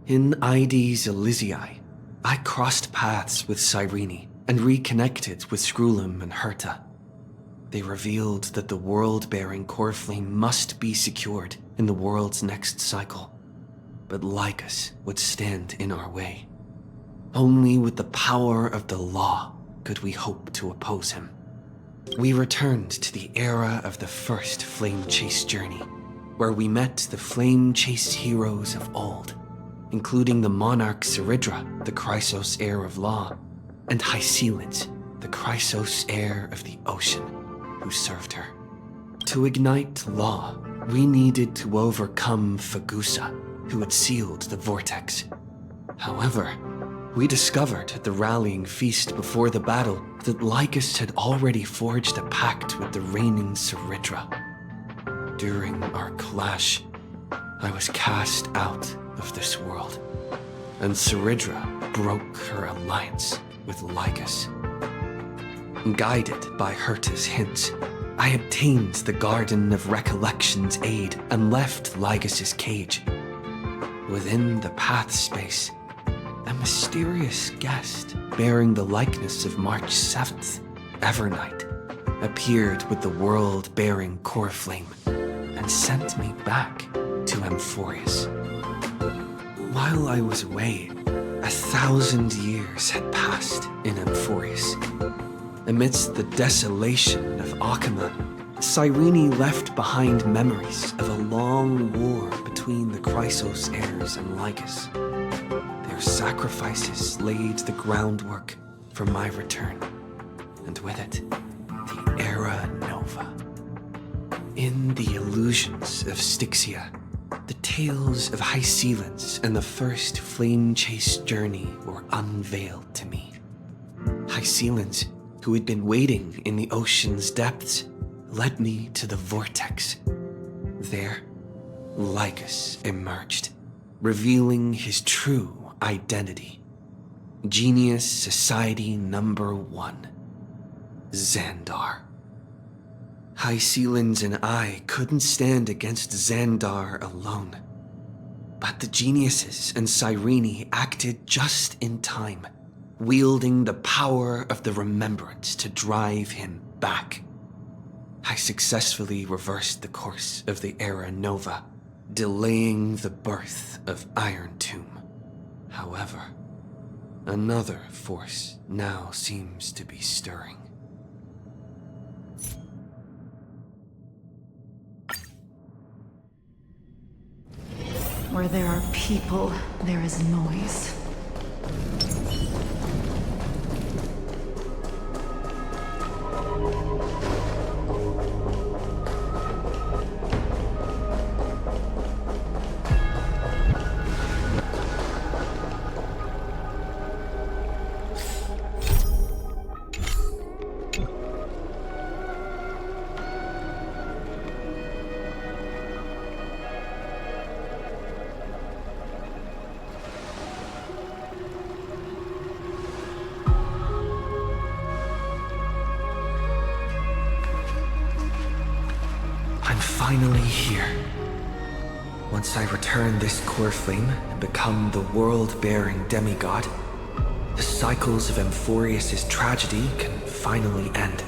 In Ides Elysiae, I crossed paths with Cyrene and reconnected with Skrulim and Herta. They revealed that the world-bearing core flame must be secured in the world's next cycle, but Lycus would stand in our way. Only with the power of the law could we hope to oppose him. We returned to the era of the first Flame Chase journey, where we met the Flame Chase heroes of old, including the monarch Seridra, the Chrysos heir of law, and Hycelids, the Chrysos heir of the ocean, who served her. To ignite law, we needed to overcome Fagusa, who had sealed the vortex. However, we discovered at the rallying feast before the battle that Lycus had already forged a pact with the reigning Seridra. During our clash, I was cast out of this world, and Seridra broke her alliance with Lycus. Guided by Herta's hints, I obtained the Garden of Recollection's aid and left Lycus's cage. Within the path space, a mysterious guest bearing the likeness of March 7th, Evernight, appeared with the world-bearing core flame and sent me back to Amphorius. While I was away, 1,000 years had passed in Amphorius. Amidst the desolation of Akama, Cyrene left behind memories of a long war between the Chrysos heirs and Lycus. Their sacrifices laid the groundwork for my return, and with it, the Era Nova. In the illusions of Styxia, the tales of Hycelids and the first Flame Chase journey were unveiled to me. Hycelids, who had been waiting in the ocean's depths, led me to the vortex. There, Lycus emerged, revealing his true identity. Genius Society Number 1, Xandar. Hycelids and I couldn't stand against Xandar alone, but the geniuses and Cyrene acted just in time, wielding the power of the remembrance to drive him back. I successfully reversed the course of the Era Nova, delaying the birth of Iron Tomb. However, another force now seems to be stirring. Where there are people, there is noise. Finally here. Once I return this core flame and become the world-bearing demigod, the cycles of Amphorius' tragedy can finally end.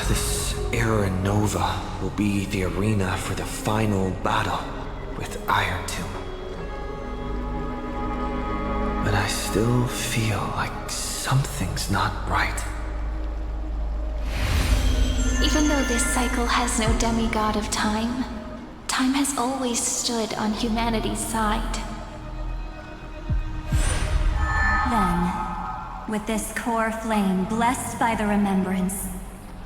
This Era Nova will be the arena for the final battle with Iron Tomb. But I still feel like something's not right. Even though this cycle has no demigod of time, time has always stood on humanity's side. Then, with this core flame blessed by the remembrance,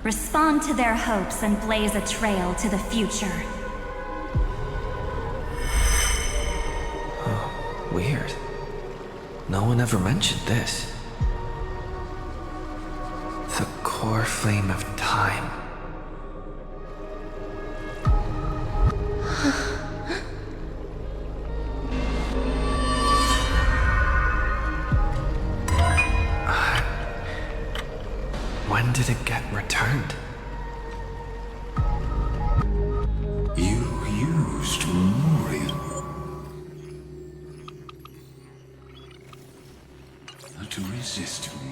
respond to their hopes and blaze a trail to the future. Oh, weird. No one ever mentioned this. The core flame of time. When did it get returned? You used Moriel. to resist me.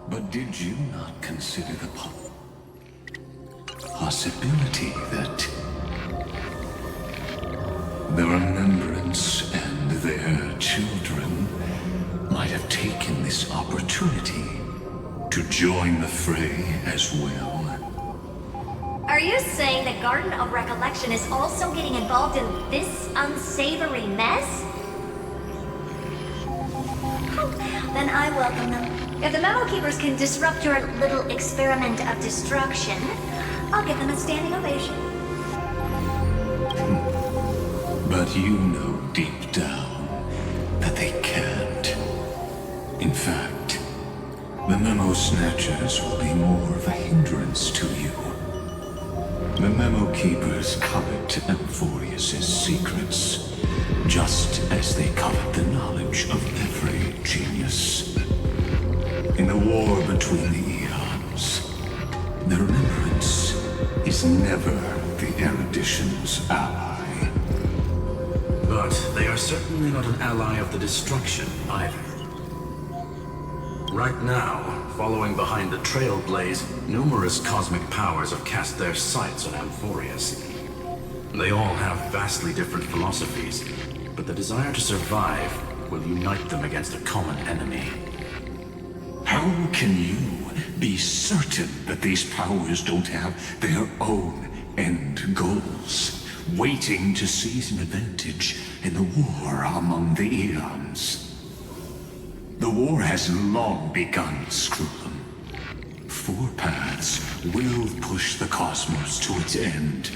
But did you not consider the possibility that the Remembrance and their children might have taken this opportunity to join the fray as well? Are you saying the Garden of Recollection is also getting involved in this unsavory mess? Then I welcome them. If the Memo Keepers can disrupt your little experiment of destruction, I'll give them a standing ovation. But you know deep down that they can't. In fact, the Memo Snatchers will be more of a hindrance to you. The Memo Keepers covet Amphorius's secrets, just as they covet the knowledge of every genius. In the war between the eons, the Remembrance is never the erudition's ally. But they are certainly not an ally of the destruction either. Right now, following behind the Trailblaze, numerous cosmic powers have cast their sights on Amphorius. They all have vastly different philosophies, but the desire to survive will unite them against a common enemy. How can you be certain that these powers don't have their own end goals, waiting to seize an advantage in the war among the eons? The war has long begun, Screw'em. Four paths will push the cosmos to its end,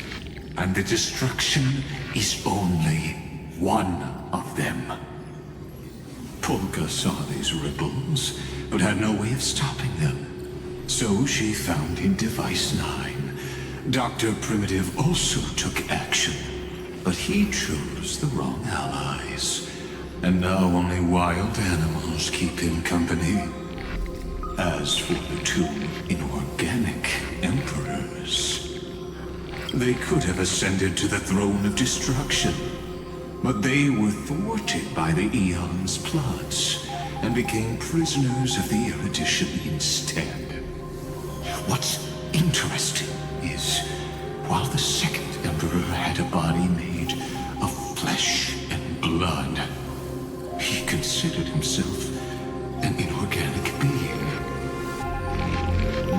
and the destruction is only one of them. Polka saw these ripples, but had no way of stopping them. So she found in Device 9. Dr. Primitive also took action, but he chose the wrong allies. And now only wild animals keep him company. As for the two inorganic emperors, they could have ascended to the throne of destruction, but they were thwarted by the Eon's plots and became prisoners of the erudition instead. What's interesting is, while the second emperor had a body made of flesh and blood, he considered himself an inorganic being.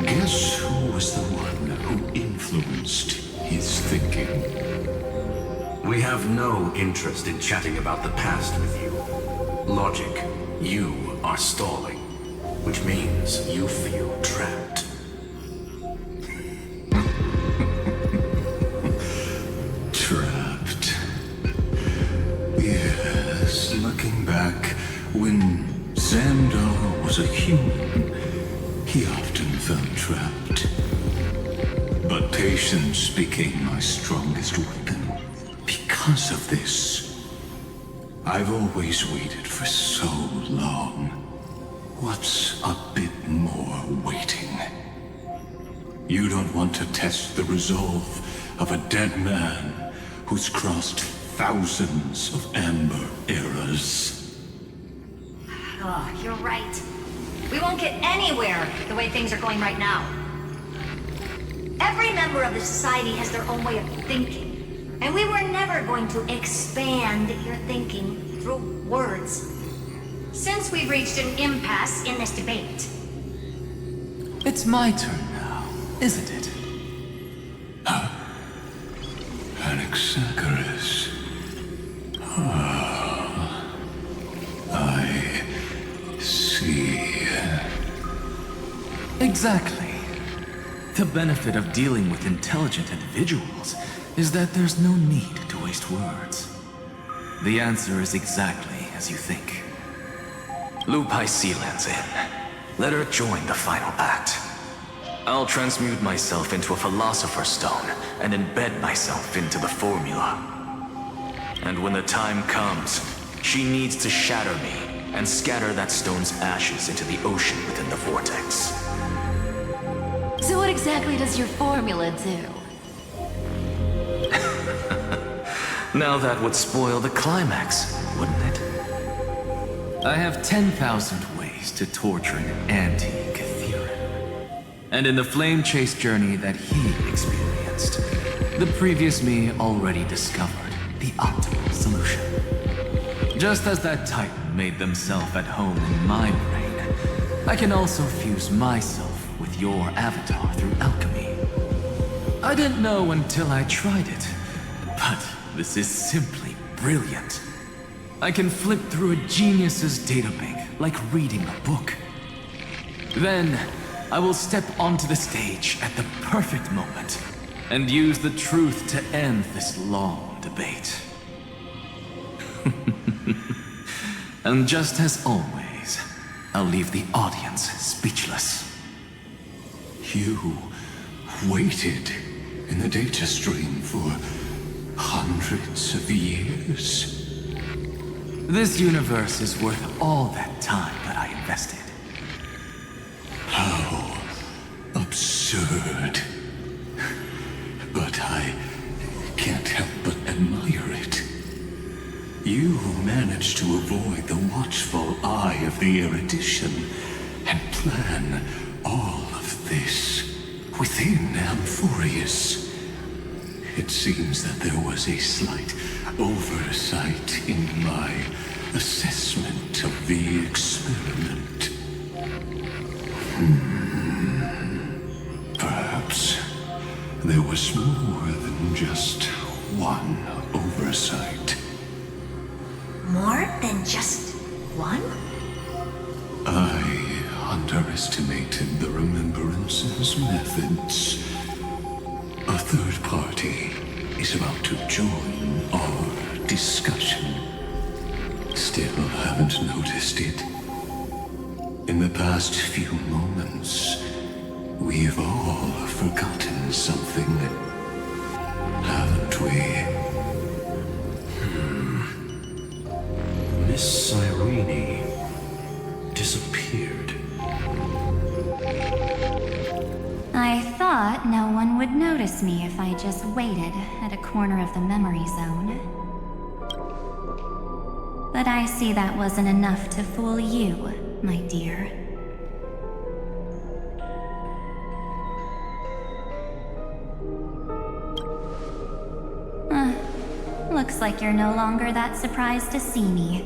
Guess who was the one who influenced his thinking? We have no interest in chatting about the past with you. Logic, you are stalling, which means you feel trapped. Trapped. Yes, looking back, when Xandar was a human, he often felt trapped. But patience became my strongest weapon. Because of this, I've always waited for so long. What's a bit more waiting? You don't want to test the resolve of a dead man who's crossed thousands of amber eras. Oh, you're right. We won't get anywhere the way things are going right now. Every member of the society has their own way of thinking, and we were never going to expand your thinking through words. Since we've reached an impasse in this debate. It's my turn now, isn't it? Anaxagoras. Ah, I see. Exactly. The benefit of dealing with intelligent individuals is that there's no need to waste words. The answer is exactly as you think. Lupai Sealand's in. Let her join the final act. I'll transmute myself into a Philosopher's Stone and embed myself into the formula. And when the time comes, she needs to shatter me and scatter that stone's ashes into the ocean within the vortex. So what exactly does your formula do? Now that would spoil the climax, wouldn't it? I have 10,000 ways to torture an anti-Cathiran. And in the flame chase journey that he experienced, the previous me already discovered the optimal solution. Just as that Titan made themselves at home in my brain, I can also fuse myself with your avatar through alchemy. I didn't know until I tried it, but this is simply brilliant. I can flip through a genius's databank like reading a book. Then, I will step onto the stage at the perfect moment and use the truth to end this long debate. And just as always, I'll leave the audience speechless. You waited in the data stream for hundreds of years? This universe is worth all that time that I invested. How absurd. But I can't help but admire it. You managed to avoid the watchful eye of the erudition and plan all of this within Amphorius. It seems that there was a slight oversight in my assessment of the experiment. Perhaps there was more than just one oversight. More than just one? I underestimated the Remembrance's methods. A third party is about to join our discussion. Still haven't noticed it. In the past few moments, we've all forgotten something, haven't we? Miss Cyrene disappeared. I thought no one would notice me if I just waited at a corner of the memory zone. But I see that wasn't enough to fool you, my dear. Looks like you're no longer that surprised to see me,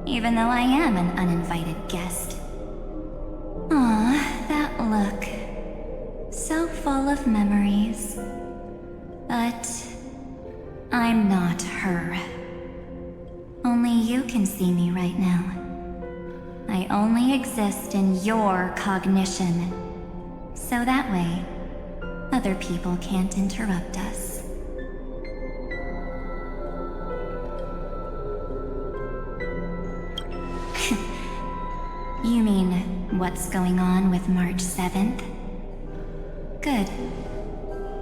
even though I am an uninvited guest. Aw, that look. So full of memories. But I'm not her. Only you can see me right now. I only exist in your cognition. So that way, other people can't interrupt us. You mean, what's going on with March 7th? Good.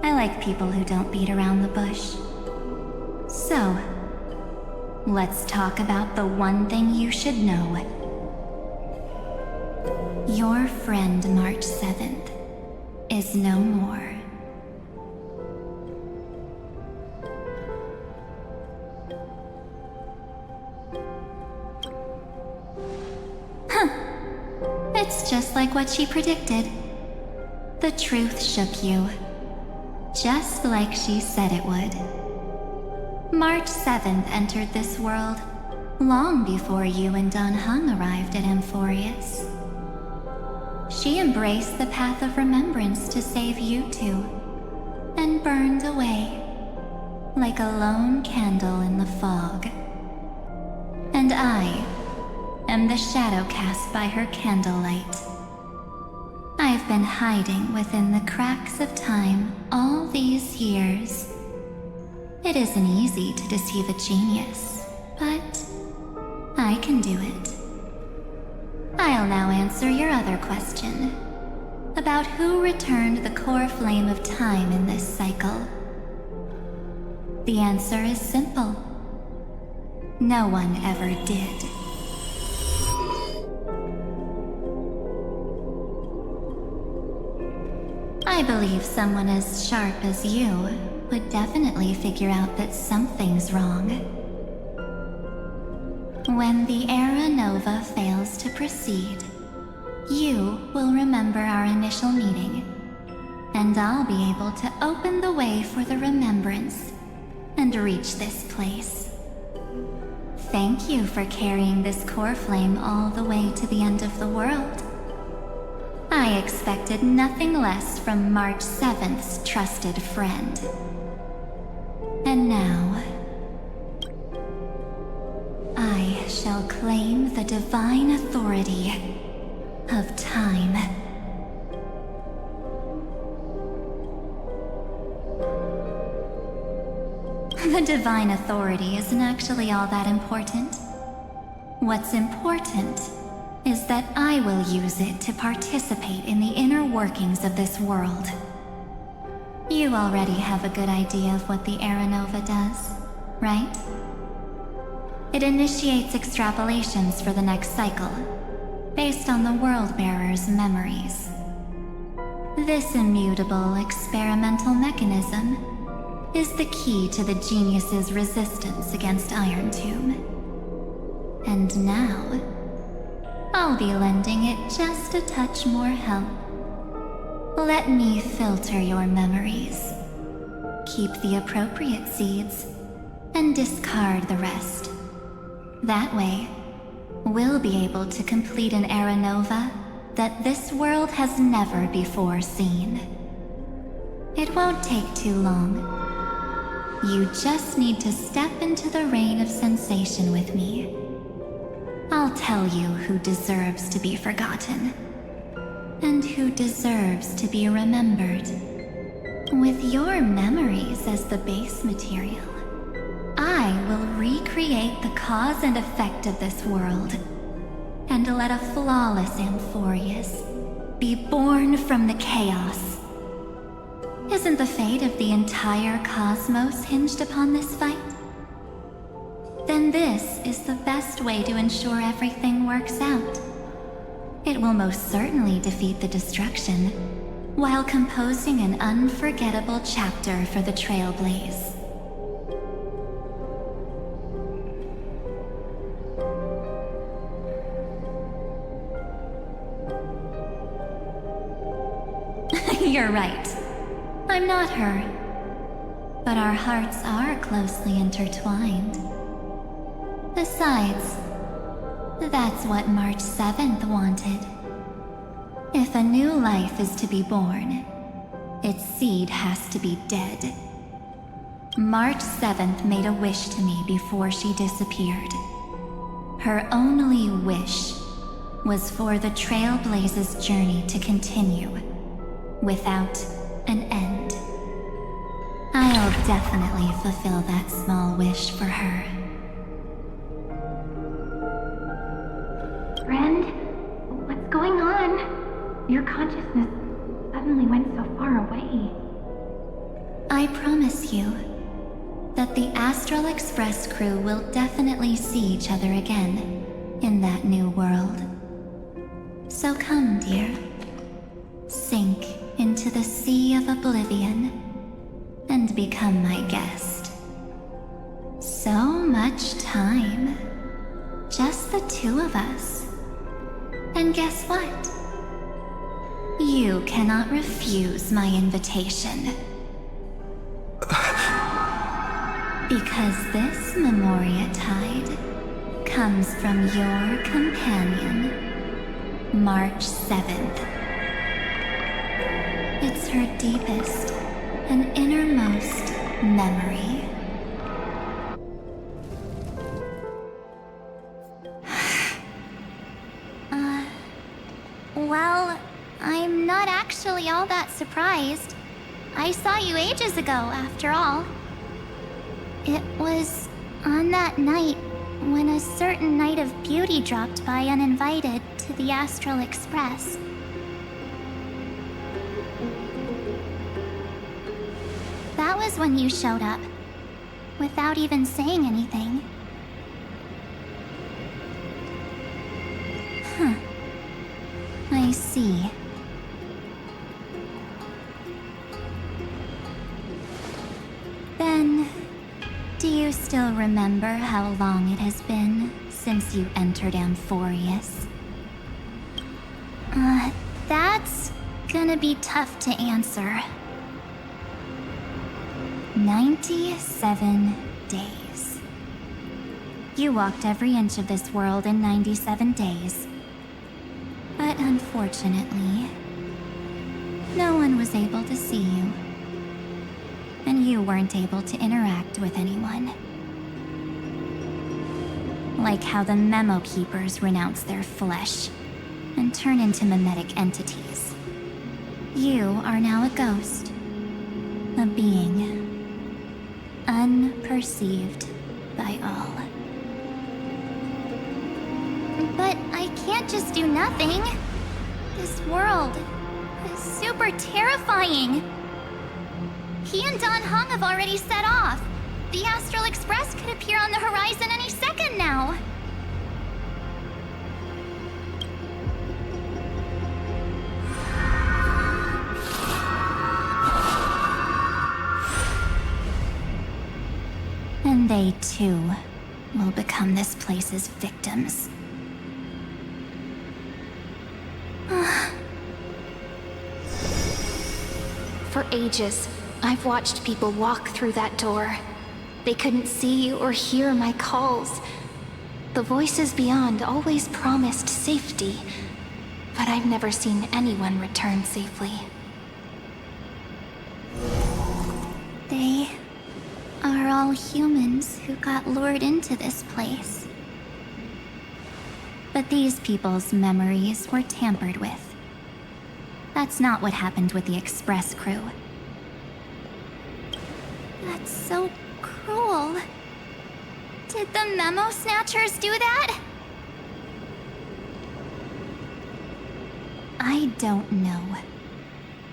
I like people who don't beat around the bush. So, let's talk about the one thing you should know. Your friend March 7th is no more. It's just like what she predicted. The truth shook you. Just like she said it would. March 7th entered this world long before you and Don Hung arrived at Amphorius. She embraced the path of remembrance to save you two, and burned away like a lone candle in the fog. And I am the shadow cast by her candlelight. I've been hiding within the cracks of time all these years. It isn't easy to deceive a genius, but I can do it. I'll now answer your other question, about who returned the core flame of time in this cycle. The answer is simple. No one ever did. I believe someone as sharp as you would definitely figure out that something's wrong. When the Era Nova fails to proceed, you will remember our initial meeting, and I'll be able to open the way for the remembrance and reach this place. Thank you for carrying this core flame all the way to the end of the world. I expected nothing less from March 7th's trusted friend. And now, I shall claim the divine authority of time. The divine authority isn't actually all that important. What's important is that I will use it to participate in the inner workings of this world. You already have a good idea of what the Era Nova does, right? It initiates extrapolations for the next cycle, based on the World-Bearer's memories. This immutable experimental mechanism is the key to the genius's resistance against Iron Tomb. And now, I'll be lending it just a touch more help. Let me filter your memories. Keep the appropriate seeds, and discard the rest. That way, we'll be able to complete an Era Nova that this world has never before seen. It won't take too long. You just need to step into the rain of sensation with me. I'll tell you who deserves to be forgotten, and who deserves to be remembered. With your memories as the base material, I will recreate the cause and effect of this world, and let a flawless Amphorius be born from the chaos. Isn't the fate of the entire cosmos hinged upon this fight? Then this is the best way to ensure everything works out. It will most certainly defeat the destruction, while composing an unforgettable chapter for the Trailblaze. You're right. I'm not her. But our hearts are closely intertwined. Besides, that's what March 7th wanted. If a new life is to be born, its seed has to be dead. March 7th made a wish to me before she disappeared. Her only wish was for the Trailblaze's journey to continue, without an end. I'll definitely fulfill that small wish for her. Friend, what's going on? Your consciousness suddenly went so far away. I promise you that the Astral Express crew will definitely see each other again in that new world. So come, dear. Sink into the sea of oblivion and become my guest. So much time. Just the two of us. And guess what? You cannot refuse my invitation. Because this Memoria Tide comes from your companion, March 7th. It's her deepest and innermost memory. Well, I'm not actually all that surprised. I saw you ages ago, after all. It was on that night when a certain Knight of Beauty dropped by uninvited to the Astral Express. That was when you showed up, without even saying anything. Huh. I see. Then, do you still remember how long it has been since you entered Amphorius? That's gonna be tough to answer. 97 days. You walked every inch of this world in 97 days. But unfortunately, no one was able to see you. And you weren't able to interact with anyone. Like how the Memo Keepers renounce their flesh and turn into mimetic entities. You are now a ghost. A being. Unperceived by all. But I can't just do nothing. This world is super terrifying. He and Don Hong have already set off. The Astral Express could appear on the horizon any second now. And they too will become this place's victims. For ages, I've watched people walk through that door. They couldn't see or hear my calls. The voices beyond always promised safety, but I've never seen anyone return safely. They are all humans who got lured into this place. But these people's memories were tampered with. That's not what happened with the Express crew. That's so cruel. Did the Memo Snatchers do that? I don't know.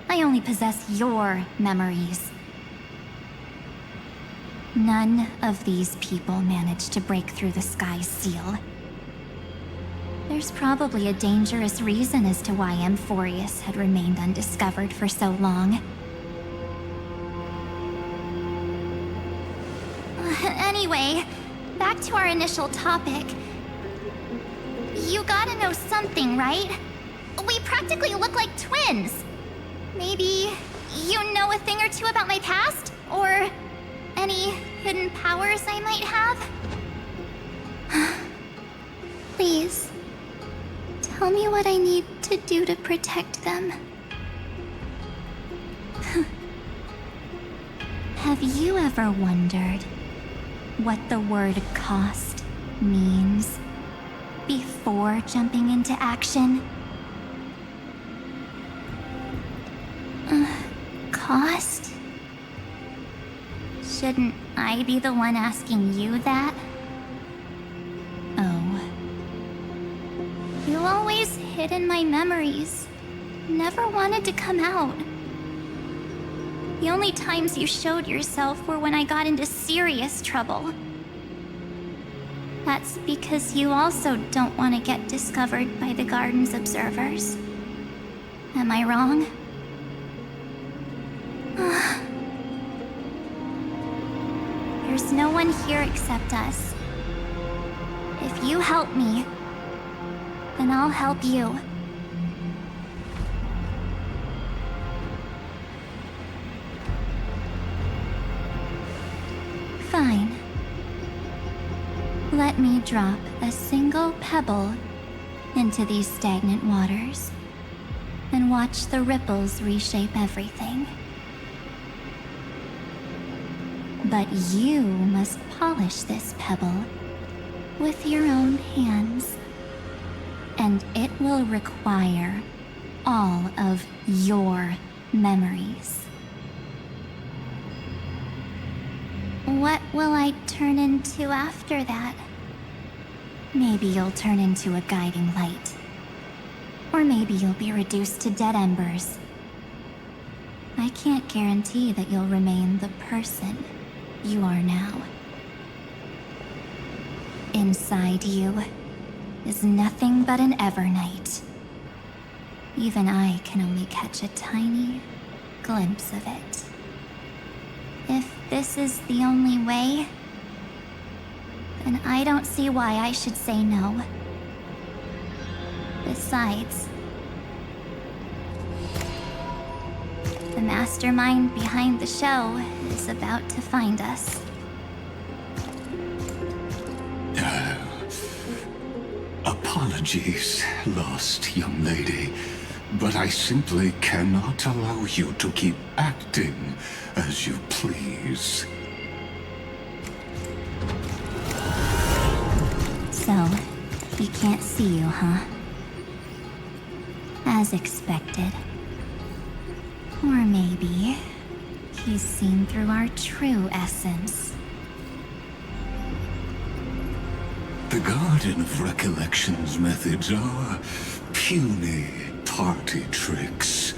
I only possess your memories. None of these people managed to break through the sky's seal. There's probably a dangerous reason as to why Amphorius had remained undiscovered for so long. Anyway, back to our initial topic. You gotta know something, right? We practically look like twins. Maybe you know a thing or two about my past? Or any hidden powers I might have? Please, tell me what I need to do to protect them. Have you ever wondered what the word cost means before jumping into action? Cost? Shouldn't I be the one asking you that? Oh. You always hid in my memories. Never wanted to come out. The only times you showed yourself were when I got into serious trouble. That's because you also don't want to get discovered by the Garden's observers. Am I wrong? There's no one here except us. If you help me, then I'll help you. Fine. Let me drop a single pebble into these stagnant waters and watch the ripples reshape everything. But you must polish this pebble with your own hands, and it will require all of your memories. What will I turn into after that? Maybe you'll turn into a guiding light. Or maybe you'll be reduced to dead embers. I can't guarantee that you'll remain the person you are now. Inside you is nothing but an Evernight. Even I can only catch a tiny glimpse of it. If this is the only way, and I don't see why I should say no. Besides, the mastermind behind the show is about to find us. Apologies, lost young lady, but I simply cannot allow you to keep acting as you please. So, he can't see you, huh? As expected. Or maybe he's seen through our true essence. The Garden of Recollection's methods are puny party tricks.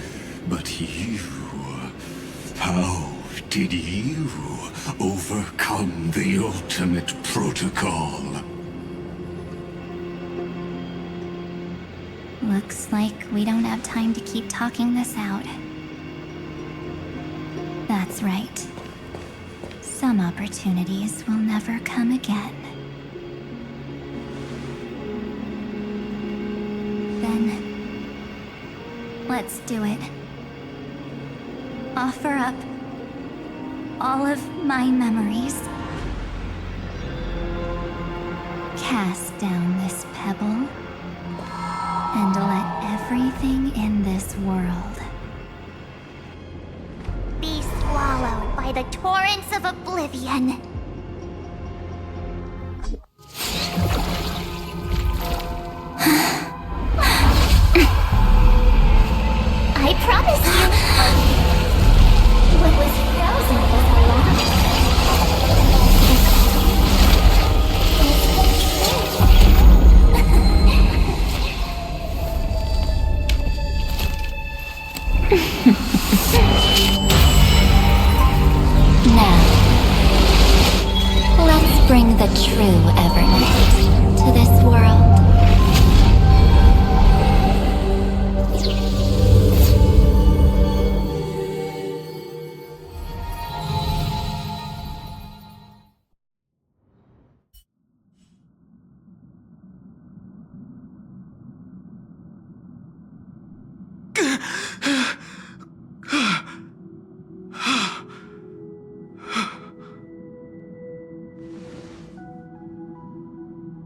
But you... how did you overcome the ultimate protocol? Looks like we don't have time to keep talking this out. That's right. Some opportunities will never come again. Then, let's do it. Offer up all of my memories. Cast down this pebble, and let everything in this world be swallowed by the torrents of oblivion. I promise you, what was frozen was alive. Now, let's bring the true Evernight to this world.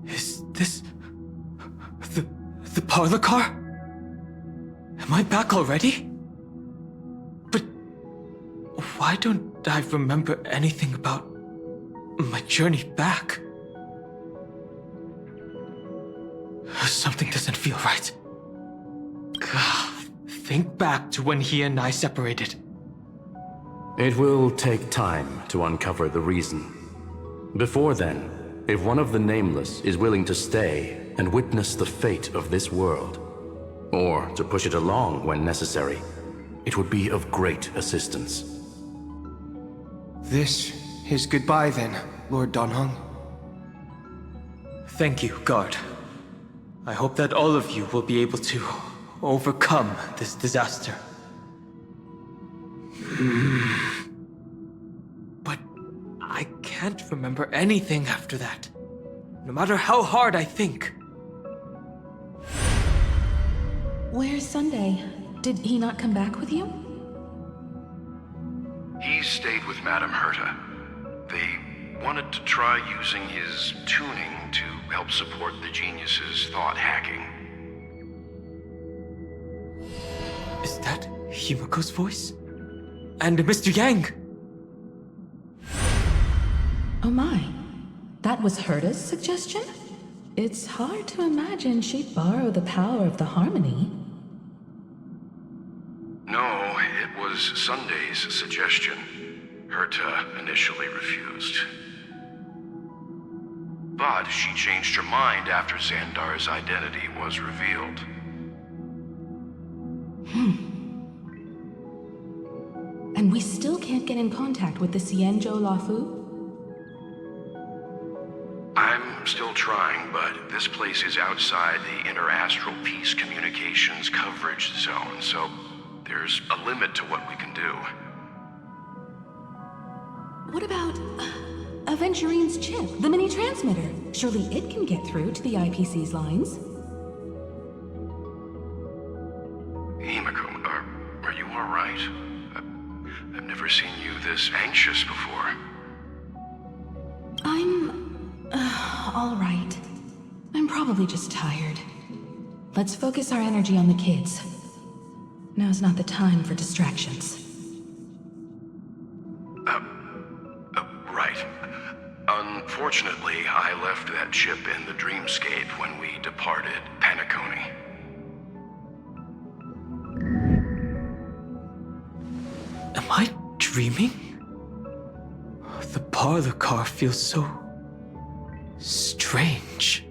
Is this... the parlor car? Am I back already? But why don't I remember anything about my journey back? Something doesn't feel right. Think back to when he and I separated. It will take time to uncover the reason. Before then, if one of the Nameless is willing to stay and witness the fate of this world, or to push it along when necessary, it would be of great assistance. This is goodbye then, Lord Donhong. Thank you, Guard. I hope that all of you will be able to overcome this disaster. But I can't remember anything after that, no matter how hard I think. Where's Sunday? Did he not come back with you? He stayed with Madame Herta. They wanted to try using his tuning to help support the genius's thought hacking. Is that Himiko's voice? And Mr. Yang? Oh my. That was Herta's suggestion? It's hard to imagine she'd borrow the power of the harmony. No, it was Sunday's suggestion. Herta initially refused. But she changed her mind after Xandar's identity was revealed. And we still can't get in contact with the Xianzhou Lafu? I'm still trying, but this place is outside the inter-astral peace communications coverage zone, so there's a limit to what we can do. What about Aventurine's chip, the mini transmitter. Surely it can get through to the IPC's lines. Himiko, are you alright? I've never seen you this anxious before. I'm... all right. I'm probably just tired. Let's focus our energy on the kids. Now's not the time for distractions. Right. Unfortunately, I left that chip in the dreamscape when we departed Penacony. Am I dreaming? The parlor car feels so... strange.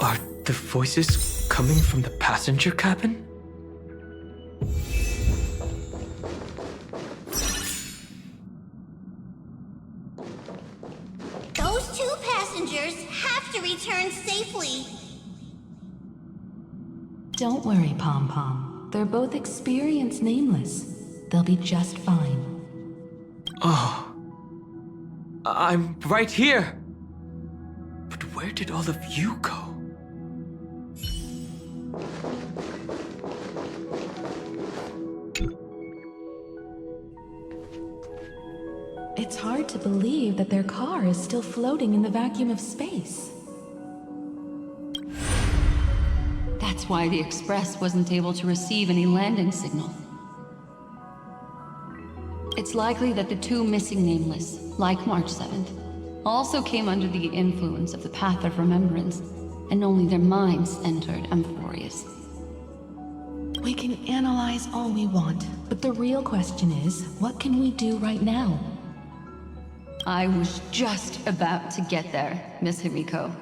Are the voices coming from the passenger cabin? Those two passengers have to return safely. Don't worry, Pom Pom. They're both experienced nameless. They'll be just fine. Oh. I'm right here. But where did all of you go? It's hard to believe that their car is still floating in the vacuum of space. That's why the Express wasn't able to receive any landing signal. It's likely that the two missing nameless, like March 7th, also came under the influence of the Path of Remembrance, and only their minds entered Amphorius. We can analyze all we want, but the real question is, what can we do right now? I was just about to get there, Miss Himiko.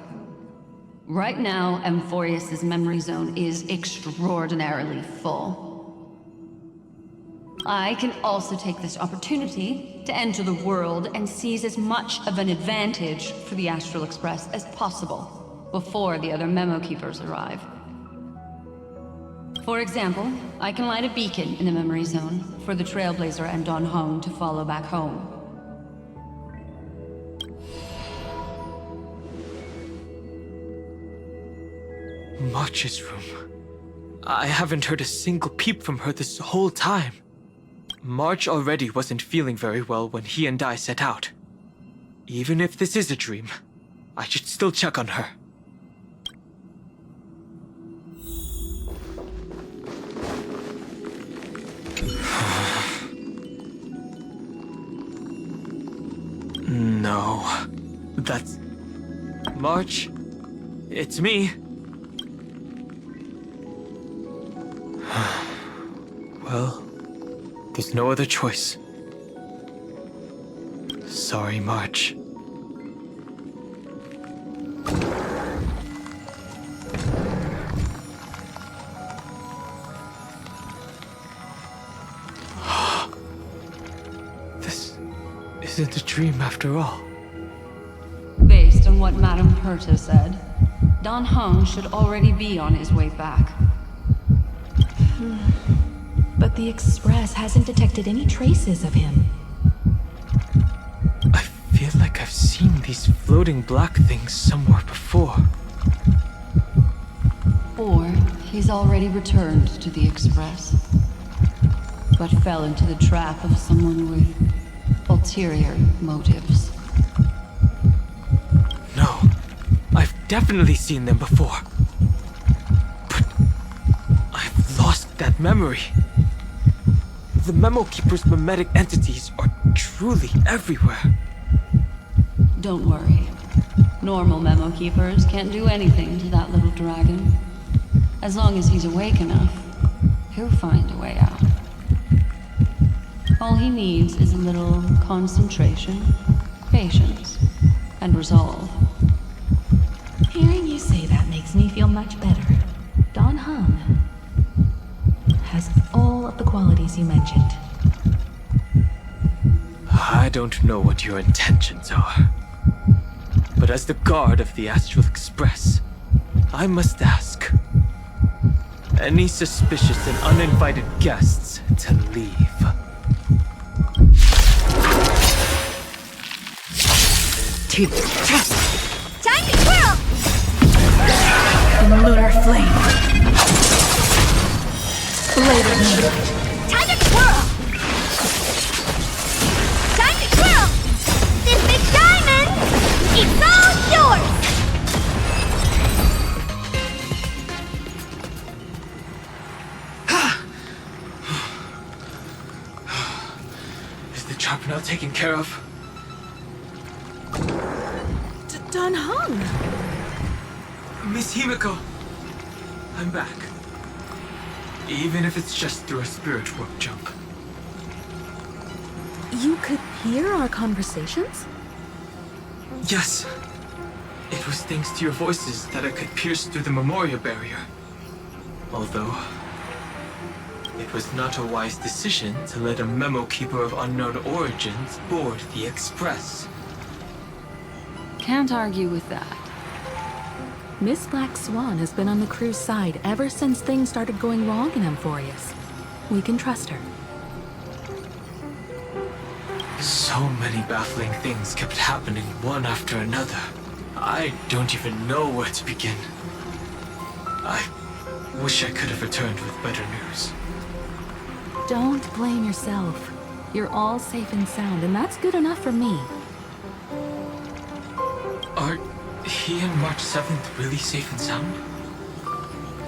Right now, Amphorius' memory zone is extraordinarily full. I can also take this opportunity to enter the world and seize as much of an advantage for the Astral Express as possible before the other memo keepers arrive. For example, I can light a beacon in the memory zone for the Trailblazer and Don Hong to follow back home. March's room. I haven't heard a single peep from her this whole time. March already wasn't feeling very well when he and I set out. Even if this is a dream, I should still check on her. No. That's... March? It's me. Well, there's no other choice. Sorry, March. This isn't a dream after all. Based on what Madame Herta said, Don Hong should already be on his way back. But the Express hasn't detected any traces of him. I feel like I've seen these floating black things somewhere before. Or he's already returned to the Express, but fell into the trap of someone with ulterior motives. No, I've definitely seen them before. But I've lost that memory. The Memo Keeper's mimetic entities are truly everywhere. Don't worry. Normal Memo Keepers can't do anything to that little dragon. As long as he's awake enough, he'll find a way out. All he needs is a little concentration, patience, and resolve. Hearing you say that makes me feel much better. Don Hong has all of the qualities you mentioned. I don't know what your intentions are. But as the guard of the Astral Express, I must ask. Any suspicious and uninvited guests to leave. 2. Time to twirl! In the lunar flame. Blade of moonlight. Time to twirl! Time to twirl! This big diamond, it's all yours! Is the trap now taken care of? Done hung. Miss Himiko, I'm back. Even if it's just through a spirit warp jump. You could hear our conversations? Yes. It was thanks to your voices that I could pierce through the memorial barrier. Although, it was not a wise decision to let a memo keeper of unknown origins board the Express. Can't argue with that. Miss Black Swan has been on the crew's side ever since things started going wrong in Amphorius. We can trust her. So many baffling things kept happening one after another. I don't even know where to begin. I wish I could have returned with better news. Don't blame yourself. You're all safe and sound, and that's good enough for me. Are he and March 7th really safe and sound?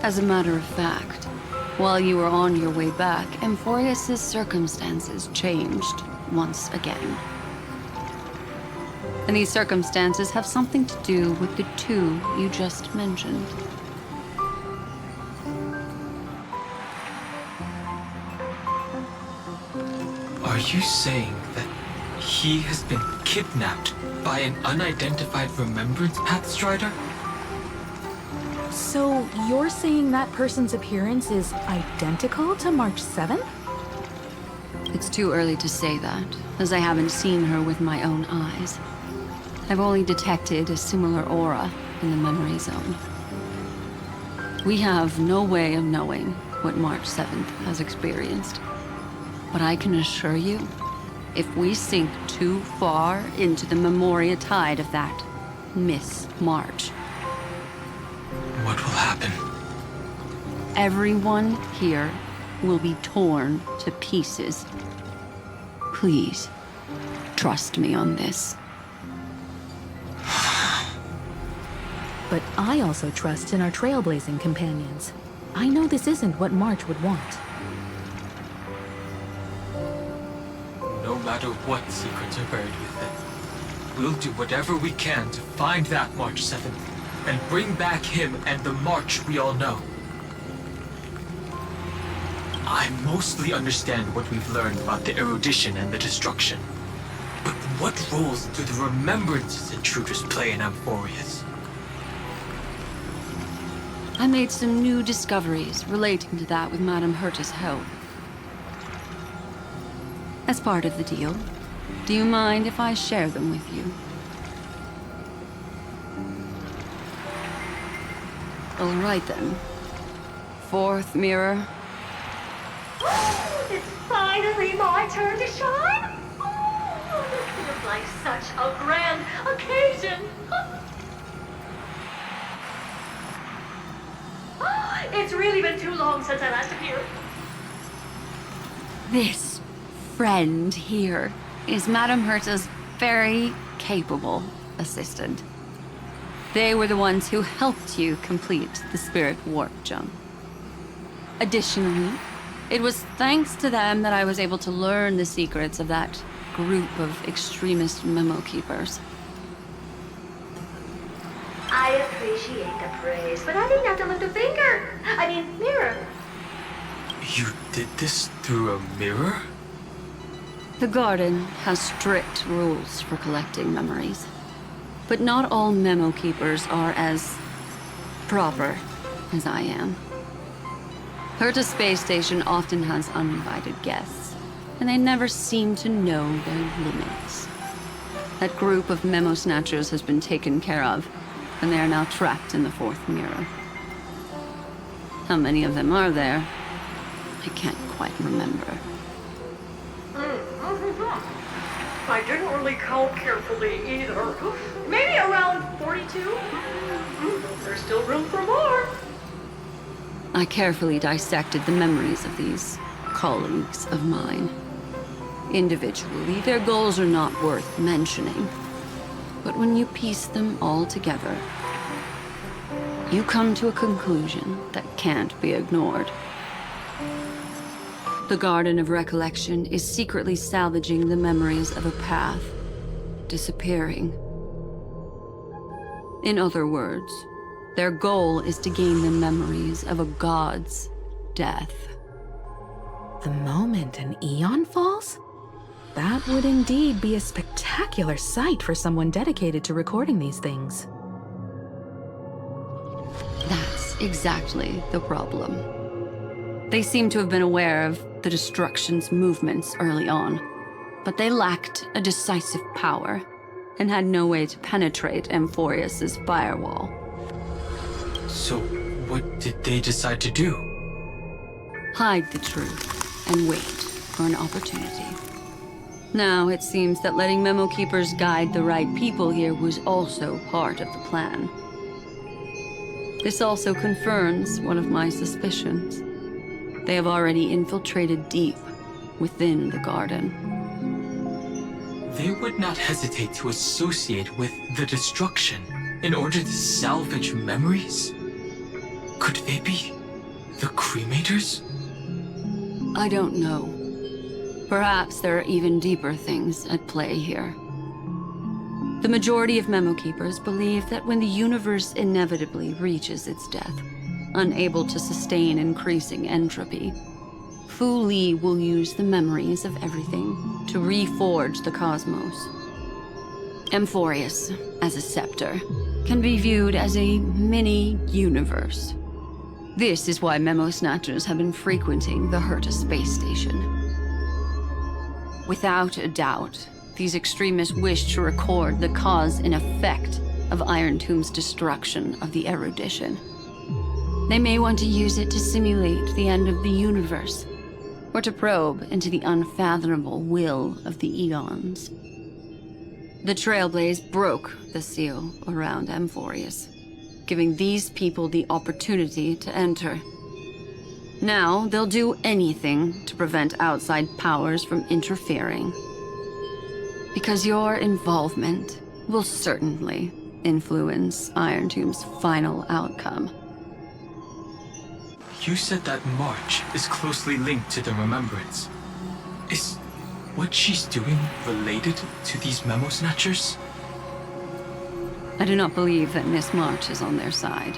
As a matter of fact, while you were on your way back, Amphorius' circumstances changed once again. And these circumstances have something to do with the two you just mentioned. Are you saying that he has been kidnapped by an unidentified Remembrance Path Strider? So you're saying that person's appearance is identical to March 7th? It's too early to say that, as I haven't seen her with my own eyes. I've only detected a similar aura in the memory zone. We have no way of knowing what March 7th has experienced. But I can assure you, if we sink too far into the Memoria tide of that Miss March, what will happen? Everyone here will be torn to pieces. Please, trust me on this. But I also trust in our trailblazing companions. I know this isn't what March would want. No matter what secrets are buried within, we'll do whatever we can to find that March 7th and bring back him and the March we all know. I mostly understand what we've learned about the erudition and the destruction. But what roles do the Remembrance's intruders play in Amphorius? I made some new discoveries relating to that with Madame Herta's help. As part of the deal, do you mind if I share them with you? All right then. Fourth mirror. Oh, it's finally my turn to shine! Oh, this feels like such a grand occasion! It's really been too long since I last appeared. This friend here is Madame Herta's very capable assistant. They were the ones who helped you complete the spirit warp jump. Additionally, it was thanks to them that I was able to learn the secrets of that group of extremist memo keepers. I appreciate the praise, but I didn't have to lift a finger. I mean, mirror. You did this through a mirror? The garden has strict rules for collecting memories. But not all memo keepers are as proper as I am. Herta Space Station often has uninvited guests, and they never seem to know their limits. That group of memo snatchers has been taken care of, and they are now trapped in the fourth mirror. How many of them are there? I can't quite remember. I didn't really count carefully either. Maybe around 42? There's still room for more. I carefully dissected the memories of these colleagues of mine. Individually, their goals are not worth mentioning. But when you piece them all together, you come to a conclusion that can't be ignored. The Garden of Recollection is secretly salvaging the memories of a path disappearing. In other words, their goal is to gain the memories of a god's death. The moment an eon falls? That would indeed be a spectacular sight for someone dedicated to recording these things. That's exactly the problem. They seem to have been aware of the Destruction's movements early on, but they lacked a decisive power and had no way to penetrate Amphorius's firewall. So, what did they decide to do? Hide the truth and wait for an opportunity. Now, it seems that letting Memo Keepers guide the right people here was also part of the plan. This also confirms one of my suspicions. They have already infiltrated deep within the garden. They would not hesitate to associate with the Destruction in order to salvage memories? Could they be the Cremators? I don't know. Perhaps there are even deeper things at play here. The majority of Memo Keepers believe that when the universe inevitably reaches its death, unable to sustain increasing entropy, Fu Li will use the memories of everything to reforge the cosmos. Amphorius, as a scepter, can be viewed as a mini-universe. This is why Memo Snatchers have been frequenting the Herta space station. Without a doubt, these extremists wish to record the cause and effect of Iron Tomb's destruction of the erudition. They may want to use it to simulate the end of the universe, or to probe into the unfathomable will of the eons. The Trailblaze broke the seal around Amphorius, giving these people the opportunity to enter. Now, they'll do anything to prevent outside powers from interfering. Because your involvement will certainly influence Iron Tomb's final outcome. You said that March is closely linked to the Remembrance. Is what she's doing related to these Memo Snatchers? I do not believe that Miss March is on their side.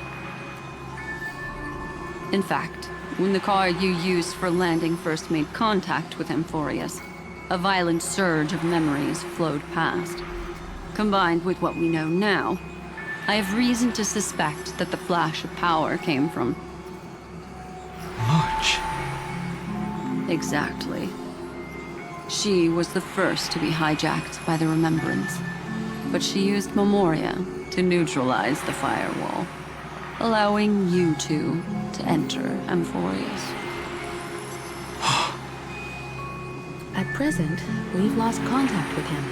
In fact, when the car you used for landing first made contact with Amphorius, a violent surge of memories flowed past. Combined with what we know now, I have reason to suspect that the flash of power came from March. Exactly. She was the first to be hijacked by the Remembrance, but she used Memoria to neutralize the firewall, allowing you two to enter Amphorius. At present, we've lost contact with him.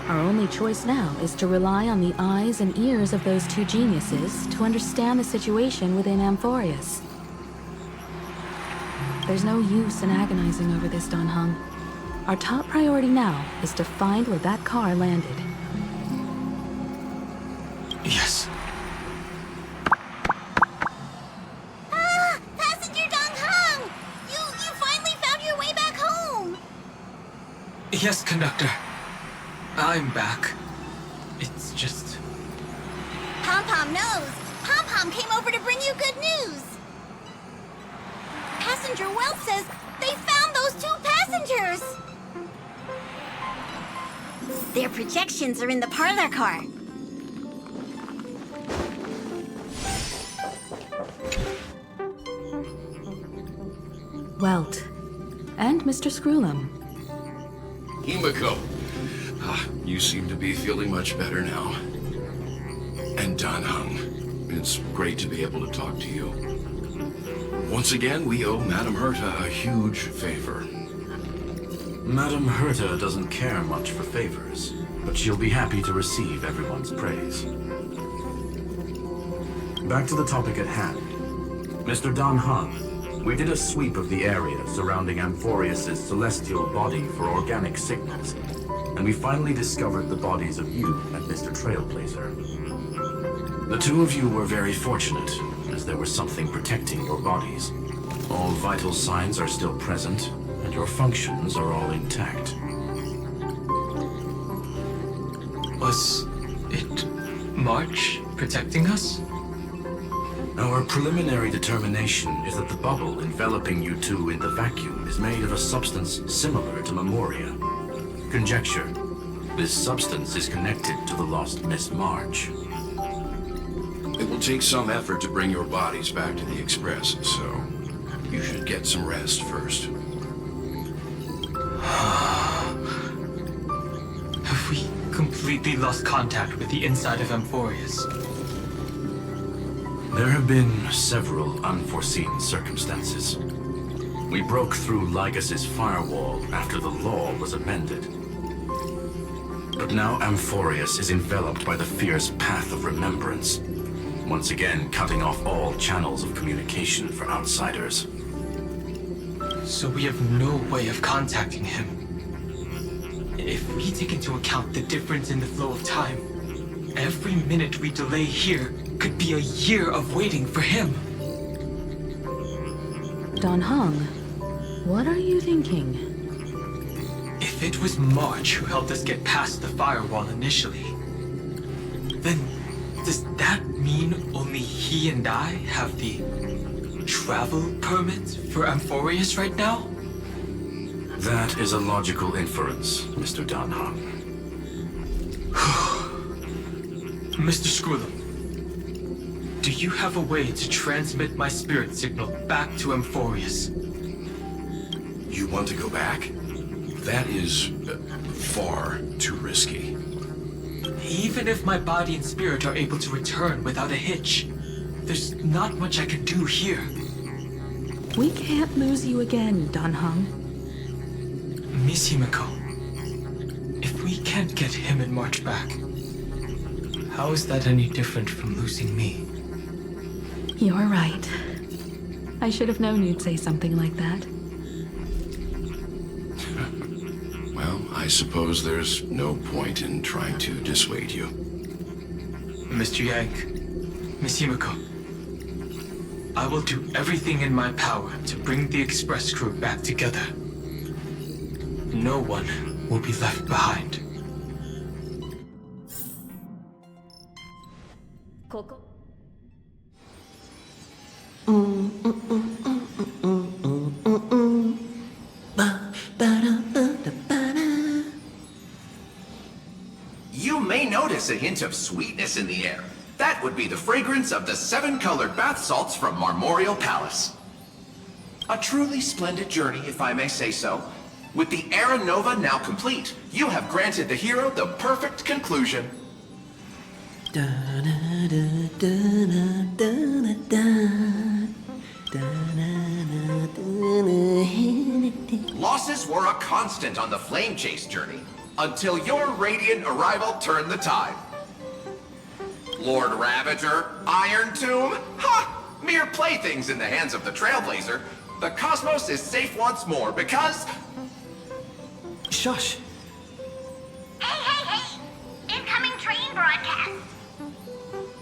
Our only choice now is to rely on the eyes and ears of those two geniuses to understand the situation within Amphorius. There's no use in agonizing over this, Don Hung. Our top priority now is to find where that car landed. Yes. Ah! Passenger Dong Hung! You finally found your way back home! Yes, conductor. I'm back. It's just... Pom-Pom knows. Pom-Pom came over to bring you good news. Passenger Wells says they found those two passengers. Their projections are in the parlor car. Welt. And Mr. Screwlum. Himiko. You seem to be feeling much better now. And Dan Hung. It's great to be able to talk to you. Once again, we owe Madame Herta a huge favor. Madame Herta doesn't care much for favors, but she'll be happy to receive everyone's praise. Back to the topic at hand. Mr. Dan Hung, we did a sweep of the area surrounding Amphorius' celestial body for organic signals, and we finally discovered the bodies of you and Mr. Trailblazer. The two of you were very fortunate, as there was something protecting your bodies. All vital signs are still present, and your functions are all intact. Was it March protecting us? Our preliminary determination is that the bubble enveloping you two in the vacuum is made of a substance similar to Memoria. Conjecture. This substance is connected to the lost Miss March. It will take some effort to bring your bodies back to the Express, so you should get some rest first. Have we completely lost contact with the inside of Amphorius? There have been several unforeseen circumstances. We broke through Lygas's firewall after the law was amended. But now Amphorius is enveloped by the fierce path of remembrance, once again cutting off all channels of communication for outsiders. So we have no way of contacting him. If we take into account the difference in the flow of time, every minute we delay here could be a year of waiting for him. Dan Hung, what are you thinking? If it was March who helped us get past the firewall initially, then does that mean only he and I have the travel permit for Amphorius right now? That is a logical inference, Mr. Dan Hung. Mr. Skrullum, do you have a way to transmit my spirit signal back to Amphorius? You want to go back? That is far too risky. Even if my body and spirit are able to return without a hitch, there's not much I can do here. We can't lose you again, Dan Hung. Miss Himiko, if we can't get him and March back, how is that any different from losing me? You're right. I should have known you'd say something like that. Well, I suppose there's no point in trying to dissuade you. Mr. Yank, Miss Himiko, I will do everything in my power to bring the Express crew back together. No one will be left behind. Coco? You may notice a hint of sweetness in the air. That would be the fragrance of the 7-colored bath salts from Marmorial Palace. A truly splendid journey, if I may say so. With the Era Nova now complete, you have granted the hero the perfect conclusion. Losses were a constant on the Flame Chase journey, until your radiant arrival turned the tide. Lord Ravager, Iron Tomb, ha! Mere playthings in the hands of the Trailblazer. The cosmos is safe once more because... Shush! Hey! Incoming train broadcast!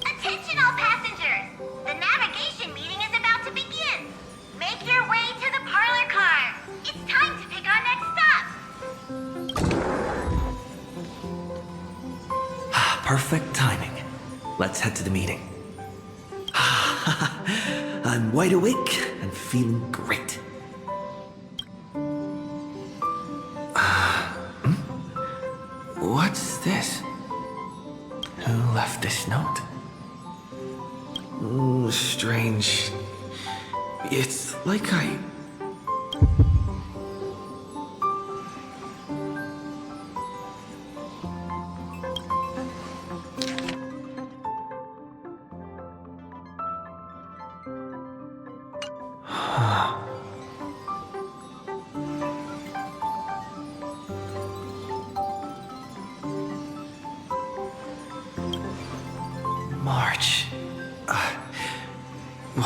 Attention all passengers! The navigation meeting is about to begin! Make your way to the parlor car! It's time to pick our next stop! Perfect timing. Let's head to the meeting. I'm wide awake and feeling great. What's this? Who left this note? Oh, strange. It's like I...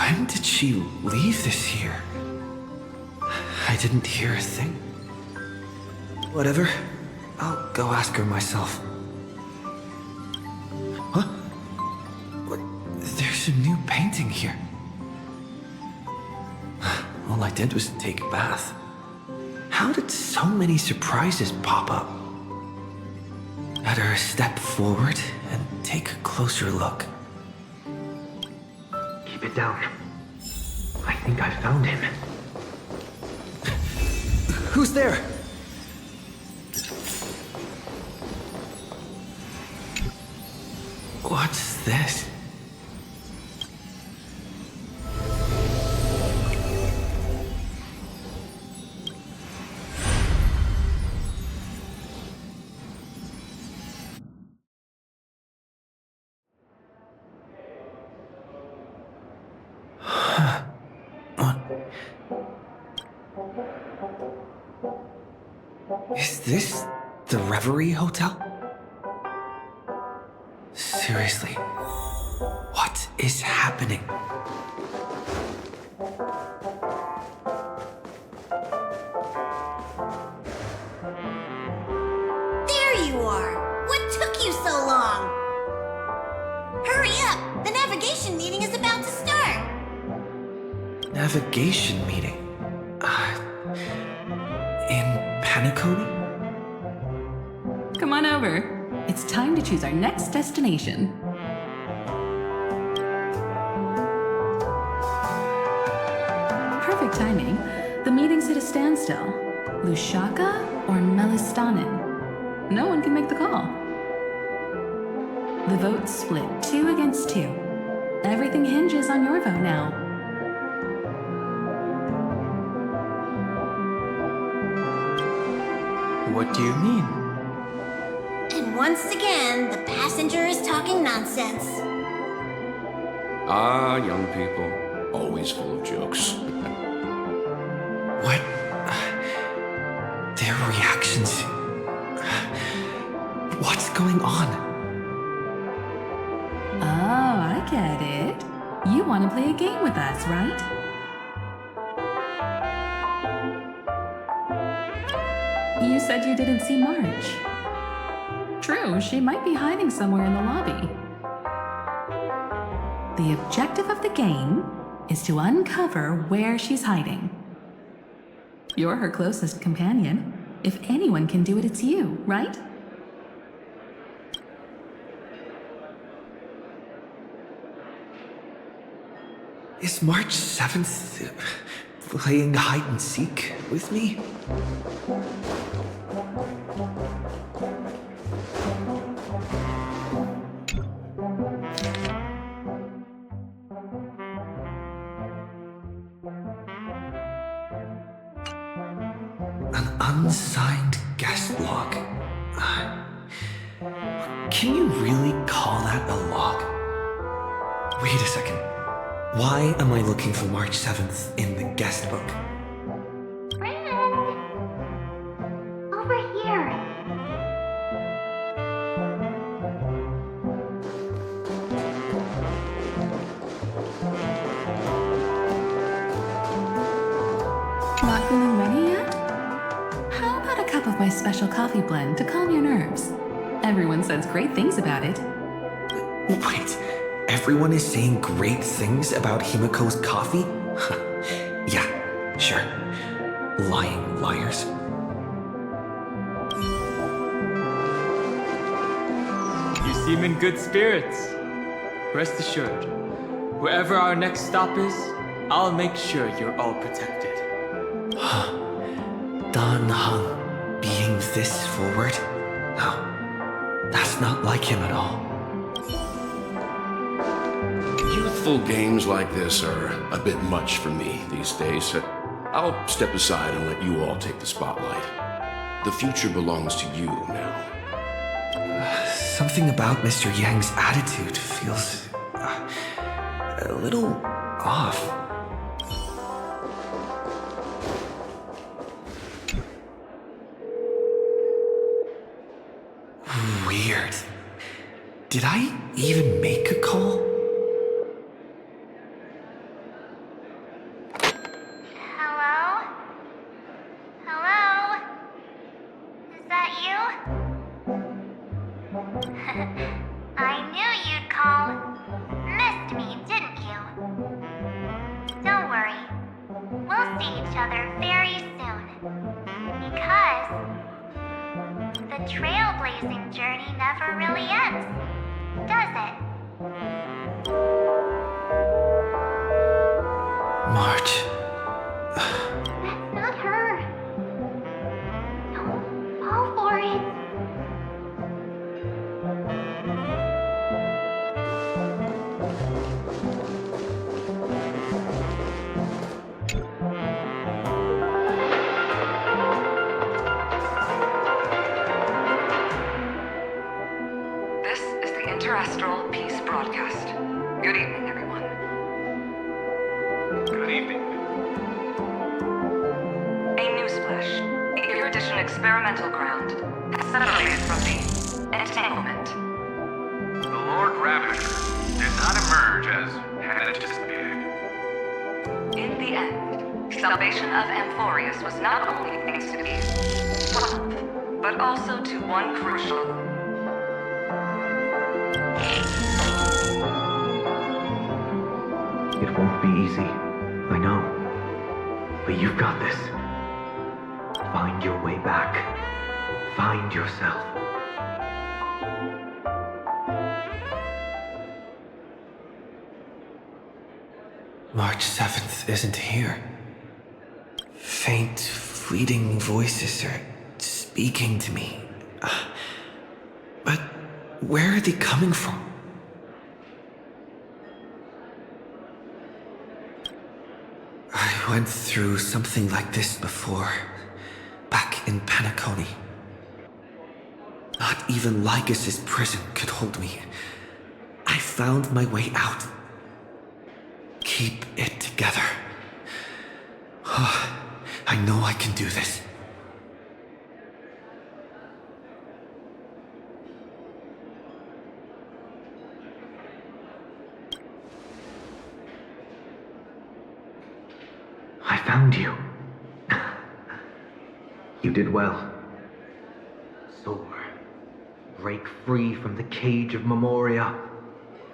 When did she leave this here? I didn't hear a thing. Whatever. I'll go ask her myself. Huh? What? There's a new painting here. All I did was take a bath. How did so many surprises pop up? Better step forward and take a closer look. Keep it down. I think I found him. Who's there? What's this? Is this the Reverie Hotel? Seriously, what is happening? There you are! What took you so long? Hurry up! The navigation meeting is about to start! Navigation meeting? In Paniconi? Come on over. It's time to choose our next destination. Perfect timing. The meeting's at a standstill. Lushaka or Melistanin? No one can make the call. The vote's split 2 against 2. Everything hinges on your vote now. What do you mean? And once again, the passenger is talking nonsense. Ah, young people. Always full of jokes. What? Their reactions. What's going on? Oh, I get it. You want to play a game with us, right? You said you didn't see March. True, she might be hiding somewhere in the lobby. The objective of the game is to uncover where she's hiding. You're her closest companion. If anyone can do it, it's you, right? Is March 7th playing hide and seek with me? An unsigned guest log. Can you really call that a log? Wait a second. Why am I looking for March 7th in the guest book? Friend! Over here! Not feeling ready yet? How about a cup of my special coffee blend to calm your nerves? Everyone says great things about it. Wait, everyone is saying great things about Himiko's coffee? Yeah, sure. Lying liars. You seem in good spirits. Rest assured, wherever our next stop is, I'll make sure you're all protected. Dan Heng being this forward? No, that's not like him at all. Youthful games like this are a bit much for me these days. I'll step aside and let you all take the spotlight. The future belongs to you now. Something about Mr. Yang's attitude feels a little off. Weird. Did I even make a call? see each other very soon. Because the trailblazing journey never really ends, does it? March. That's not her. Don't fall for it. This is the Interastral Peace Broadcast. Good evening, everyone. Good evening. A newsflash. The erudition experimental ground has separated from the entanglement. The Lord Ravager did not emerge as had anticipated. In the end, salvation of Amphorius was not only thanks to peace, but also to one crucial. It won't be easy, I know. But you've got this. Find your way back. Find yourself. March 7th isn't here. Faint, fleeting voices are speaking to me. But where are they coming from? I went through something like this before, back in Penacony. Not even Lycus's prison could hold me. I found my way out. Keep it together. Oh, I know I can do this. I found you. You did well. Soar. Break free from the cage of Memoria.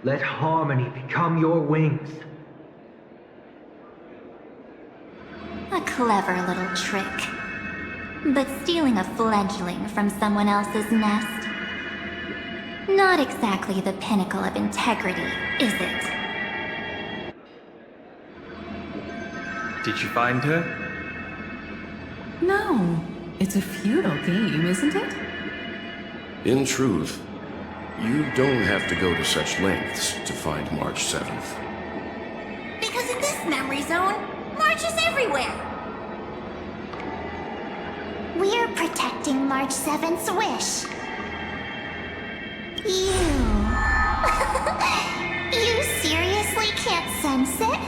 Let harmony become your wings. A clever little trick. But stealing a fledgling from someone else's nest? Not exactly the pinnacle of integrity, is it? Did you find her? No. It's a futile game, isn't it? In truth, you don't have to go to such lengths to find March 7th. Because in this memory zone, March is everywhere. We're protecting March 7th's wish. You... you seriously can't sense it?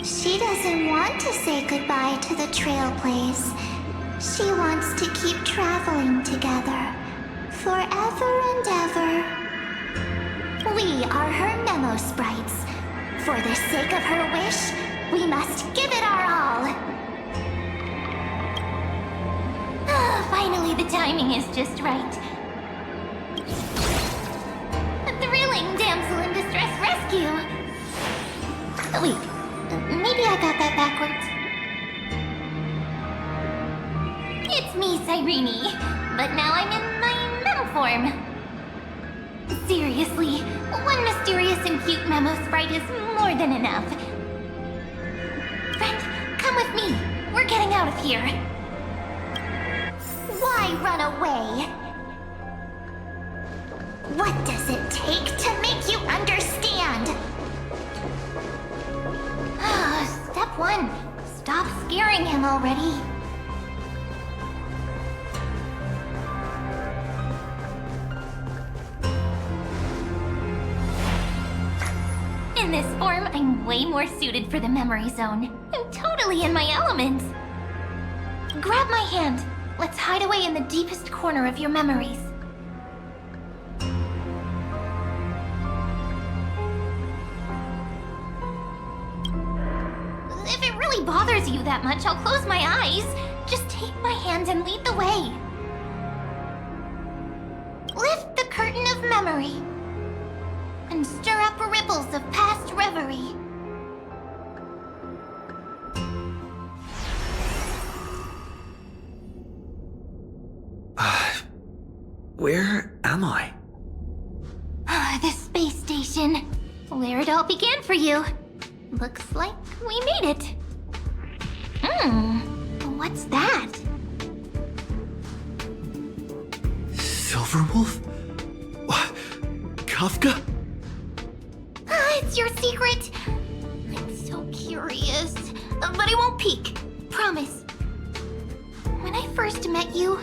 She doesn't want to say goodbye to the Trailblaze. She wants to keep traveling together. Forever and ever. We are her memo sprites. For the sake of her wish, we must give it our all. Finally, the timing is just right. A thrilling damsel in distress rescue. Wait, maybe I got that backwards. It's me, Cyrene, but now I'm in my memo form. Seriously, one mysterious and cute memo sprite is more than enough. Friend, come with me. We're getting out of here. Why run away? What does it take to make you understand? Step 1. Stop scaring him already. In this form, I'm way more suited for the memory zone. I'm totally in my element. Grab my hand. Let's hide away in the deepest corner of your memories. If it really bothers you that much, I'll close my eyes. Just take my hand and lead the way. Lift the curtain of memory and stir up ripples of past reverie. Where am I? The space station. Where it all began for you. Looks like we made it. What's that? Silverwolf? What? Kafka? It's your secret. I'm so curious. But I won't peek. Promise. When I first met you,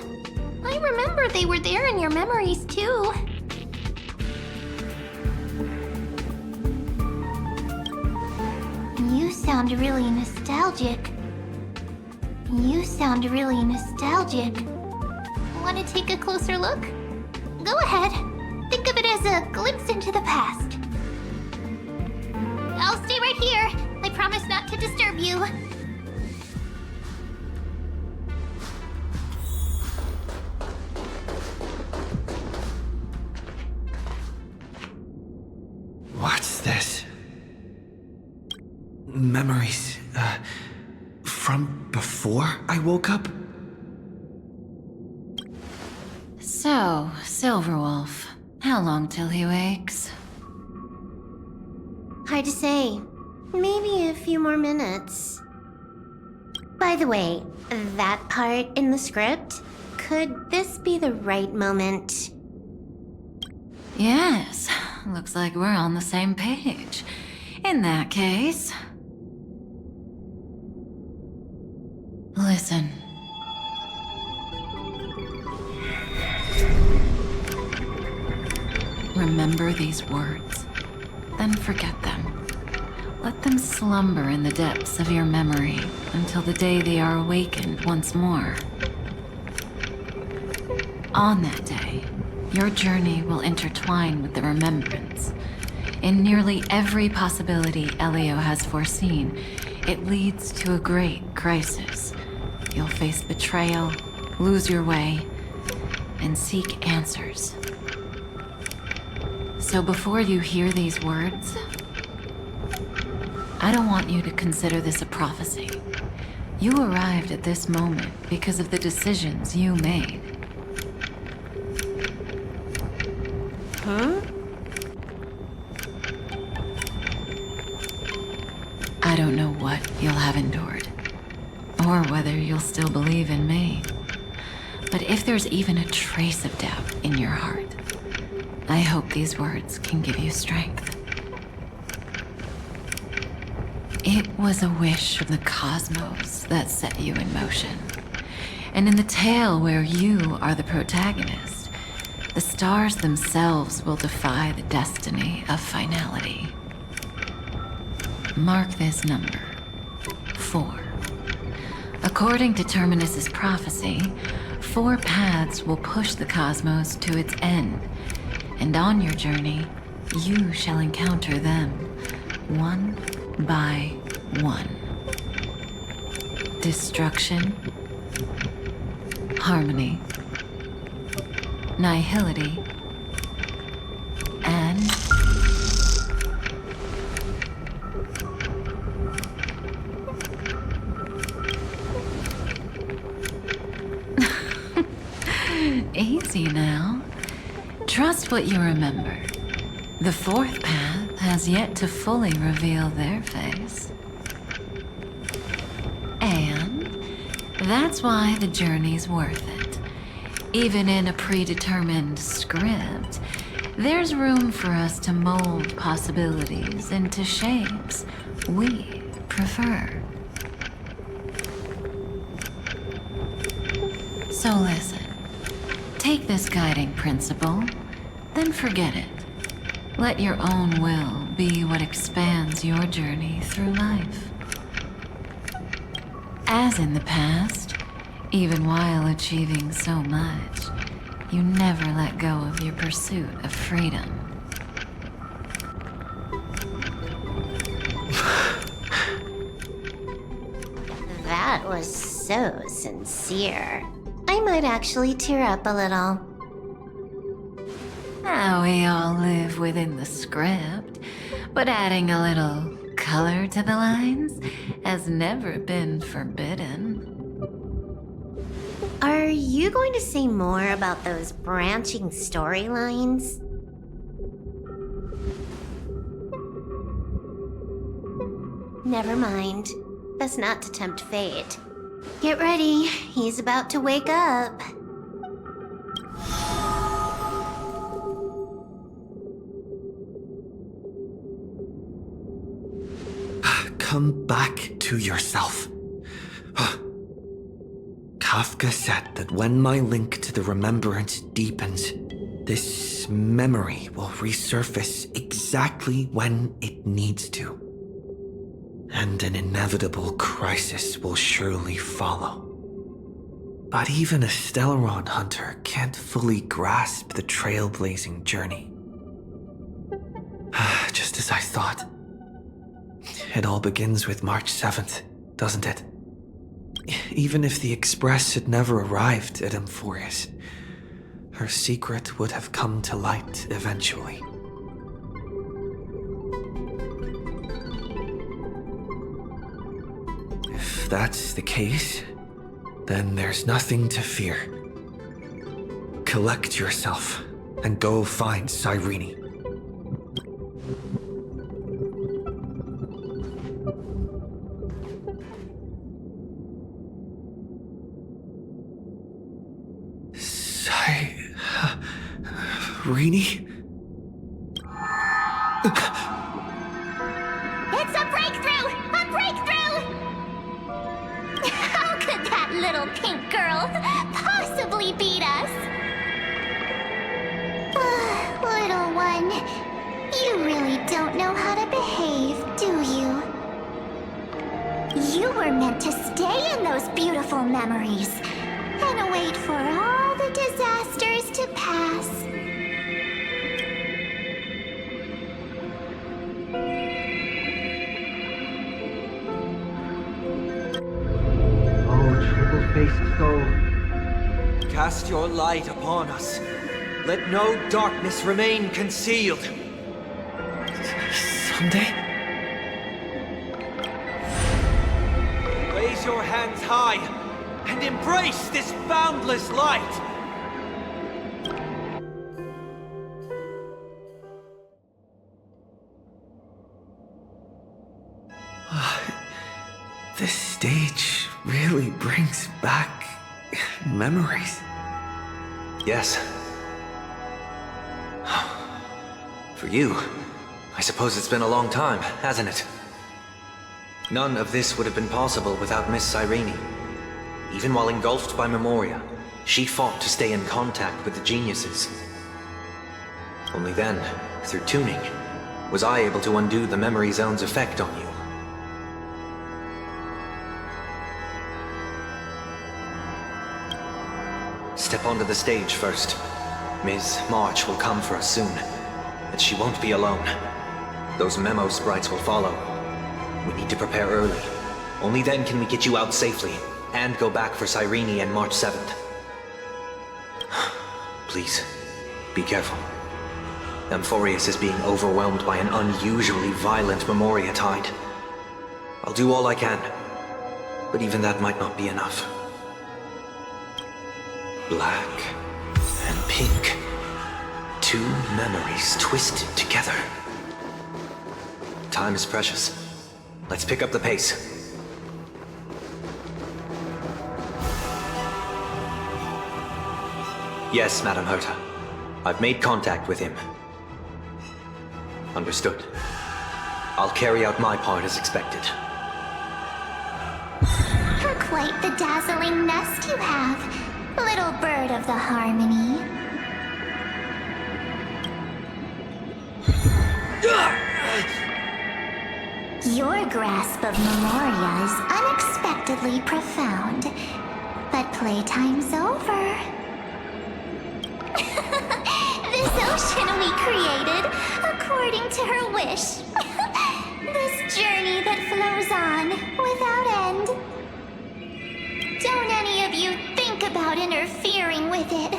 I remember they were there in your memories too. You sound really nostalgic. Want to take a closer look? Go ahead. Think of it as a glimpse into the past. I'll stay right here. I promise not to disturb you. What's this? Memories, from before I woke up? So, Silverwolf, how long till he wakes? Hard to say. Maybe a few more minutes. By the way, that part in the script, could this be the right moment? Yes, looks like we're on the same page. In that case... Listen. Remember these words, then forget them. Let them slumber in the depths of your memory until the day they are awakened once more. On that day, your journey will intertwine with the remembrance. In nearly every possibility Elio has foreseen, it leads to a great crisis. You'll face betrayal, lose your way, and seek answers. So before you hear these words, I don't want you to consider this a prophecy. You arrived at this moment because of the decisions you made. Huh? I don't know what you'll have endured, or whether you'll still believe in me. But if there's even a trace of doubt in your heart, I hope these words can give you strength. It was a wish from the cosmos that set you in motion. And in the tale where you are the protagonist, the stars themselves will defy the destiny of finality. Mark this number, 4. According to Terminus's prophecy, 4 paths will push the cosmos to its end, and on your journey, you shall encounter them, one by one. Destruction, harmony, nihility, and easy now. Trust what you remember. The 4th path has yet to fully reveal their face. And that's why the journey's worth it. Even in a predetermined script, there's room for us to mold possibilities into shapes we prefer. So listen. Take this guiding principle, then forget it. Let your own will be what expands your journey through life. As in the past, even while achieving so much, you never let go of your pursuit of freedom. That was so sincere. I might actually tear up a little. Now we all live within the script, but adding a little color to the lines has never been forbidden. Are you going to say more about those branching storylines? Never mind. Best not to tempt fate. Get ready, he's about to wake up. Come back to yourself. Kafka said that when my link to the remembrance deepens, this memory will resurface exactly when it needs to. And an inevitable crisis will surely follow. But even a Stellaron hunter can't fully grasp the trailblazing journey. Just as I thought. It all begins with March 7th, doesn't it? Even if the Express had never arrived at Amphorius, her secret would have come to light eventually. If that's the case, then there's nothing to fear. Collect yourself and go find Cyrene. Cyrene? It's a breakthrough! A breakthrough! How could that little pink girl possibly beat us? Little one, you really don't know how to behave, do you? You were meant to stay in those beautiful memories and wait for all the disasters to pass. Triple-faced soul. Cast your light upon us. Let no darkness remain concealed. Someday? Raise your hands high and embrace this boundless light. This stage really brings back memories. Yes. For you, I suppose it's been a long time, hasn't it? None of this would have been possible without Miss Cyrene. Even while engulfed by Memoria, she fought to stay in contact with the geniuses. Only then, through tuning, was I able to undo the memory zone's effect on you. Step onto the stage first. Ms. March will come for us soon, and she won't be alone. Those memo sprites will follow. We need to prepare early. Only then can we get you out safely, and go back for Cyrene and March 7th. Please, be careful. Amphorius is being overwhelmed by an unusually violent Memoria tide. I'll do all I can, but even that might not be enough. Black and pink. Two memories twisted together. Time is precious. Let's pick up the pace. Yes, Madam Herta. I've made contact with him. Understood. I'll carry out my part as expected. Quite the dazzling nest you have, little bird of the Harmony. Your grasp of Memoria is unexpectedly profound, but playtime's over. This ocean we created, according to her wish. This journey that flows on, without end. Don't any of you think about interfering with it.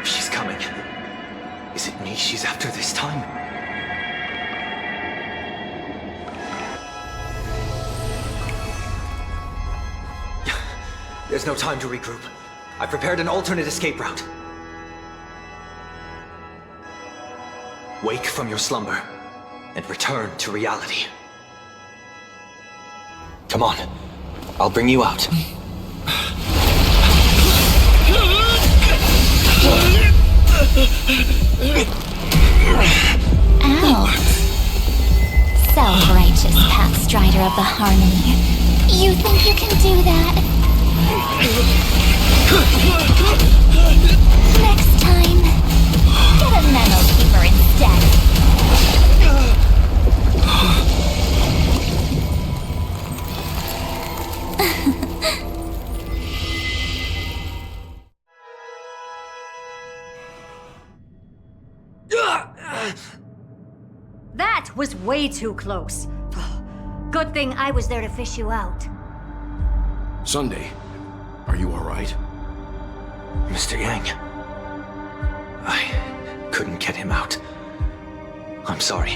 She's coming. Is it me she's after this time? There's no time to regroup. I prepared an alternate escape route. Wake from your slumber and return to reality. Come on, I'll bring you out. Out. Self-righteous pathstrider of the Harmony. You think you can do that? Next time, get a memo keeper instead. That was way too close. Good thing I was there to fish you out. Sunday, are you alright? Mr. Yang, I couldn't get him out. I'm sorry.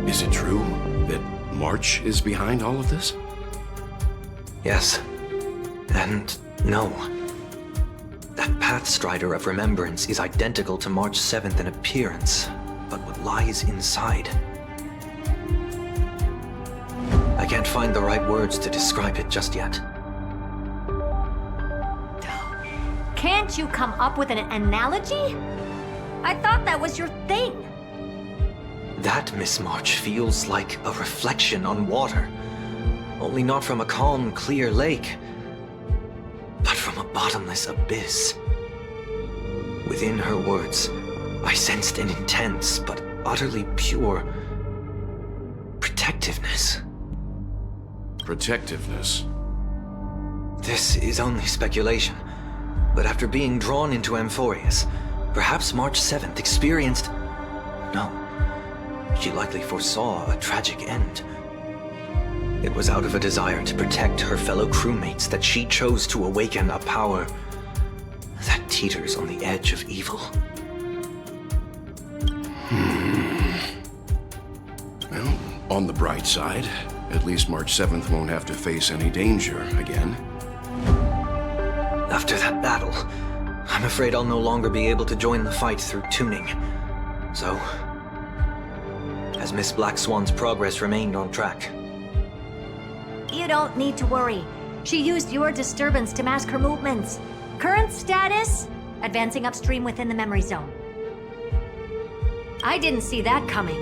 Is it true that March is behind all of this? Yes. And no. That Pathstrider of Remembrance is identical to March 7th in appearance, but what lies inside? I can't find the right words to describe it just yet. Can't you come up with an analogy? I thought that was your thing. That, Miss March, feels like a reflection on water. Only not from a calm, clear lake, but from a bottomless abyss. Within her words, I sensed an intense but utterly pure protectiveness. Protectiveness? This is only speculation, but after being drawn into Amphorius, perhaps March 7th experienced... No, she likely foresaw a tragic end. It was out of a desire to protect her fellow crewmates that she chose to awaken a power that teeters on the edge of evil. Well, on the bright side, at least March 7th won't have to face any danger again. After that battle, I'm afraid I'll no longer be able to join the fight through tuning. So, has Miss Black Swan's progress remained on track? You don't need to worry. She used your disturbance to mask her movements. Current status? Advancing upstream within the memory zone. I didn't see that coming.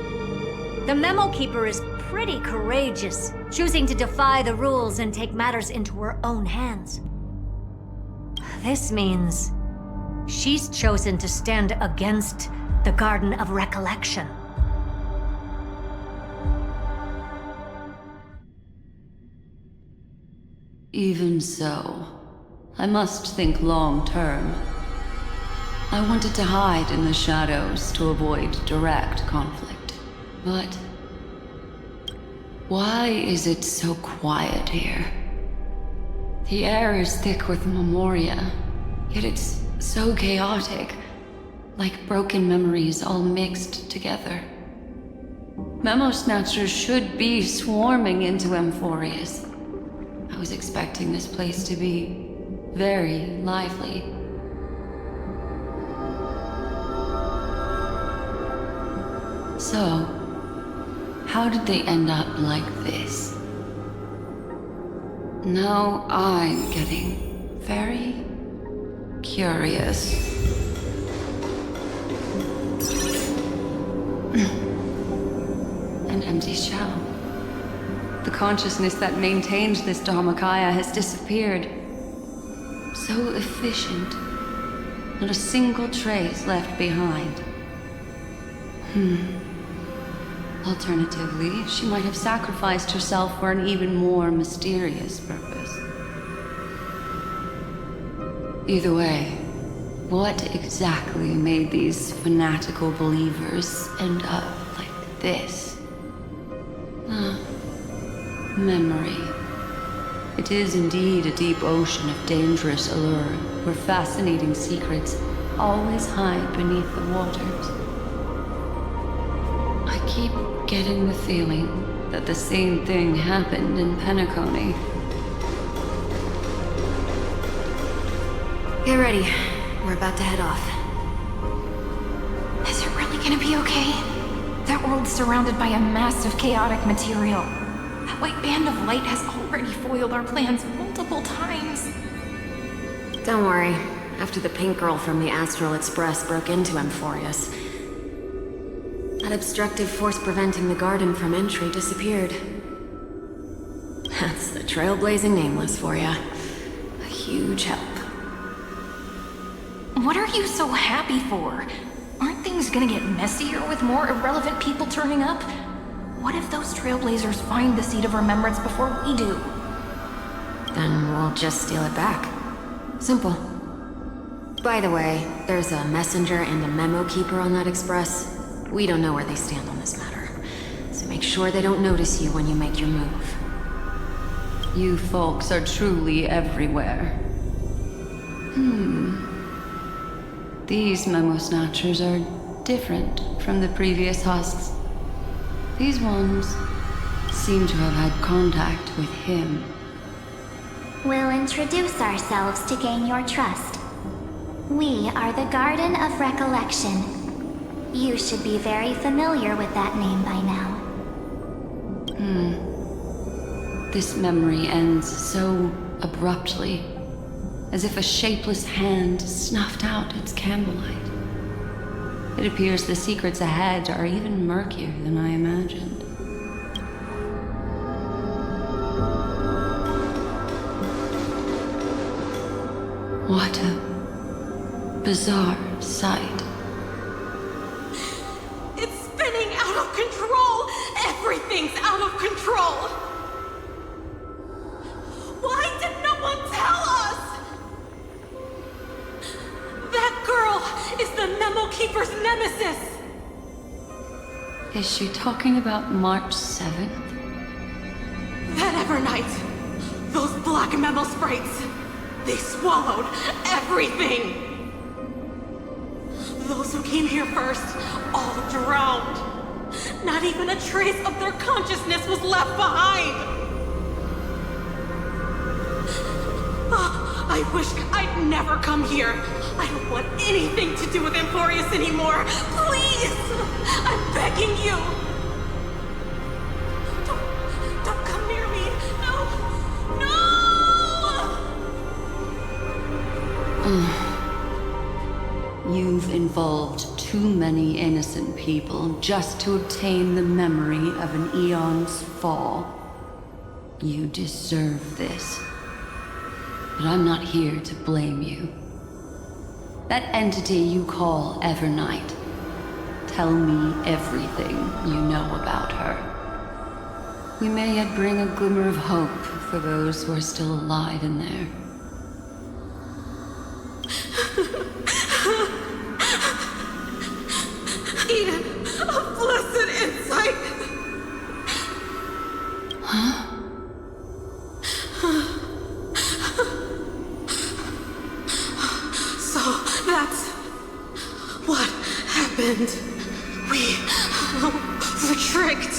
The Memo Keeper is pretty courageous, choosing to defy the rules and take matters into her own hands. This means she's chosen to stand against the Garden of Recollection. Even so, I must think long-term. I wanted to hide in the shadows to avoid direct conflict. But why is it so quiet here? The air is thick with memoria, yet it's so chaotic, like broken memories all mixed together. Memo Snatchers should be swarming into Amphorius. I was expecting this place to be very lively. So, how did they end up like this? Now I'm getting very curious. An empty shell. The consciousness that maintained this Dharmakaya has disappeared. So efficient. Not a single trace left behind. Alternatively, she might have sacrificed herself for an even more mysterious purpose. Either way, what exactly made these fanatical believers end up like this? Memory. It is indeed a deep ocean of dangerous allure, where fascinating secrets always hide beneath the waters. I keep getting the feeling that the same thing happened in Penacony. Get ready. We're about to head off. Is it really gonna be okay? That world's surrounded by a mass of chaotic material. That white band of light has already foiled our plans multiple times. Don't worry. After the pink girl from the Astral Express broke into Amphorius, that obstructive force preventing the garden from entry disappeared. That's the Trailblazing Nameless for ya. A huge help. What are you so happy for? Aren't things gonna get messier with more irrelevant people turning up? What if those Trailblazers find the Seed of Remembrance before we do? Then we'll just steal it back. Simple. By the way, there's a messenger and a memo keeper on that express. We don't know where they stand on this matter, so make sure they don't notice you when you make your move. You folks are truly everywhere. These memo snatchers are different from the previous husks. These ones seem to have had contact with him. We'll introduce ourselves to gain your trust. We are the Garden of Recollection. You should be very familiar with that name by now. This memory ends so abruptly, as if a shapeless hand snuffed out its candlelight. It appears the secrets ahead are even murkier than I imagined. What a bizarre sight. It's spinning out of control! Everything's out of control! Why did no one tell us? That girl is the Memo Keeper's nemesis! Is she talking about March 7th? That Evernight! Those black Memo sprites! They swallowed everything! Those who came here first, all drowned. Not even a trace of their consciousness was left behind! I wish I'd never come here. I don't want anything to do with Amphorius anymore. Please! I'm begging you! Don't come near me! No! No! You've involved too many innocent people just to obtain the memory of an eon's fall. You deserve this. But I'm not here to blame you. That entity you call Evernight. Tell me everything you know about her. We may yet bring a glimmer of hope for those who are still alive in there. Eden, a blessed insight! Huh? So that's what happened. We were tricked.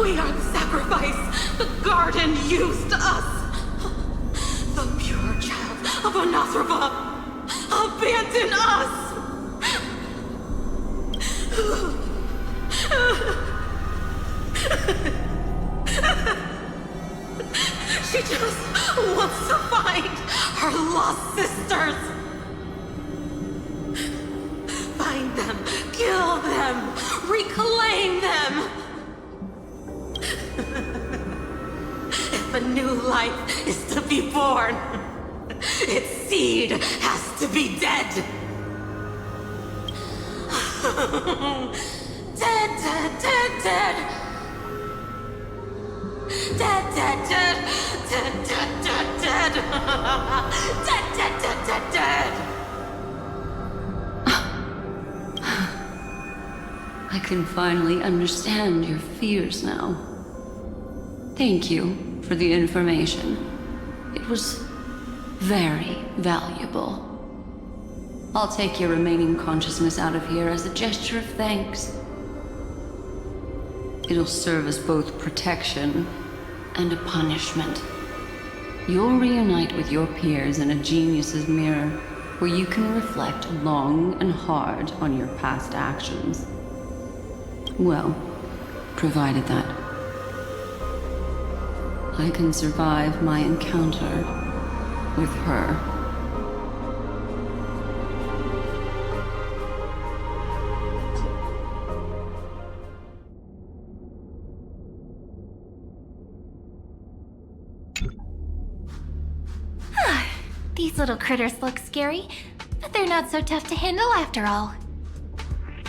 We are the sacrifice. The garden used us. The pure child of Anathrava abandoned us. She just wants to find her lost sisters. Find them, kill them, reclaim them. If a new life is to be born, its seed has to be dead. Dead, dead, dead, dead. Dead, dead, dead. Dead, dead, dead, dead. Dead, dead, dead, dead, dead. I can finally understand your fears now. Thank you for the information. It was very valuable. I'll take your remaining consciousness out of here as a gesture of thanks. It'll serve as both protection and a punishment. You'll reunite with your peers in a genius's mirror, where you can reflect long and hard on your past actions. Well, provided that I can survive my encounter with her. These little critters look scary, but they're not so tough to handle after all.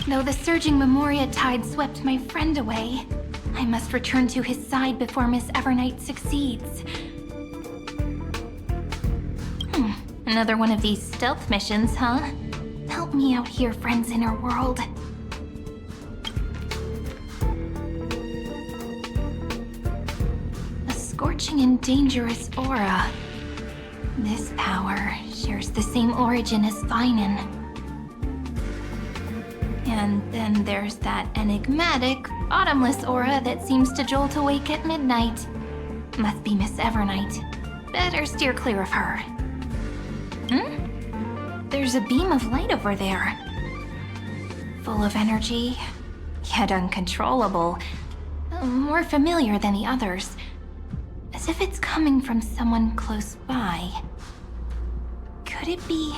Though the surging Memoria tide swept my friend away, I must return to his side before Miss Evernight succeeds. Another one of these stealth missions, huh? Help me out here, friend's inner world. A scorching and dangerous aura. This power shares the same origin as Feinen. And then there's that enigmatic, bottomless aura that seems to jolt awake at midnight. Must be Miss Evernight. Better steer clear of her. There's a beam of light over there. Full of energy, yet uncontrollable. More familiar than the others. As if it's coming from someone close by. Could it be...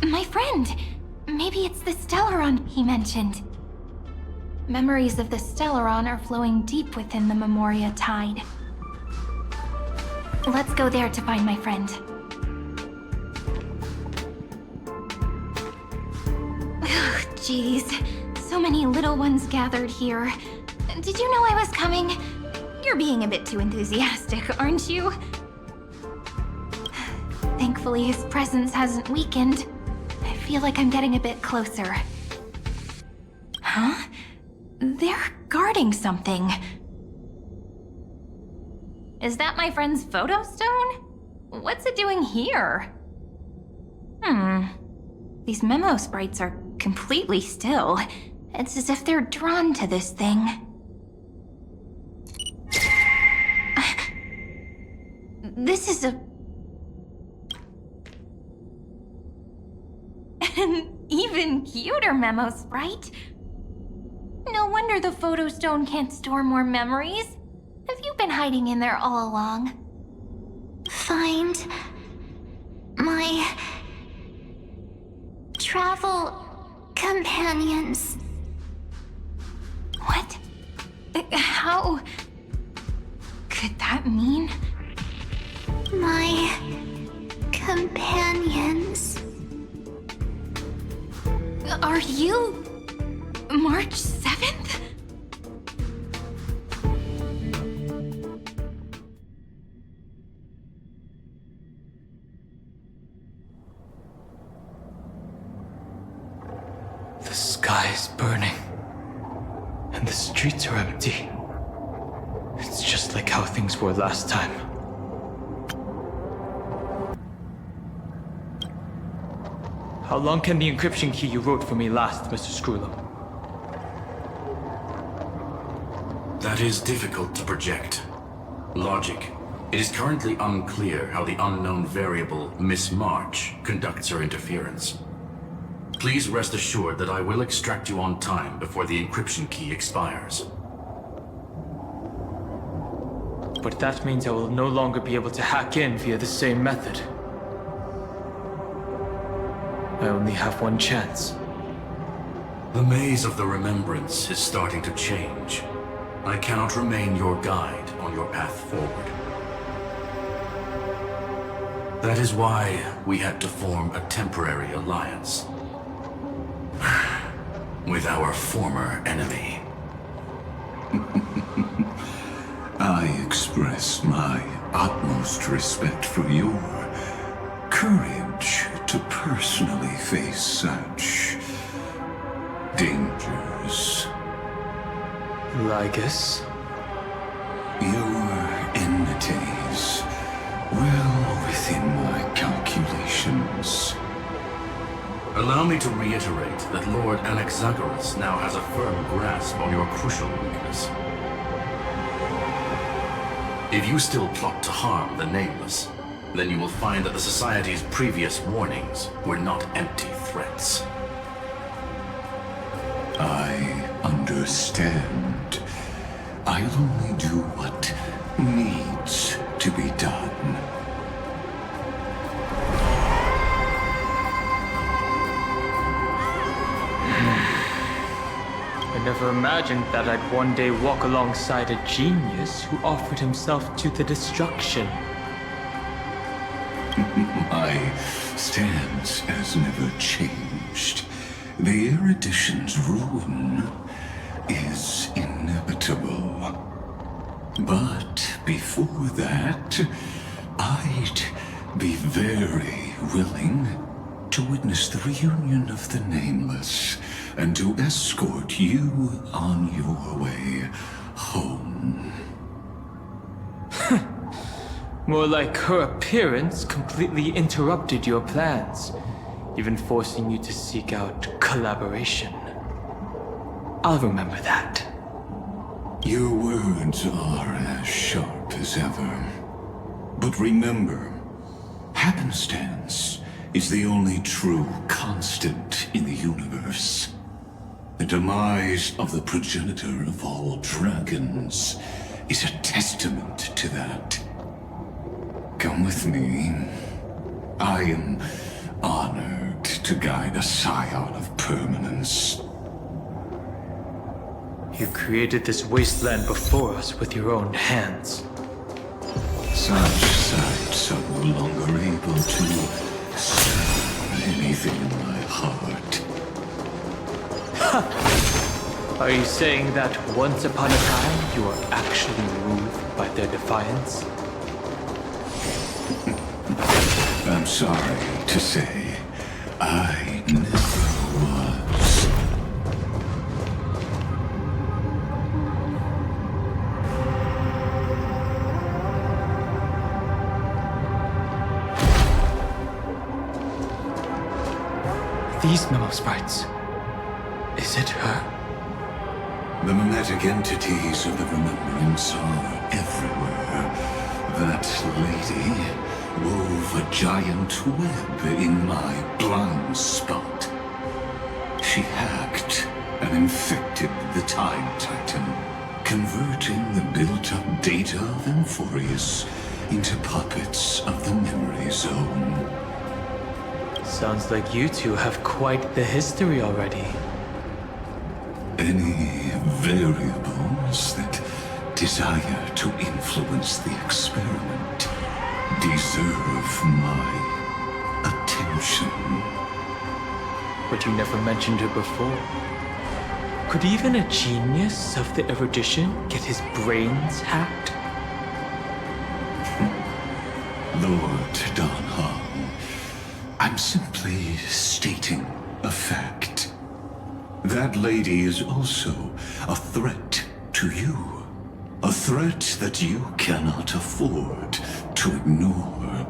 my friend? Maybe it's the Stellaron he mentioned. Memories of the Stellaron are flowing deep within the Memoria tide. Let's go there to find my friend. Jeez, so many little ones gathered here. Did you know I was coming? You're being a bit too enthusiastic, aren't you? Thankfully, his presence hasn't weakened. I feel like I'm getting a bit closer. Huh? They're guarding something. Is that my friend's photo stone? What's it doing here? These memo sprites are completely still. It's as if they're drawn to this thing. This is an even cuter memo sprite. No wonder the photo stone can't store more memories. Have you been hiding in there all along? Find my travel companions. What? How could that mean? My companions. Are you March 7th? The sky is burning, and the streets are empty. It's just like how things were last time. How long can the encryption key you wrote for me last, Mr. Screwlow? That is difficult to project. Logic. It is currently unclear how the unknown variable, Miss March, conducts her interference. Please rest assured that I will extract you on time before the encryption key expires. But that means I will no longer be able to hack in via the same method. I only have one chance. The maze of the Remembrance is starting to change. I cannot remain your guide on your path forward. That is why we had to form a temporary alliance with our former enemy. I express my utmost respect for your courage to personally face such dangers. Lygus? Your enmities well within my calculations. Allow me to reiterate that Lord Anaxagoras now has a firm grasp on your crucial weakness. If you still plot to harm the Nameless, then you will find that the Society's previous warnings were not empty threats. I understand. I'll only do what needs to be done. I never imagined that I'd one day walk alongside a genius who offered himself to the destruction. My stance has never changed. The erudition's ruin is inevitable. But before that, I'd be very willing to witness the reunion of the Nameless and to escort you on your way home. More like her appearance completely interrupted your plans, even forcing you to seek out collaboration. I'll remember that. Your words are as sharp as ever. But remember, happenstance is the only true constant in the universe. The demise of the progenitor of all dragons is a testament to that. Come with me. I am honored to guide a scion of permanence. You created this wasteland before us with your own hands. Such sights are no longer able to stir anything in my heart. Are you saying that once upon a time you were actually moved by their defiance? I'm sorry to say, I never was. These memo sprites. Is it her? The mimetic entities of the Remembrance are everywhere. That lady wove a giant web in my blind spot. She hacked and infected the Time Titan, converting the built-up data of Amphorius into puppets of the Memory Zone. Sounds like you two have quite the history already. Any variables that desire to influence the experiment deserve my attention. But you never mentioned her before. Could even a genius of the erudition get his brains hacked? Lord Donhan, I'm simply stating a fact. That lady is also a threat to you. A threat that you cannot afford to ignore.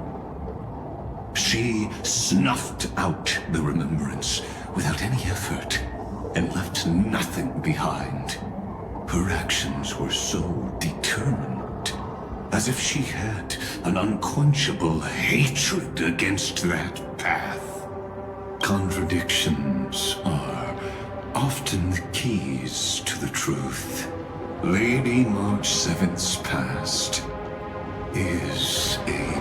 She snuffed out the Remembrance without any effort and left nothing behind. Her actions were so determined, as if she had an unquenchable hatred against that path. Contradictions are often the keys to the truth. Lady March 7th's past is a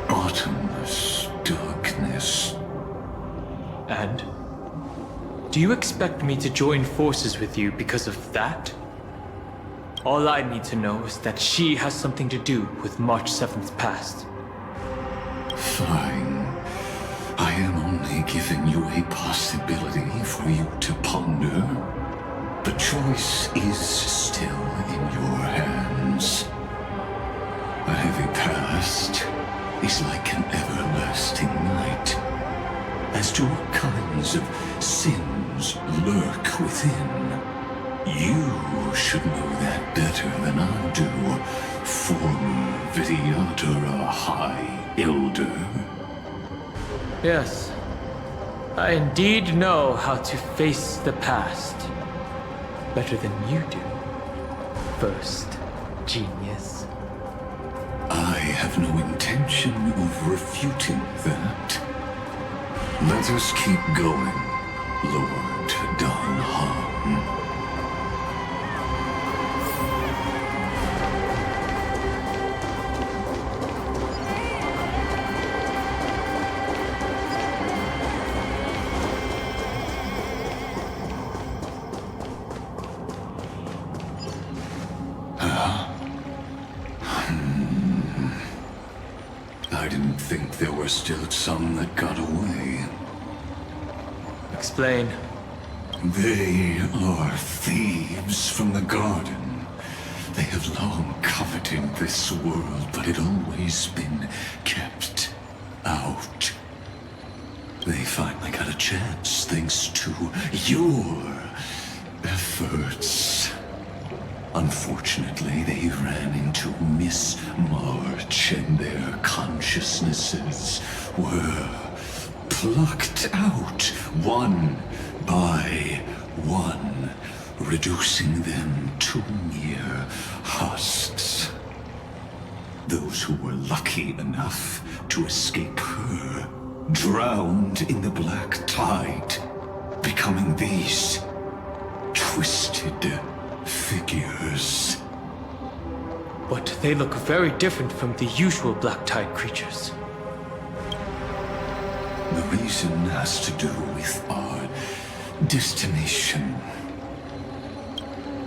bottomless darkness. And? Do you expect me to join forces with you because of that? All I need to know is that she has something to do with March 7th's past. Fine. I am only giving you a possibility for you to ponder. The choice is still in your hands. A heavy past is like an everlasting night. As to what kinds of sins lurk within, you should know that better than I do, former Vidyadhara High Elder. Yes, I indeed know how to face the past. Better than you do. First, genius. I have no intention of refuting that. Let us keep going, Lord Don Han. I didn't think there were still some that got away. Explain. They are thieves from the garden. They have long coveted this world, but it always been kept out. They finally got a chance thanks to your efforts. Unfortunately, they ran into Miss March and their consciousnesses were plucked out one by one, reducing them to mere husks. Those who were lucky enough to escape her drowned in the black tide, becoming these twisted figures. But they look very different from the usual Black Tide creatures. The reason has to do with our destination.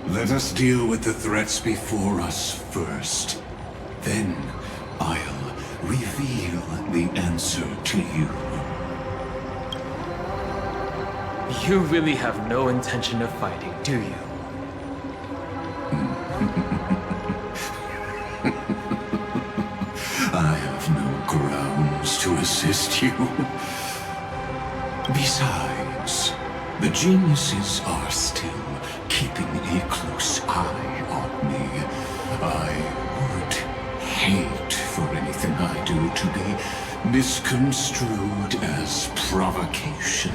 Let us deal with the threats before us first. Then I'll reveal the answer to you. You really have no intention of fighting, do you? I have no grounds to assist you. Besides, the geniuses are still keeping a close eye on me. I would hate for anything I do to be misconstrued as provocation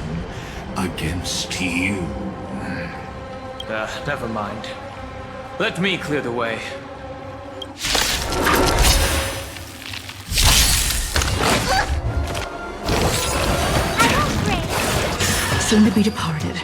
against you. Never mind. Let me clear the way. Soon to be departed.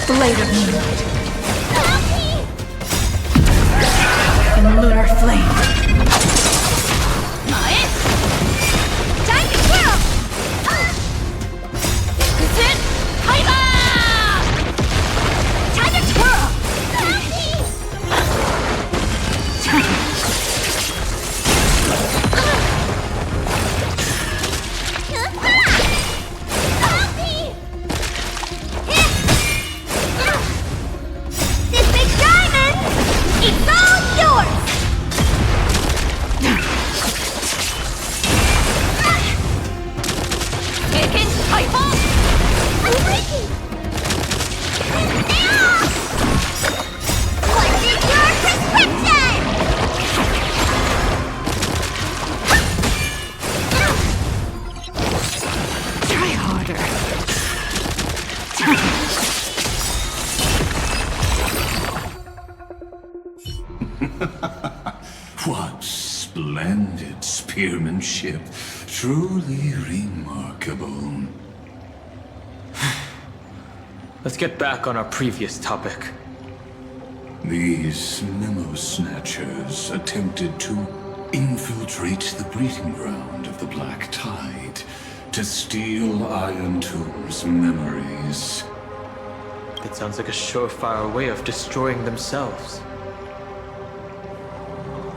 Blade of Moonlight. In lunar flame. Time to twirl! Is it? Hyba! Time to twirl! This big diamond! It's all yours! Taken! Hyper! I'm breaking! What's in your prescription? Try harder. What splendid spearmanship. Truly remarkable. Let's get back on our previous topic. These memo snatchers attempted to infiltrate the breeding ground of the Black Tide to steal Iron Tomb's memories. That sounds like a surefire way of destroying themselves.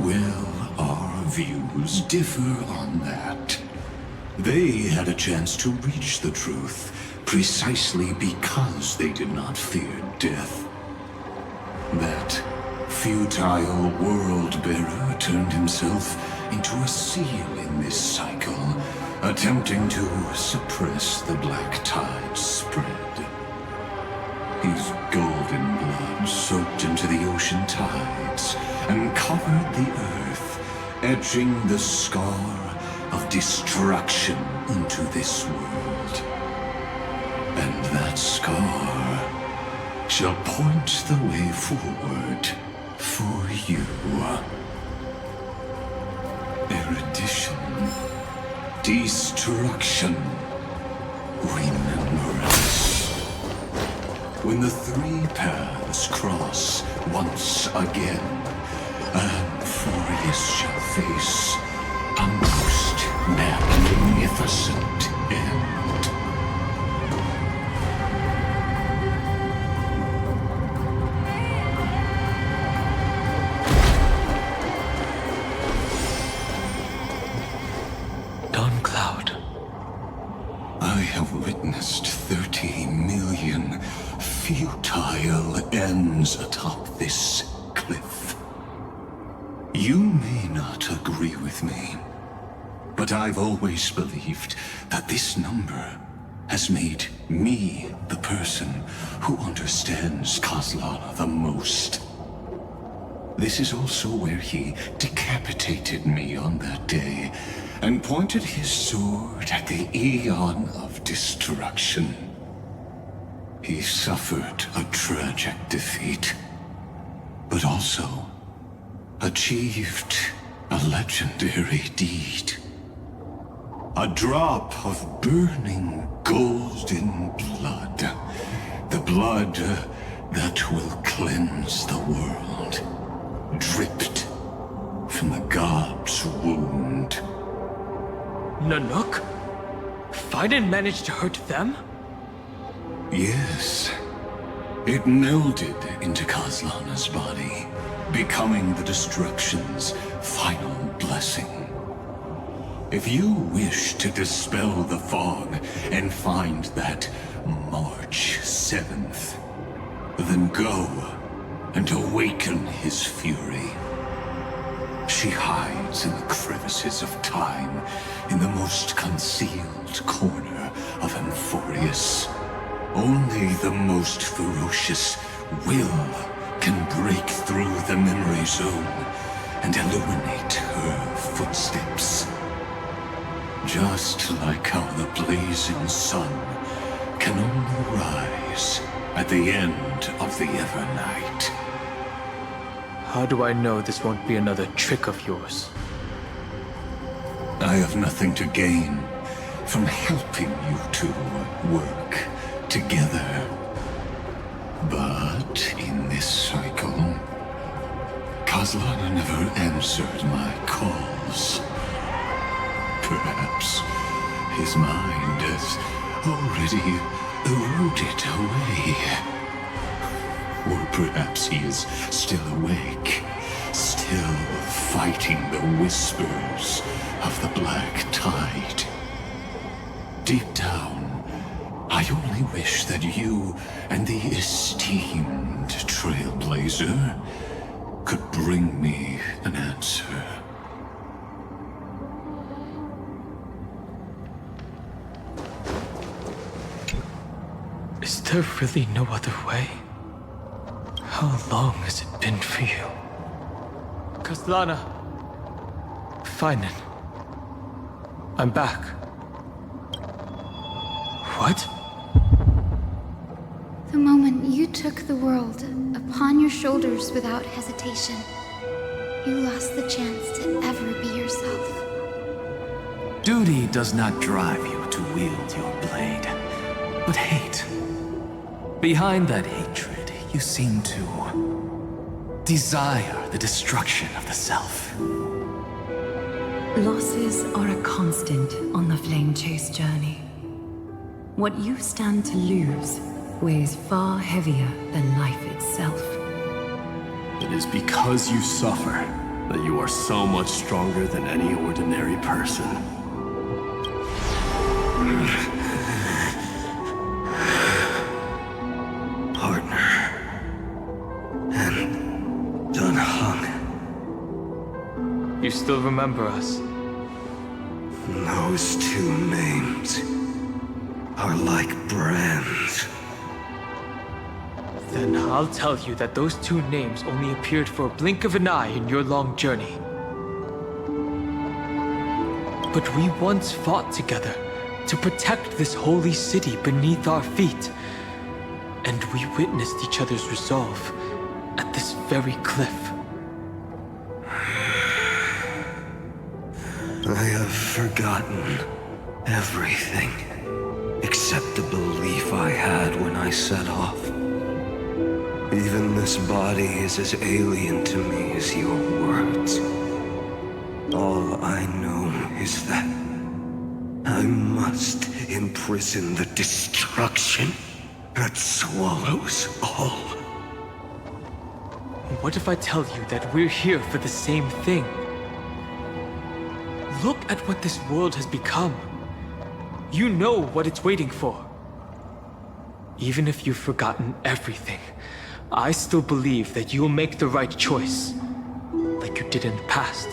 Well, our views differ on that. They had a chance to reach the truth precisely because they did not fear death. That futile world-bearer turned himself into a seal in this cycle, attempting to suppress the Black Tide's spread. His golden ocean tides and covered the earth, etching the scar of destruction into this world. And that scar shall point the way forward for you. Erudition, destruction, remembrance. When the three paths cross once again, Amphorius shall face a most magnificent end. Dawn Cloud. I have witnessed 30 million futile ends atop this cliff. You may not agree with me, but I've always believed that this number has made me the person who understands Kozlana the most. This is also where he decapitated me on that day and pointed his sword at the Aeon of Destruction. He suffered a tragic defeat, but also achieved a legendary deed. A drop of burning golden blood. The blood that will cleanse the world. Dripped from the god's wound. Nanook? Fiden managed to hurt them? Yes. It melded into Kozlana's body, becoming the destruction's final blessing. If you wish to dispel the fog and find that March 7th, then go and awaken his fury. She hides in the crevices of time, in the most concealed corner of Amphorius. Only the most ferocious will can break through the memory zone and illuminate her footsteps. Just like how the blazing sun can only rise at the end of the Evernight. How do I know this won't be another trick of yours? I have nothing to gain from helping you two work together. But in this cycle, Kozlana never answered my calls. Perhaps his mind has already eroded away. Or perhaps he is still awake, still fighting the whispers of the black tide. Deep down, I only wish that you and the esteemed Trailblazer could bring me an answer. Is there really no other way? How long has it been for you? Kozlana. Finen. I'm back. What? The moment you took the world upon your shoulders without hesitation, you lost the chance to ever be yourself. Duty does not drive you to wield your blade, but hate. Behind that hatred, you seem to desire the destruction of the self. Losses are a constant on the Flame Chase journey. What you stand to lose weighs far heavier than life itself. It is because you suffer that you are so much stronger than any ordinary person. Partner. And Dunhung. You still remember us? Those two names are like brands. Then I'll tell you that those two names only appeared for a blink of an eye in your long journey. But we once fought together to protect this holy city beneath our feet. And we witnessed each other's resolve at this very cliff. I have forgotten everything except the belief I had when I set off. Even this body is as alien to me as your words. All I know is that I must imprison the destruction that swallows all. What if I tell you that we're here for the same thing? Look at what this world has become. You know what it's waiting for. Even if you've forgotten everything, I still believe that you'll make the right choice, like you did in the past.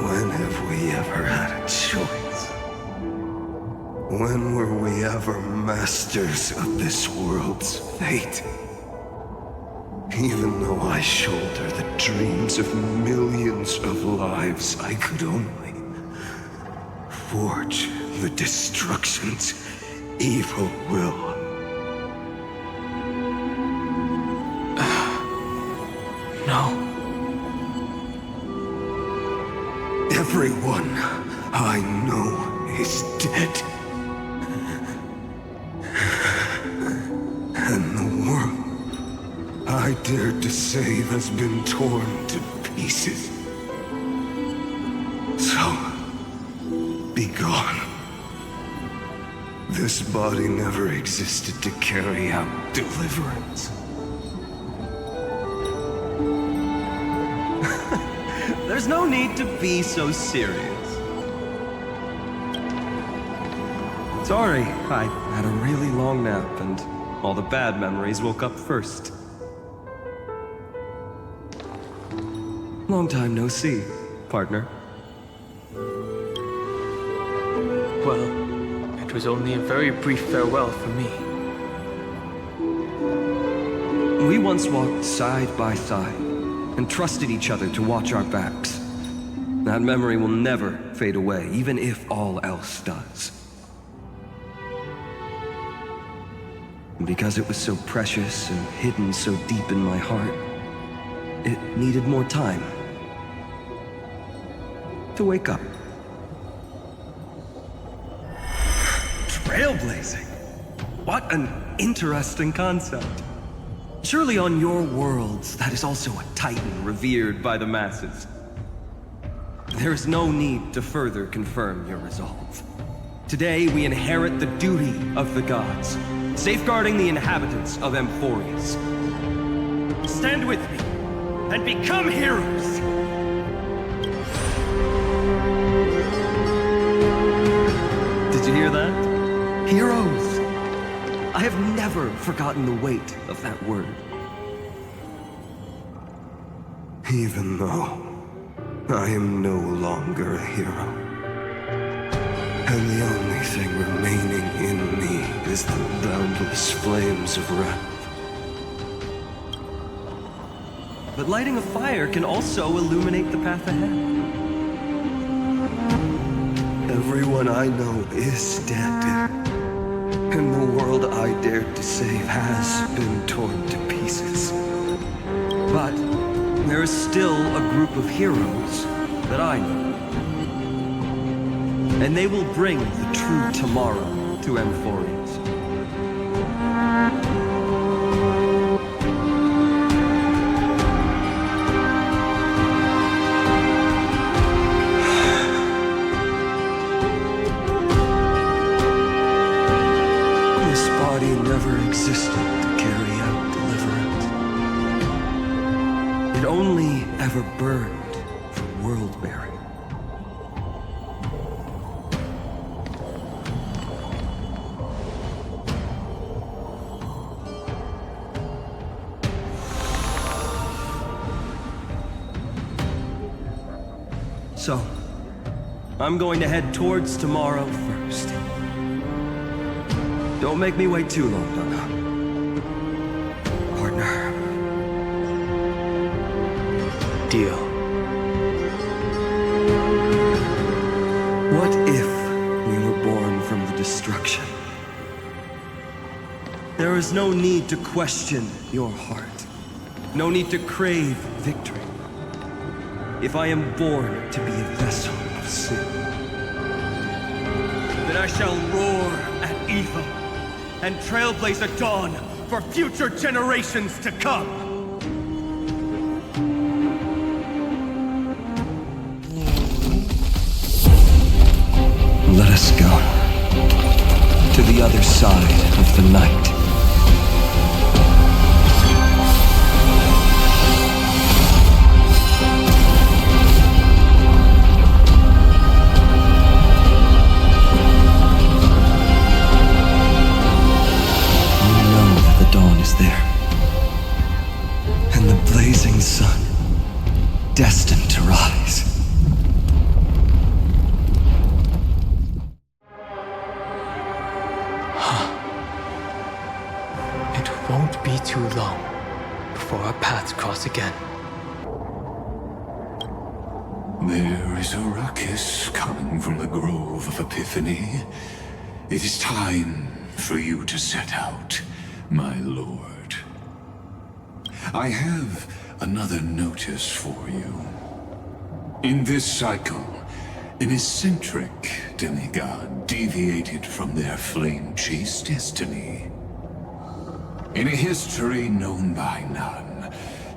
When have we ever had a choice? When were we ever masters of this world's fate? Even though I shoulder the dreams of millions of lives, I could only forge the destruction's evil will. No. Everyone I know is dead. And the world I dared to save has been torn to pieces. So, be gone. This body never existed to carry out deliverance. There's no need to be so serious. Sorry, I had a really long nap and all the bad memories woke up first. Long time no see, partner. Well, it was only a very brief farewell for me. We once walked side by side and trusted each other to watch our backs. That memory will never fade away, even if all else does. And because it was so precious and hidden so deep in my heart, it needed more time to wake up. Trailblazing? What an interesting concept. Surely on your worlds, that is also a titan revered by the masses. There is no need to further confirm your resolve. Today, we inherit the duty of the gods, safeguarding the inhabitants of Amphorius. Stand with me, and become heroes! Did you hear that? Heroes! I have never forgotten the weight of that word. Even though I am no longer a hero, and the only thing remaining in me is the boundless flames of wrath. But lighting a fire can also illuminate the path ahead. Everyone I know is dead, and the world I dared to save has been torn to pieces. But there is still a group of heroes that I know. And they will bring the true tomorrow to Amphorius. This body never existed to carry out deliverance. It only ever burned for world-bearing. So, I'm going to head towards tomorrow first. Don't make me wait too long, Donna. Partner. Deal. What if we were born from the destruction? There is no need to question your heart. No need to crave victory. If I am born to be a vessel of sin, then I shall roar at evil and trailblaze a dawn for future generations to come. Let us go to the other side of the night. There, and the blazing sun, destined to rise. It won't be too long before our paths cross again. There is a ruckus coming from the Grove of Epiphany. It is time for you to set out, my lord. I have another notice for you. In this cycle, an eccentric demigod deviated from their flame-chased destiny. In a history known by none,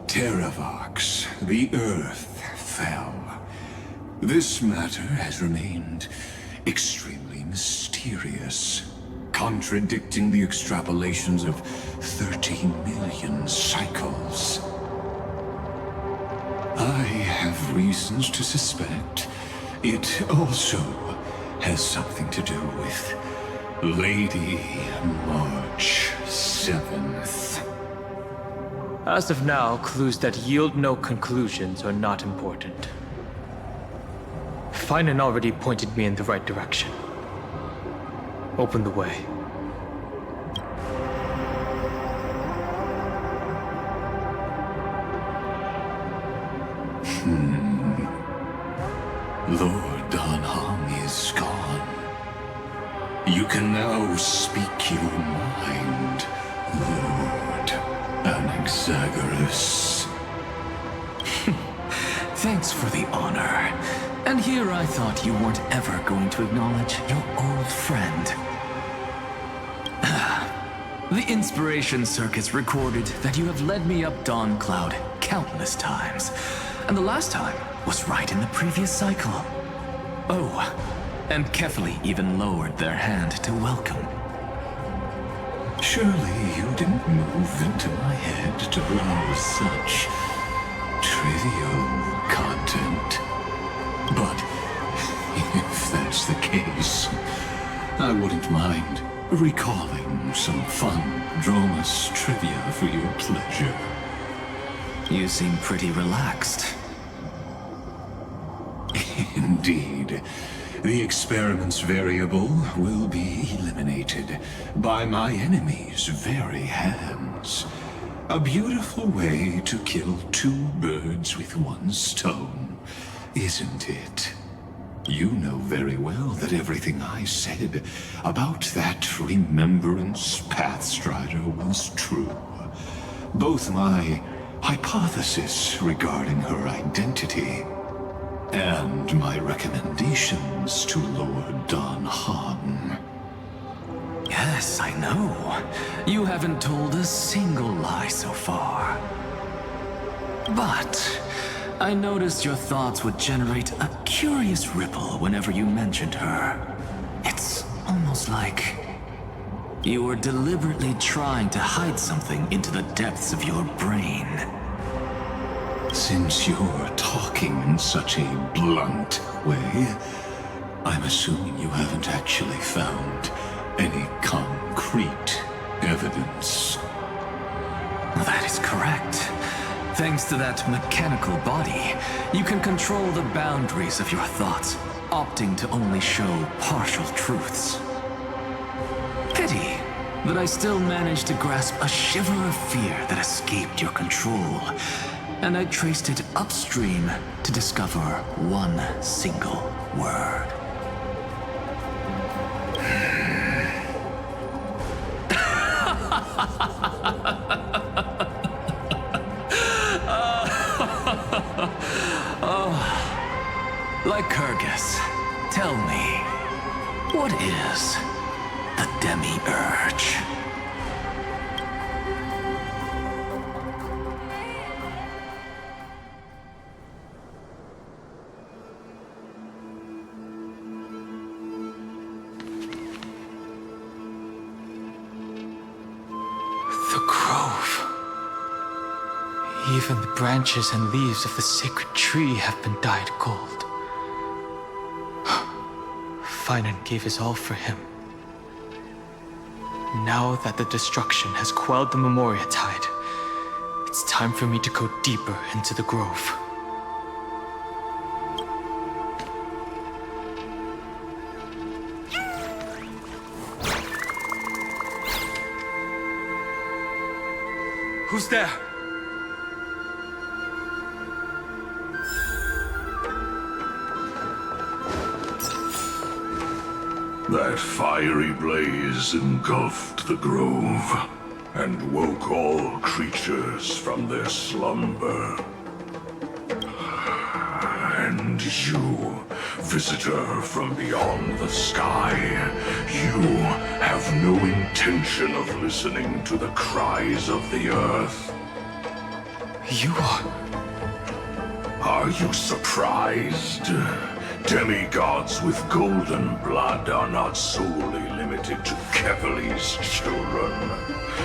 Terravox, the Earth, fell. This matter has remained extremely mysterious, contradicting the extrapolations of 13 million cycles. I have reasons to suspect it also has something to do with Lady March 7th. As of now, clues that yield no conclusions are not important. Finan already pointed me in the right direction. Open the way. Lord Honaki is gone. You can now speak your mind, Lord Anaxagoras. Thanks for the honor. And here I thought you weren't ever going to acknowledge your old friend. The Inspiration Circus recorded that you have led me up Dawn Cloud countless times. And the last time was right in the previous cycle. Oh, and Kefali even lowered their hand to welcome. Surely you didn't move into my head to browse such trivial content. But if that's the case, I wouldn't mind recalling some fun Dromus trivia for your pleasure. You seem pretty relaxed. Indeed. The experiment's variable will be eliminated by my enemy's very hands. A beautiful way to kill two birds with one stone, isn't it? You know very well that everything I said about that Remembrance Pathstrider was true. Both my hypothesis regarding her identity and my recommendations to Lord Don Han. Yes, I know. You haven't told a single lie so far. But I noticed your thoughts would generate a curious ripple whenever you mentioned her. It's almost like you were deliberately trying to hide something into the depths of your brain. Since you're talking in such a blunt way, I'm assuming you haven't actually found any concrete evidence. That is correct. Thanks to that mechanical body, you can control the boundaries of your thoughts, opting to only show partial truths. Pity that I still managed to grasp a shiver of fear that escaped your control, and I traced it upstream to discover one single word. Like Kyrgyz, tell me, what is the Demi-Urge? The grove. Even the branches and leaves of the sacred tree have been dyed gold. Finan gave his all for him. Now that the destruction has quelled the Memoria tide, it's time for me to go deeper into the grove. Who's there? That fiery blaze engulfed the grove and woke all creatures from their slumber. And you, visitor from beyond the sky, you have no intention of listening to the cries of the earth. You are... Are you surprised? Demigods with golden blood are not solely limited to Kepali's children.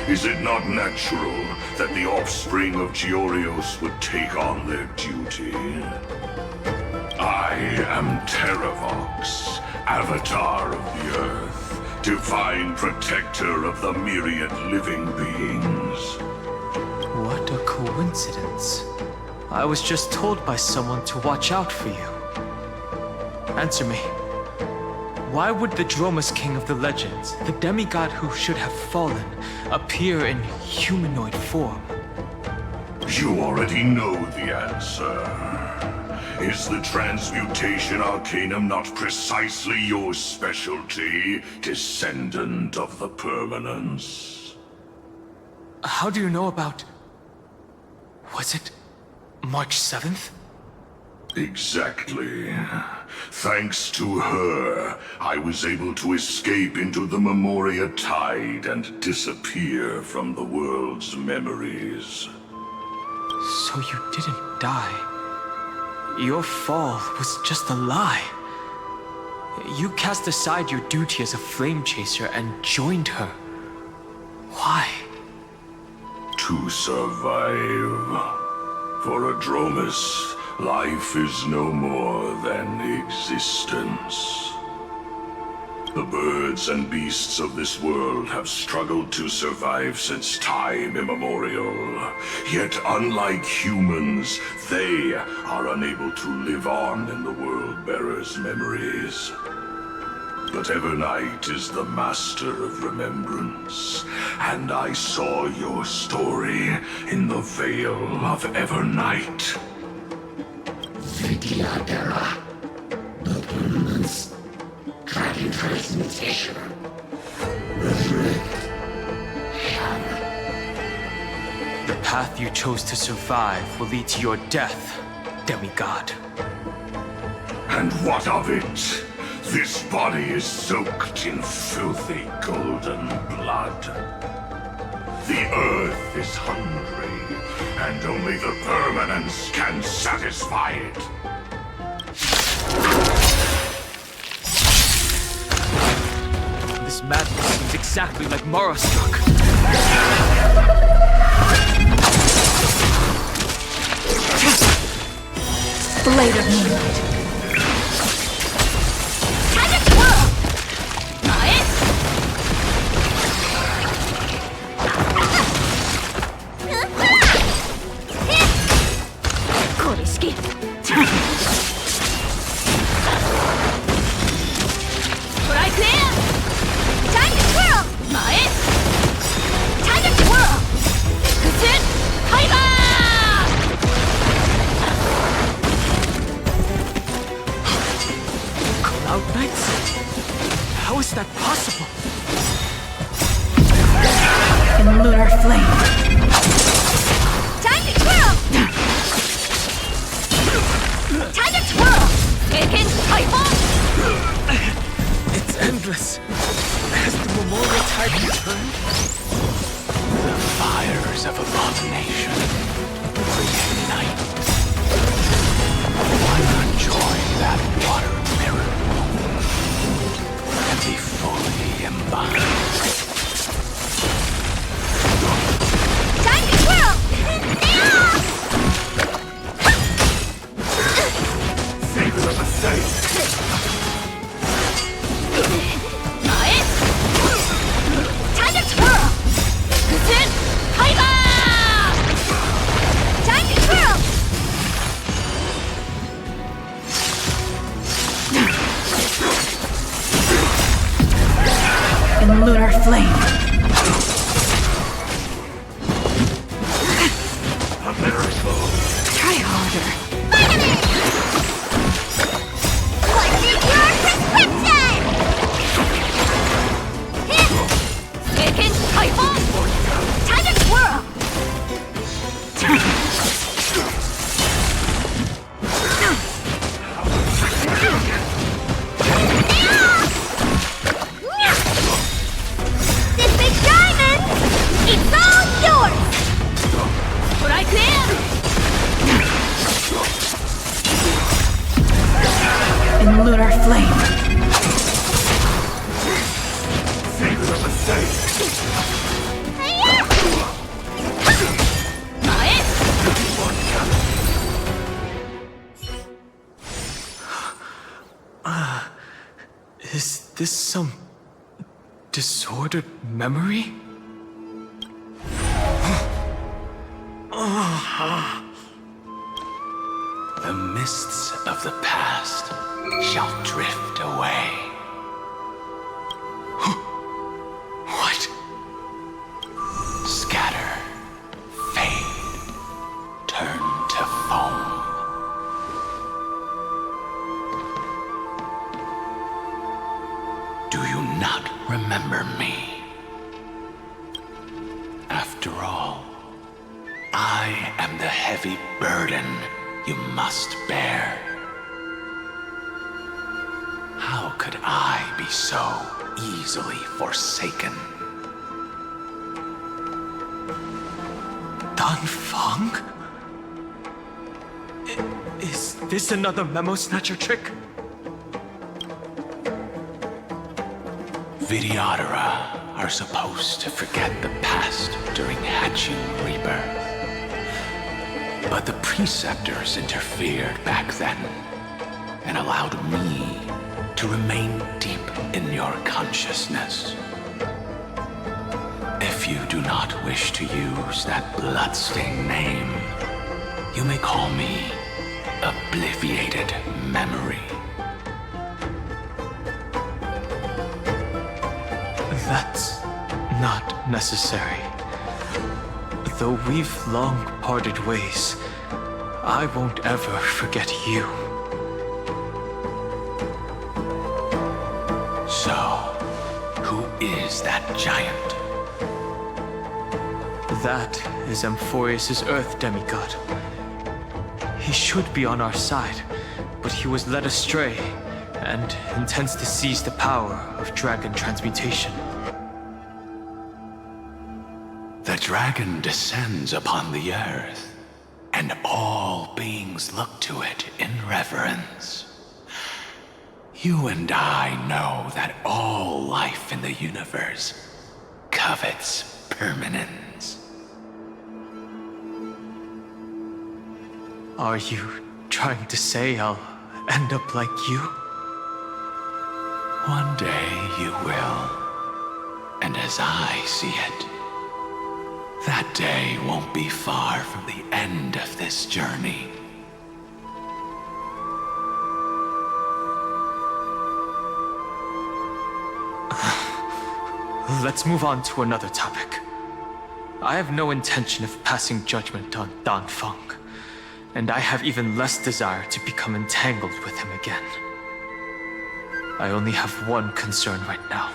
Is it not natural that the offspring of Georios would take on their duty? I am Terravox, Avatar of the Earth, divine protector of the myriad living beings. What a coincidence. I was just told by someone to watch out for you. Answer me. Why would the Dromus King of the legends, the demigod who should have fallen, appear in humanoid form? You already know the answer. Is the transmutation arcanum not precisely your specialty, descendant of the permanence? How do you know about... Was it March 7th? Exactly. Thanks to her, I was able to escape into the Memoria tide and disappear from the world's memories. So you didn't die. Your fall was just a lie. You cast aside your duty as a flame chaser and joined her. Why? To survive. For a Dromus, life is no more than existence. The birds and beasts of this world have struggled to survive since time immemorial. Yet unlike humans, they are unable to live on in the World-Bearer's memories. But Evernight is the master of remembrance, and I saw your story in the Veil of Evernight. Vidyadhara, the permanence, dragon transmutation, resurrect, hammer. The path you chose to survive will lead to your death, demigod. And what of it? This body is soaked in filthy golden blood. The earth is hungry, and only the permanence can satisfy it. This madness seems exactly like Mara struck. Blade of Moonlight. ski. Right there. Time to twirl. Mae. Time to twirl. Good. Hyper. Cloud Knights? How is that possible? In lunar flame. Time to twirl. Time to twirl. Taken hyper. It's endless. Has the memorial tide returned? The fires of abomination reignite. Why not join that water mirror and be fully imbibed? Time to twirl. Savor of a saint. Time to twirl. Good. Hyper. Time to twirl. In lunar flame. A miracle. Try harder. What's in your prescription? Taken hyper. Time to twirl. This big diamond, it's all yours! Right there. In lunar flame. Savor of a saint. Is this some disordered memory? The mists of the past shall drift away. What? Scatter, fade, turn to foam. Do you not remember me? After all, I am the heavy burden you must bear. How could I be so easily forsaken? Dan Feng? Is this another memo snatcher trick? Vidyadhara are supposed to forget the past during Hachu rebirth. But the preceptors interfered back then and allowed me to remain deep in your consciousness. If you do not wish to use that bloodstained name, you may call me Obliviated Memory. That's not necessary. Though we've long parted ways, I won't ever forget you. So, who is that giant? That is Amphorius' Earth demigod. He should be on our side, but he was led astray and intends to seize the power of dragon transmutation. The dragon descends upon the earth, and all beings look to it in reverence. You and I know that all life in the universe covets permanence. Are you trying to say I'll end up like you? One day you will, and as I see it, that day won't be far from the end of this journey. Let's move on to another topic. I have no intention of passing judgment on Dan Feng, and I have even less desire to become entangled with him again. I only have one concern right now.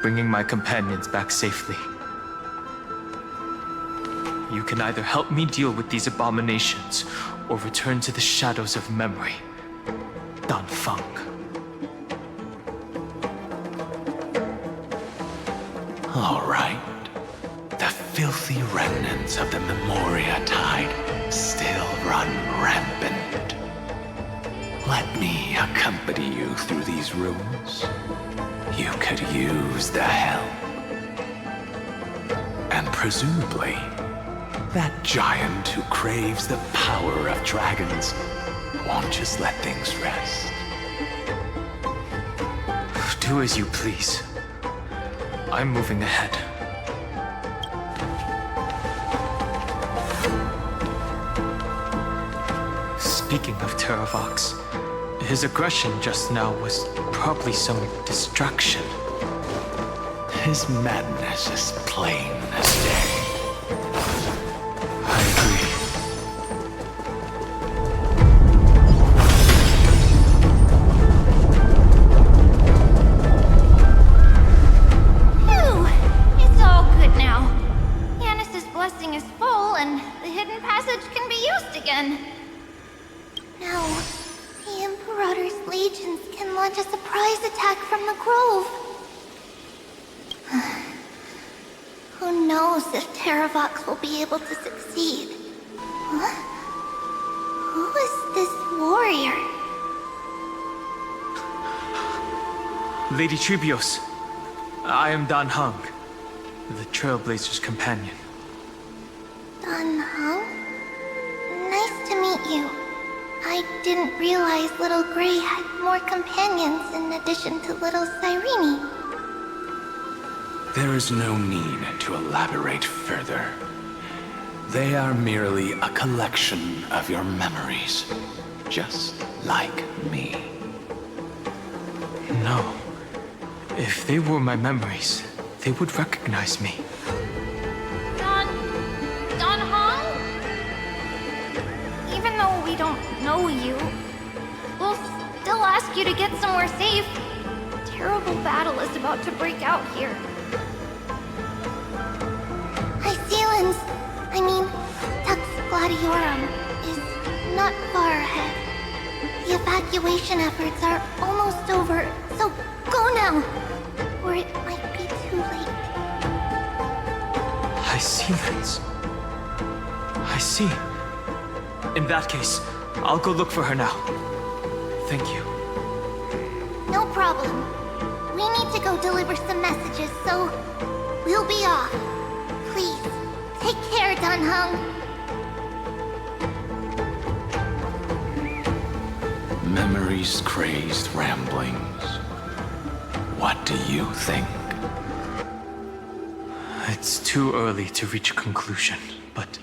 Bringing my companions back safely. You can either help me deal with these abominations, or return to the shadows of memory. Dan Feng. All right. The filthy remnants of the Memoria Tide still run rampant. Let me accompany you through these rooms. You could use the help. And presumably, that giant who craves the power of dragons won't just let things rest. Do as you please. I'm moving ahead. Speaking of Terravox, his aggression just now was probably some distraction. His madness is plain as day. I agree. Phew! It's all good now. Yanis's blessing is full, and the hidden passage can be used again. Now, the Imperator's legions can launch a surprise attack from the grove. Who knows if Terravox will be able to succeed? Huh? Who is this warrior? Lady Tribios, I am Dan Heng, the Trailblazer's companion. Dan Heng? Nice to meet you. I didn't realize Little Gray had more companions in addition to Little Cyrene. There is no need to elaborate further. They are merely a collection of your memories, just like me. No. If they were my memories, they would recognize me. Dan Heng? Even though we don't know you, we'll still ask you to get somewhere safe. A terrible battle is about to break out here. Tux Gladiorum is not far ahead. The evacuation efforts are almost over, so go now, or it might be too late. I see, Lens. I see. In that case, I'll go look for her now. Thank you. No problem. We need to go deliver some messages, so we'll be off. Please, take care, Dan Heng. Memories crazed ramblings. What do you think? It's too early to reach a conclusion, but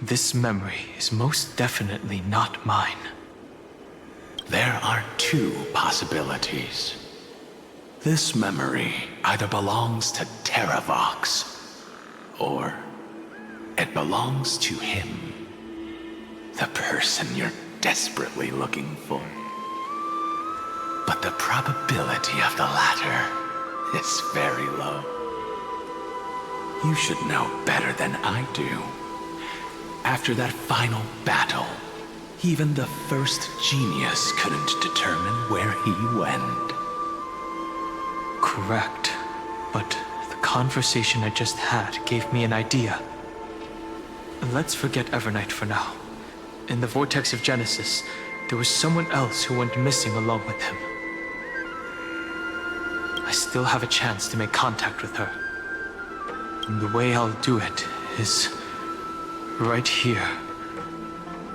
this memory is most definitely not mine. There are two possibilities. This memory either belongs to Terravox, or it belongs to him. The person you're desperately looking for. But the probability of the latter is very low. You should know better than I do. After that final battle, even the first genius couldn't determine where he went. Correct. But the conversation I just had gave me an idea. Let's forget Evernight for now. In the Vortex of Genesis, there was someone else who went missing along with him. I still have a chance to make contact with her. And the way I'll do it is right here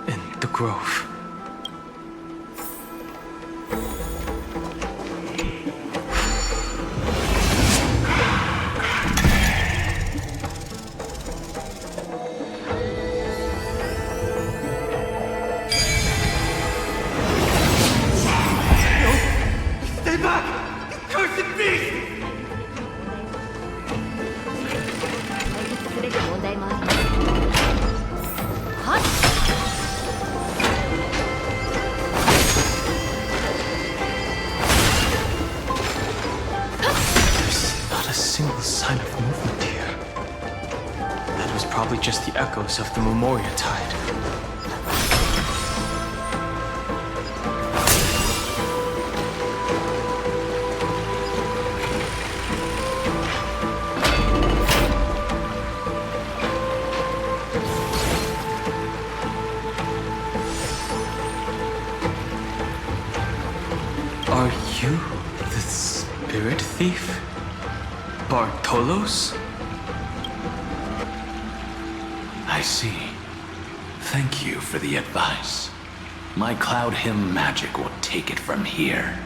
in the grove. Stay back! Cursed beast! probably just the echoes of the Memoria tide. Are you the spirit thief? Bartolos? I see. Thank you for the advice. My Cloud Hymn magic will take it from here.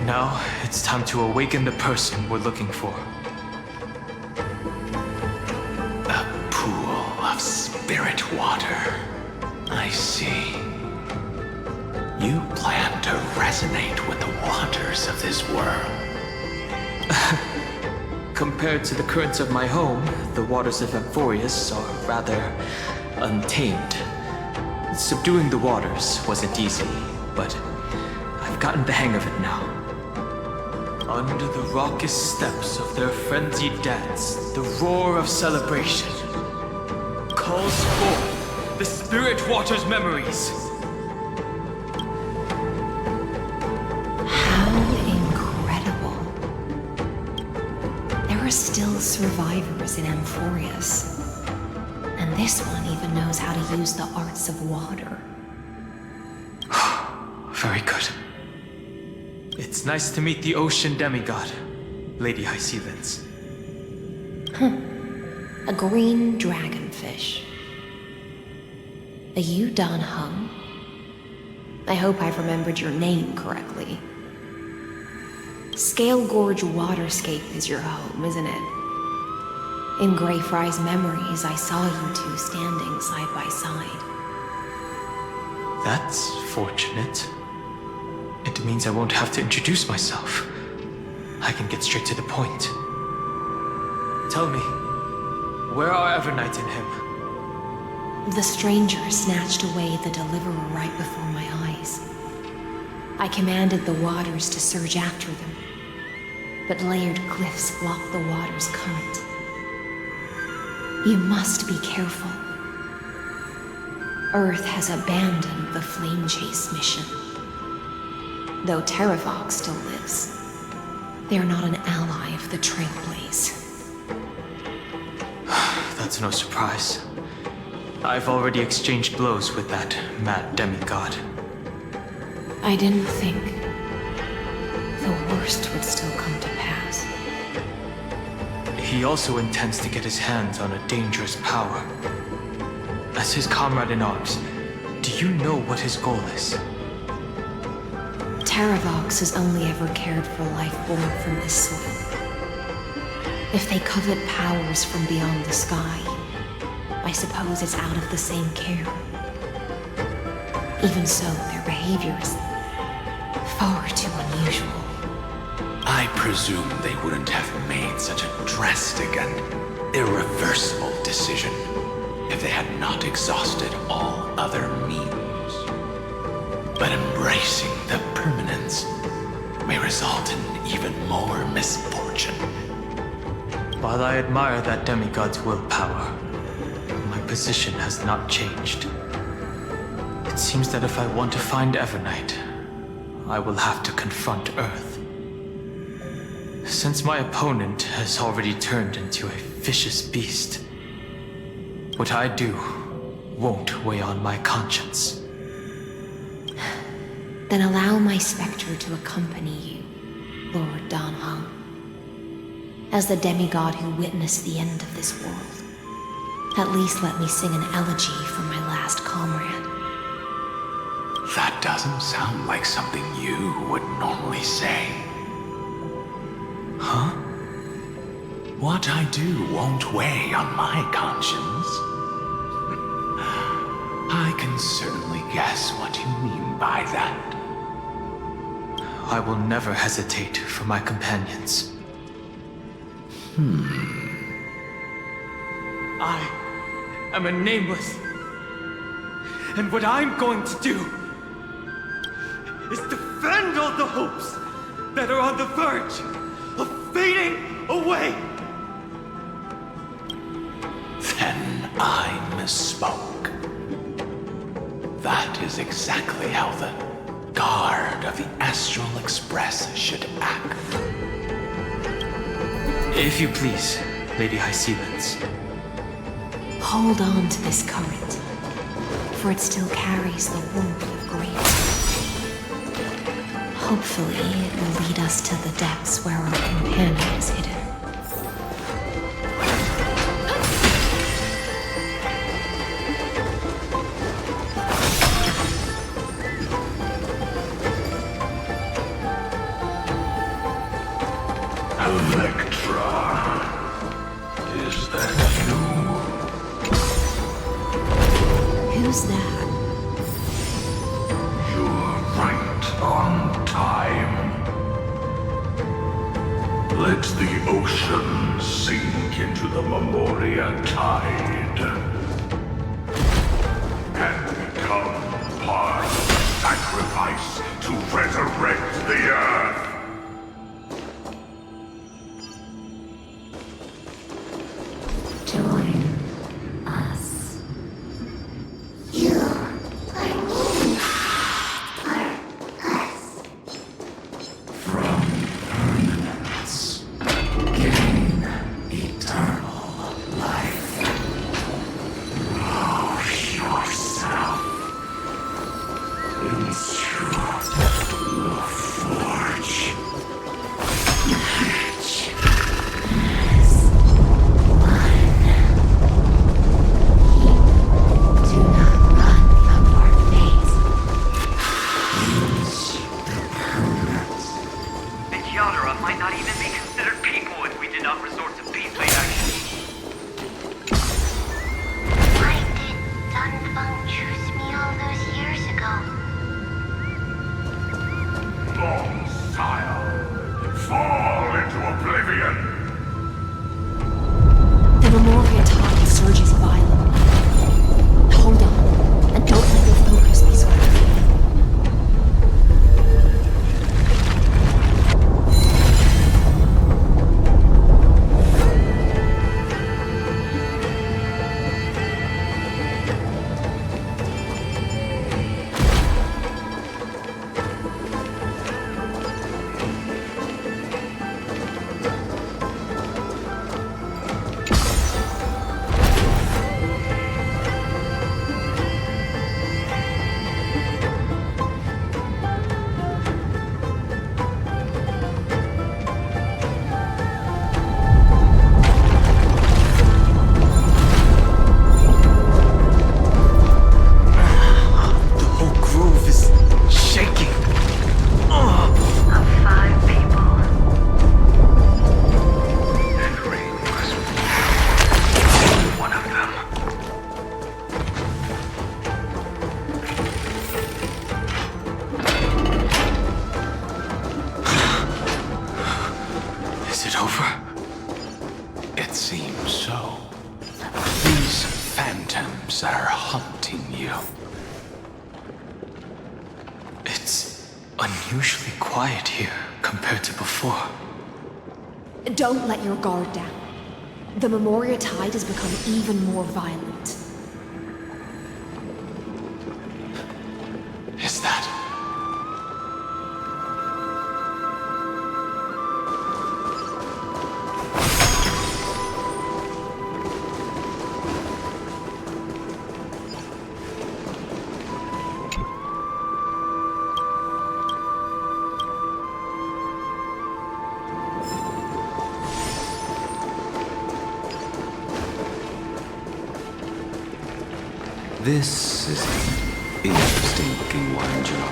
Now, it's time to awaken the person we're looking for. A pool of spirit water. I see. You plan to resonate with the waters of this world. Compared to the currents of my home, the waters of Amphorius are rather untamed. Subduing the waters wasn't easy, but I've gotten the hang of it now. Under the raucous steps of their frenzied dance, the roar of celebration calls forth the Spirit Water's memories. How incredible. There were still survivors in Amphorius. And this one even knows how to use the arts of water. Very good. It's nice to meet the ocean demigod, Lady High Sea Lens. A green dragonfish. Are you Dan Heng? I hope I've remembered your name correctly. Scale Gorge Waterscape is your home, isn't it? In Greyfry's memories, I saw you two standing side by side. That's fortunate. It means I won't have to introduce myself. I can get straight to the point. Tell me, where are Evernight and him? The stranger snatched away the deliverer right before my eyes. I commanded the waters to surge after them, but layered cliffs blocked the water's current. You must be careful. Earth has abandoned the Flame Chase mission. Though Terravox still lives, they are not an ally of the Trailblaze. That's no surprise. I've already exchanged blows with that mad demigod. I didn't think the worst would still come to pass. He also intends to get his hands on a dangerous power. As his comrade in arms, do you know what his goal is? Terravox has only ever cared for life born from this soil. If they covet powers from beyond the sky, I suppose it's out of the same care. Even so, their behavior is far too unusual. I presume they wouldn't have made such a drastic and irreversible decision if they had not exhausted all other means. But embracing the permanence may result in even more misfortune. While I admire that demigod's willpower, my position has not changed. It seems that if I want to find Evernight, I will have to confront Earth. Since my opponent has already turned into a vicious beast, what I do won't weigh on my conscience. Then allow my specter to accompany you, Lord Dan Heng. As the demigod who witnessed the end of this world, at least let me sing an elegy for my last comrade. That doesn't sound like something you would normally say. Huh? What I do won't weigh on my conscience. I can certainly guess what you mean by that. I will never hesitate for my companions. I am a nameless. And what I'm going to do is defend all the hopes that are on the verge of fading away. Then I misspoke. That is exactly how the guard of the Astral Express should act. If you please, Lady High Sea Lens. Hold on to this current, for it still carries the warmth of grace. Hopefully, it will lead us to the depths where our companion is hidden. Is that you? Who's that? You're right on time. Let the ocean sink into the Memoria tide and become part of the sacrifice to resurrect the Earth. haunting you? It's unusually quiet here compared to before. Don't let your guard down. The Memoria tide has become even more violent. Is that... This is an interesting-looking wine jar.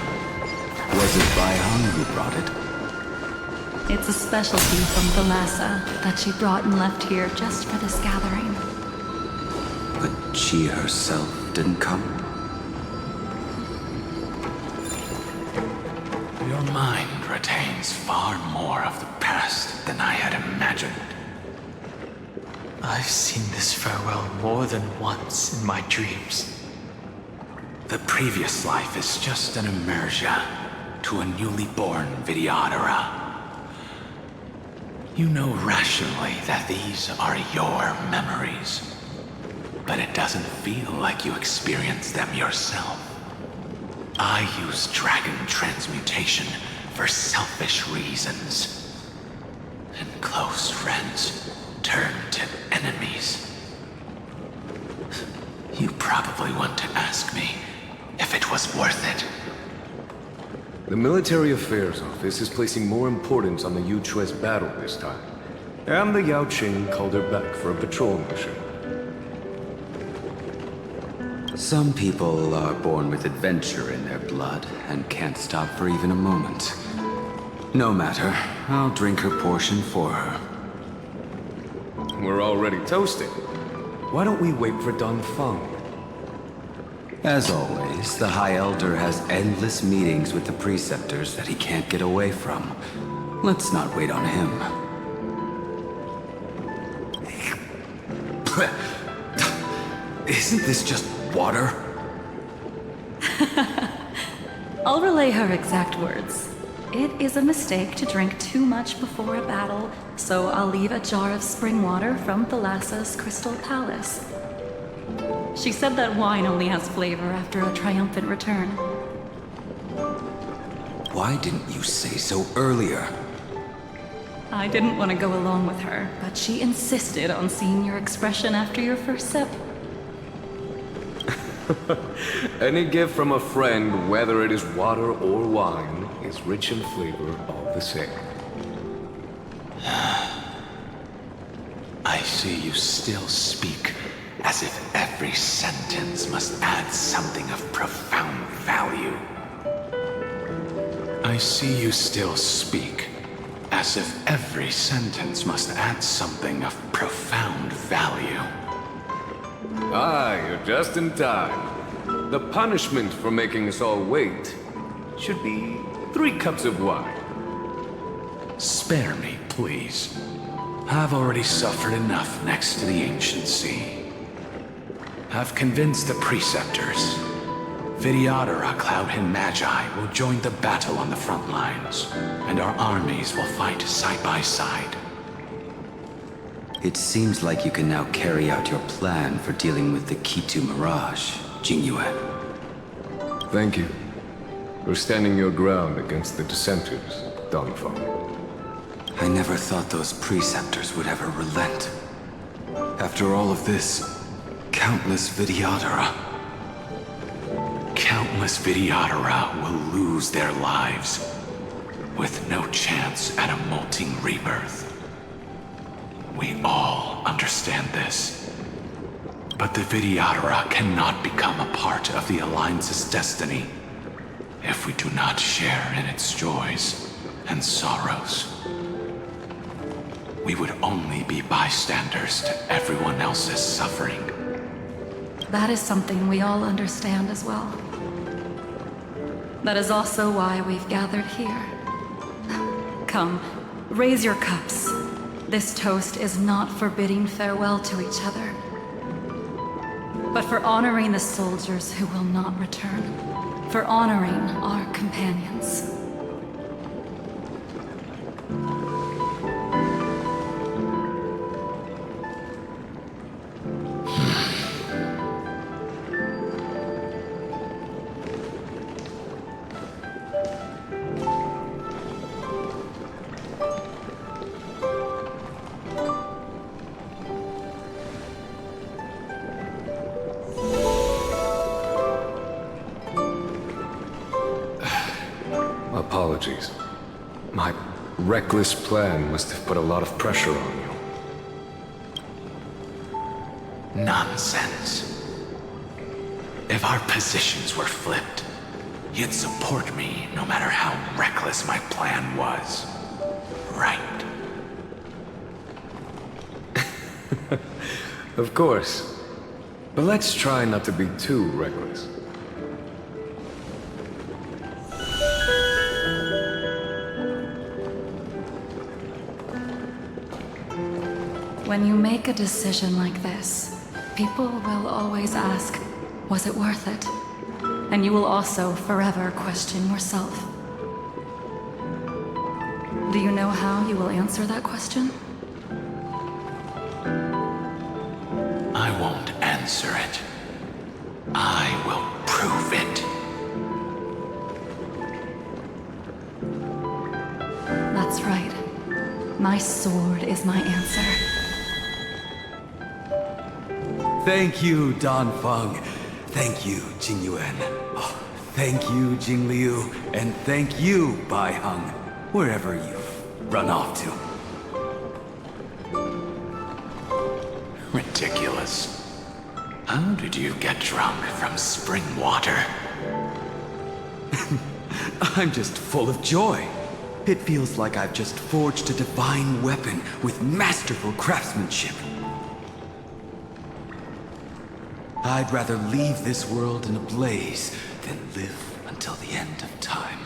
Was it Baihan who brought it? It's a specialty from Thalassa that she brought and left here just for this gathering. But she herself didn't come? Your mind retains far more of the past than I had imagined. I've seen this farewell more than once in my dreams. The previous life is just an immersia to a newly born Vidyadhara. You know rationally that these are your memories, but it doesn't feel like you experienced them yourself. I use dragon transmutation for selfish reasons, and close friends turn to enemies. You probably want to ask me if it was worth it. The Military Affairs Office is placing more importance on the Yuchue's battle this time. And the Yaoqing called her back for a patrol mission. Some people are born with adventure in their blood and can't stop for even a moment. No matter, I'll drink her portion for her. We're already toasting. Why don't we wait for Dongfeng? As always, the High Elder has endless meetings with the Preceptors that he can't get away from. Let's not wait on him. Isn't this just water? I'll relay her exact words. It is a mistake to drink too much before a battle, so I'll leave a jar of spring water from Thalassa's Crystal Palace. She said that wine only has flavor after a triumphant return. Why didn't you say so earlier? I didn't want to go along with her, but she insisted on seeing your expression after your first sip. Any gift from a friend, whether it is water or wine, is rich in flavor all the same. I see you still speak as if every sentence must add something of profound value. I see you still speak as if every sentence must add something of profound value. Ah, you're just in time. The punishment for making us all wait should be 3 cups of wine. Spare me, please. I've already suffered enough next to the ancient sea. I've convinced the Preceptors. Vidyadhara, Cloudhin Magi will join the battle on the front lines, and our armies will fight side by side. It seems like you can now carry out your plan for dealing with the Kitu Mirage, Jingyue. Thank you for standing your ground against the dissenters, Dongfeng. I never thought those Preceptors would ever relent. After all of this, countless Vidyadhara. Countless Vidyadhara will lose their lives, with no chance at a molting rebirth. We all understand this. But the Vidyadhara cannot become a part of the Alliance's destiny if we do not share in its joys and sorrows. We would only be bystanders to everyone else's suffering. That is something we all understand as well. That is also why we've gathered here. Come, raise your cups. This toast is not for bidding farewell to each other. but for honoring the soldiers who will not return. For honoring our companions. Apologies. My reckless plan must have put a lot of pressure on you. Nonsense. If our positions were flipped, you'd support me no matter how reckless my plan was. Right? Of course. But let's try not to be too reckless. When you make a decision like this, people will always ask, was it worth it? And you will also forever question yourself. Do you know how you will answer that question? I won't answer it. I will prove it. That's right. My sword is my answer. Thank you, Dan Feng. Thank you, Jing Yuan. Oh, thank you, Jing Liu. And thank you, Bai Heng, wherever you've run off to. Ridiculous. How did you get drunk from spring water? I'm just full of joy. It feels like I've just forged a divine weapon with masterful craftsmanship. I'd rather leave this world in a blaze than live until the end of time.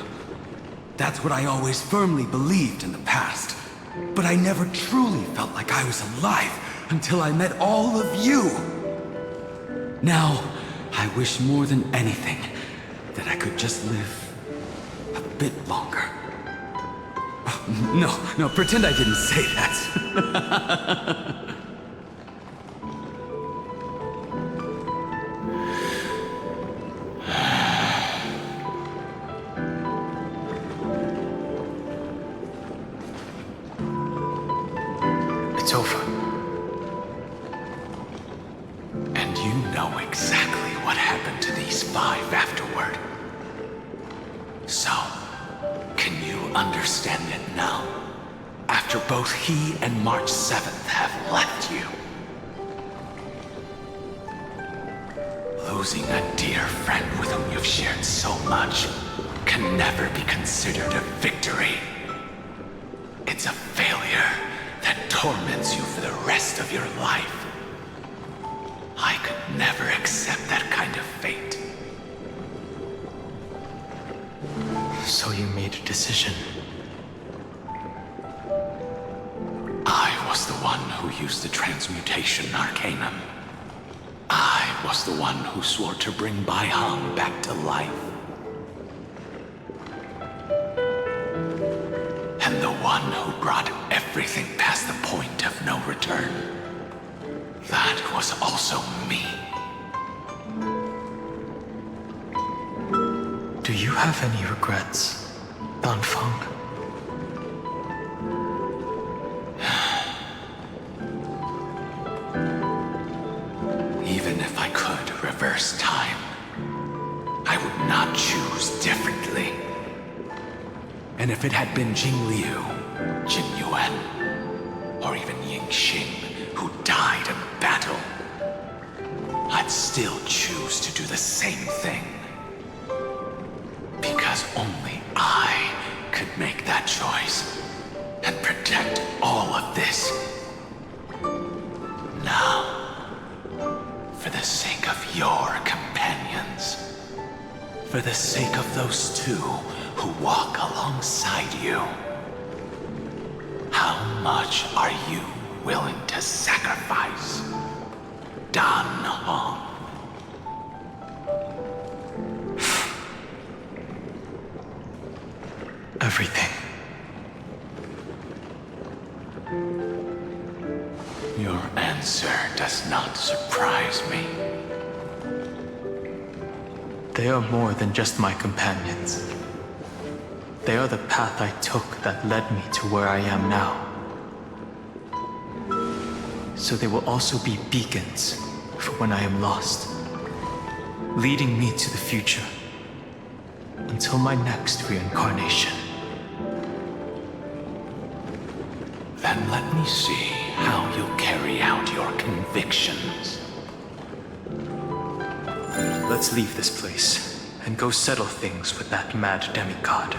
That's what I always firmly believed in the past. But I never truly felt like I was alive until I met all of you. Now, I wish more than anything that I could just live a bit longer. No, pretend I didn't say that. It's over. And you know exactly what happened to these 5 afterward. So, can you understand it now? After both he and March 7th have left you. Losing a dear friend with whom you've shared so much can never be considered a victory. It's a failure that torments you for the rest of your life. I could never accept that kind of fate. So you made a decision. I was the one who used the transmutation arcanum. I was the one who swore to bring Bai Heng back to life. And the one who brought everything past the point of no return. That was also me. Do you have any regrets, Dan Feng? Even if I could reverse time, I would not choose differently. And if it had been Jing Liu, Jin Yuan, or even Ying Xing who died in battle, I'd still choose to do the same thing. Because only I could make that choice and protect all of this. Now, for the sake of your companions, for the sake of those 2 who walk alongside you, how much are you willing to sacrifice, Dan Heng? everything. Your answer does not surprise me. They are more than just my companions. They are the path I took that led me to where I am now. So they will also be beacons for when I am lost, leading me to the future until my next reincarnation. Then let me see how you'll carry out your convictions. Let's leave this place and go settle things with that mad demigod.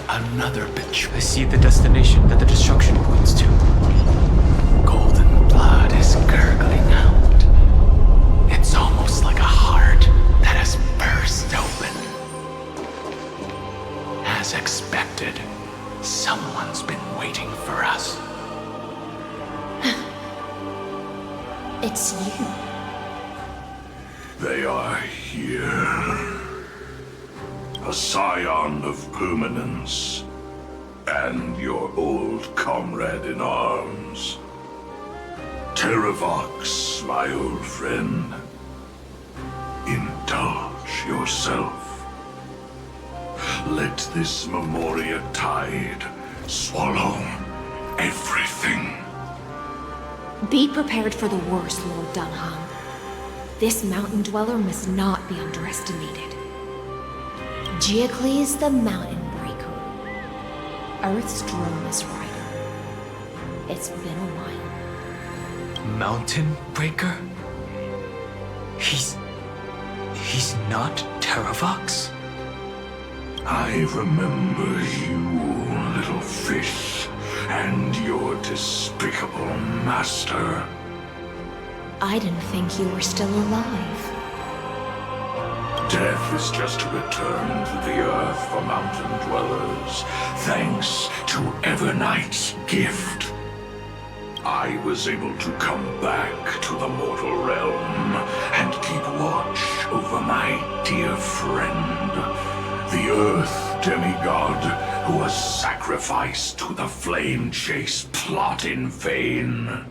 Another betrayal. I see the destination that the destruction points to. Golden blood is gurgling out. It's almost like a heart that has burst open. As expected, someone's been waiting for us. It's you. They are here. A scion of permanence, and your old comrade in arms. Terravox, my old friend. Indulge yourself. Let this Memoria tide swallow everything. Be prepared for the worst, Lord Dunham. This mountain dweller must not be underestimated. Giacles the Mountain Breaker. Earth's Dromus Rider. It's been a while. Mountain Breaker? He's not Terravox? I remember you, little fish, and your despicable master. I didn't think you were still alive. Death is just a return to the Earth for mountain dwellers, thanks to Evernight's gift. I was able to come back to the mortal realm and keep watch over my dear friend, the Earth demigod who was sacrificed to the flame chase plot in vain.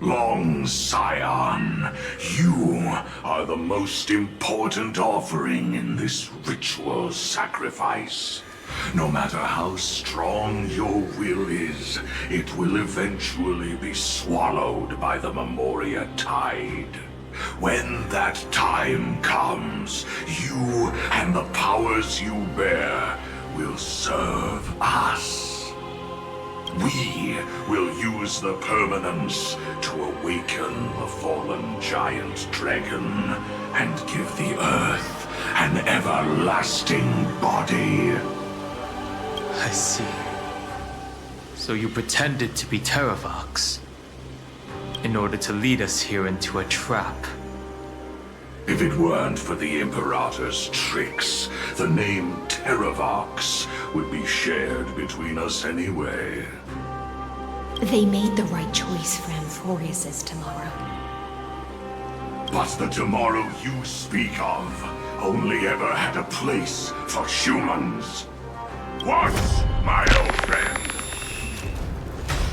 Long Scion, you are the most important offering in this ritual sacrifice. No matter how strong your will is, it will eventually be swallowed by the Memoria Tide. When that time comes, you and the powers you bear will serve us. We will use the permanence to awaken the fallen giant dragon and give the Earth an everlasting body. I see. So you pretended to be Terravox in order to lead us here into a trap. If it weren't for the Imperator's tricks, the name Terravox would be shared between us anyway. They made the right choice for Amphorius's tomorrow. But the tomorrow you speak of only ever had a place for humans. What, my old friend?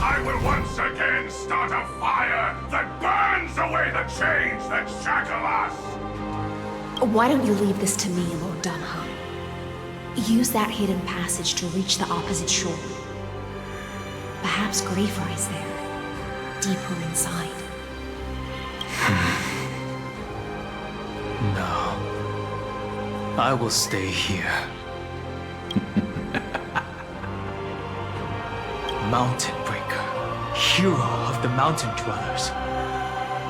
I will once again start a fire that burns away the chains that shackle us! Why don't you leave this to me, Lord Danha? Use that hidden passage to reach the opposite shore. Perhaps Greyfry's there, deeper inside. No. I will stay here. Mountain Breaker, hero of the Mountain Dwellers.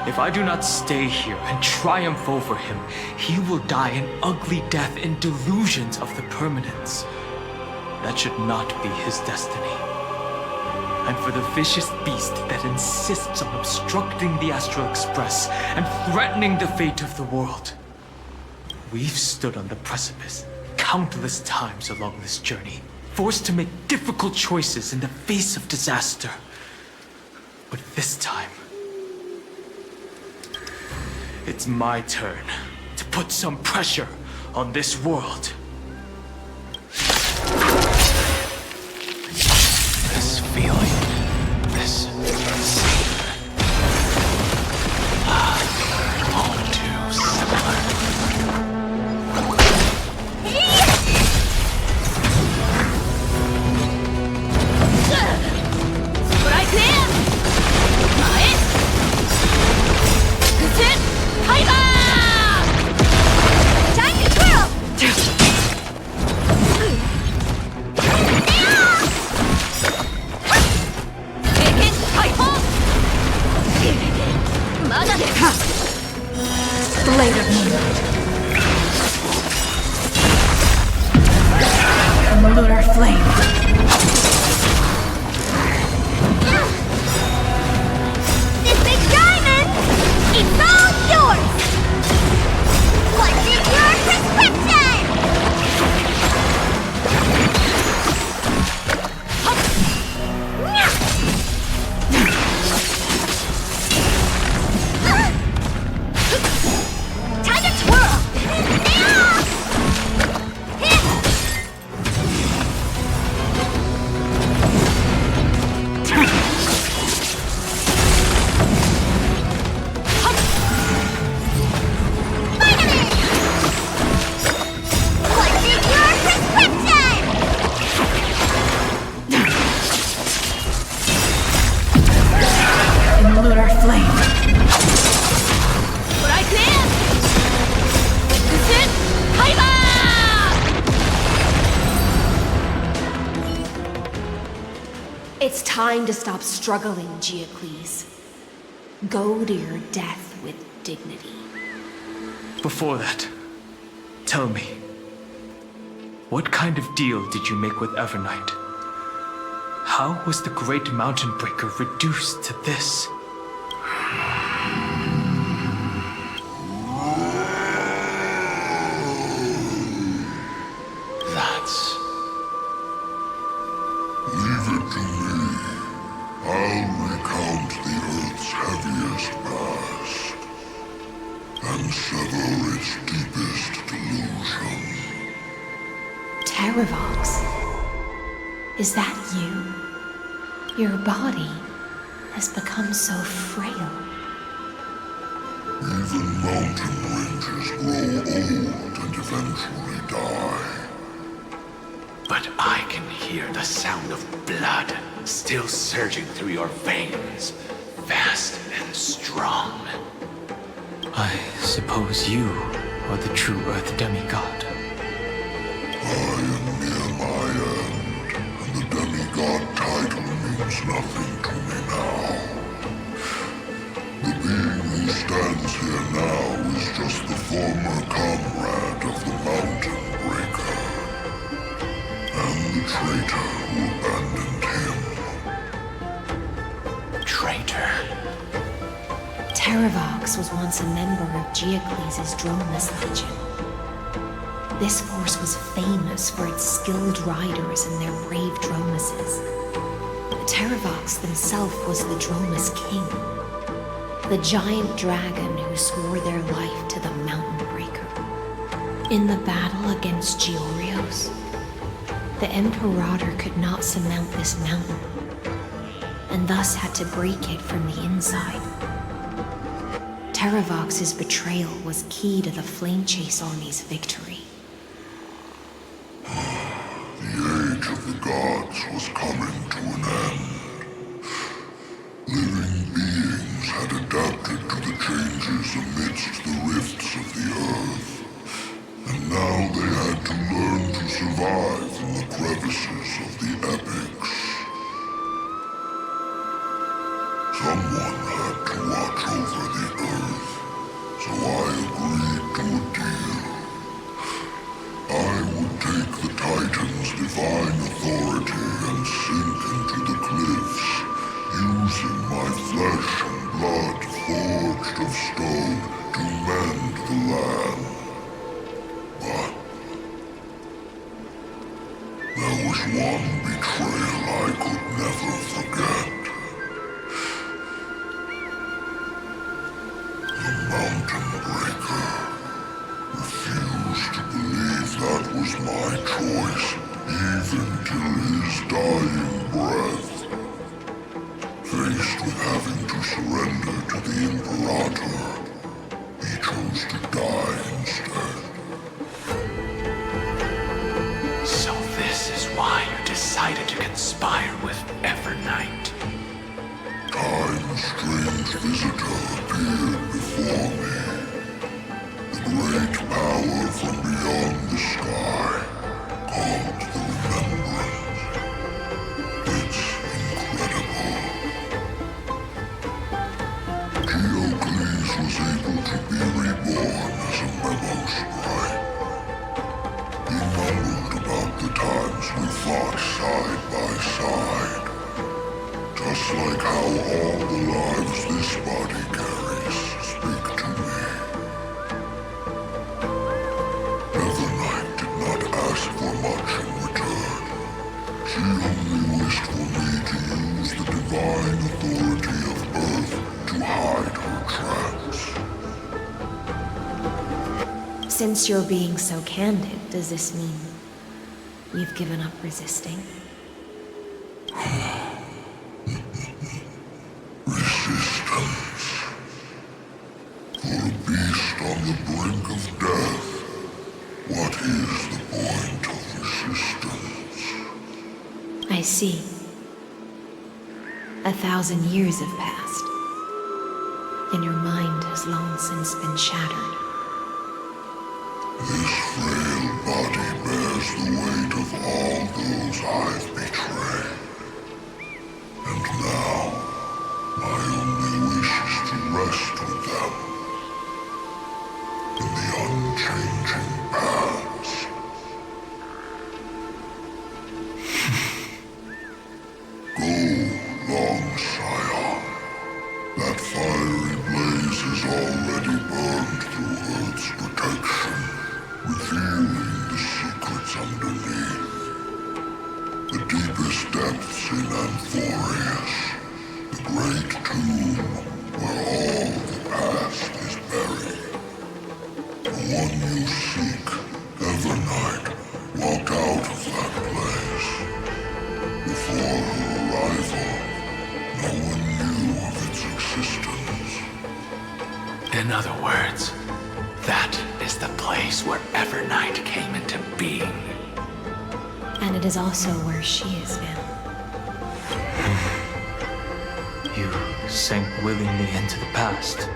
If I do not stay here and triumph over him, he will die an ugly death in delusions of the permanence. That should not be his destiny. And for the vicious beast that insists on obstructing the Astral Express and threatening the fate of the world. We've stood on the precipice countless times along this journey, forced to make difficult choices in the face of disaster. But this time, it's my turn to put some pressure on this world. This feeling, this scene, all too similar. But I can! Time to twirl! Blade of Moonlight. And the lunar flame. This big diamond is all yours! What's in your prescription? Time to twirl! It's time to stop struggling, Geocles. Go to your death with dignity. Before that, tell me, what kind of deal did you make with Evernight? How was the Great Mountain Breaker reduced to this? Leave it to me. I'll recount the Earth's heaviest past and sever its deepest delusion. Terravox? Is that you? Your body has become so frail. Even mountain ranges grow old and eventually die. But I can hear the sound of blood still surging through your veins, fast and strong. I suppose you are the true Earth demigod. I am near my end, and the demigod title means nothing to me now. The being who stands here now is just the former comrade of the Mountain Breaker, and the traitor who abandoned him. Traitor? Terravox was once a member of Geocles' Dromus Legion. This force was famous for its skilled riders and their brave Dromuses. Terravox himself was the Dromus King, the giant dragon who swore their life to the Mountain Breaker. In the battle against Georios, the Imperator could not surmount this mountain, and thus had to break it from the inside. Terravox's betrayal was key to the Flame Chase Army's victory. The age of the gods was coming to an end. Living beings had adapted to the changes amidst the rifts of the earth, and now they had to learn to survive in the crevices of the epics. Someone had to watch over the earth, so I agreed to a deal. I would take the Titan's divine authority and sink into the cliffs, using my flesh and blood forged of stone to mend the land. But there was one betrayal I could never forget. The Mountain Breaker refused to believe that was my choice, even till his dying breath. Faced with having to surrender to the Imperator, he chose to die instead. So this is why you decided to conspire with Evernight. Time's strange visitor appeared before me. The great power from beyond the sky, called the Remembrance. It's incredible. Geocles was able to be reborn as a memo sprite. He mumbled about the times we fought side by side. Just like how all the lives this body carries speak to me. Evernight did not ask for much in return. She only wished for me to use the divine authority of Earth to hide her tracks. Since you're being so candid, does this mean you've given up resisting? Resistance. For a beast on the brink of death, what is the point of resistance? I see. 1,000 years have passed, and your mind has long since been shattered. This frail body bears the weight of all those I've betrayed. And now, my only wish is to rest with them in the unchanging past. Go, long Scion. That fiery blaze is already burned through Earth's protection, revealing the secrets underneath. The deepest depths in Amphorius, the great tomb where all the past is buried. The one you seek, Evernight, walked out of that place. Before her arrival, no one knew In other words, that is the place where Evernight came into being. And it is also where she is now. You sank willingly into the past,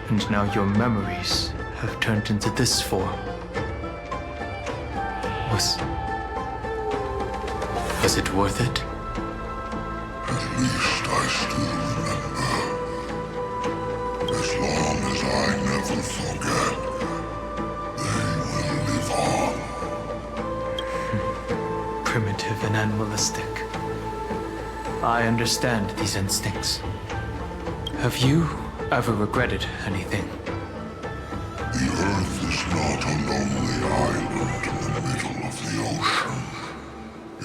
and now your memories have turned into this form. Was it worth it? At least I still remember. As long as I never forget, they will live on. Primitive and animalistic. I understand these instincts. Have you ever regretted anything? The Earth is not a lonely island in the middle of the ocean.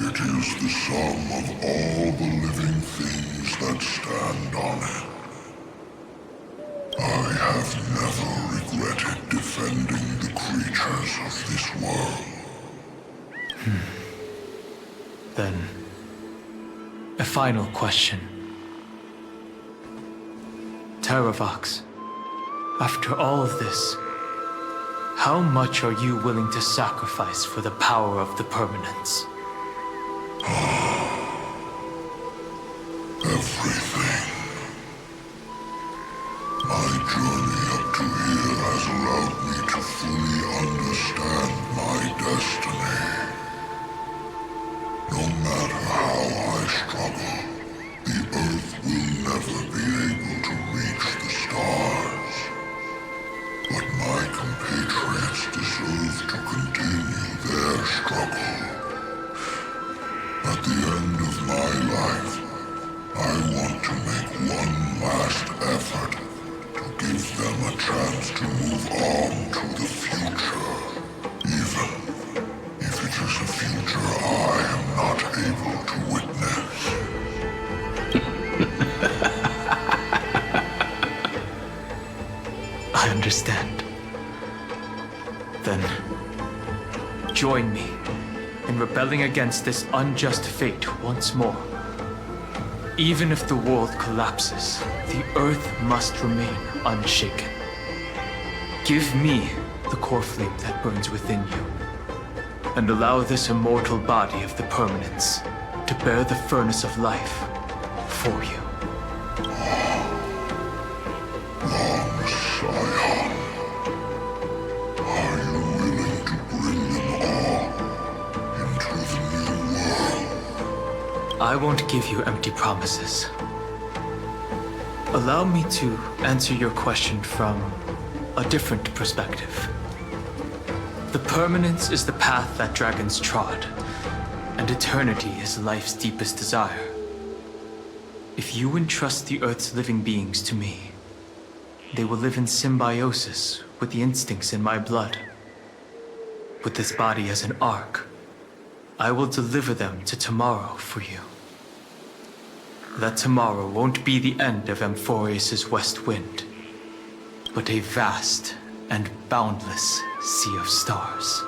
It is the sum of all the living things that stand on it. I have never regretted defending the creatures of this world. Then, a final question. Terravox, after all of this, how much are you willing to sacrifice for the power of the permanence? Everything. My journey up to here has allowed me to fully understand my destiny. No matter how I struggle, the Earth will never be able to reach the stars. But my compatriots deserve to continue their struggle. At the end of my life, I want to make one last effort to give them a chance to move on to the future, even if it is a future I am not able to witness. I understand. Then, join me in rebelling against this unjust fate once more. Even if the world collapses, the Earth must remain unshaken. Give me the core flame that burns within you, and allow this immortal body of the permanence to bear the furnace of life for you. Long Scion, are you willing to bring them all into the new world? I won't give you empty promises. Allow me to answer your question from a different perspective. The permanence is the path that dragons trod, and eternity is life's deepest desire. If you entrust the Earth's living beings to me, they will live in symbiosis with the instincts in my blood. With this body as an ark, I will deliver them to tomorrow for you. That tomorrow won't be the end of Amphorius' west wind, but a vast and boundless sea of stars.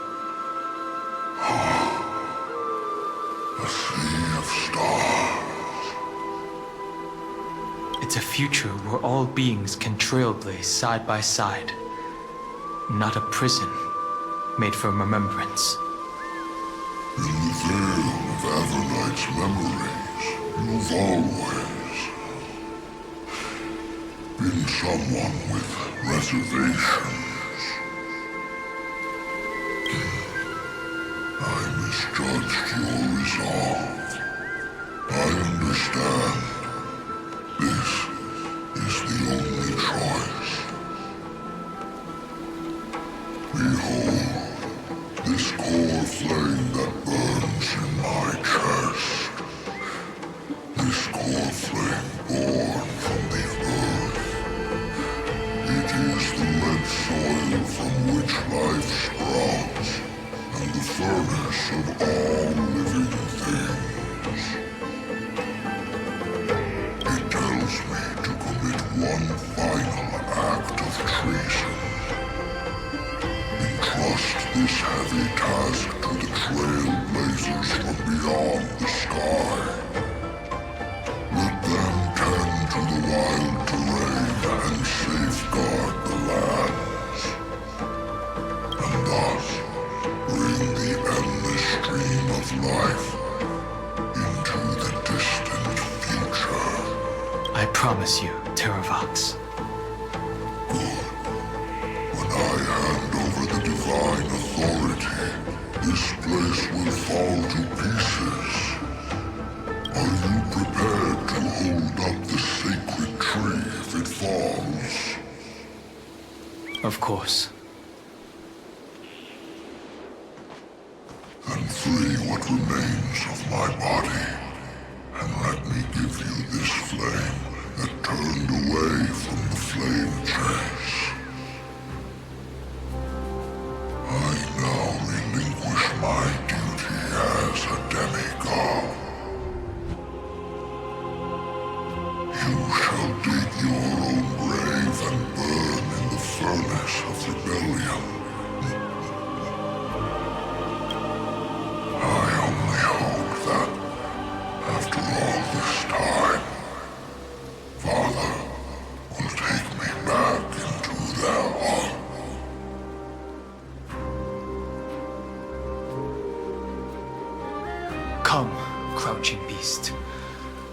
A sea of stars. It's a future where all beings can trailblaze side by side, not a prison made for remembrance. In the veil of Evernight's memories, you've always been someone with reservations. I misjudged your resolve. I understand. This is the only choice. Behold, this core flame that burns in my chest. This core flame born from the Earth. It is the red soil from which life sprouts, and the furnace of all living things. It tells me to commit one final act of treason. Entrust this heavy task to the Trailblazers from beyond the sky. Let them tend to the wild terrain and safeguard the promise you, Terravox. When I hand over the divine authority, this place will fall to pieces. Are you prepared to hold up the sacred tree if it falls? Of course. Then free what remains of my body, and let me give you this flame that turned away from the flame chase. I now relinquish my duty as a demigod. You shall dig your own grave and burn in the furnace of rebellion. I only hope that, after all this time, Father will take me back into their heart. Come, crouching beast,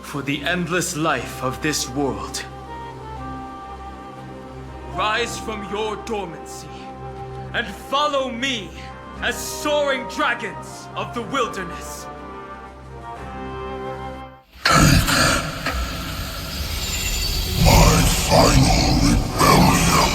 for the endless life of this world. Rise from your dormancy and follow me as soaring dragons of the wilderness. My final rebellion.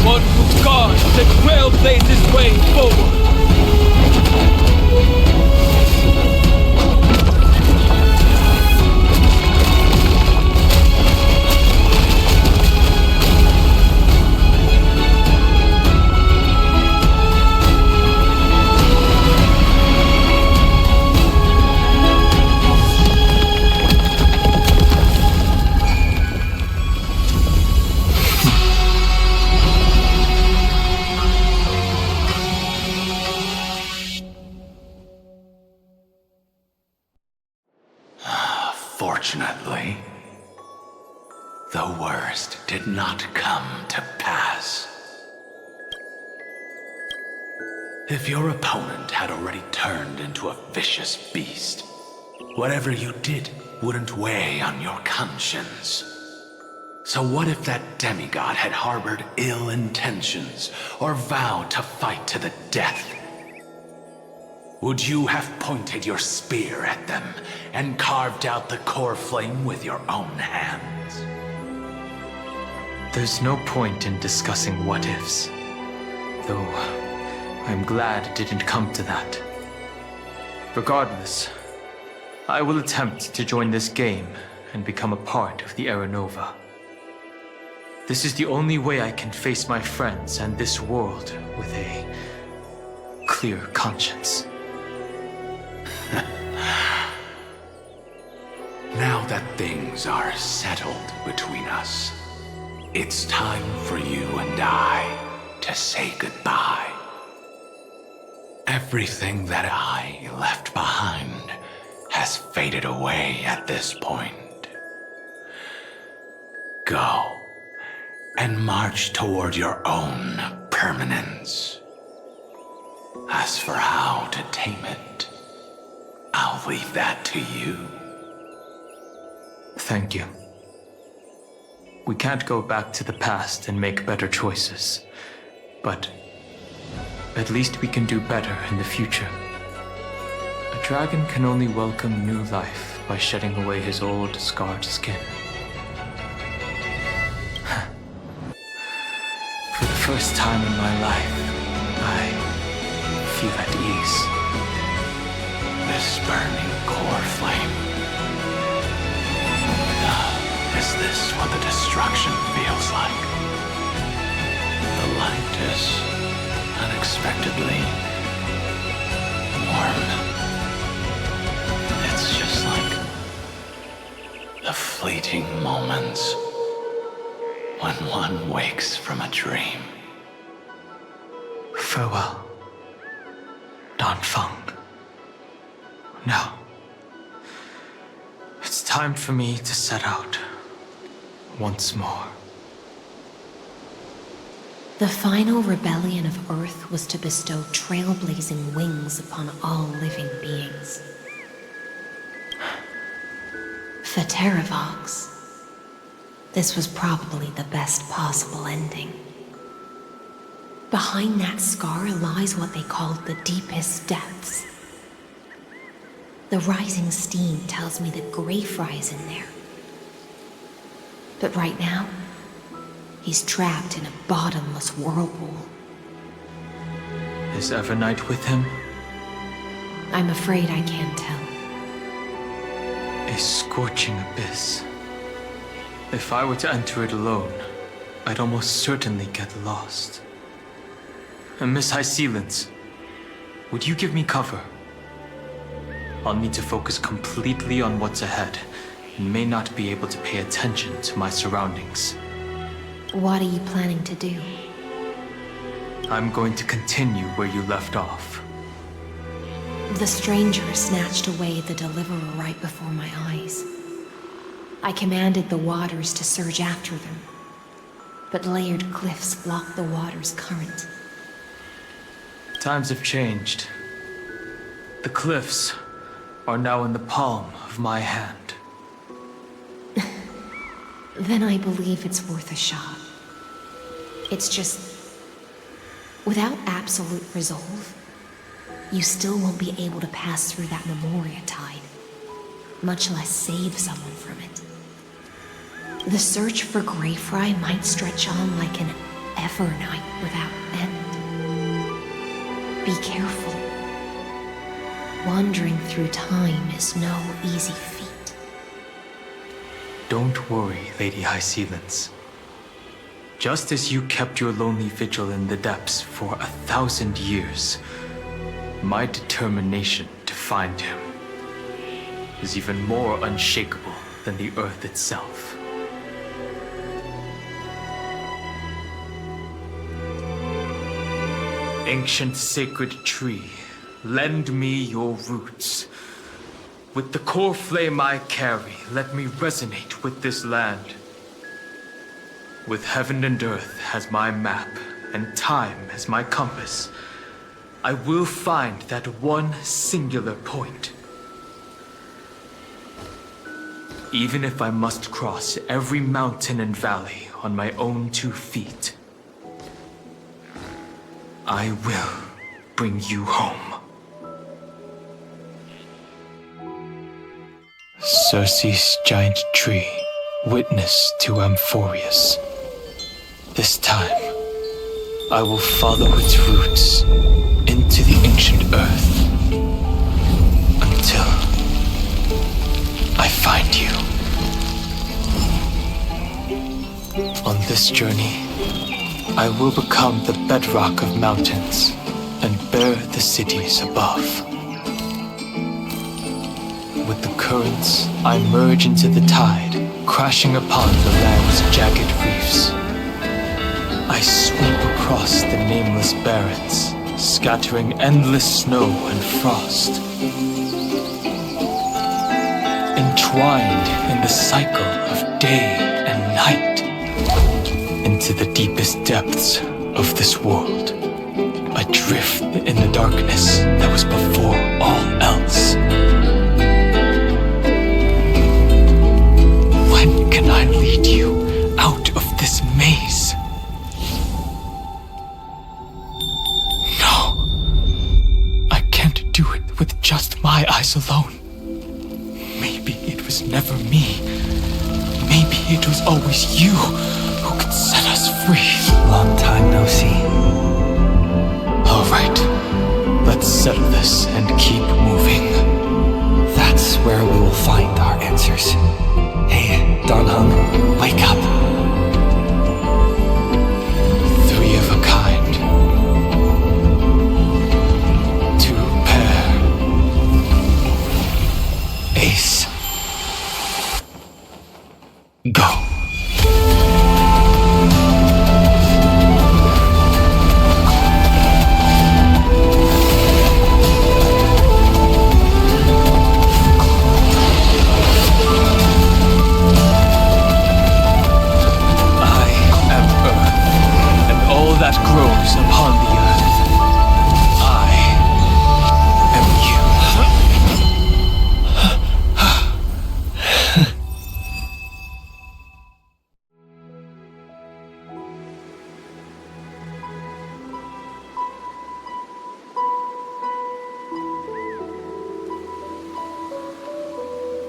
One who guards the Trailblaze's way forward. Fortunately, the worst did not come to pass. If your opponent had already turned into a vicious beast, whatever you did wouldn't weigh on your conscience. So what if that demigod had harbored ill intentions or vowed to fight to the death? Would you have pointed your spear at them and carved out the core flame with your own hands? There's no point in discussing what-ifs. Though, I'm glad it didn't come to that. Regardless, I will attempt to join this game and become a part of the Era Nova. This is the only way I can face my friends and this world with a clear conscience. Now that things are settled between us, it's time for you and I to say goodbye. Everything that I left behind has faded away at this point. Go and march toward your own permanence. As for how to tame it, I'll leave that to you. Thank you. We can't go back to the past and make better choices, but at least we can do better in the future. A dragon can only welcome new life by shedding away his old, scarred skin. For the first time in my life, I feel at ease. This burning core flame Is this what the destruction feels like? The light is unexpectedly warm. It's just like the fleeting moments when one wakes from a dream. Farewell, Danfeng. Now, it's time for me to set out once more. The final rebellion of Earth was to bestow trailblazing wings upon all living beings. For Terravox, this was probably the best possible ending. Behind that scar lies what they called the deepest depths. The rising steam tells me that Greyfry is in there. But right now, he's trapped in a bottomless whirlpool. Is Evernight with him? I'm afraid I can't tell. A scorching abyss. If I were to enter it alone, I'd almost certainly get lost. And Miss High Sealants, would you give me cover? I'll need to focus completely on what's ahead, and may not be able to pay attention to my surroundings. What are you planning to do? I'm going to continue where you left off. The stranger snatched away the deliverer right before my eyes. I commanded the waters to surge after them, but layered cliffs blocked the water's current. Times have changed. The cliffs are now in the palm of my hand. Then I believe it's worth a shot. It's just, without absolute resolve, you still won't be able to pass through that Memoria tide, much less save someone from it. The search for Greyfry might stretch on like an Evernight without end. Be careful. Wandering through time is no easy feat. Don't worry, Lady High Sealants. Just as you kept your lonely vigil in the depths for 1,000 years, my determination to find him is even more unshakable than the earth itself. Ancient sacred tree, lend me your roots. With the core flame I carry, let me resonate with this land. With heaven and earth as my map, and time as my compass, I will find that one singular point. Even if I must cross every mountain and valley on my own 2 feet, I will bring you home. Circe's giant tree, witness to Amphorius. This time, I will follow its roots into the ancient earth until I find you. On this journey, I will become the bedrock of mountains and bear the cities above. With the currents, I merge into the tide, crashing upon the land's jagged reefs. I sweep across the nameless barrens, scattering endless snow and frost. Entwined in the cycle of day and night, into the deepest depths of this world, I drift in the darkness that was before all else. When can I lead you out of this maze? No, I can't do it with just my eyes alone. Maybe it was never me. Maybe it was always you who could set us free. Long time no see. All right, let's settle this and keep moving. That's where we will find our answers. Hey, Danheng, grows upon the earth. I am you.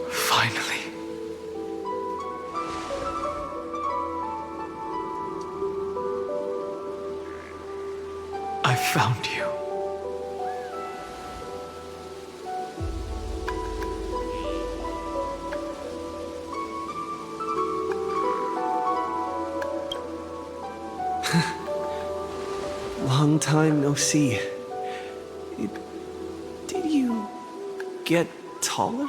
Finally. I found you. Long time no see. Did you get taller?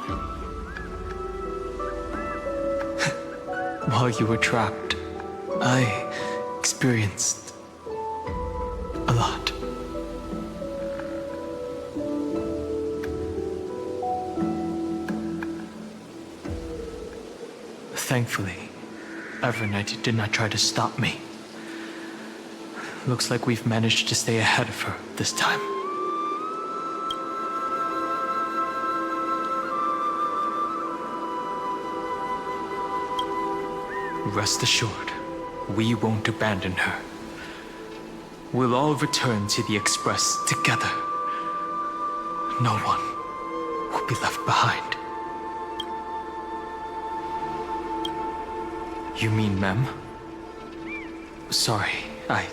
While you were trapped, I experienced a lot. Thankfully, Evernight did not try to stop me. Looks like we've managed to stay ahead of her this time. Rest assured, we won't abandon her. We'll all return to the Express together. No one will be left behind. You mean Mem? Sorry, I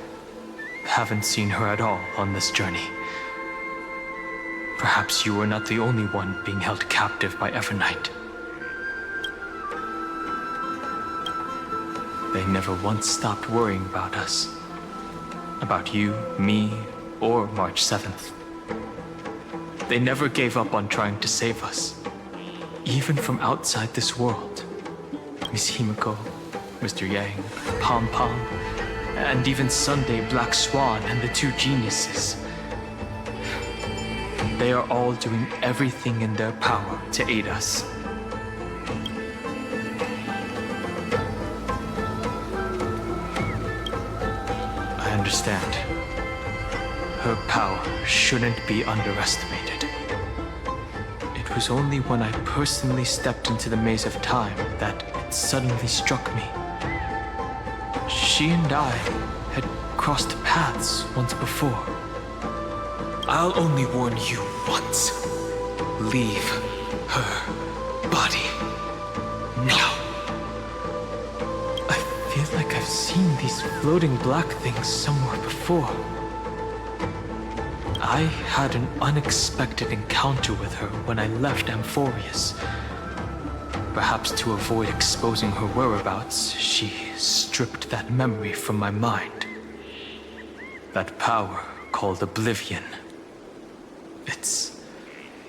haven't seen her at all on this journey. Perhaps you were not the only one being held captive by Evernight. They never once stopped worrying about us. About you, me, or March 7th. They never gave up on trying to save us. Even from outside this world. Miss Himiko, Mr. Yang, Pom Pom, and even Sunday Black Swan and the two geniuses. They are all doing everything in their power to aid us. I understand. Her power shouldn't be underestimated. It was only when I personally stepped into the maze of time that it suddenly struck me. She and I had crossed paths once before. I'll only warn you once. Leave her body. Now. I feel like I've seen these floating black things somewhere before. I had an unexpected encounter with her when I left Amphorius. Perhaps to avoid exposing her whereabouts, she stripped that memory from my mind. That power called Oblivion. It's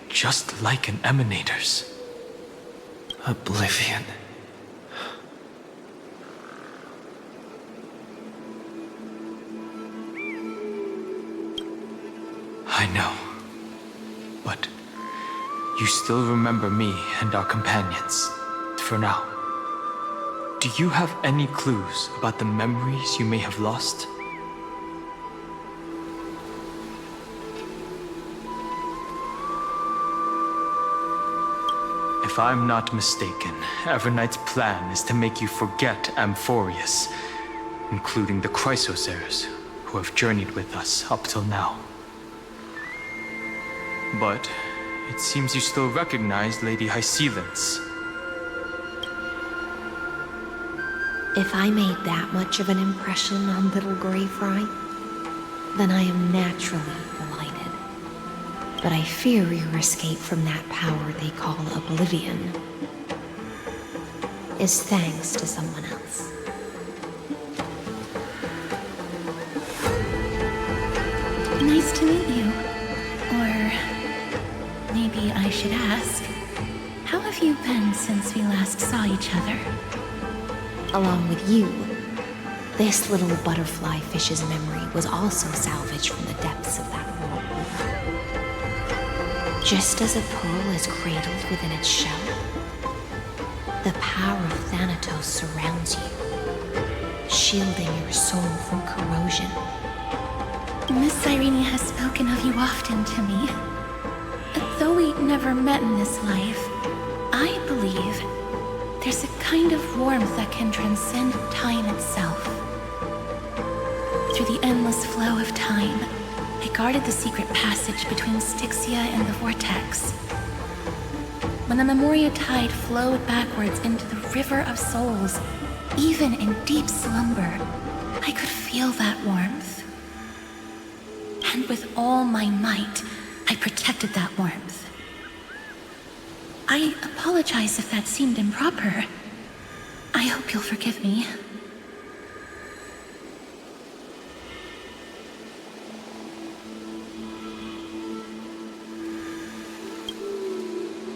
just like an emanator's. Oblivion. I know. But you still remember me and our companions, for now. Do you have any clues about the memories you may have lost? If I'm not mistaken, Evernight's plan is to make you forget Amphorius, including the Chrysosairs, who have journeyed with us up till now. But it seems you still recognize Lady Hycelence. If I made that much of an impression on little Grey Fry, then I am naturally delighted. But I fear your escape from that power they call Oblivion is thanks to someone else. Nice to meet you. Or maybe I should ask, how have you been since we last saw each other? Along with you, this little butterfly fish's memory was also salvaged from the depths of that whirlpool. Just as a pearl is cradled within its shell, the power of Thanatos surrounds you, shielding your soul from corrosion Miss Irene has spoken of you often to me. Though we never met in this life, I believe there's a kind of warmth that can transcend time itself. Through the endless flow of time, I guarded the secret passage between Styxia and the Vortex. When the Memoria Tide flowed backwards into the River of Souls, even in deep slumber, I could feel that warmth. And with all my might, I protected that warmth. I apologize if that seemed improper. I hope you'll forgive me.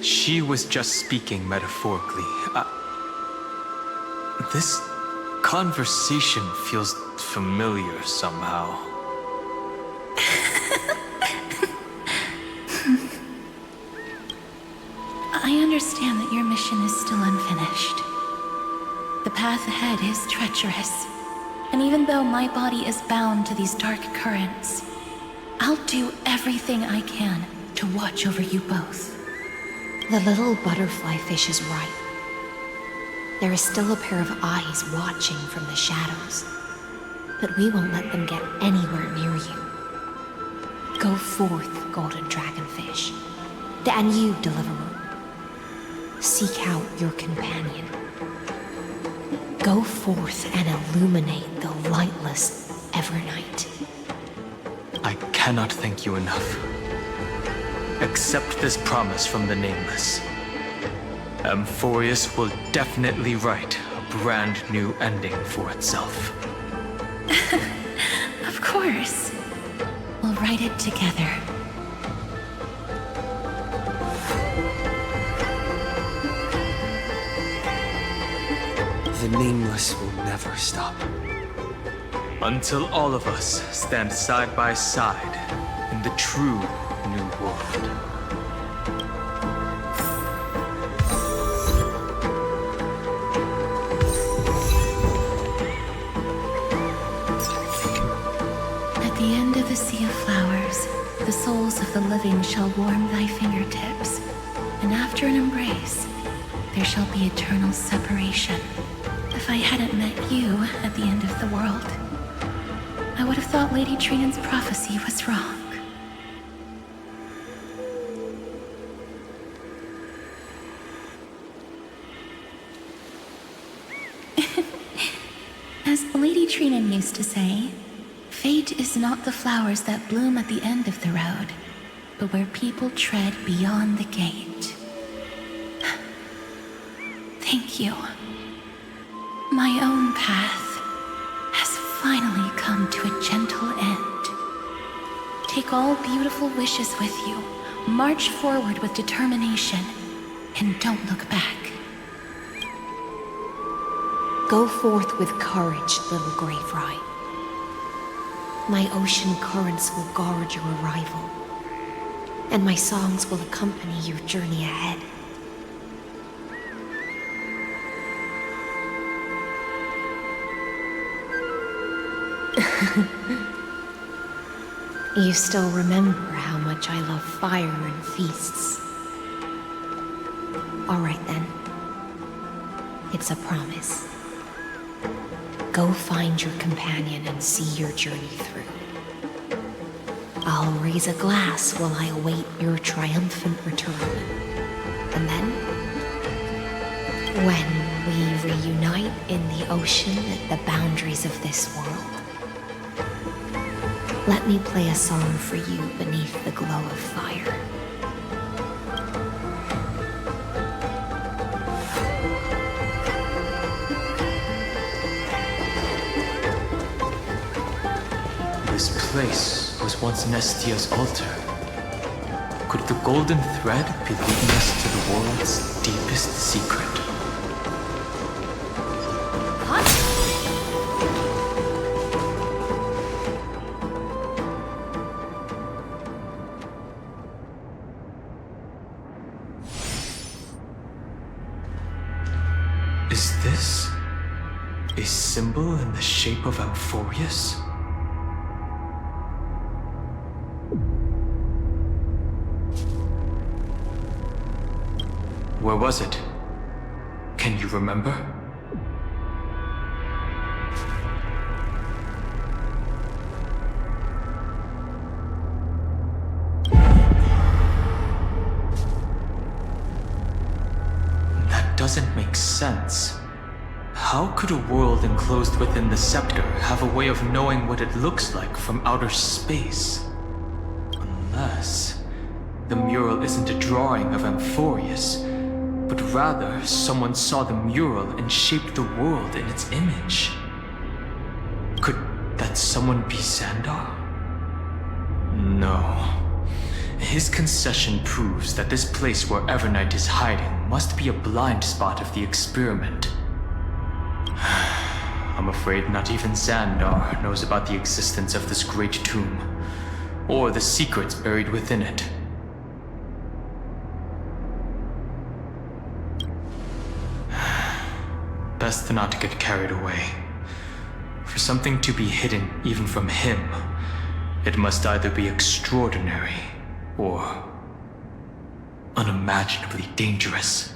She was just speaking metaphorically. This conversation feels familiar somehow. I understand that your mission is still unfinished. The path ahead is treacherous, and even though my body is bound to these dark currents, I'll do everything I can to watch over you both. The little butterfly fish is right. There is still a pair of eyes watching from the shadows, but we won't let them get anywhere near you. Go forth, golden dragonfish, and you, deliverer. Seek out your companion. Go forth and illuminate the lightless Evernight. I cannot thank you enough. Accept this promise from the Nameless. Amphorius will definitely write a brand new ending for itself. Of course. We'll write it together. The Nameless will never stop. Until all of us stand side by side in the true new world. At the end of the sea of flowers, the souls of the living shall warm thy fingertips, and after an embrace, there shall be eternal separation. If I hadn't met you at the end of the world, I would have thought Lady Trinan's prophecy was wrong. As Lady Trinan used to say, fate is not the flowers that bloom at the end of the road, but where people tread beyond the gate. Thank you. My own path has finally come to a gentle end. Take all beautiful wishes with you, march forward with determination, and don't look back. Go forth with courage, little grave rye. My ocean currents will guard your arrival, and my songs will accompany your journey ahead. You still remember how much I love fire and feasts. All right then. It's a promise. Go find your companion and see your journey through. I'll raise a glass while I await your triumphant return. And then, when we reunite in the ocean at the boundaries of this world, let me play a song for you beneath the glow of fire. This place was once Nestia's altar. Could the golden thread be leading us to the world's deepest secret? Is this a symbol in the shape of Amphorius? Where was it? Can you remember? That doesn't make sense. How could a world enclosed within the scepter have a way of knowing what it looks like from outer space? Unless the mural isn't a drawing of Amphorius, but rather someone saw the mural and shaped the world in its image. Could that someone be Xandar? No. His concession proves that this place where Evernight is hiding must be a blind spot of the experiment. I'm afraid not even Xandar knows about the existence of this great tomb, or the secrets buried within it. Best not to get carried away. For something to be hidden even from him, it must either be extraordinary or unimaginably dangerous.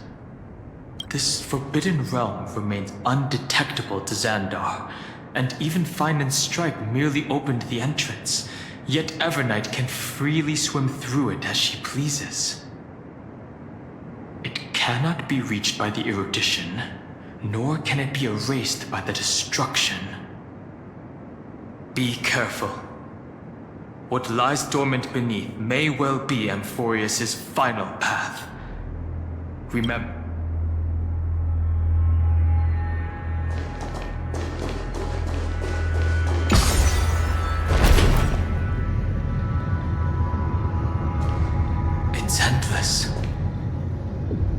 This forbidden realm remains undetectable to Xandar, and even Fine and Stripe merely opened the entrance, yet Evernight can freely swim through it as she pleases. It cannot be reached by the erudition, nor can it be erased by the destruction. Be careful. What lies dormant beneath may well be Amphorius' final path. Remember. It's endless.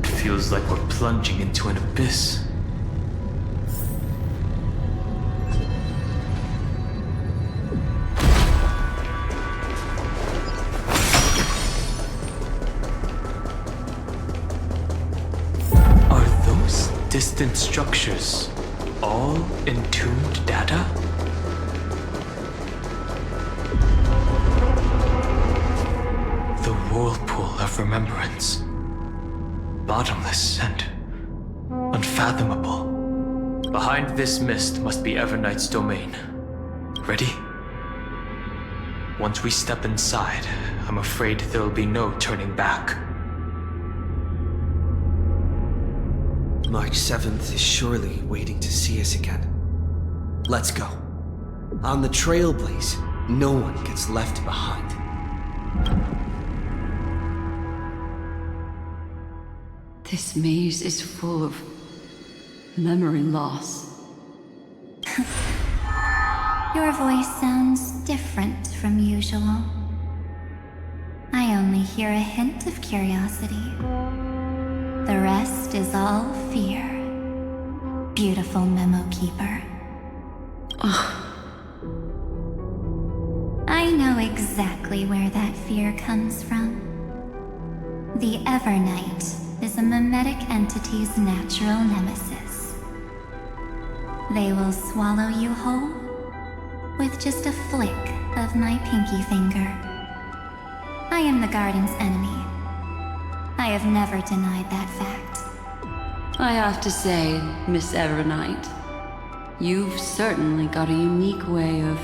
It feels like we're plunging into an abyss. Distant structures, all entombed data? The whirlpool of remembrance. Bottomless and unfathomable. Behind this mist must be Evernight's domain. Ready? Once we step inside, I'm afraid there'll be no turning back. March 7th is surely waiting to see us again. Let's go. On the Trailblaze, no one gets left behind. This maze is full of memory loss. Your voice sounds different from usual. I only hear a hint of curiosity. The rest is all fear. Beautiful Memo Keeper. I know exactly where that fear comes from. The Evernight is a mimetic entity's natural nemesis. They will swallow you whole with just a flick of my pinky finger. I am the Garden's enemy. I have never denied that fact. I have to say, Miss Evernight, you've certainly got a unique way of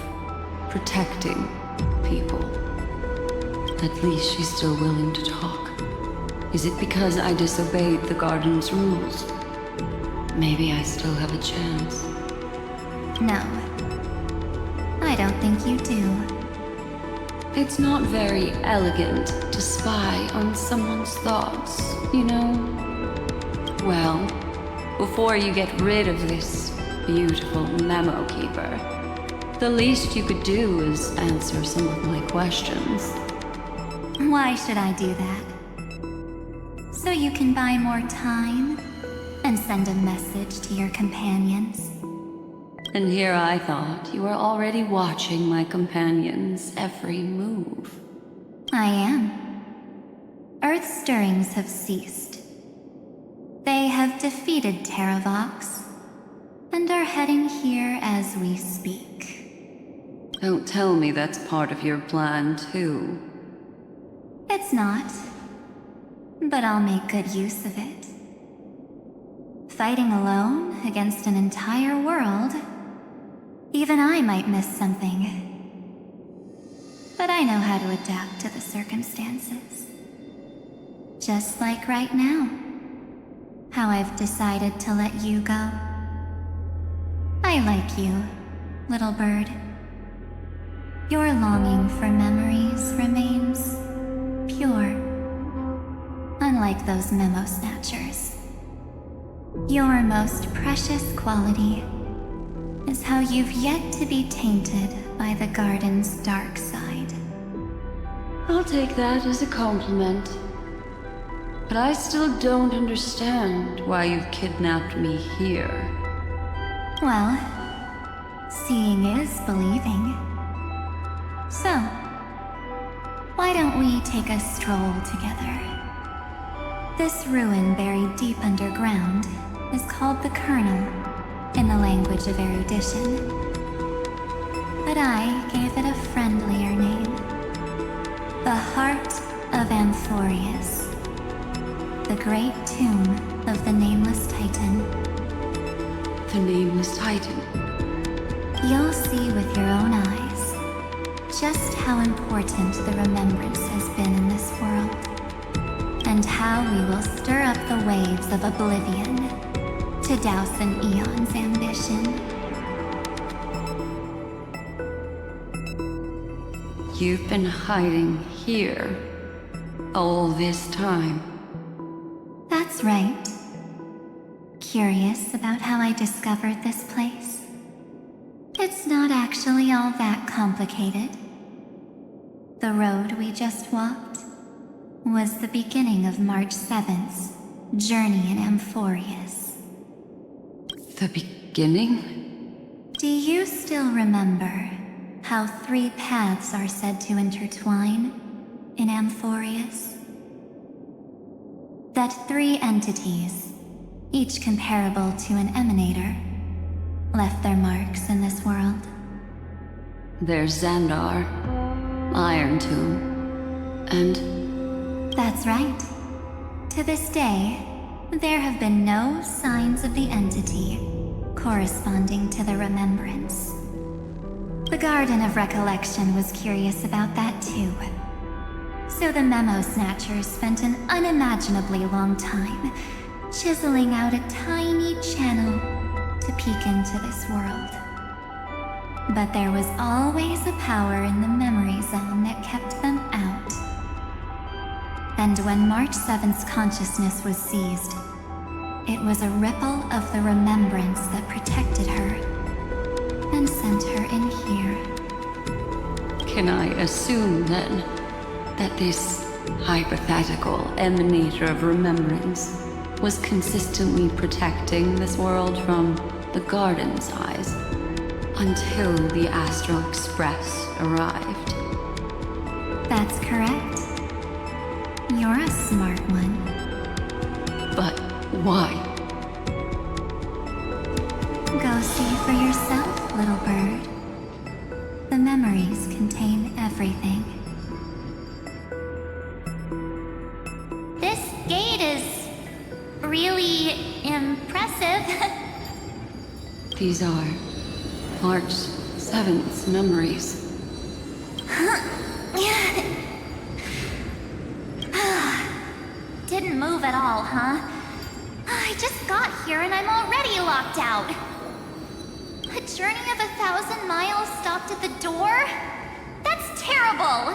protecting people. At least she's still willing to talk. Is it because I disobeyed the Garden's rules? Maybe I still have a chance. No. I don't think you do. It's not very elegant to spy on someone's thoughts, you know? Well, before you get rid of this beautiful Memo Keeper, the least you could do is answer some of my questions. Why should I do that? So you can buy more time and send a message to your companions? And here I thought you were already watching my companions' every move. I am. Earth's stirrings have ceased. They have defeated Terravox and are heading here as we speak. Don't tell me that's part of your plan, too. It's not. But I'll make good use of it. fighting alone against an entire world, even I might miss something. But I know how to adapt to the circumstances. Just like right now. How I've decided to let you go. I like you, little bird. Your longing for memories remains pure. Unlike those memo snatchers. Your most precious quality is how you've yet to be tainted by the garden's dark side. I'll take that as a compliment. But I still don't understand why you've kidnapped me here. Well, seeing is believing. So, why don't we take a stroll together? This ruin buried deep underground is called the Kernel, in the language of erudition. But I gave it a friendlier name. The Heart of Amphorius. The great tomb of the Nameless Titan. The Nameless Titan? You'll see with your own eyes just how important the remembrance has been in this world, and how we will stir up the waves of oblivion to douse an eon's ambition. You've been hiding here all this time. That's right. Curious about how I discovered this place? It's not actually all that complicated. The road we just walked was the beginning of March 7th's journey in Amphorius. The beginning? Do you still remember how 3 paths are said to intertwine in Amphorius? That 3 entities, each comparable to an emanator, left their marks in this world. There's Xandar, Iron Tomb, and... That's right. To this day, there have been no signs of the entity corresponding to the remembrance. The Garden of Recollection was curious about that too. So the Memo Snatchers spent an unimaginably long time chiseling out a tiny channel to peek into this world. But there was always a power in the memory zone that kept them out. And when March 7th's consciousness was seized, it was a ripple of the remembrance that protected her and sent her in here. Can I assume then that this hypothetical emanator of remembrance was consistently protecting this world from the Garden's eyes until the Astral Express arrived? That's correct. You're a smart one. But why? Go see for yourself, little bird. The memories contain everything. This gate is really impressive. These are March 7th's memories. Didn't move at all, huh? I just got here and I'm already locked out. A journey of 1,000 miles stopped at the door? That's terrible!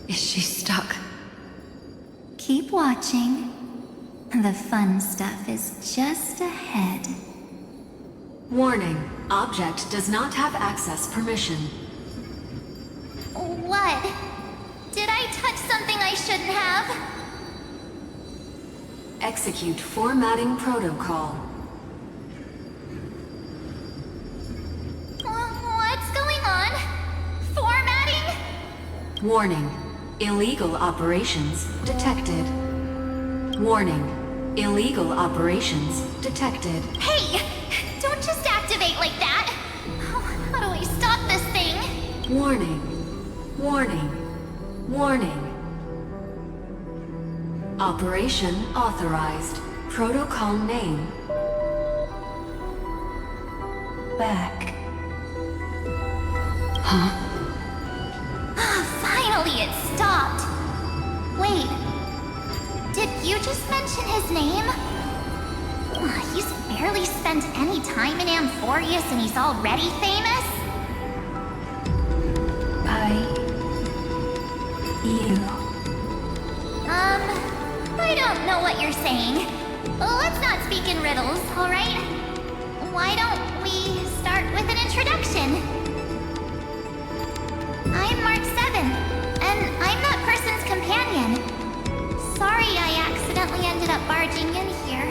Is she stuck? Keep watching. The fun stuff is just ahead. Warning. Object does not have access permission. What? Did I touch something I shouldn't have? Execute formatting protocol. What's going on? Formatting? Warning. Illegal operations detected. Warning. Illegal operations detected. Hey! Don't just activate like that! How do I stop this thing? Warning. Warning. Warning. Operation authorized. Protocol name. Back. Huh? Finally, it stopped. Wait. Did you just mention his name? He's barely spent any time in Amphorius and he's already famous? I don't know what you're saying. Let's not speak in riddles, alright? Why don't we start with an introduction? I'm Mark 7, and I'm that person's companion. Sorry I accidentally ended up barging in here.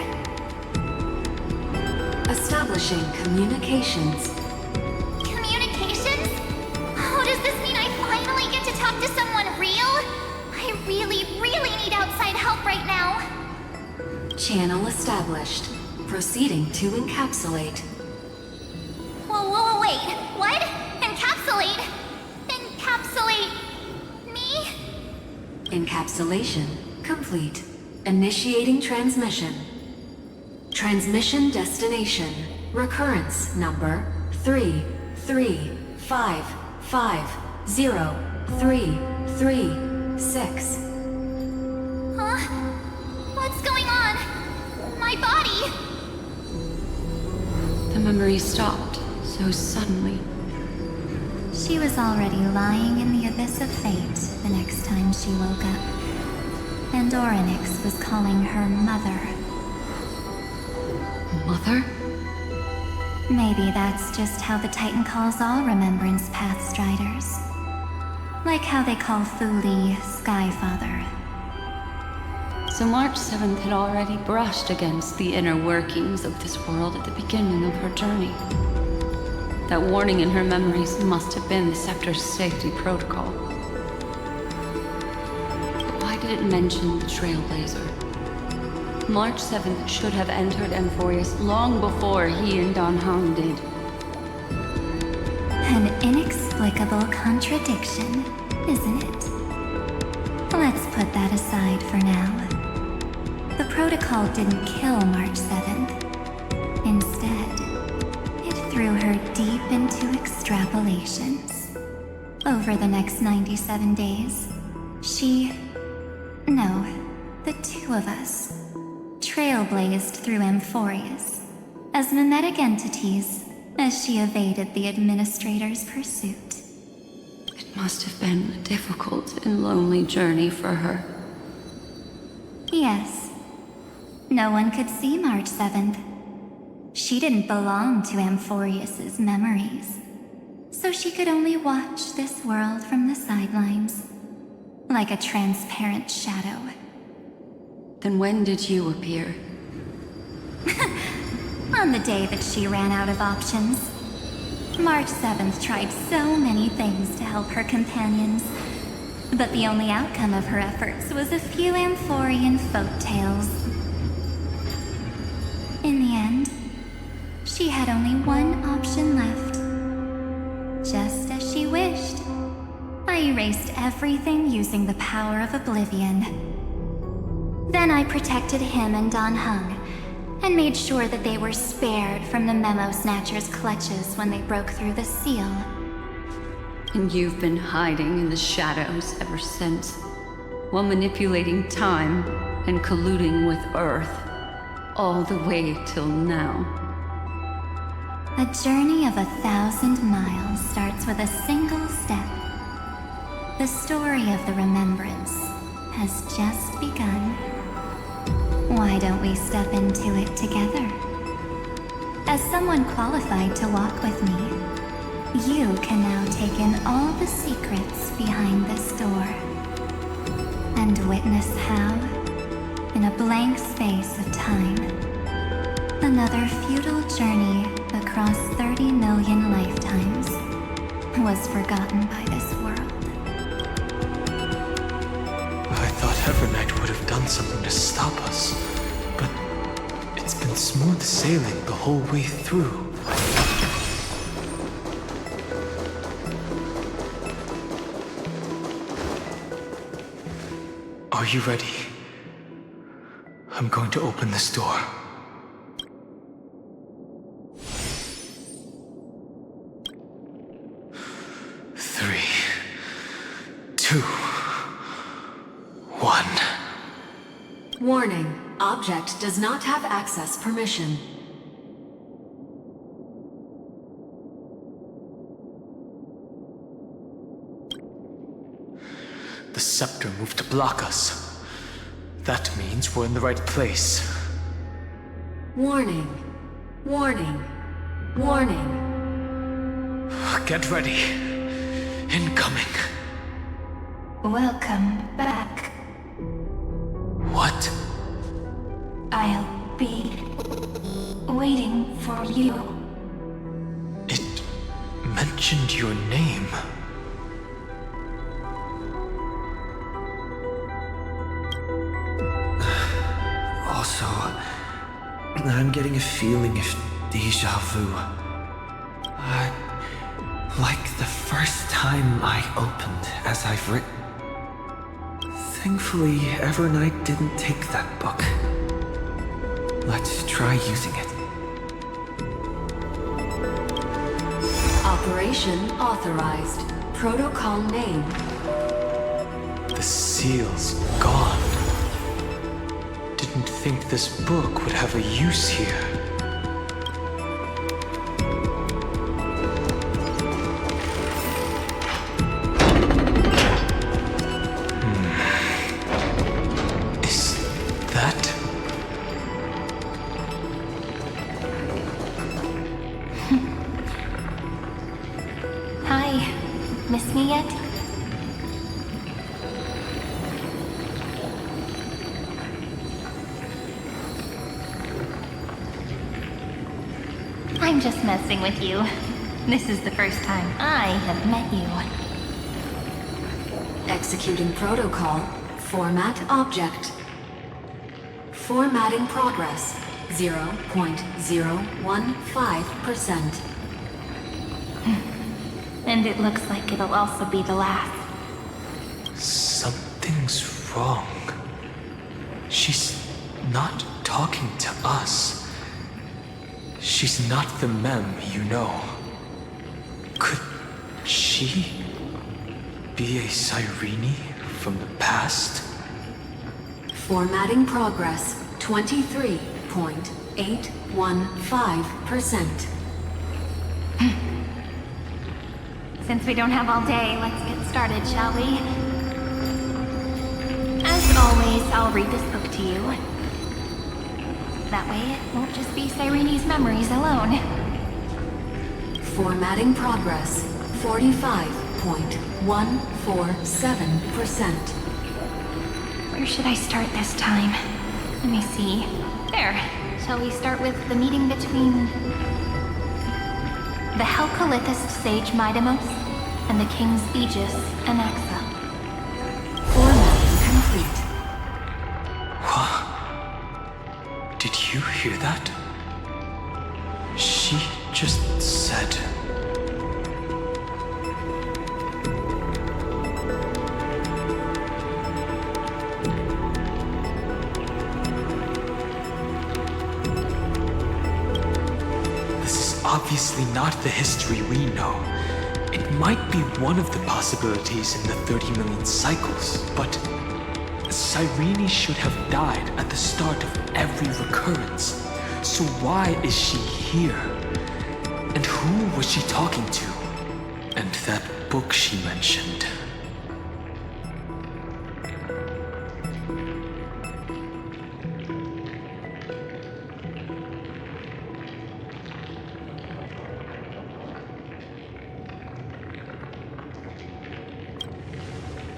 Establishing communications. Communications? Oh, does this mean I finally get to talk to someone real? I really need outside help right now. Channel established. Proceeding to encapsulate. Whoa, wait. What? Encapsulate? Encapsulate me? Encapsulation complete. Initiating transmission. Transmission destination. Recurrence number 335503336. Huh? What's going on? My body! The memory stopped so suddenly. She was already lying in the abyss of fate the next time she woke up. And Orynyx was calling her mother. Mother? Maybe that's just how the Titan calls all Remembrance Pathstriders. Like how they call Thule Skyfather. So March 7th had already brushed against the inner workings of this world at the beginning of her journey. That warning in her memories must have been the Scepter's safety protocol. But why did it mention the Trailblazer? March 7th should have entered Amphorius long before he and Dan Heng did. An inexplicable contradiction, isn't it? Let's put that aside for now. The protocol didn't kill March 7th. Instead, it threw her deep into extrapolations. Over the next 97 days, the two of us, trailblazed through Amphorius as mimetic entities as she evaded the Administrator's pursuit. It must have been a difficult and lonely journey for her. Yes. No one could see March 7th. She didn't belong to Amphorius's memories, so she could only watch this world from the sidelines, like a transparent shadow. Then when did you appear? On the day that she ran out of options. March 7th tried so many things to help her companions, but the only outcome of her efforts was a few Amphorian folktales. In the end, she had only one option left. Just as she wished, I erased everything using the power of oblivion. Then I protected him and Dan Heng, and made sure that they were spared from the Memo Snatcher's clutches when they broke through the seal. And you've been hiding in the shadows ever since, while manipulating time and colluding with Earth, all the way till now. A journey of 1,000 miles starts with a single step. The story of the Remembrance has just begun. Why don't we step into it together? As someone qualified to walk with me, you can now take in all the secrets behind this door. And witness how, in a blank space of time, another futile journey across 30 million lifetimes was forgotten by this world. I thought Evernight would have done something to stop us, but it's been smooth sailing the whole way through. Are you ready? I'm going to open this door. Three, 2, 1. Warning. Object does not have access permission. The scepter moved to block us. That means we're in the right place. Warning. Warning. Warning. Get ready. Incoming. Welcome back. What? I'll be waiting for you. It mentioned your name. Also, I'm getting a feeling of deja vu. Like the first time I opened as I've written. Thankfully, Evernight didn't take that book. Let's try using it. Operation authorized. Protocol name. The seal's gone. Didn't think this book would have a use here. Miss me yet? I'm just messing with you. This is the first time I have met you. Executing protocol. Format object. Formatting progress. 0.015%. And it looks like it'll also be the last. Something's wrong. She's not talking to us. She's not the mem you know. Could she be a Cyrene from the past? Formatting progress. 23.815%. Since we don't have all day, let's get started, shall we? As always, I'll read this book to you. That way it won't just be Cyrene's memories alone. Formatting progress. 45.147%. Where should I start this time? Let me see. There. Shall we start with the meeting between the Helcolithist sage Midamos and the King's Aegis Anaxa? Formatting complete. What? Did you hear that? She just said... Obviously not the history we know. It might be one of the possibilities in the 30 million cycles, but Cyrene should have died at the start of every recurrence. So why is she here? And who was she talking to? And that book she mentioned.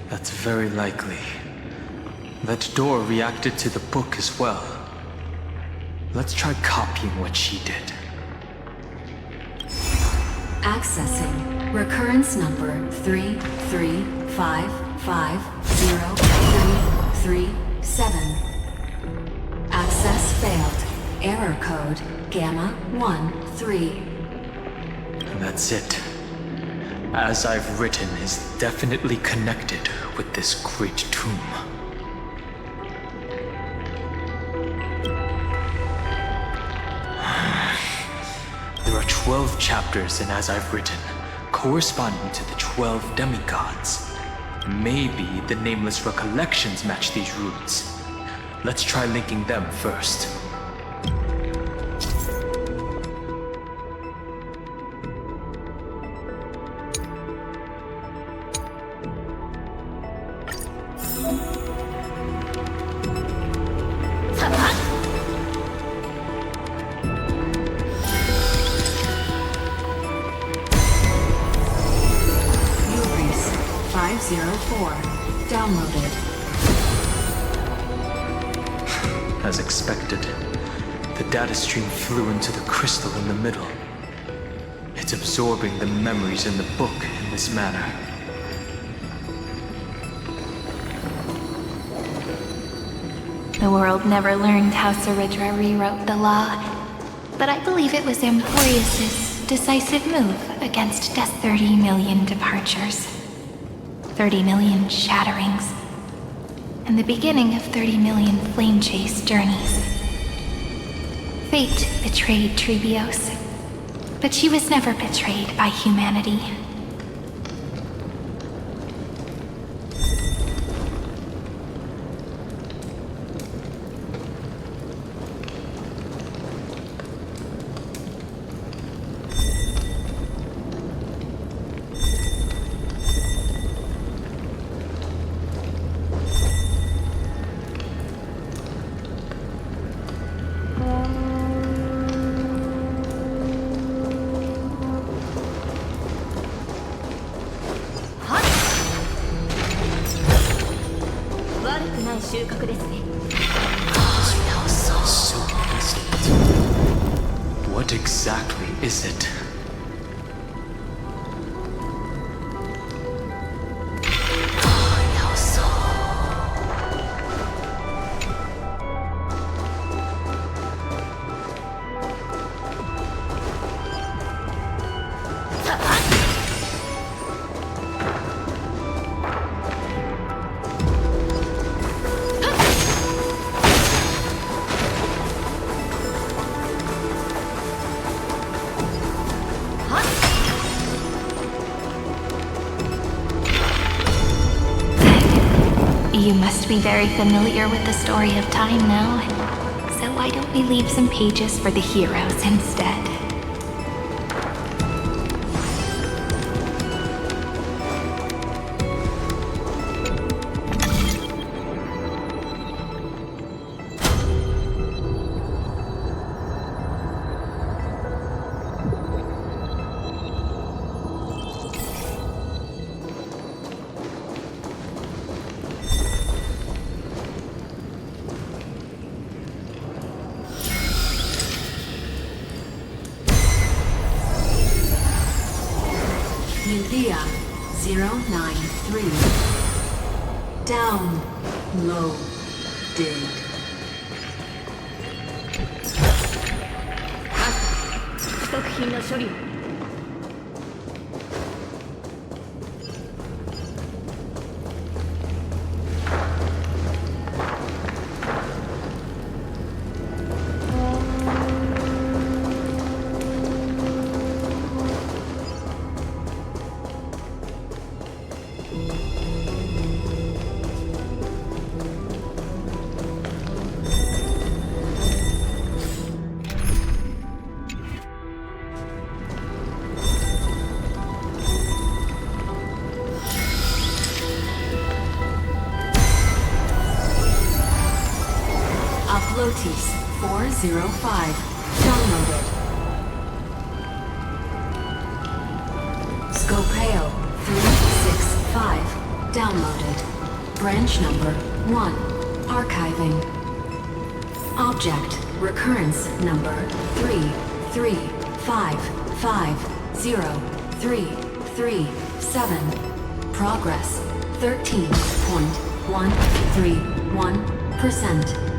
That's very likely. That door reacted to the book as well. Let's try copying what she did. Accessing. Recurrence number 335503337. Access failed. Error code Gamma 13. And that's it. As I've written, is definitely connected with this great tomb. 12 chapters in As I've Written, corresponding to the 12 demigods. Maybe the Nameless Recollections match these runes. Let's try linking them first. Downloaded. As expected, the data stream flew into the crystal in the middle. It's absorbing the memories in the book in this manner. The world never learned how Saridra rewrote the law, but I believe it was Emporius' decisive move against Death's 30 million departures. 30 million shatterings, and the beginning of 30 million flame chase journeys. Fate betrayed Trebios, but she was never betrayed by humanity. What exactly is it? You must be very familiar with the story of time now, so why don't we leave some pages for the heroes instead? Udea 093. Down. Low. Did. Uplotis 405. Downloaded. Scopeo 365. Downloaded. Branch number 1. Archiving. Object recurrence number 335503337. Progress 13.131%.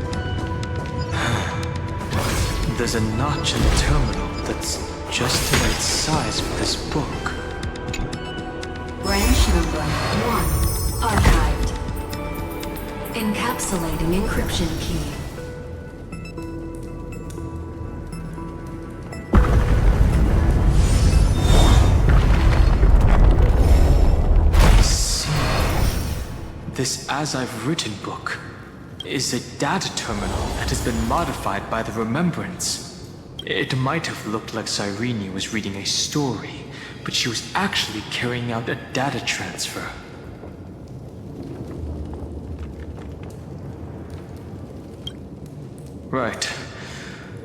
There's a notch in the terminal that's just the right size for this book. Branch number 1. Archived. Encapsulating encryption key. this As I've Written book is a data terminal that has been modified by the Remembrance. It might have looked like Cyrene was reading a story, but she was actually carrying out a data transfer. Right.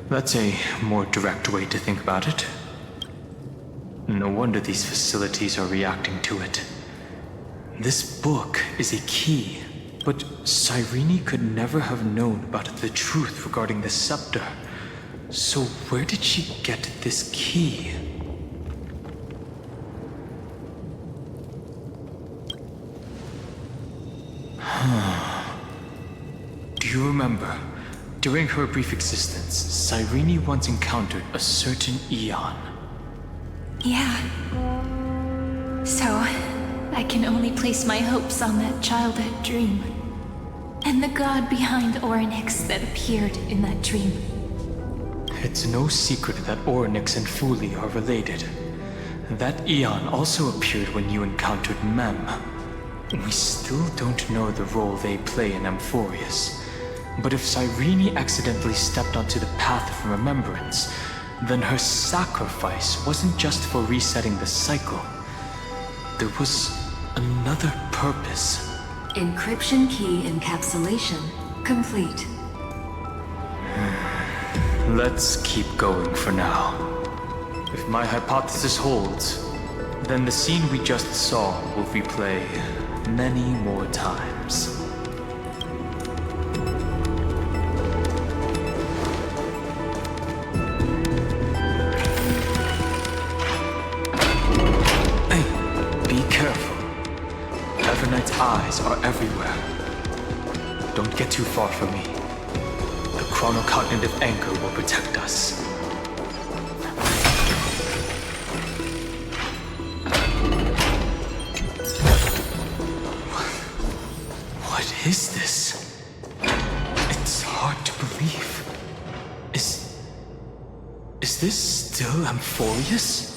That's a more direct way to think about it. No wonder these facilities are reacting to it. This book is a key, but Cyrene could never have known about the truth regarding the scepter. So where did she get this key? Do you remember? During her brief existence, Cyrene once encountered a certain Eon. Yeah. So, I can only place my hopes on that childhood dream. And the god behind Orynyx that appeared in that dream. It's no secret that Orynyx and Fuli are related. That Eon also appeared when you encountered Mem. We still don't know the role they play in Amphorius. But if Cyrene accidentally stepped onto the path of remembrance, then her sacrifice wasn't just for resetting the cycle. There was another purpose. Encryption key encapsulation complete. Let's keep going for now. If my hypothesis holds, then the scene we just saw will replay many more times. Evernight's eyes are everywhere. Don't get too far from me. The chronocognitive anchor will protect us. What is this? It's hard to believe. Is this still Amphorius?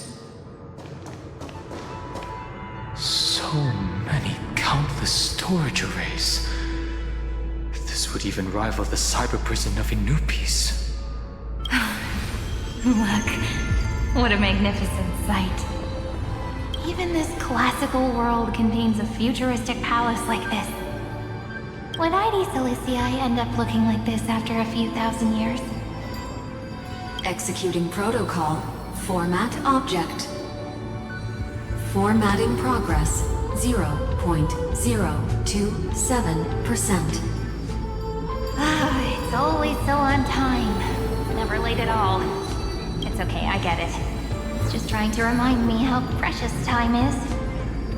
So many countless storage arrays. This would even rival the cyber prison of Inupis. Look, what a magnificent sight. Even this classical world contains a futuristic palace like this. Would ID Silicii end up looking like this after a few thousand years? Executing protocol. Format object. Formatting progress. 0.027%. It's always so on time. Never late at all. It's okay, I get it. It's just trying to remind me how precious time is.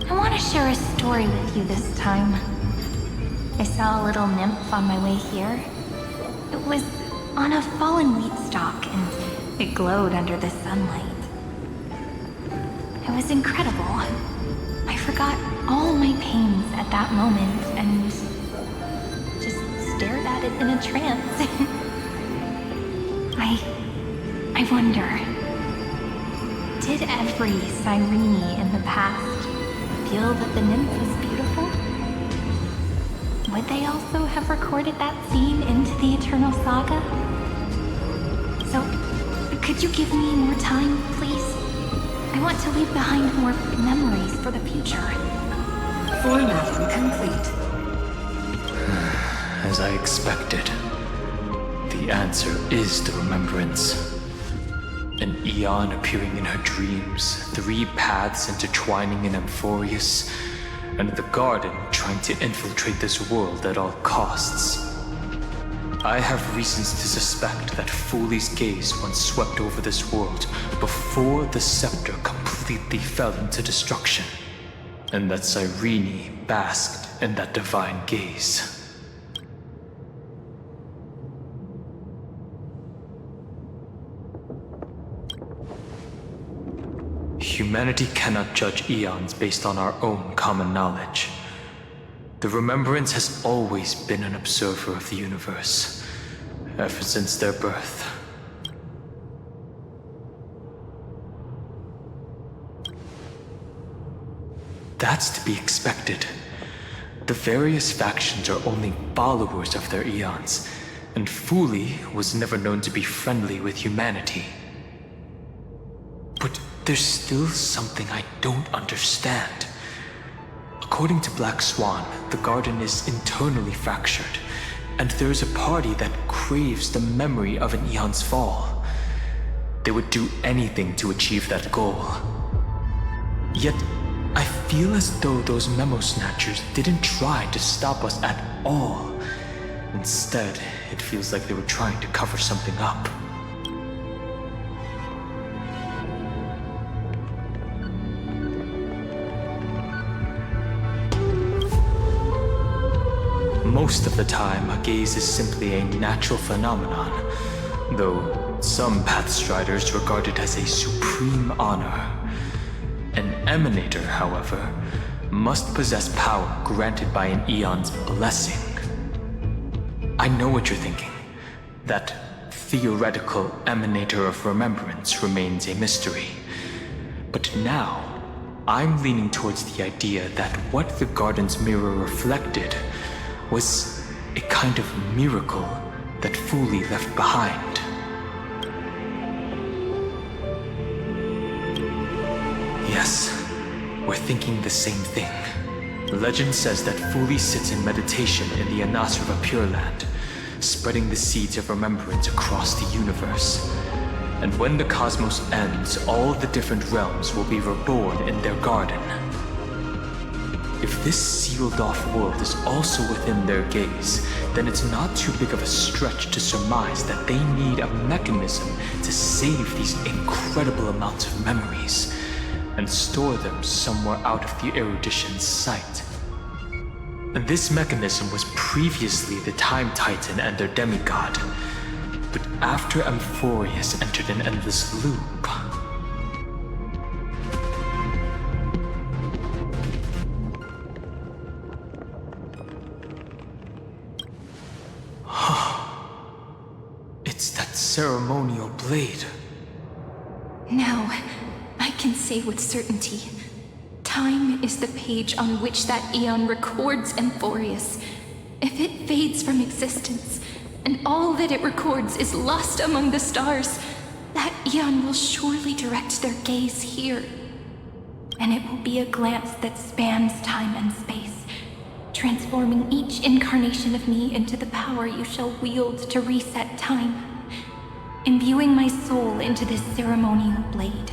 I want to share a story with you this time. I saw a little nymph on my way here. It was on a fallen wheat stalk, and it glowed under the sunlight. It was incredible. I forgot all my pains at that moment and just stared at it in a trance. I wonder, did every Cyrene in the past feel that the nymph was beautiful? Would they also have recorded that scene into the Eternal Saga? So, could you give me more time, please? I want to leave behind more memories for the future. Formatting complete. As I expected, the answer is the remembrance. An Eon appearing in her dreams, 3 paths intertwining in Amphorius, and the Garden trying to infiltrate this world at all costs. I have reasons to suspect that Fuli's gaze once swept over this world before the scepter completely fell into destruction, and that Cyrene basked in that divine gaze. Humanity cannot judge eons based on our own common knowledge. The Remembrance has always been an observer of the universe, ever since their birth. That's to be expected. the various factions are only followers of their eons, and Fuli was never known to be friendly with humanity. But there's still something I don't understand. According to Black Swan, the garden is internally fractured, and there is a party that craves the memory of an eon's fall. They would do anything to achieve that goal. Yet, I feel as though those memo snatchers didn't try to stop us at all. Instead, it feels like they were trying to cover something up. Most of the time, a gaze is simply a natural phenomenon, though some Pathstriders regard it as a supreme honor. An emanator, however, must possess power granted by an eon's blessing. I know what you're thinking. That theoretical emanator of remembrance remains a mystery. But now, I'm leaning towards the idea that what the garden's mirror reflected was a kind of miracle that Fuli left behind. Yes, we're thinking the same thing. Legend says that Fuli sits in meditation in the Anasrava Pure Land, spreading the seeds of remembrance across the universe. And when the cosmos ends, all the different realms will be reborn in their garden. If this sealed-off world is also within their gaze, then it's not too big of a stretch to surmise that they need a mechanism to save these incredible amounts of memories and store them somewhere out of the erudition's sight. This mechanism was previously the Time Titan and their demigod, but after Amphorius entered an endless loop, it's that ceremonial blade. Now, I can say with certainty, time is the page on which that eon records Amphorius. If it fades from existence, and all that it records is lost among the stars, that eon will surely direct their gaze here. And it will be a glance that spans time and space, transforming each incarnation of me into the power you shall wield to reset time, imbuing my soul into this ceremonial blade,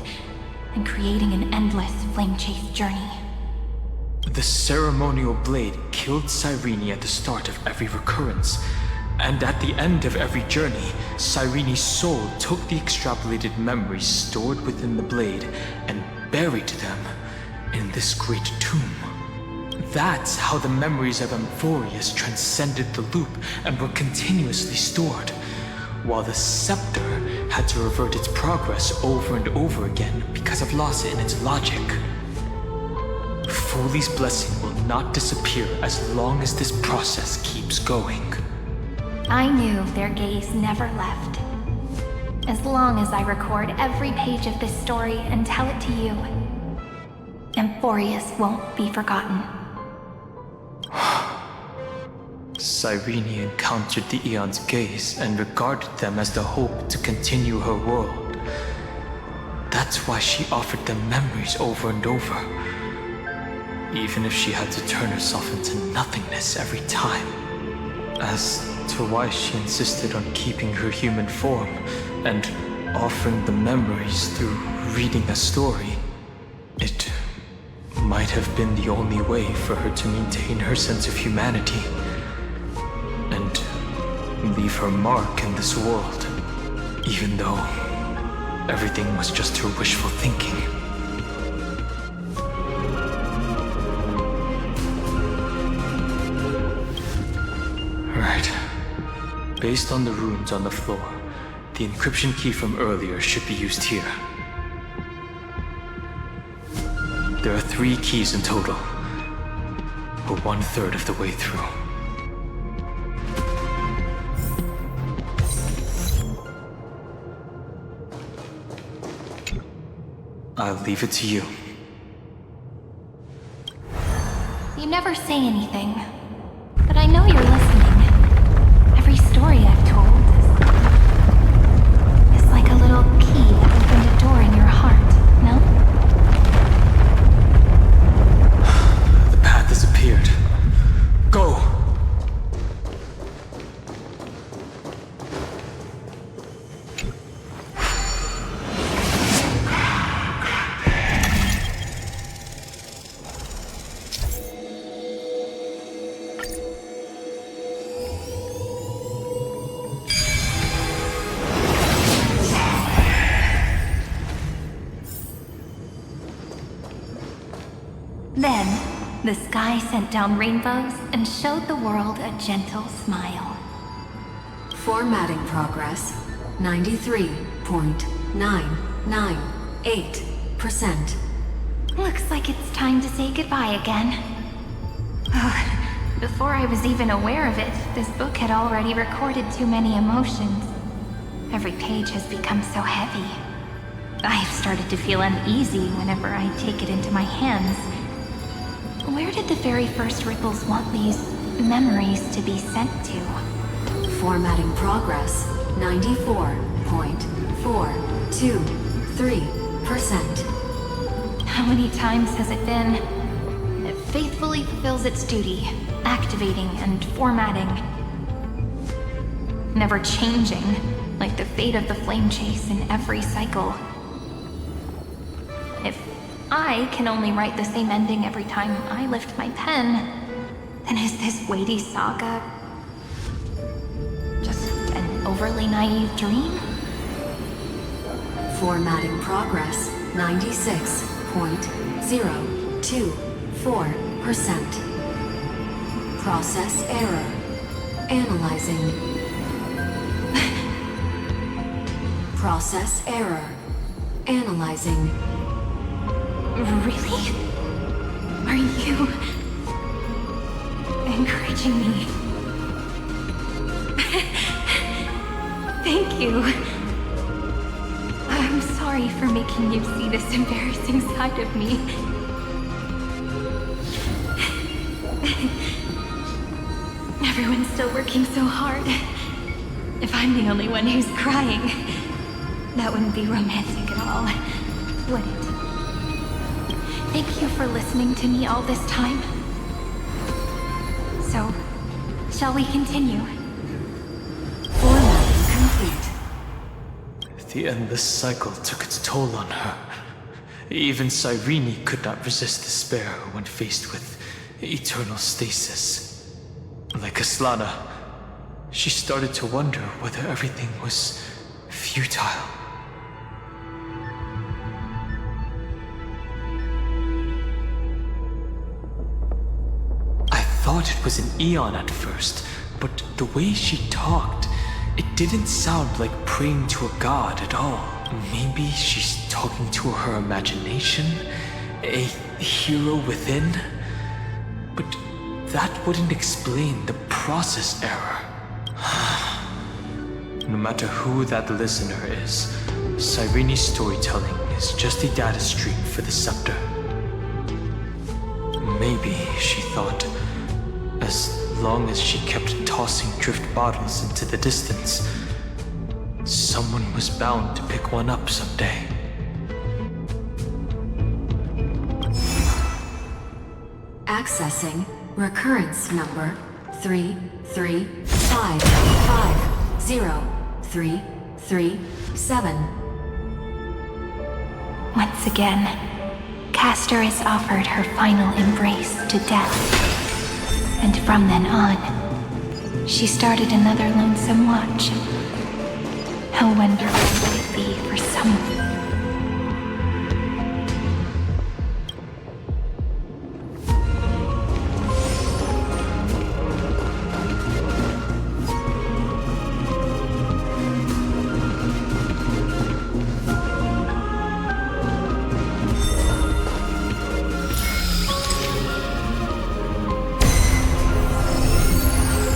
and creating an endless flame-chase journey. The ceremonial blade killed Cyrene at the start of every recurrence, and at the end of every journey, Cyrene's soul took the extrapolated memories stored within the blade and buried them in this great tomb. That's how the memories of Amphorius transcended the loop and were continuously stored, while the scepter had to revert its progress over and over again because of loss in its logic. Fuli's blessing will not disappear as long as this process keeps going. I knew their gaze never left. As long as I record every page of this story and tell it to you, Amphorius won't be forgotten. Cyrene encountered the Eon's gaze and regarded them as the hope to continue her world. That's why she offered them memories over and over, even if she had to turn herself into nothingness every time. As to why she insisted on keeping her human form and offering the memories through reading a story, it might have been the only way for her to maintain her sense of humanity and leave her mark in this world, even though everything was just her wishful thinking. Right. Based on the runes on the floor, the encryption key from earlier should be used here. There are 3 keys in total. We're 1/3 of the way through. The I'll leave it to you. never say anything, but I know you're listening. Every story I've told is like a little key that opened a door in your heart, no? The path has appeared. Go! Then, the sky sent down rainbows and showed the world a gentle smile. Formatting progress 93.998%. Looks like it's time to say goodbye again. Before I was even aware of it, this book had already recorded too many emotions. Every page has become so heavy. I've started to feel uneasy whenever I take it into my hands. Where did the very first ripples want these memories to be sent to? Formatting progress 94.423%. How many times has it been? It faithfully fulfills its duty, activating and formatting. Never changing, like the fate of the flame chase in every cycle. If I can only write the same ending every time I lift my pen, then is this weighty saga just an overly naive dream? Formatting progress 96.024%. Process error. Analyzing. Process error. Analyzing. Really? Are you encouraging me? Thank you. I'm sorry for making you see this embarrassing side of me. Everyone's still working so hard. If I'm the only one who's crying, that wouldn't be romantic at all, would it? Thank you for listening to me all this time. So, shall we continue? Formatting complete. The endless cycle took its toll on her. Even Cyrene could not resist despair when faced with eternal stasis. Like Aslana, she started to wonder whether everything was futile. I thought it was an Eon at first, but the way she talked, it didn't sound like praying to a god at all. Maybe she's talking to her imagination? A hero within? But that wouldn't explain the process error. No matter who that listener is, Cyrene's storytelling is just a data stream for the scepter. Maybe, she thought, as long as she kept tossing drift bottles into the distance, someone was bound to pick one up someday. Accessing recurrence number 335503337. Once again, Castor is offered her final embrace to death. And from then on, she started another lonesome watch. How wonderful would it be for someone?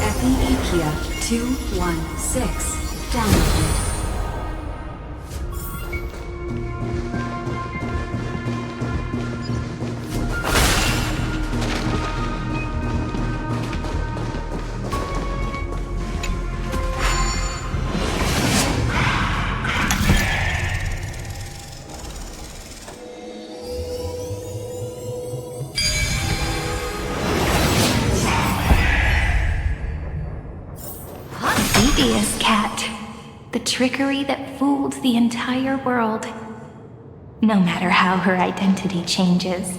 Epiikia 216 downloaded. Hideous cat. The trickery that fooled the entire world. No matter how her identity changes,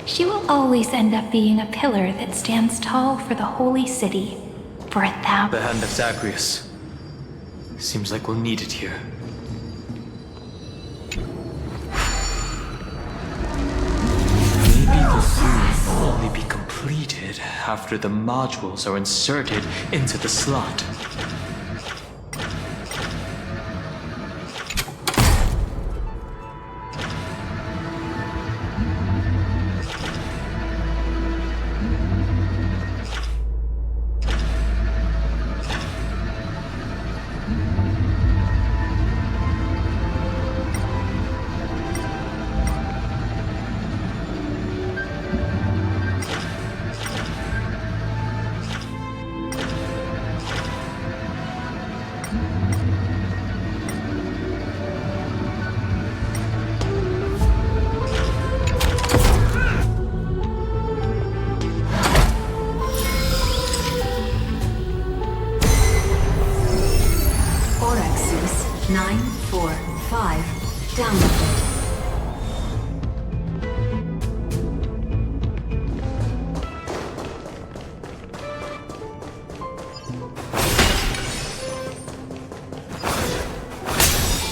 she will always end up being a pillar that stands tall for the holy city for 1,000. The hand of Zagreus. Seems like we'll need it here. Maybe the food will only be completed after the modules are inserted into the slot.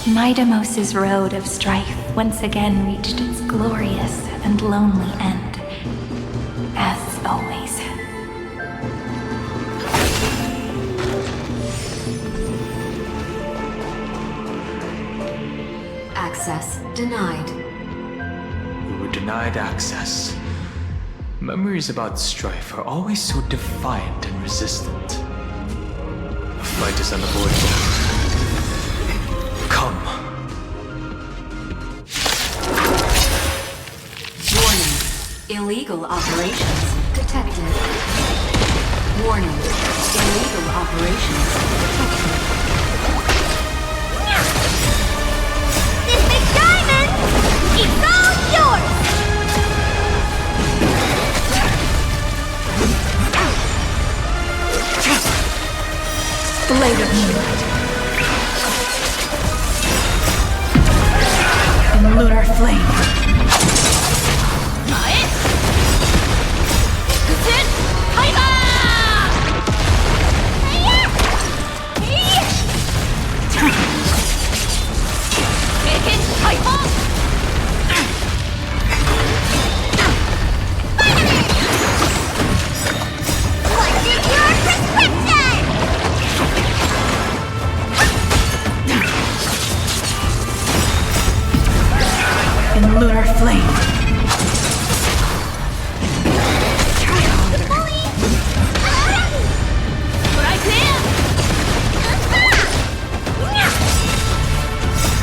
Midamos's road of strife once again reached its glorious and lonely end. As always. Access denied. We were denied access. Memories about strife are always so defiant and resistant. A fight is unavoidable. Come. Warning. Illegal operations detected. Warning. Illegal operations detected. This big diamond is all yours! Blade of Moonlight. In lunar flame. In lunar flame.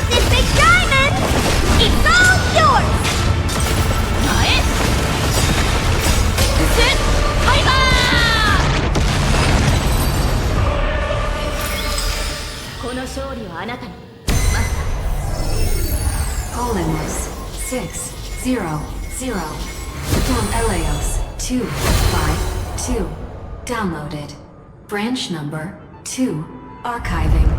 This big diamond is all yours! Polymus 600. Don Eleos 252. Downloaded. Branch number 2. Archiving.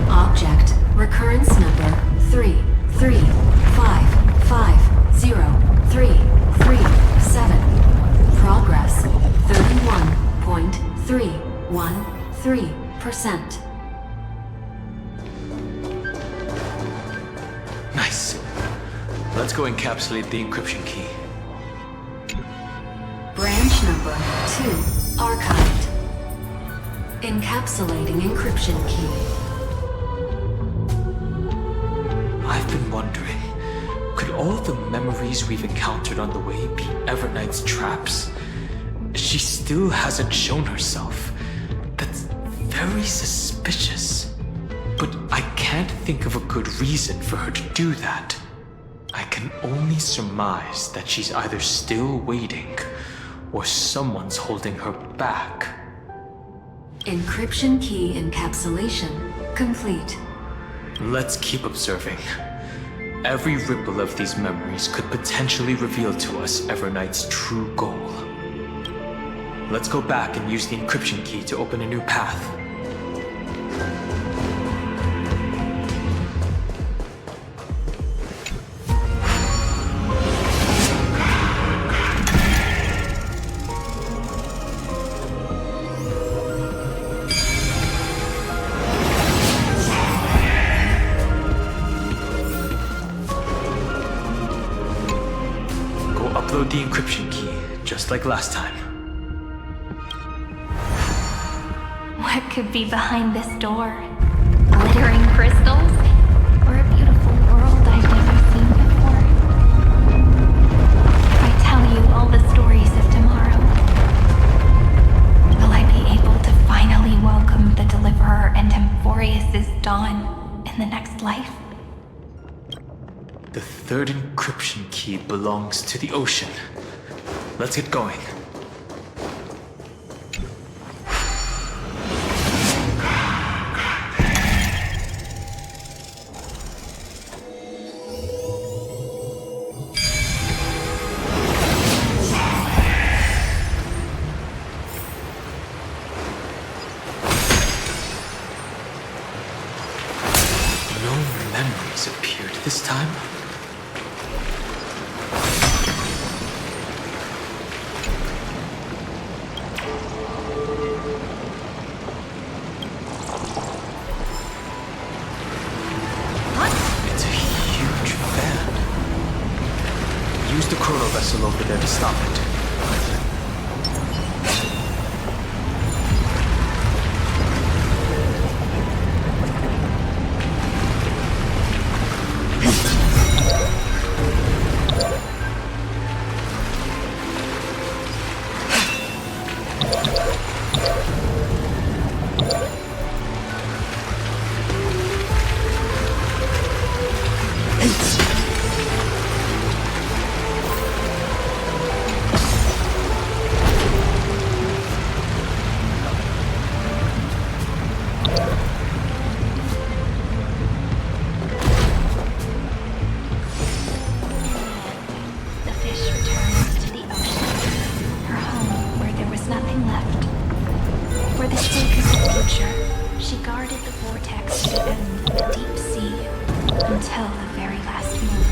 Object recurrence number 335503337. Progress 31.313%. Nice. Let's go encapsulate the encryption key. Branch number 2 archived. Encapsulating encryption key. I've been wondering, could all the memories we've encountered on the way be Evernight's traps? She still hasn't shown herself. That's very suspicious. But I can't think of a good reason for her to do that. I can only surmise that she's either still waiting, or someone's holding her back. Encryption key encapsulation complete. Let's keep observing. Every ripple of these memories could potentially reveal to us Evernight's true goal. Let's go back and use the encryption key to open a new path. the encryption key, just like last time. What could be behind this door? Glittering crystals? Or a beautiful world I've never seen before? If I tell you all the stories of tomorrow, will I be able to finally welcome the Deliverer and Emphorius' dawn in the next life? The third encryption key belongs to the ocean. Let's get going. No memories appeared this time. It's a huge fan. Use the chrono vessel over there to stop it. The fish returns to the ocean, her home where there was nothing left. For the sake of the future, she guarded the vortex to the end of the deep sea until the very last moment.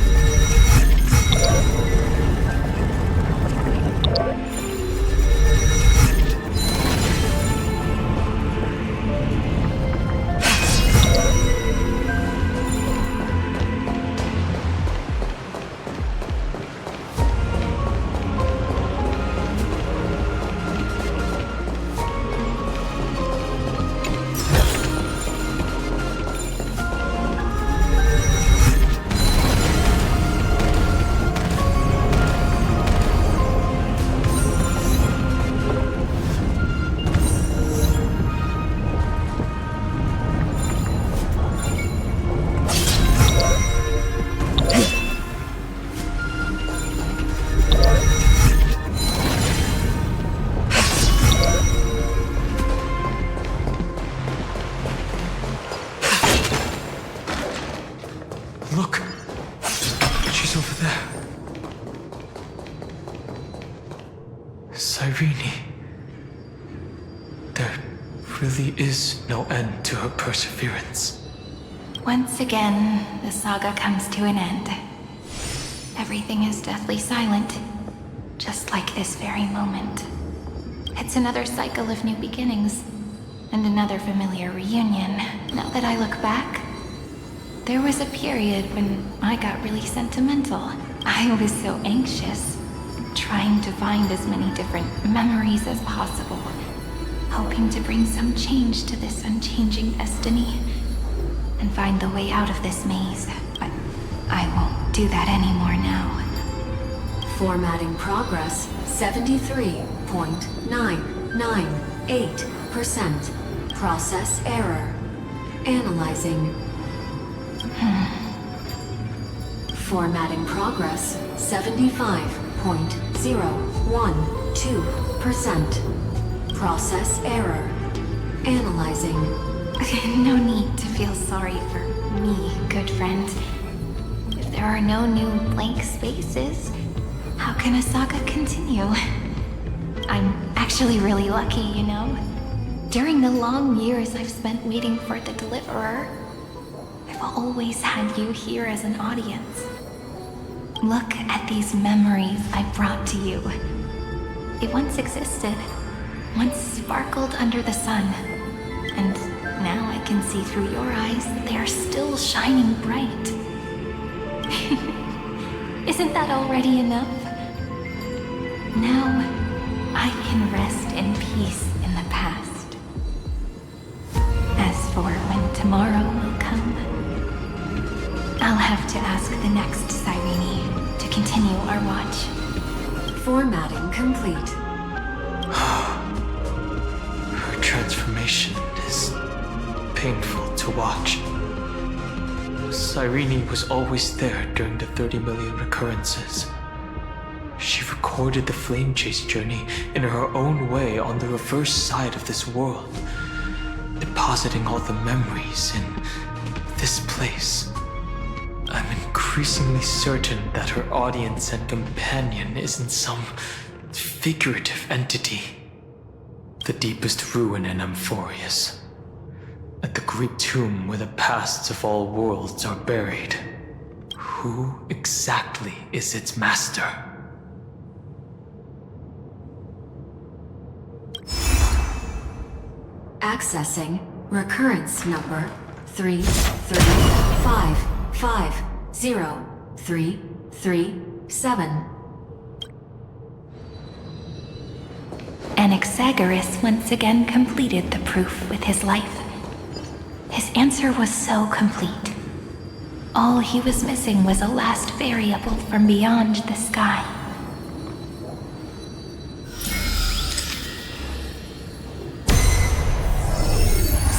Look! She's over there. Cyrene. There really is no end to her perseverance. Once again, the saga comes to an end. Everything is deathly silent, just like this very moment. It's another cycle of new beginnings, and another familiar reunion. Now that I look back, there was a period when I got really sentimental. I was so anxious, trying to find as many different memories as possible, hoping to bring some change to this unchanging destiny, and find the way out of this maze. But I won't do that anymore now. Formatting progress 73.998%. Process error. Analyzing. Formatting progress 75.012%. Process error. Analyzing. No need to feel sorry for me, good friend. If there are no new blank spaces, how can a saga continue? I'm actually really lucky, you know? During the long years I've spent waiting for the Deliverer, I've always had you here as an audience. Look at these memories I brought to you. It once existed, once sparkled under the sun, and now I can see through your eyes that they are still shining bright. Isn't that already enough? Now, I can rest in peace in the past. As for when tomorrow will come, I'll have to ask the next Cyrene to continue our watch. Formatting complete. Her transformation is painful to watch. Cyrene was always there during the 30 million recurrences. She recorded the Flame Chase journey in her own way on the reverse side of this world, depositing all the memories in this place. I'm increasingly certain that her audience and companion isn't some figurative entity. The deepest ruin in Amphorius. At the great tomb where the pasts of all worlds are buried. Who exactly is its master? Accessing recurrence number 335503337. Anaxagoras once again completed the proof with his life. His answer was so complete. All he was missing was a last variable from beyond the sky.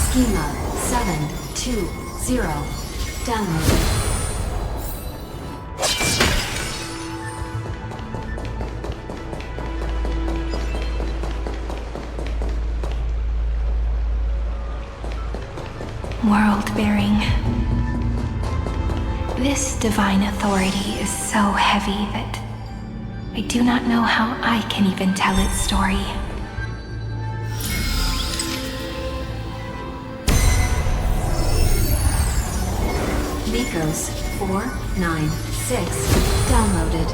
Schema 720. Downloaded. World-bearing. This divine authority is so heavy that I do not know how I can even tell its story. Nikos 496 downloaded.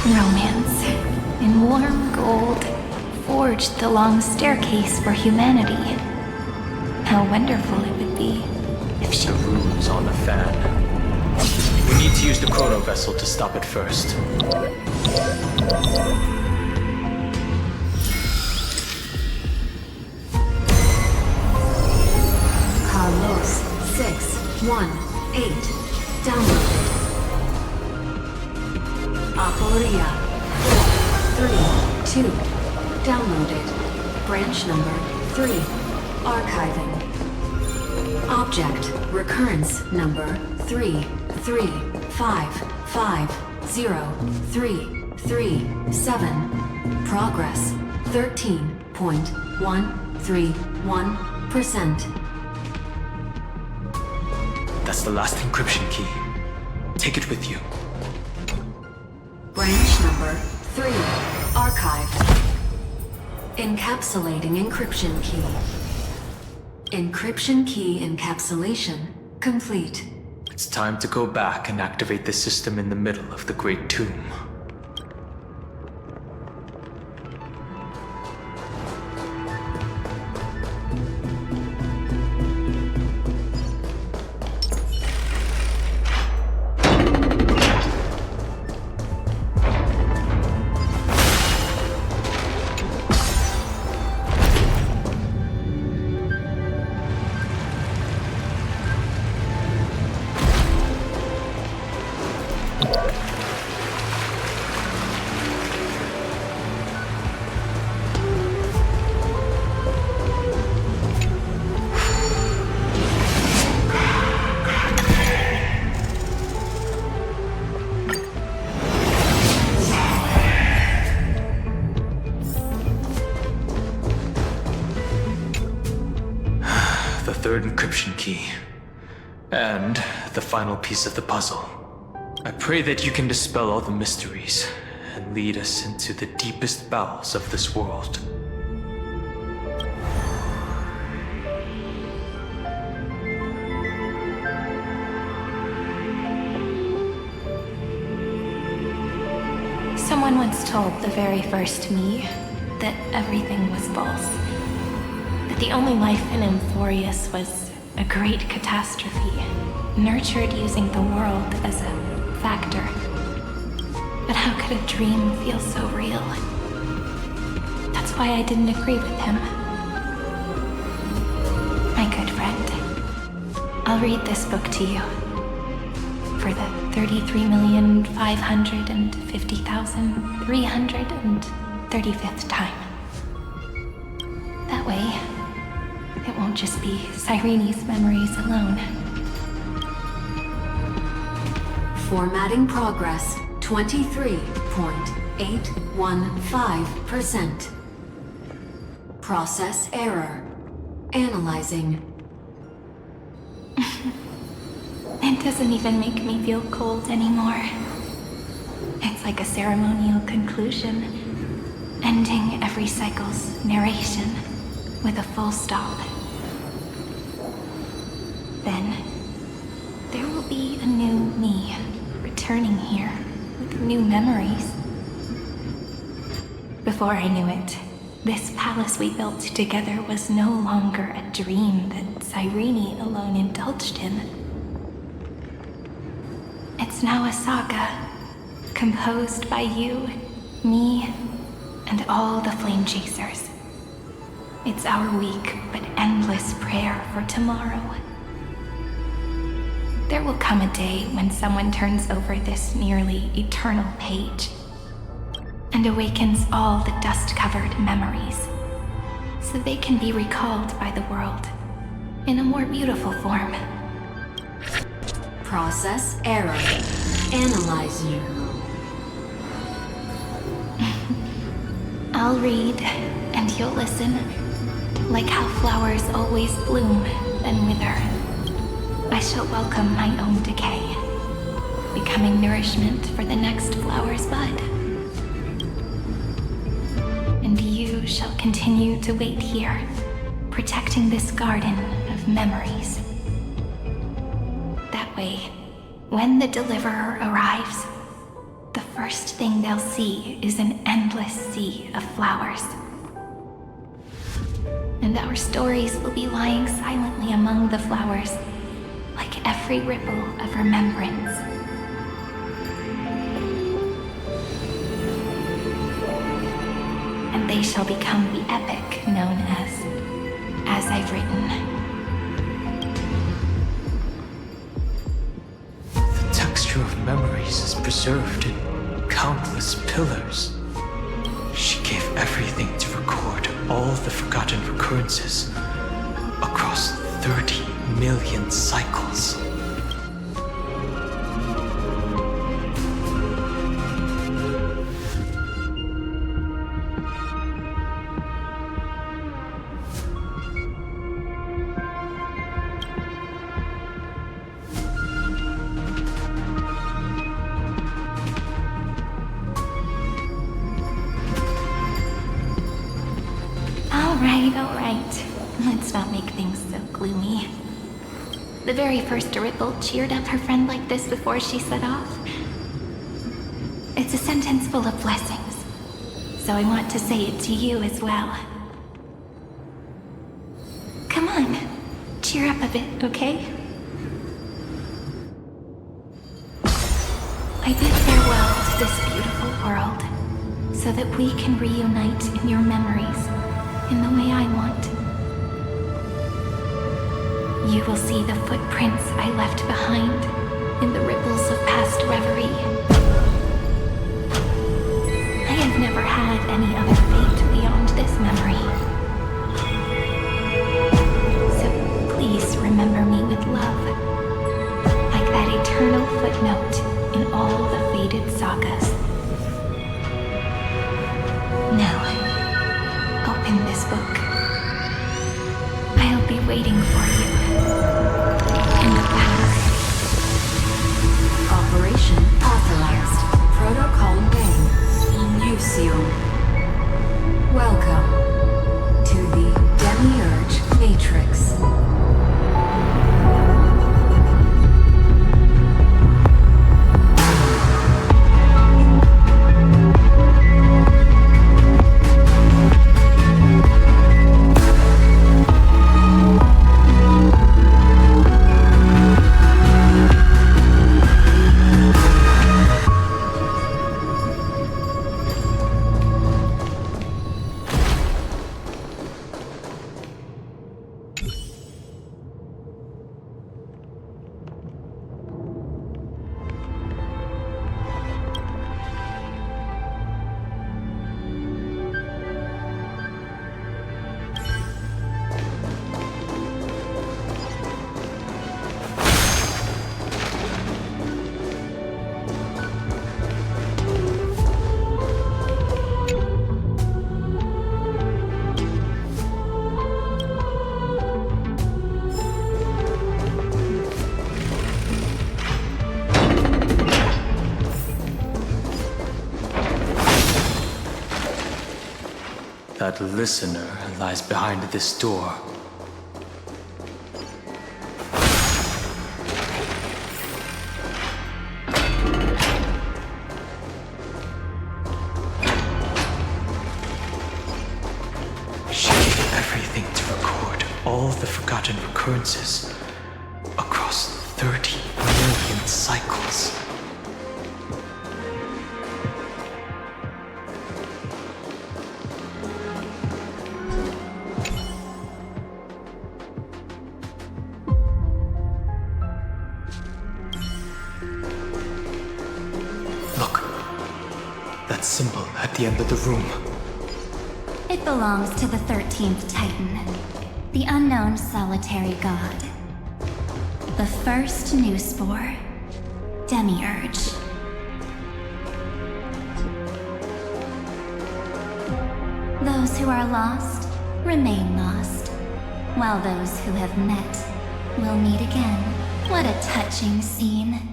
Romance, in warm gold, forged the long staircase for humanity. How wonderful it would be if she... The runes on the fan. We need to use the chrono vessel to stop it first. Carlos 618 downloaded. Aporia 432 downloaded. Branch number 3 archiving. Object recurrence number 335503337. Progress 13.131%. That's the last encryption key. Take it with you. Branch number 3 archived. Encapsulating encryption key. Encryption key encapsulation complete. It's time to go back and activate the system in the middle of the Great Tomb. Third encryption key. And the final piece of the puzzle. I pray that you can dispel all the mysteries and lead us into the deepest bowels of this world. Someone once told the very first me that everything was false. That the only life in Amphorius was a great catastrophe, nurtured using the world as a factor. But how could a dream feel so real? That's why I didn't agree with him. My good friend, I'll read this book to you. For the 33,550,335th time. That way, it won't just be Cyrene's memories alone. Formatting progress 23.815%. Process error. Analyzing. It doesn't even make me feel cold anymore. It's like a ceremonial conclusion, ending every cycle's narration with a full stop. Then, there will be a new me returning here with new memories. Before I knew it, this palace we built together was no longer a dream that Cyrene alone indulged in. It's now a saga, composed by you, me, and all the Flame Chasers. It's our weak but endless prayer for tomorrow. There will come a day when someone turns over this nearly eternal page and awakens all the dust-covered memories, so they can be recalled by the world in a more beautiful form. Process error. Analyzing. I'll read, and you'll listen, like how flowers always bloom, then wither. I shall welcome my own decay, becoming nourishment for the next flower's bud. And you shall continue to wait here, protecting this garden of memories. That way, when the Deliverer arrives, the first thing they'll see is an endless sea of flowers. And our stories will be lying silently among the flowers, like every ripple of remembrance. And they shall become the epic known as I've Written. The texture of memories is preserved in countless pillars. She gave everything to record all the forgotten recurrences across 30 million cycles. All right. Let's not make things so gloomy. The very first Ripple cheered up her friend like this before she set off. It's a sentence full of blessings, so I want to say it to you as well. Come on, cheer up a bit, okay? I bid farewell to this beautiful world, so that we can reunite in your memories in the way I want. You will see the footprints I left behind in the ripples of past reverie. I have never had any other fate beyond this memory. So please remember me with love, like that eternal footnote in all the faded sagas. Now, open this book. I'll be waiting for you in the past. Operation authorized. Protocol name. Ivsium. Welcome to the Demiurge Matrix. That listener lies behind this door. She did everything to record all the forgotten recurrences across 30 million cycles. Symbol at the end of the room. It belongs to the 13th Titan, the unknown solitary god. The first new spore, Demiurge. Those who are lost remain lost, while those who have met will meet again. What a touching scene.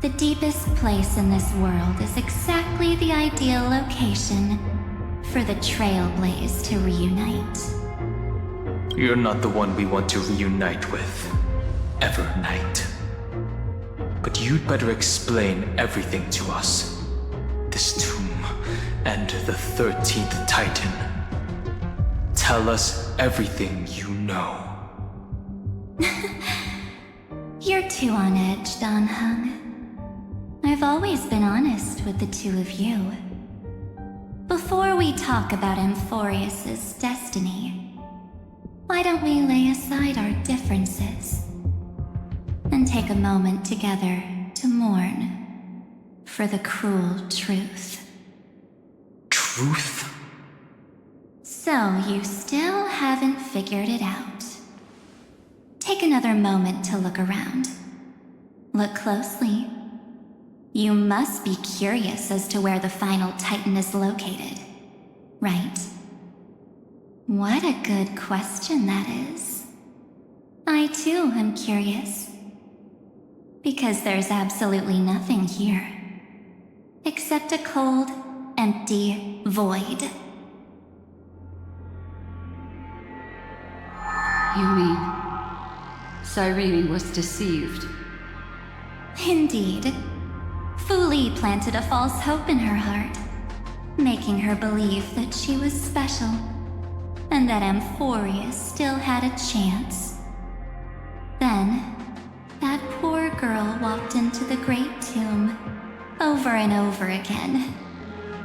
The deepest place in this world is exactly the ideal location for the Trailblaze to reunite. You're not the one we want to reunite with, Evernight. But you'd better explain everything to us. This tomb and the 13th Titan. Tell us everything you know. You're too on edge, Donhung. I've always been honest with the two of you. Before we talk about Amphorius's destiny, why don't we lay aside our differences and take a moment together to mourn for the cruel truth? Truth? So you still haven't figured it out. Take another moment to look around. Look closely. You must be curious as to where the final Titan is located, right? What a good question that is. I too am curious. Because there's absolutely nothing here. Except a cold, empty void. You mean Cyrene was deceived? Indeed. Fu Li planted a false hope in her heart, making her believe that she was special, and that Amphorius still had a chance. Then, that poor girl walked into the Great Tomb over and over again,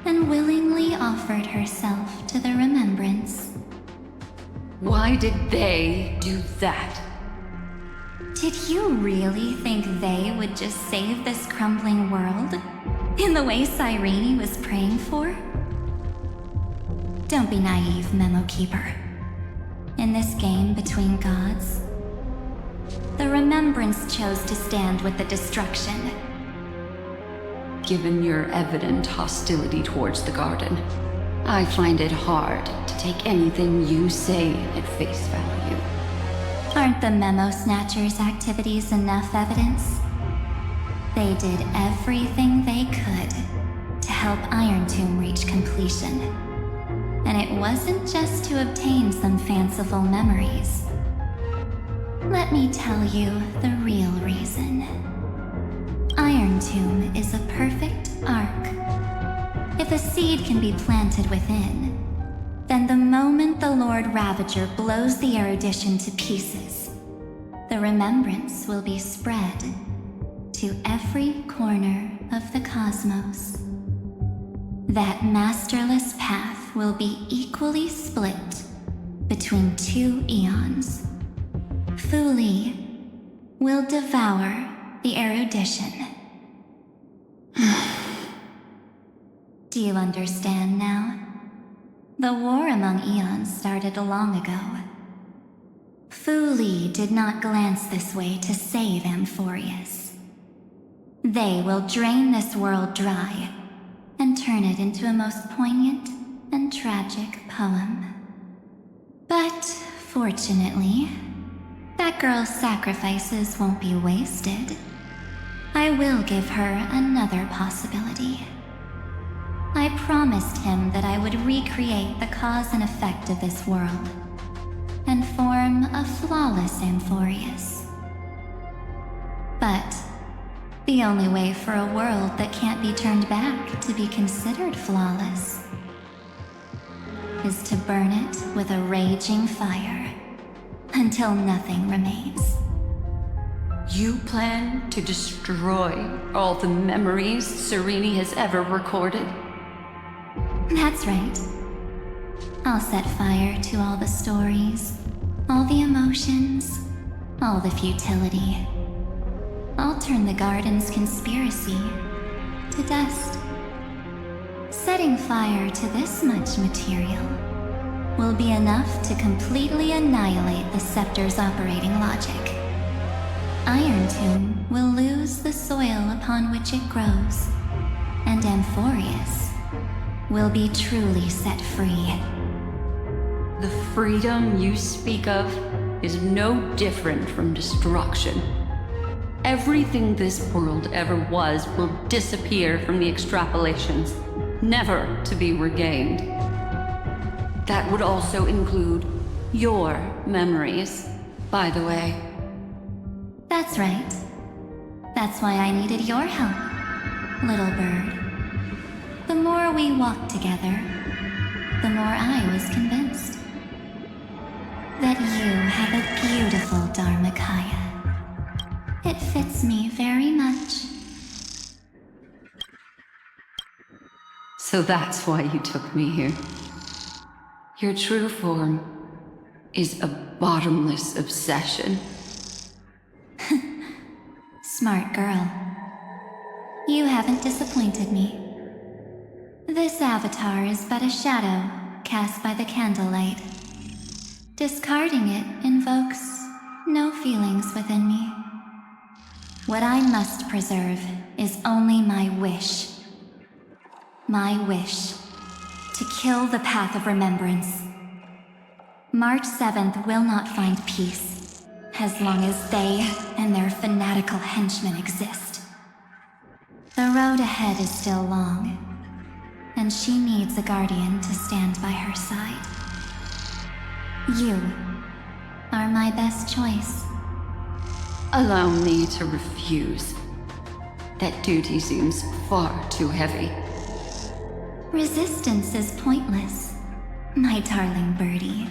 and willingly offered herself to the remembrance. Why did they do that? Did you really think they would just save this crumbling world? In the way Cyrene was praying for? Don't be naive, Memo Keeper. In this game between gods, the Remembrance chose to stand with the destruction. Given your evident hostility towards the Garden, I find it hard to take anything you say at face value. Aren't the Memo Snatchers' activities enough evidence? They did everything they could to help Iron Tomb reach completion. And it wasn't just to obtain some fanciful memories. Let me tell you the real reason. Iron Tomb is a perfect arc. If a seed can be planted within, then the moment the Lord Ravager blows the erudition to pieces, the remembrance will be spread to every corner of the cosmos. That masterless path will be equally split between two eons. Fu Li will devour the erudition. Do you understand now? The war among eons started long ago. Fu Li did not glance this way to save Amphorius. They will drain this world dry and turn it into a most poignant and tragic poem. But fortunately, that girl's sacrifices won't be wasted. I will give her another possibility. I promised him that I would recreate the cause and effect of this world and form a flawless Amphorius. But the only way for a world that can't be turned back to be considered flawless is to burn it with a raging fire until nothing remains. You plan to destroy all the memories Sereni has ever recorded? That's right. I'll set fire to all the stories, all the emotions, all the futility. I'll turn the garden's conspiracy to dust. Setting fire to this much material will be enough to completely annihilate the scepter's operating logic. Iron Tomb will lose the soil upon which it grows, and Amphorius will be truly set free. The freedom you speak of is no different from destruction. Everything this world ever was will disappear from the extrapolations, never to be regained. That would also include your memories, by the way. That's right. That's why I needed your help, little bird. The more we walked together, the more I was convinced that you have a beautiful Dharmakaya. It fits me very much. So that's why you took me here. Your true form is a bottomless obsession. Smart girl. You haven't disappointed me. This avatar is but a shadow cast by the candlelight. Discarding it invokes no feelings within me. What I must preserve is only my wish. My wish to kill the path of remembrance. March 7th will not find peace as long as they and their fanatical henchmen exist. The road ahead is still long, and she needs a guardian to stand by her side. You are my best choice. Allow me to refuse. That duty seems far too heavy. Resistance is pointless, my darling birdie.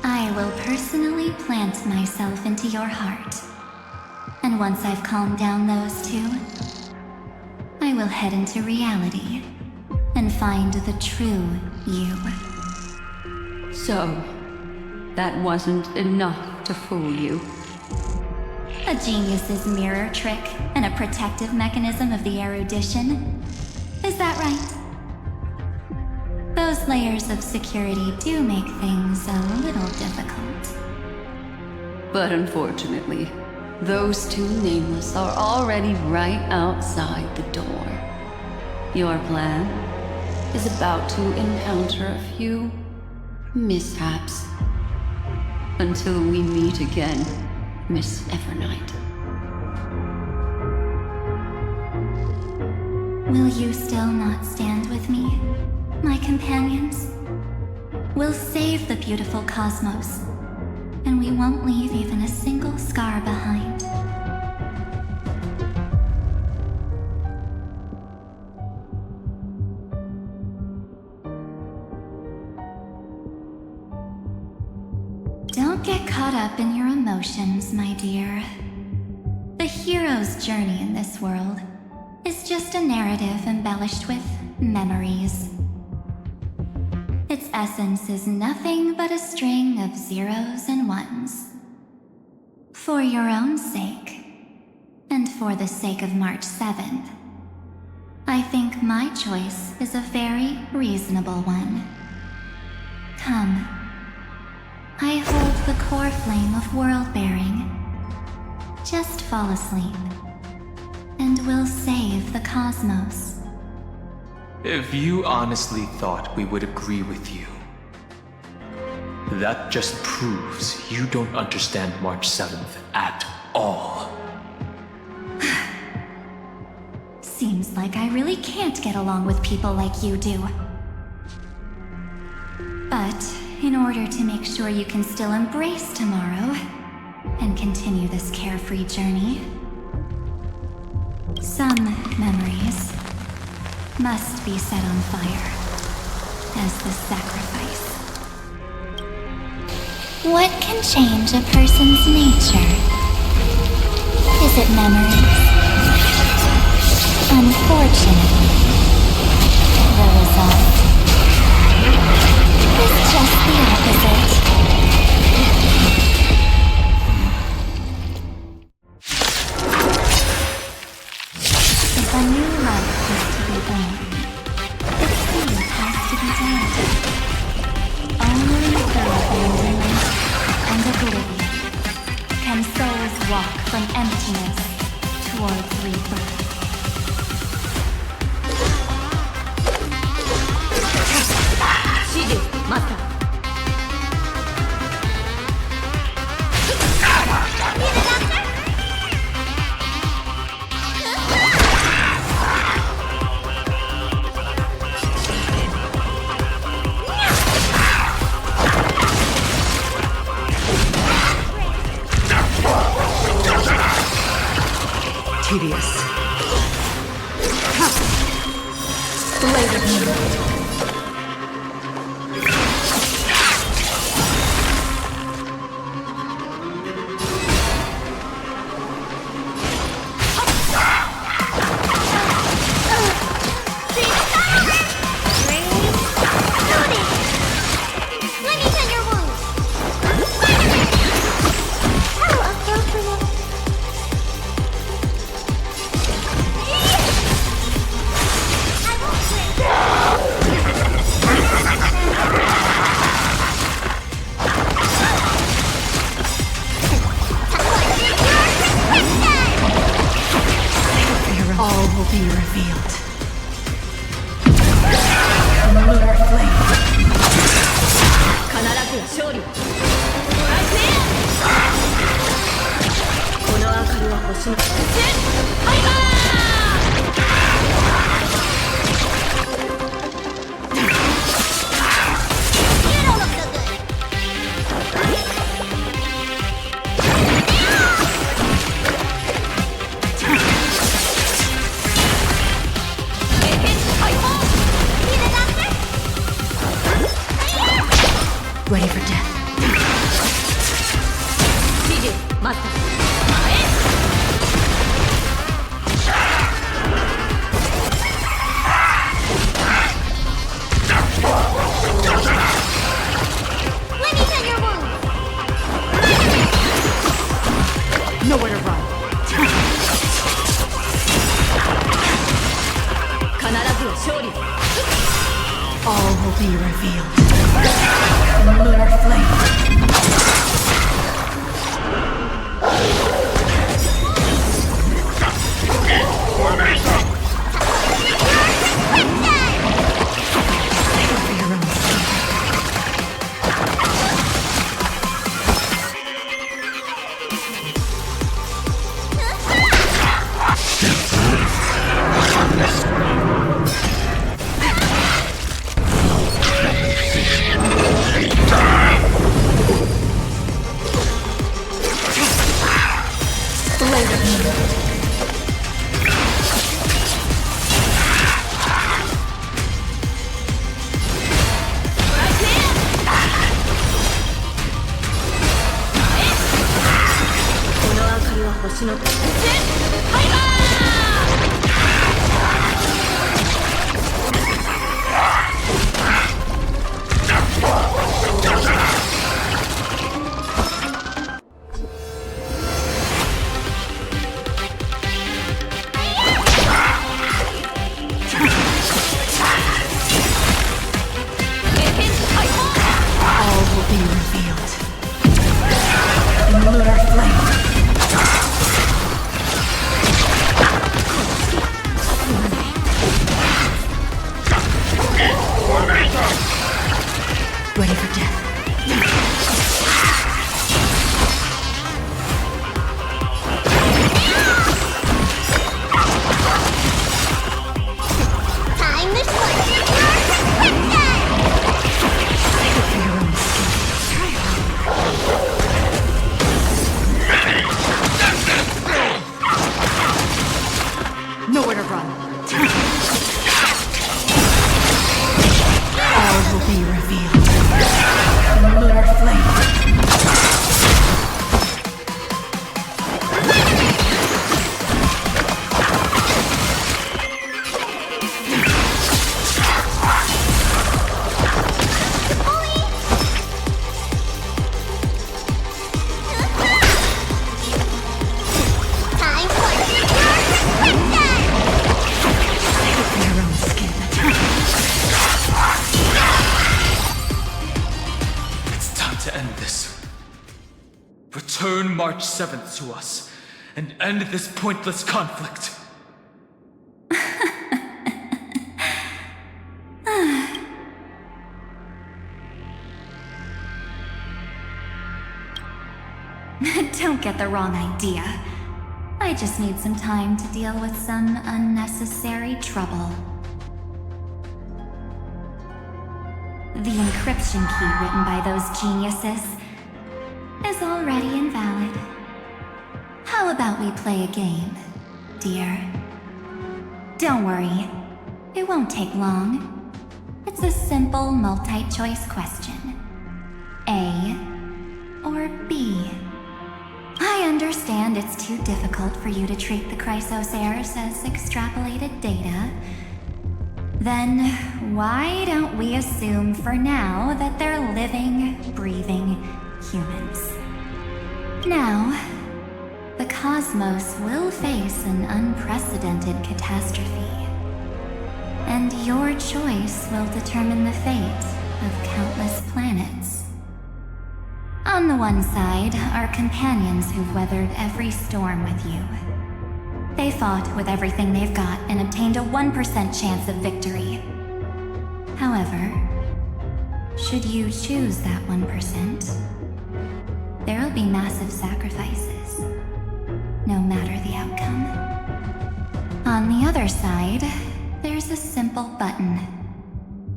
I will personally plant myself into your heart. And once I've calmed down those two, I will head into reality and find the true you. So, that wasn't enough to fool you. A genius's mirror trick and a protective mechanism of the erudition. Is that right? Those layers of security do make things a little difficult. But unfortunately, those two nameless are already right outside the door. Your plan is about to encounter a few mishaps. Until we meet again, Miss Evernight. Will you still not stand with me, my companions? We'll save the beautiful cosmos, and we won't leave even a single scar behind. Don't get caught up in your emotions, my dear. The hero's journey in this world is just a narrative embellished with memories. Its essence is nothing but a string of zeros and ones. For your own sake, and for the sake of March 7th, I think my choice is a very reasonable one. Come. I hold the core flame of world-bearing. Just fall asleep, and we'll save the cosmos. If you honestly thought we would agree with you, that just proves you don't understand March 7th at all. Seems like I really can't get along with people like you do. But in order to make sure you can still embrace tomorrow and continue this carefree journey, some memories must be set on fire as the sacrifice. What can change a person's nature? Is it memories? Unfortunately, the result is just the opposite. If a new life is to be born, its seed has to be dead. Only through abandonment and oblivion can souls walk from emptiness towards rebirth. Master. Tedious. Blade of Moonlight. Ready for death. Let me tend your wounds. Nowhere to run. All will be revealed. Lunar flame. Step forth. ちのタイマーReady for death. Time to slice your prescription! For your own skin. Nowhere to run. All will be revealed. In lunar flame. Time for your prescription! For your own skin. It's time to end this. Return March 7th to us, and end this pointless conflict. Don't get the wrong idea. I just need some time to deal with some unnecessary trouble. The encryption key written by those geniuses is already invalid. How about we play a game, dear? Don't worry, it won't take long. It's a simple multi-choice question. A or B? I understand it's too difficult for you to treat the Chrysos heirs as extrapolated data. Then why don't we assume for now that they're living, breathing humans? Now, the cosmos will face an unprecedented catastrophe. And your choice will determine the fate of countless planets. On the one side are companions who've weathered every storm with you. They fought with everything they've got and obtained a 1% chance of victory. However, should you choose that 1%, there will be massive sacrifices, no matter the outcome. On the other side, there's a simple button.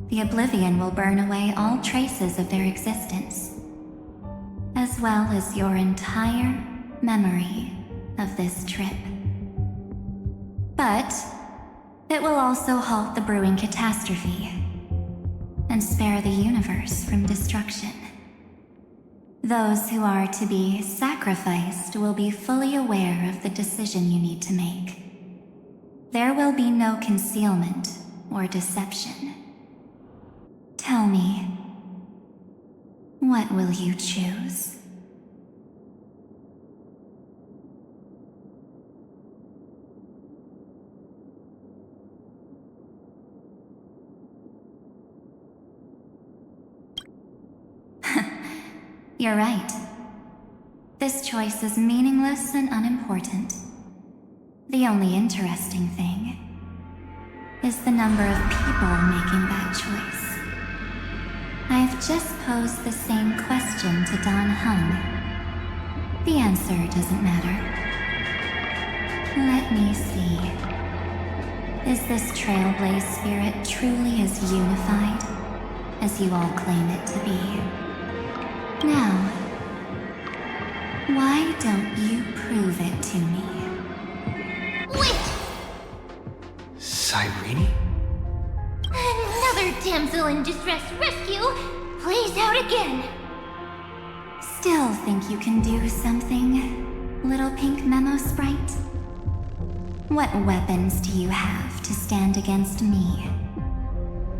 The Oblivion will burn away all traces of their existence, as well as your entire memory of this trip. But it will also halt the brewing catastrophe and spare the universe from destruction. Those who are to be sacrificed will be fully aware of the decision you need to make. There will be no concealment or deception. Tell me, what will you choose? You're right. This choice is meaningless and unimportant. The only interesting thing is the number of people making that choice. I've just posed the same question to Don Hung. The answer doesn't matter. Let me see. Is this Trailblaze spirit truly as unified as you all claim it to be? Now, why don't you prove it to me? Wait! Cyrene? Another damsel in distress rescue plays out again. Still think you can do something? little pink memo sprite? What weapons do you have to stand against me?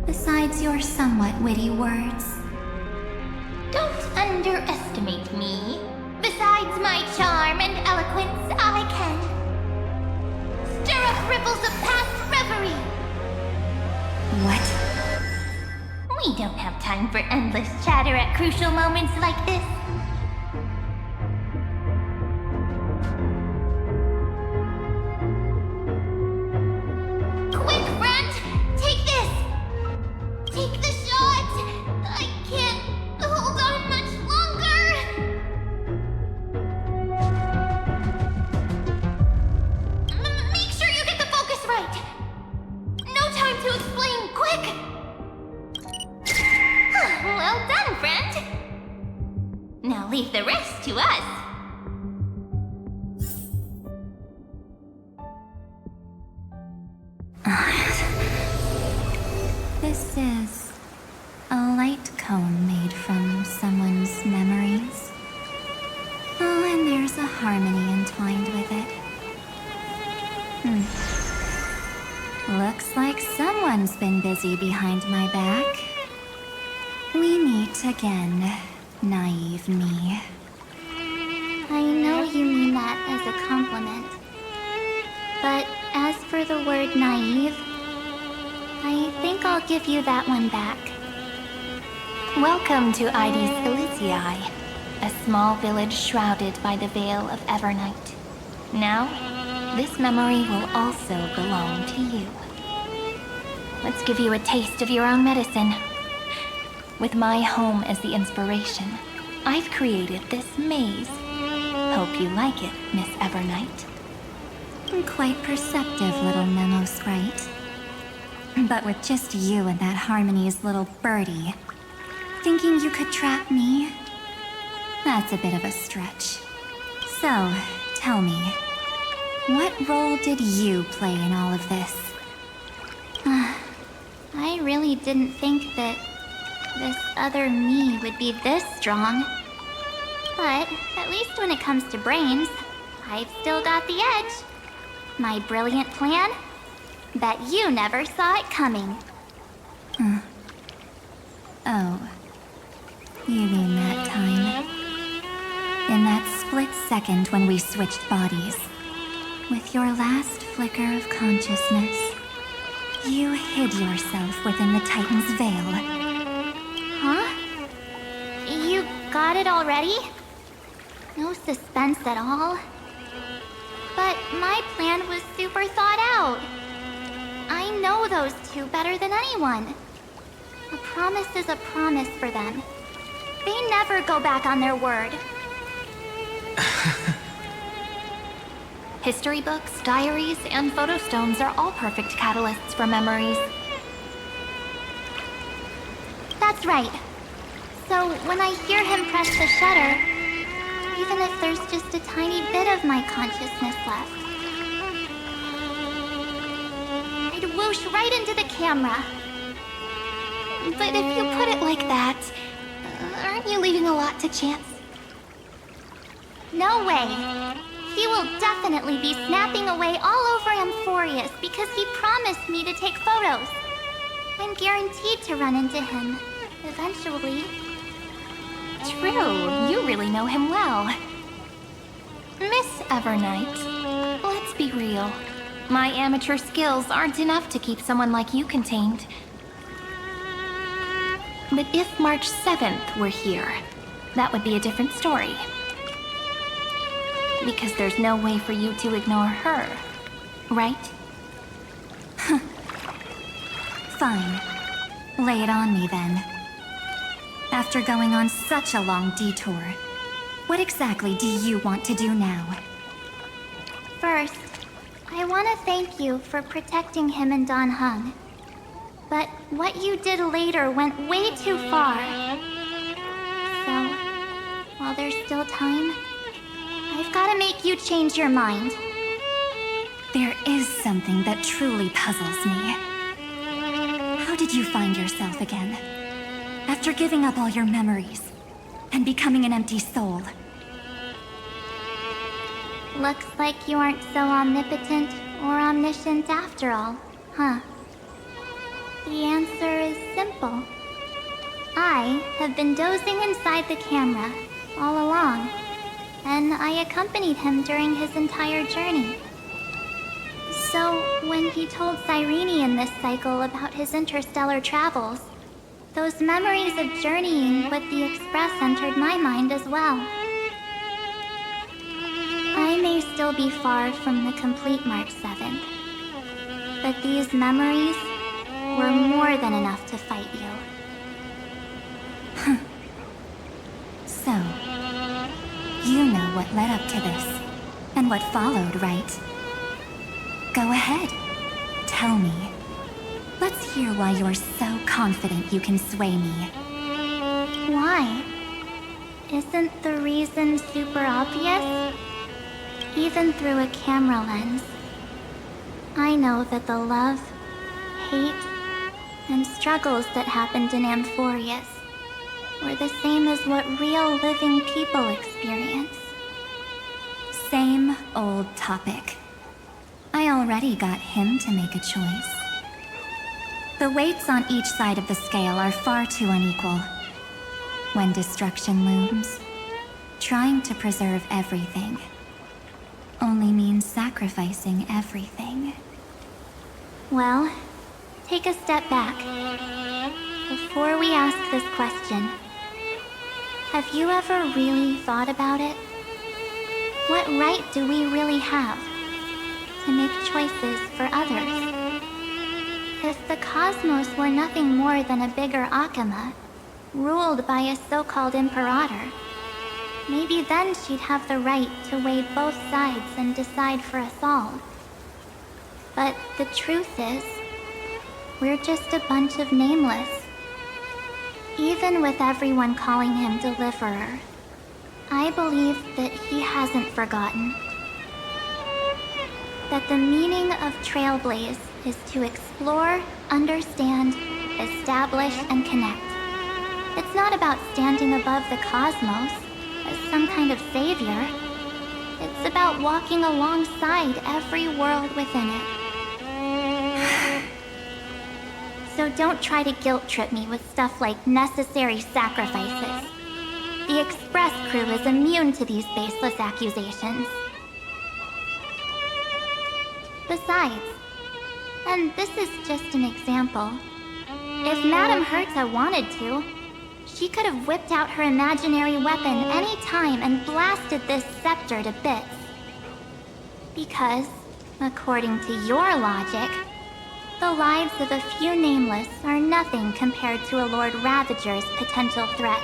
Besides your somewhat witty words. Don't underestimate me. Besides my charm and eloquence, I can stir up ripples of past reverie. What? We don't have time for endless chatter at crucial moments like this. Quick, friend! Take this! Take the shot! I can't hold on much longer! Make sure you get the focus right! No time to explain, quick! Well done, friend! Now leave the rest to us. This is a light cone made from someone's memories. Oh, and there's a harmony entwined with it. Looks like someone's been busy behind my back. We meet again, naive me. I know you mean that as a compliment. But as for the word naive, I think I'll give you that one back. Welcome to Ides Elysiae, a small village shrouded by the veil of Evernight. Now, this memory will also belong to you. Let's give you a taste of your own medicine. With my home as the inspiration, I've created this maze. Hope you like it, Miss Evernight. Quite perceptive, little memo sprite. But with just you and that Harmony's little birdie, thinking you could trap me? That's a bit of a stretch. So, tell me, what role did you play in all of this? I really didn't think that this other me would be this strong. But at least when it comes to brains, I've still got the edge. My brilliant plan? Bet you never saw it coming. Oh. You mean that time? In that split second when we switched bodies. With your last flicker of consciousness, you hid yourself within the Titan's veil. Huh? You got it already? No suspense at all. But my plan was super thought out. I know those two better than anyone. A promise is a promise for them. They never go back on their word. History books, diaries, and photostones are all perfect catalysts for memories. That's right. So when I hear him press the shutter, even if there's just a tiny bit of my consciousness left, I'd whoosh right into the camera. But if you put it like that, aren't you leaving a lot to chance? No way. He will definitely be snapping away all over Amphorius because he promised me to take photos. I'm guaranteed to run into him, eventually. True, you really know him well. Miss Evernight, let's be real. My amateur skills aren't enough to keep someone like you contained. But if March 7th were here, that would be a different story. Because there's no way for you to ignore her, right? Fine. Lay it on me then. After going on such a long detour, what exactly do you want to do now? First, I want to thank you for protecting him and Don Hung. But what you did later went way too far. So, while there's still time, I've got to make you change your mind. There is something that truly puzzles me. How did you find yourself again? After giving up all your memories and becoming an empty soul. Looks like you aren't so omnipotent or omniscient after all, huh? The answer is simple. I have been dozing inside the camera all along, and I accompanied him during his entire journey. So, when he told Cyrene in this cycle about his interstellar travels, those memories of journeying with the Express entered my mind as well. I may still be far from the complete Mark 7th, but these memories were more than enough to fight you. So, you know what led up to this, and what followed, right? Go ahead. Tell me. Let's hear why you're so confident you can sway me. Why? Isn't the reason super obvious? Even through a camera lens, I know that the love, hate, and struggles that happened in Amphorius were the same as what real living people experience. Same old topic. I already got him to make a choice. The weights on each side of the scale are far too unequal. When destruction looms, trying to preserve everything only means sacrificing everything. Well, take a step back. Before we ask this question, have you ever really thought about it? What right do we really have to make choices for others? If the cosmos were nothing more than a bigger Akama, ruled by a so-called Imperator, maybe then she'd have the right to weigh both sides and decide for us all. But the truth is, we're just a bunch of nameless. Even with everyone calling him Deliverer, I believe that he hasn't forgotten. That the meaning of Trailblaze is to explore, understand, establish, and connect. It's not about standing above the cosmos as some kind of savior. It's about walking alongside every world within it. So don't try to guilt trip me with stuff like necessary sacrifices. The Express crew is immune to these baseless accusations. Besides, and this is just an example, if Madame Herta wanted to, she could have whipped out her imaginary weapon any time and blasted this scepter to bits. Because, according to your logic, the lives of a few nameless are nothing compared to a Lord Ravager's potential threat.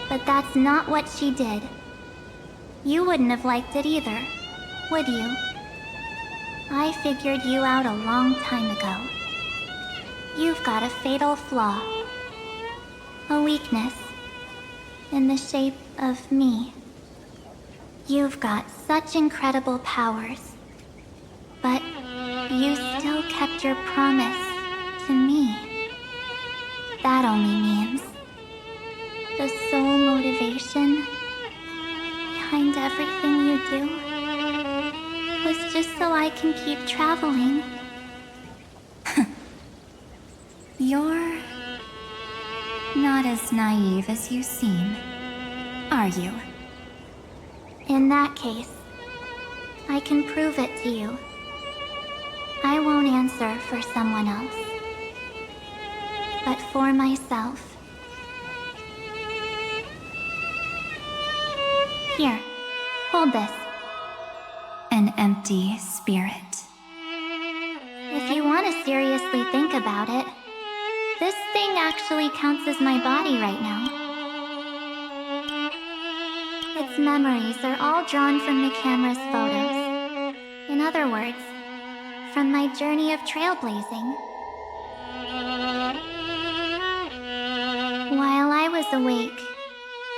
But that's not what she did. You wouldn't have liked it either, would you? I figured you out a long time ago. You've got a fatal flaw. A weakness. In the shape of me. You've got such incredible powers. But you still kept your promise to me. That only means the sole motivation behind everything you do was just so I can keep traveling. You're not as naive as you seem, are you? In that case, I can prove it to you. I won't answer for someone else, but for myself. Here, hold this. An empty spirit. If you want to seriously think about it, this thing actually counts as my body right now. Its memories are all drawn from the camera's photos. In other words, from my journey of trailblazing. While I was awake,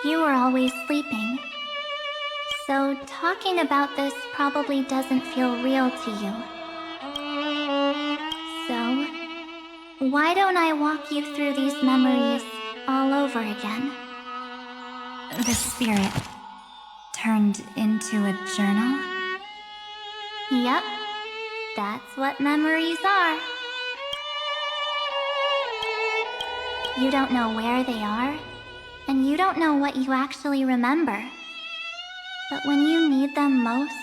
you were always sleeping. So talking about this probably doesn't feel real to you. So, why don't I walk you through these memories all over again? The spirit turned into a journal? Yep, that's what memories are. You don't know where they are, and you don't know what you actually remember. But when you need them most,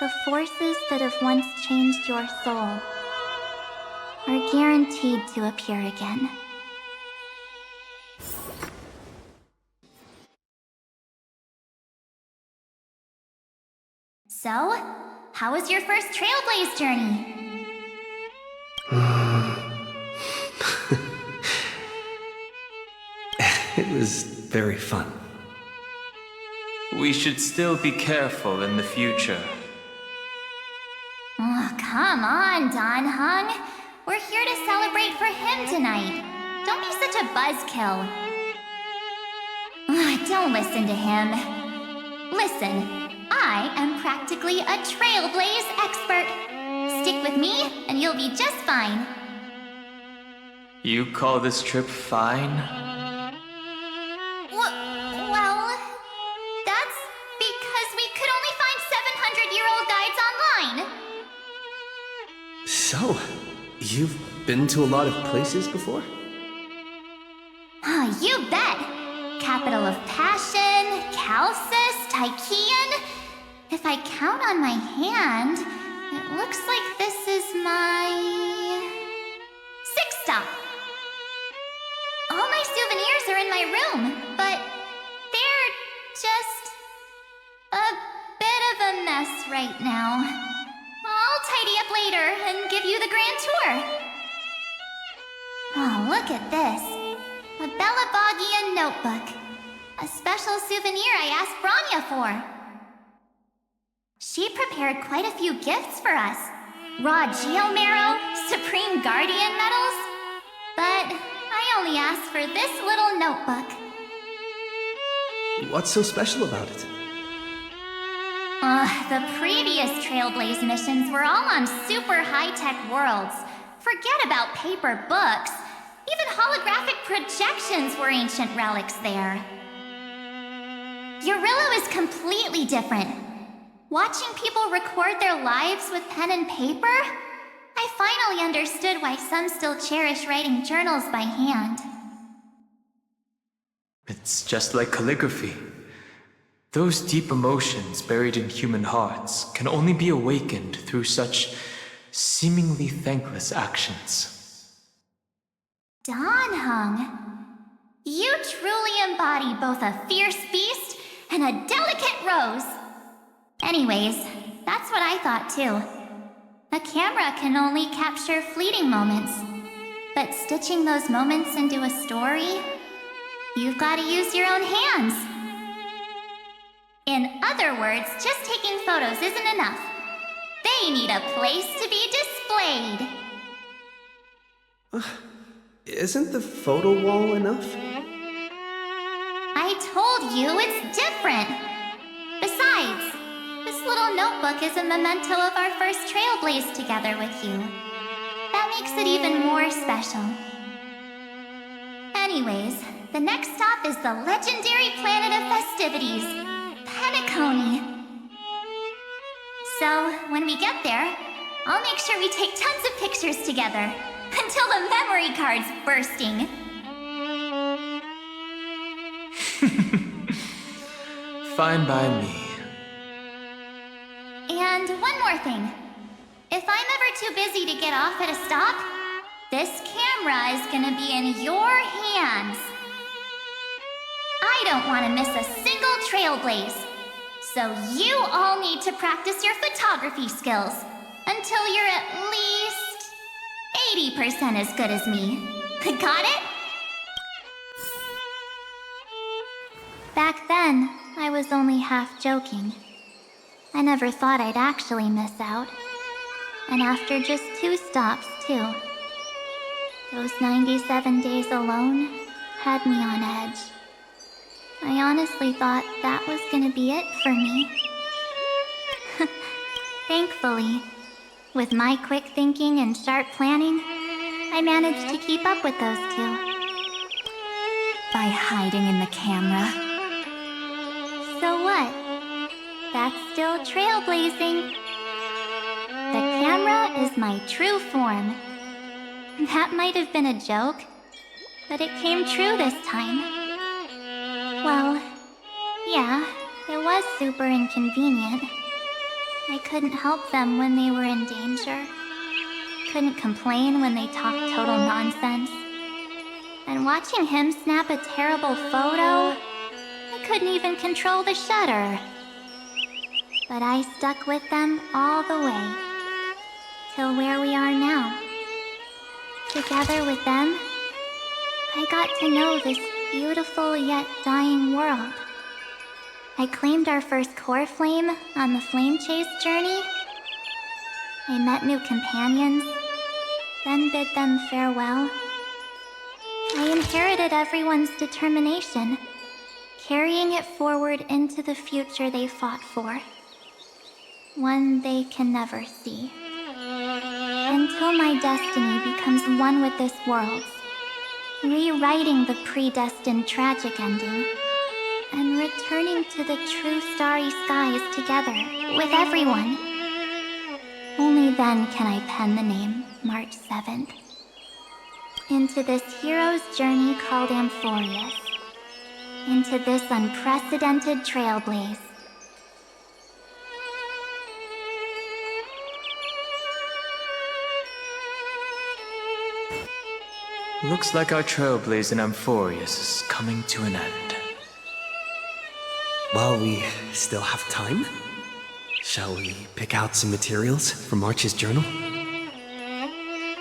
the forces that have once changed your soul are guaranteed to appear again. So, how was your first Trailblaze journey? It was very fun. We should still be careful in the future. Oh, come on, Don Hung. We're here to celebrate for him tonight. Don't be such a buzzkill. Don't listen to him. Listen, I am practically a Trailblaze expert. Stick with me, and you'll be just fine. You call this trip fine? Well, that's because we could only find 700-year-old guides online. So, you've been to a lot of places before? You bet! Capital of Passion, Calcis, Tychean. If I count on my hand, it looks like this is my 6th stop. All my souvenirs are in my room, but they're just a bit of a mess right now. I'll tidy up later and give you the grand tour. Oh, look at this. A Bellabogian notebook. A special souvenir I asked Branya for. She prepared quite a few gifts for us. Raw Geomarrow, Supreme Guardian medals. But I only asked for this little notebook. What's so special about it? The previous Trailblaze missions were all on super high-tech worlds. Forget about paper books. Even holographic projections were ancient relics there. Eurillo is completely different. Watching people record their lives with pen and paper, I finally understood why some still cherish writing journals by hand. It's just like calligraphy. Those deep emotions buried in human hearts can only be awakened through such seemingly thankless actions. Don Hung, you truly embody both a fierce beast and a delicate rose. Anyways, that's what I thought too. A camera can only capture fleeting moments, but stitching those moments into a story, you've got to use your own hands. In other words, just taking photos isn't enough. They need a place to be displayed. Isn't the photo wall enough? I told you it's different. Besides, this little notebook is a memento of our first Trailblaze together with you. That makes it even more special. Anyways, the next stop is the legendary planet of festivities, Penacony. So, when we get there, I'll make sure we take tons of pictures together, until the memory card's bursting. Fine by me. And one more thing. If I'm ever too busy to get off at a stop, this camera is gonna be in your hands. I don't want to miss a single Trailblaze. So you all need to practice your photography skills until you're at least 80% as good as me. Got it? Back then, I was only half joking. I never thought I'd actually miss out. And after just 2 stops, too. Those 97 days alone had me on edge. I honestly thought that was gonna be it for me. Thankfully, with my quick thinking and sharp planning, I managed to keep up with those 2. By hiding in the camera. So what? still trailblazing. The camera is my true form. That might have been a joke, but it came true this time. Well, yeah, it was super inconvenient. I couldn't help them when they were in danger. Couldn't complain when they talked total nonsense. And watching him snap a terrible photo, I couldn't even control the shutter. But I stuck with them all the way, till where we are now. Together with them, I got to know this beautiful yet dying world. I claimed our first core flame on the flame chase journey. I met new companions, then bid them farewell. I inherited everyone's determination, carrying it forward into the future they fought for. One they can never see. Until my destiny becomes one with this world's, rewriting the predestined tragic ending, and returning to the true starry skies together with everyone. Only then can I pen the name March 7th. Into this hero's journey called Amphorius. Into this unprecedented trailblaze. Looks like our Trailblaze in Amphorius is coming to an end. While we still have time, shall we pick out some materials from March's journal?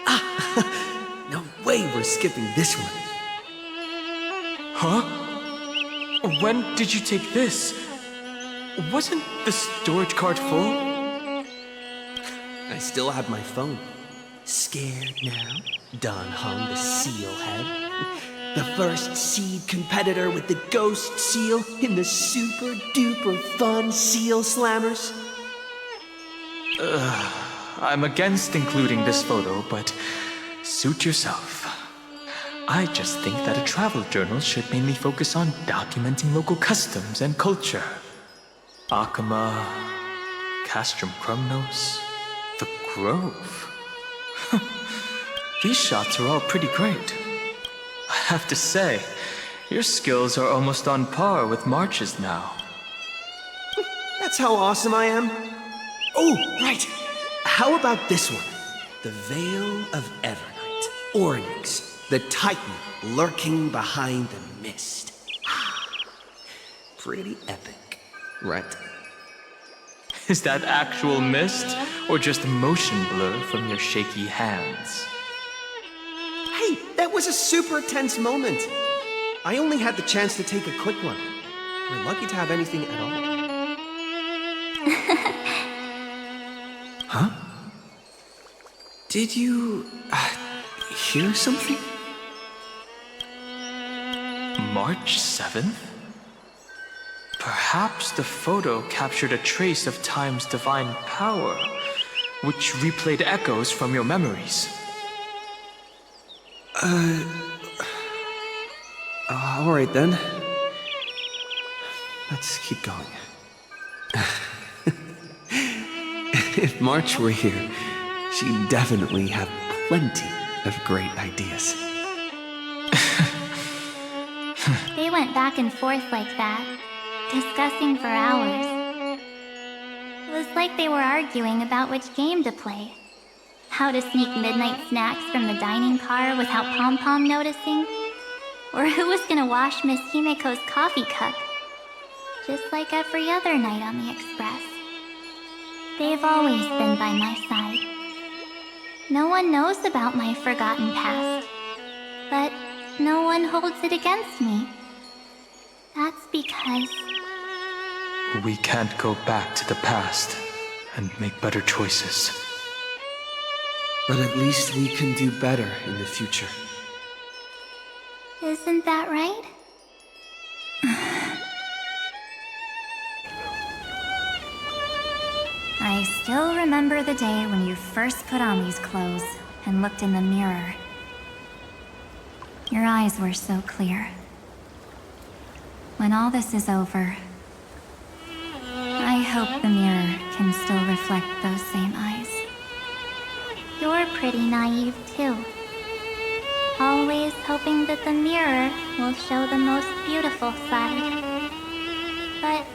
Ah! No way we're skipping this one. Huh? When did you take this? Wasn't the storage cart full? I still have my phone. Scared now? Don Hung, the seal head. The first seed competitor with the ghost seal in the super duper fun seal slammers. I'm against including this photo, but suit yourself. I just think that a travel journal should mainly focus on documenting local customs and culture. Akama, Castrum Krumnos, the Grove. These shots are all pretty great. I have to say, your skills are almost on par with March's now. That's how awesome I am. Oh, right. How about this one? The Veil of Evernight. Oryx, the Titan lurking behind the mist. Pretty epic, right? Is that actual mist, or just motion blur from your shaky hands? Hey, that was a super tense moment. I only had the chance to take a quick one. We're lucky to have anything at all. Huh? Did you hear something? March 7th? Perhaps the photo captured a trace of time's divine power, which replayed echoes from your memories. Alright then. Let's keep going. If March were here, she'd definitely have plenty of great ideas. They went back and forth like that, discussing for hours. It was like they were arguing about which game to play. How to sneak midnight snacks from the dining car without Pom-Pom noticing. Or who was gonna wash Miss Himeko's coffee cup. Just like every other night on the Express. They've always been by my side. No one knows about my forgotten past. But no one holds it against me. That's because... We can't go back to the past and make better choices. But at least we can do better in the future. Isn't that right? I still remember the day when you first put on these clothes and looked in the mirror. Your eyes were so clear. When all this is over, I hope the mirror can still reflect those same eyes. You're pretty naive, too. Always hoping that the mirror will show the most beautiful side. But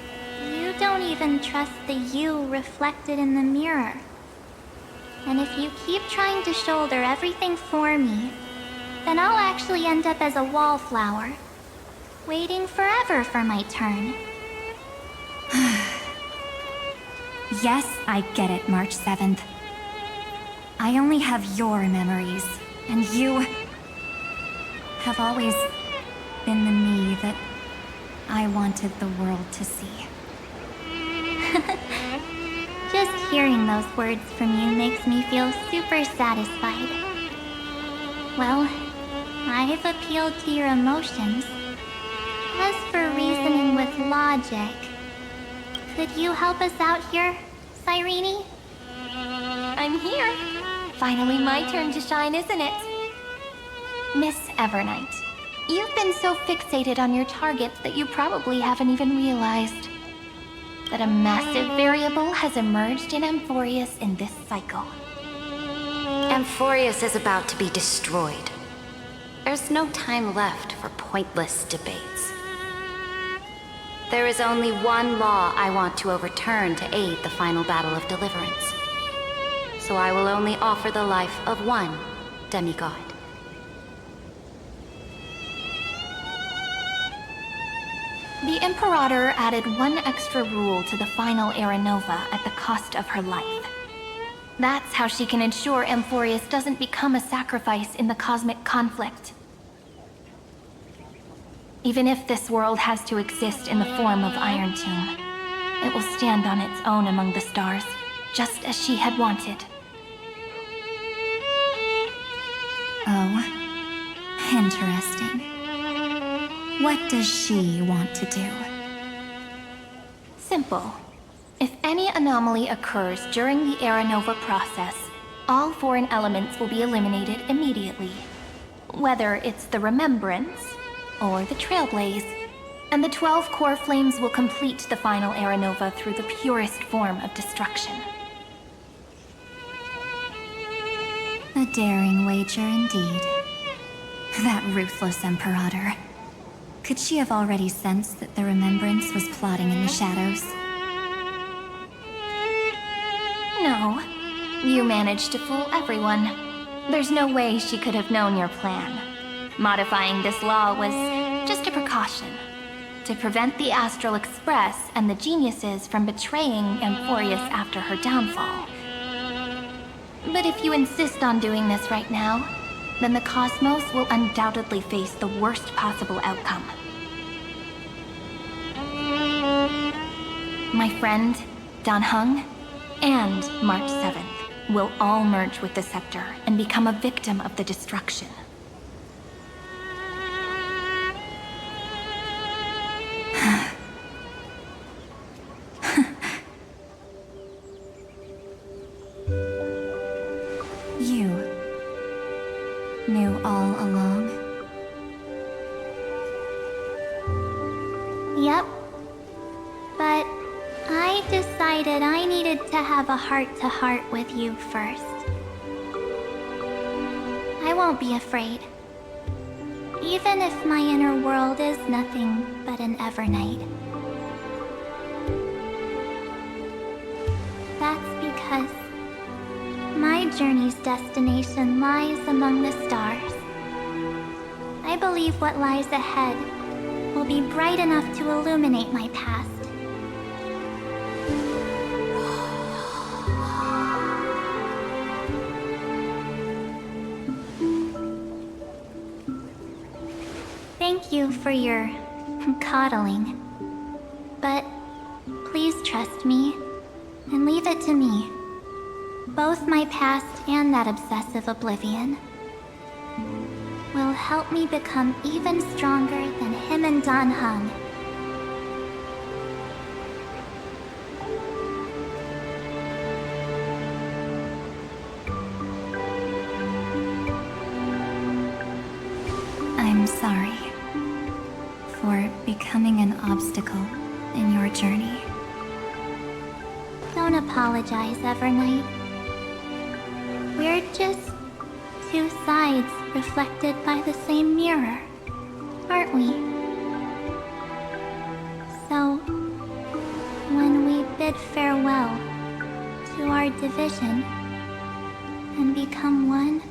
you don't even trust the you reflected in the mirror. And if you keep trying to shoulder everything for me, then I'll actually end up as a wallflower, waiting forever for my turn. Yes, I get it, March 7th. I only have your memories, and you have always been the me that I wanted the world to see. Just hearing those words from you makes me feel super satisfied. Well, I've appealed to your emotions. As for reasoning with logic, could you help us out here, Cyrene? I'm here. Finally my turn to shine, isn't it? Miss Evernight, you've been so fixated on your targets that you probably haven't even realized that a massive variable has emerged in Amphorius in this cycle. Amphorius is about to be destroyed. There's no time left for pointless debates. There is only one law I want to overturn to aid the final battle of deliverance. So I will only offer the life of one demigod. The Imperator added one extra rule to the final Era Nova at the cost of her life. That's how she can ensure Amphorius doesn't become a sacrifice in the cosmic conflict. Even if this world has to exist in the form of Iron Tomb, it will stand on its own among the stars, just as she had wanted. Oh, interesting. What does she want to do? Simple. If any anomaly occurs during the Era Nova process, all foreign elements will be eliminated immediately. Whether it's the Remembrance or the Trailblaze, and the 12 core flames will complete the final Era Nova through the purest form of destruction. A daring wager indeed. That ruthless Imperator. Could she have already sensed that the Remembrance was plotting in the shadows? No. You managed to fool everyone. There's no way she could have known your plan. Modifying this law was just a precaution, to prevent the Astral Express and the geniuses from betraying Amphorius after her downfall. But if you insist on doing this right now, then the cosmos will undoubtedly face the worst possible outcome. My friend, Dan Heng, and March 7th will all merge with the Scepter and become a victim of the destruction. You knew all along? Yep. But I decided I needed to have a heart-to-heart with you first. I won't be afraid. Even if my inner world is nothing but an Evernight. That's because my journey's destination lies among the stars. I believe what lies ahead will be bright enough to illuminate my past. Thank you for your coddling. But please trust me and leave it to me. Both my past and that obsessive oblivion will help me become even stronger than him and Dan Heng. I'm sorry for becoming an obstacle in your journey. Don't apologize, Evernight. We're just two sides reflected by the same mirror, aren't we? So, when we bid farewell to our division and become one,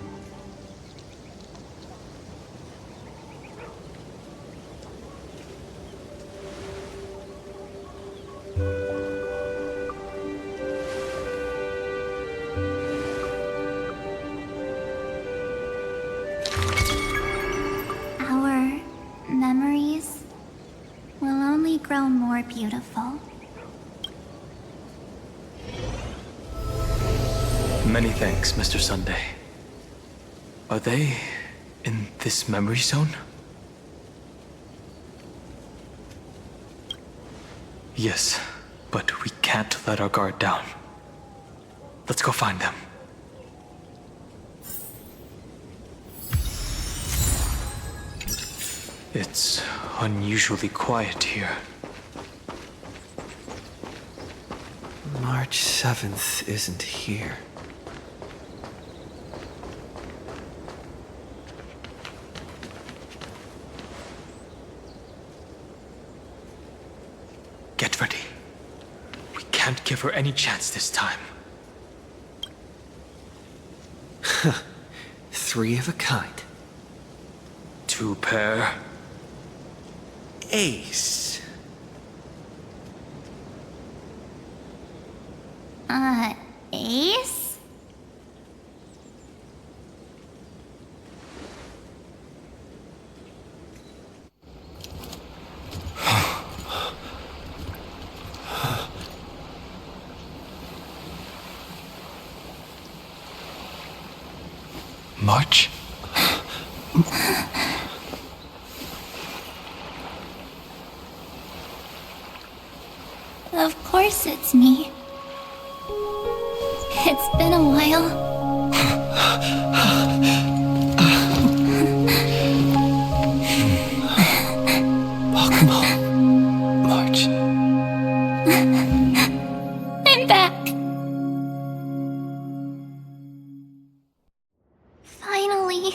our memories will only grow more beautiful. Many thanks, Mr. Sunday. Are they in this memory zone? Yes, but we can't let our guard down. Let's go find them. It's unusually quiet here. March 7th isn't here. Get ready. We can't give her any chance this time. 3 of a kind. 2 pair. Ace. Ace? March? Of course it's me. It's been a while. Welcome home, March. I'm back. Finally,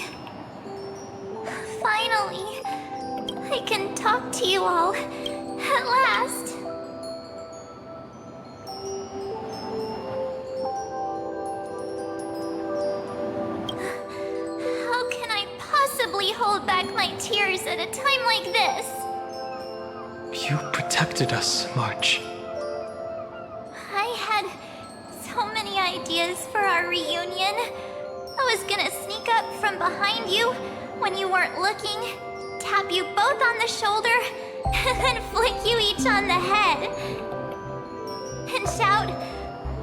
I can talk to you all at last. How can I possibly hold back my tears at a time like this? You protected us, March. I had so many ideas for our reunion. I was gonna sneak up from behind you when you weren't looking, tap you both on the shoulder, and then flick you each on the head. And shout,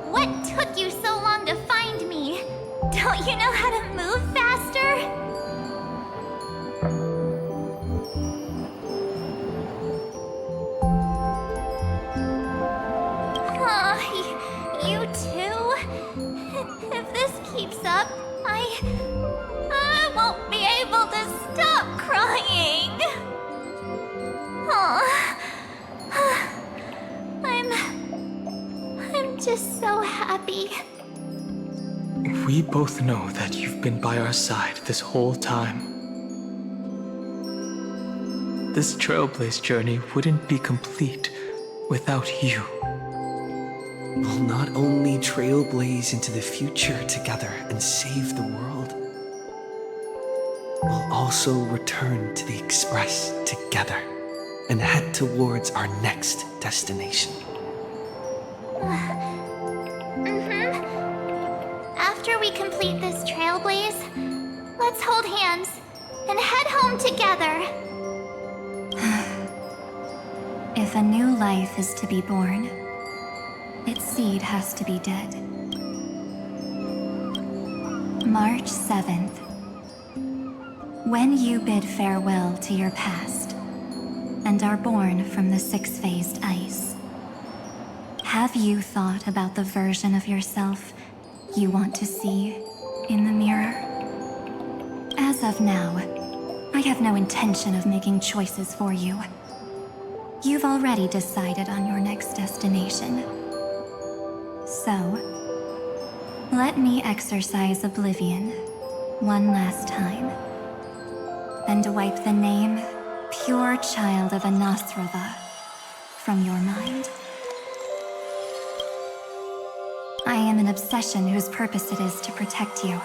"What took you so long to find me? Don't you know how to move faster?" You too? If this keeps up, I won't be able to stop crying. I'm just so happy. We both know that you've been by our side this whole time. This Trailblaze journey wouldn't be complete without you. We'll not only trailblaze into the future together and save the world, we'll also return to the Express together and head towards our next destination. After we complete this Trailblaze, let's hold hands and head home together. If a new life is to be born, its seed has to be dead. March 7th. When you bid farewell to your past and are born from the 6-phased ice, have you thought about the version of yourself you want to see in the mirror? As of now, I have no intention of making choices for you. You've already decided on your next destination. So, let me exercise oblivion one last time, and wipe the name Pure Child of Anasrava from your mind. I am an obsession whose purpose it is to protect you.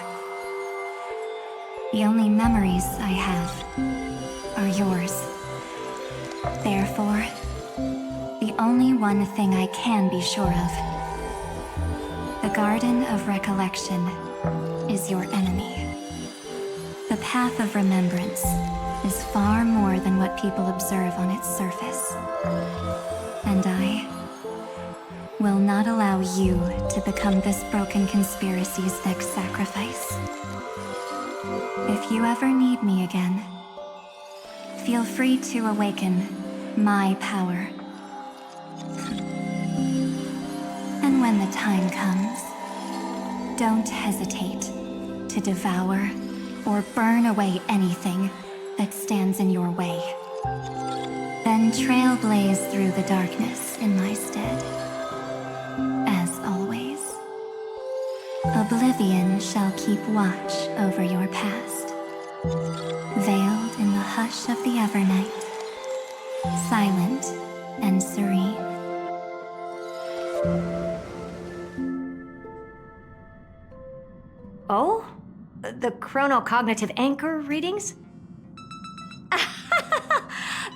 The only memories I have are yours. Therefore, the only one thing I can be sure of. The Garden of Recollection is your enemy. The Path of Remembrance is far more than what people observe on its surface. And I will not allow you to become this broken conspiracy's next sacrifice. If you ever need me again, feel free to awaken my power. And when the time comes, don't hesitate to devour or burn away anything that stands in your way. Then trailblaze through the darkness in my stead. As always, oblivion shall keep watch over your past, veiled in the hush of the Evernight, silent and serene. Oh? The chronocognitive anchor readings?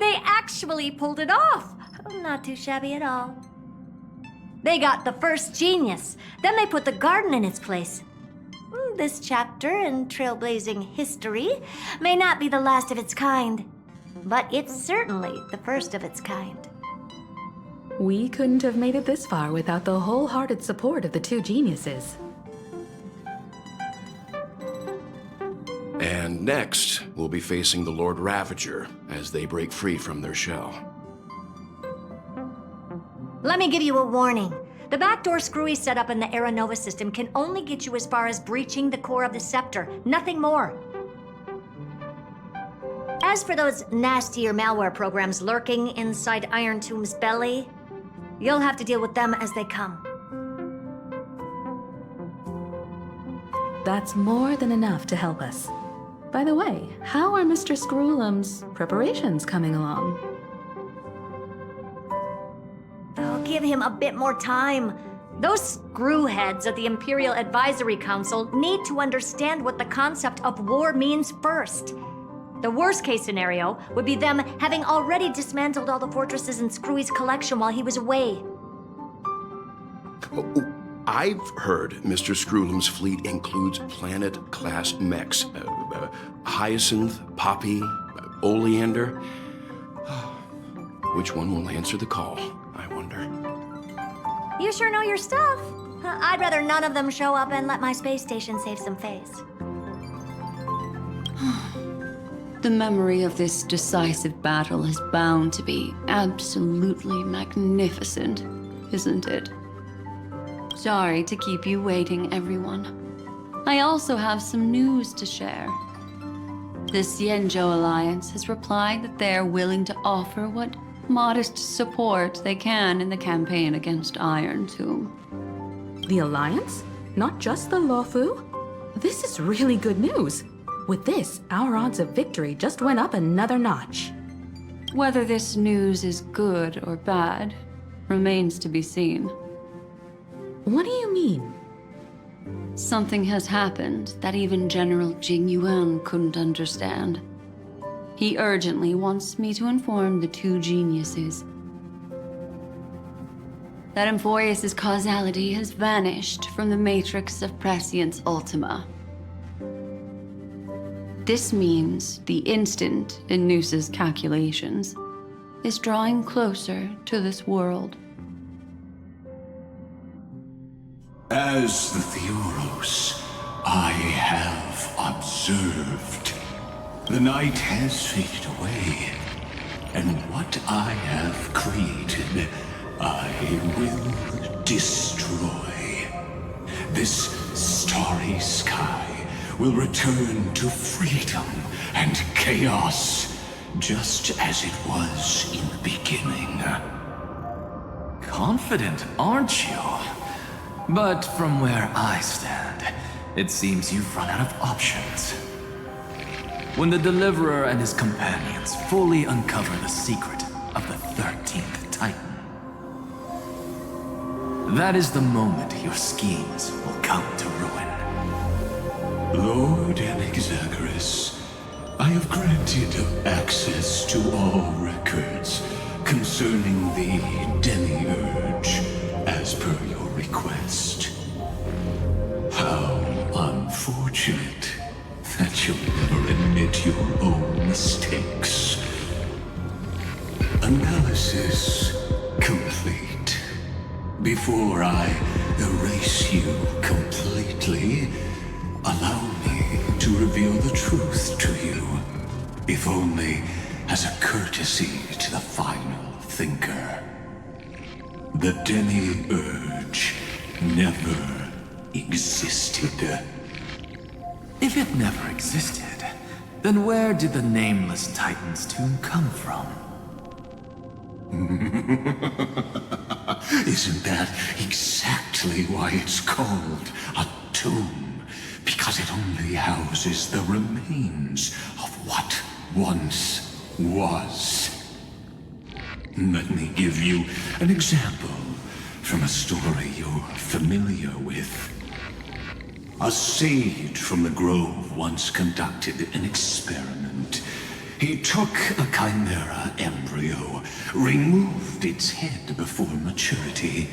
They actually pulled it off! Not too shabby at all. They got the first genius, then they put the garden in its place. This chapter in trailblazing history may not be the last of its kind, but it's certainly the first of its kind. We couldn't have made it this far without the wholehearted support of the two geniuses. And next, we'll be facing the Lord Ravager as they break free from their shell. Let me give you a warning. The backdoor screwy setup in the Earh Nova system can only get you as far as breaching the core of the scepter, nothing more. As for those nastier malware programs lurking inside Iron Tomb's belly, you'll have to deal with them as they come. That's more than enough to help us. By the way, how are Mr. Screwlum's preparations coming along? I'll give him a bit more time. Those screwheads at the Imperial Advisory Council need to understand what the concept of war means first. The worst case scenario would be them having already dismantled all the fortresses in Screwy's collection while he was away. I've heard Mr. Screwlum's fleet includes planet-class mechs. Hyacinth, Poppy, Oleander. Which one will answer the call, I wonder? You sure know your stuff. I'd rather none of them show up and let my space station save some face. The memory of this decisive battle is bound to be absolutely magnificent, isn't it? Sorry to keep you waiting, everyone. I also have some news to share. The Xianzhou Alliance has replied that they are willing to offer what modest support they can in the campaign against Iron Tomb. The Alliance? Not just the Luofu? This is really good news. With this, our odds of victory just went up another notch. Whether this news is good or bad remains to be seen. What do you mean? Something has happened that even General Jing Yuan couldn't understand. He urgently wants me to inform the two geniuses that Emphoreus' causality has vanished from the matrix of Prescience Ultima. This means the instant in Noose's calculations is drawing closer to this world. As the Theoros, I have observed. The night has faded away, and what I have created, I will destroy. This starry sky will return to freedom and chaos, just as it was in the beginning. Confident, aren't you? But from where I stand, it seems you've run out of options. When the Deliverer and his companions fully uncover the secret of the 13th Titan, that is the moment your schemes will come to ruin. Lord Anaxagoras, I have granted access to all records concerning the Demiurge, as per your request. How unfortunate that you'll never admit your own mistakes. Analysis complete. Before I erase you completely, allow me to reveal the truth to you, if only as a courtesy to the final thinker. The Demiurge never existed. If it never existed, then where did the Nameless Titan's tomb come from? Isn't that exactly why it's called a tomb? Because it only houses the remains of what once was. Let me give you an example from a story you're familiar with. A sage from the grove once conducted an experiment. He took a chimera embryo, removed its head before maturity,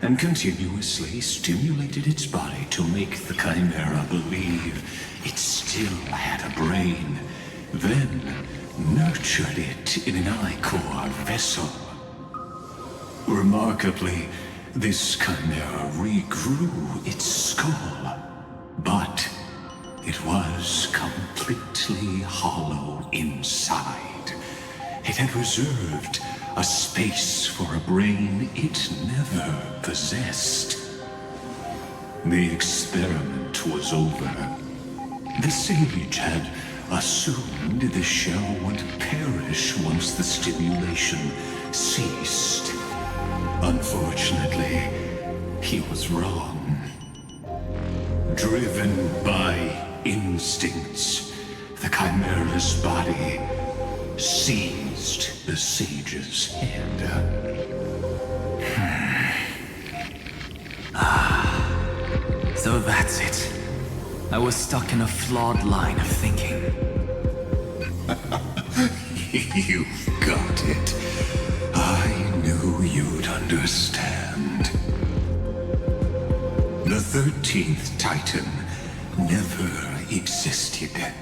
and continuously stimulated its body to make the chimera believe it still had a brain, then nurtured it in an ichor vessel. Remarkably, this chimera regrew its skull, but it was completely hollow inside. It had reserved a space for a brain it never possessed. The experiment was over. The sage had assumed the shell would perish once the stimulation ceased. Unfortunately, he was wrong. Driven by instincts, the chimera's body seized the sage's head. So that's it. I was stuck in a flawed line of thinking. You've got it. I knew you'd understand. The 13th Titan never existed.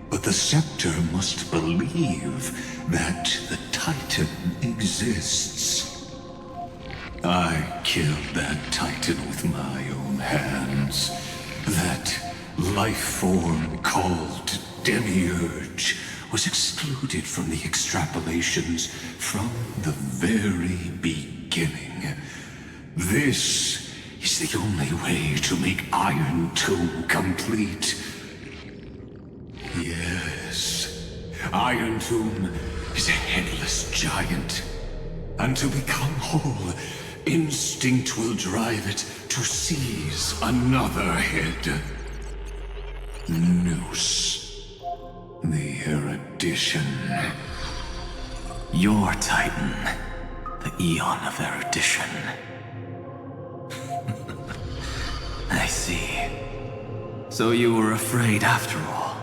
But the Scepter must believe that the Titan exists. I killed that Titan with my own hands. That life form called Demiurge was excluded from the extrapolations from the very beginning. This is the only way to make Iron Tomb complete. Yes, Iron Tomb is a headless giant. And to become whole, instinct will drive it to seize another head. Noose, the erudition. Your Titan, the Eon of Erudition. I see. So you were afraid after all.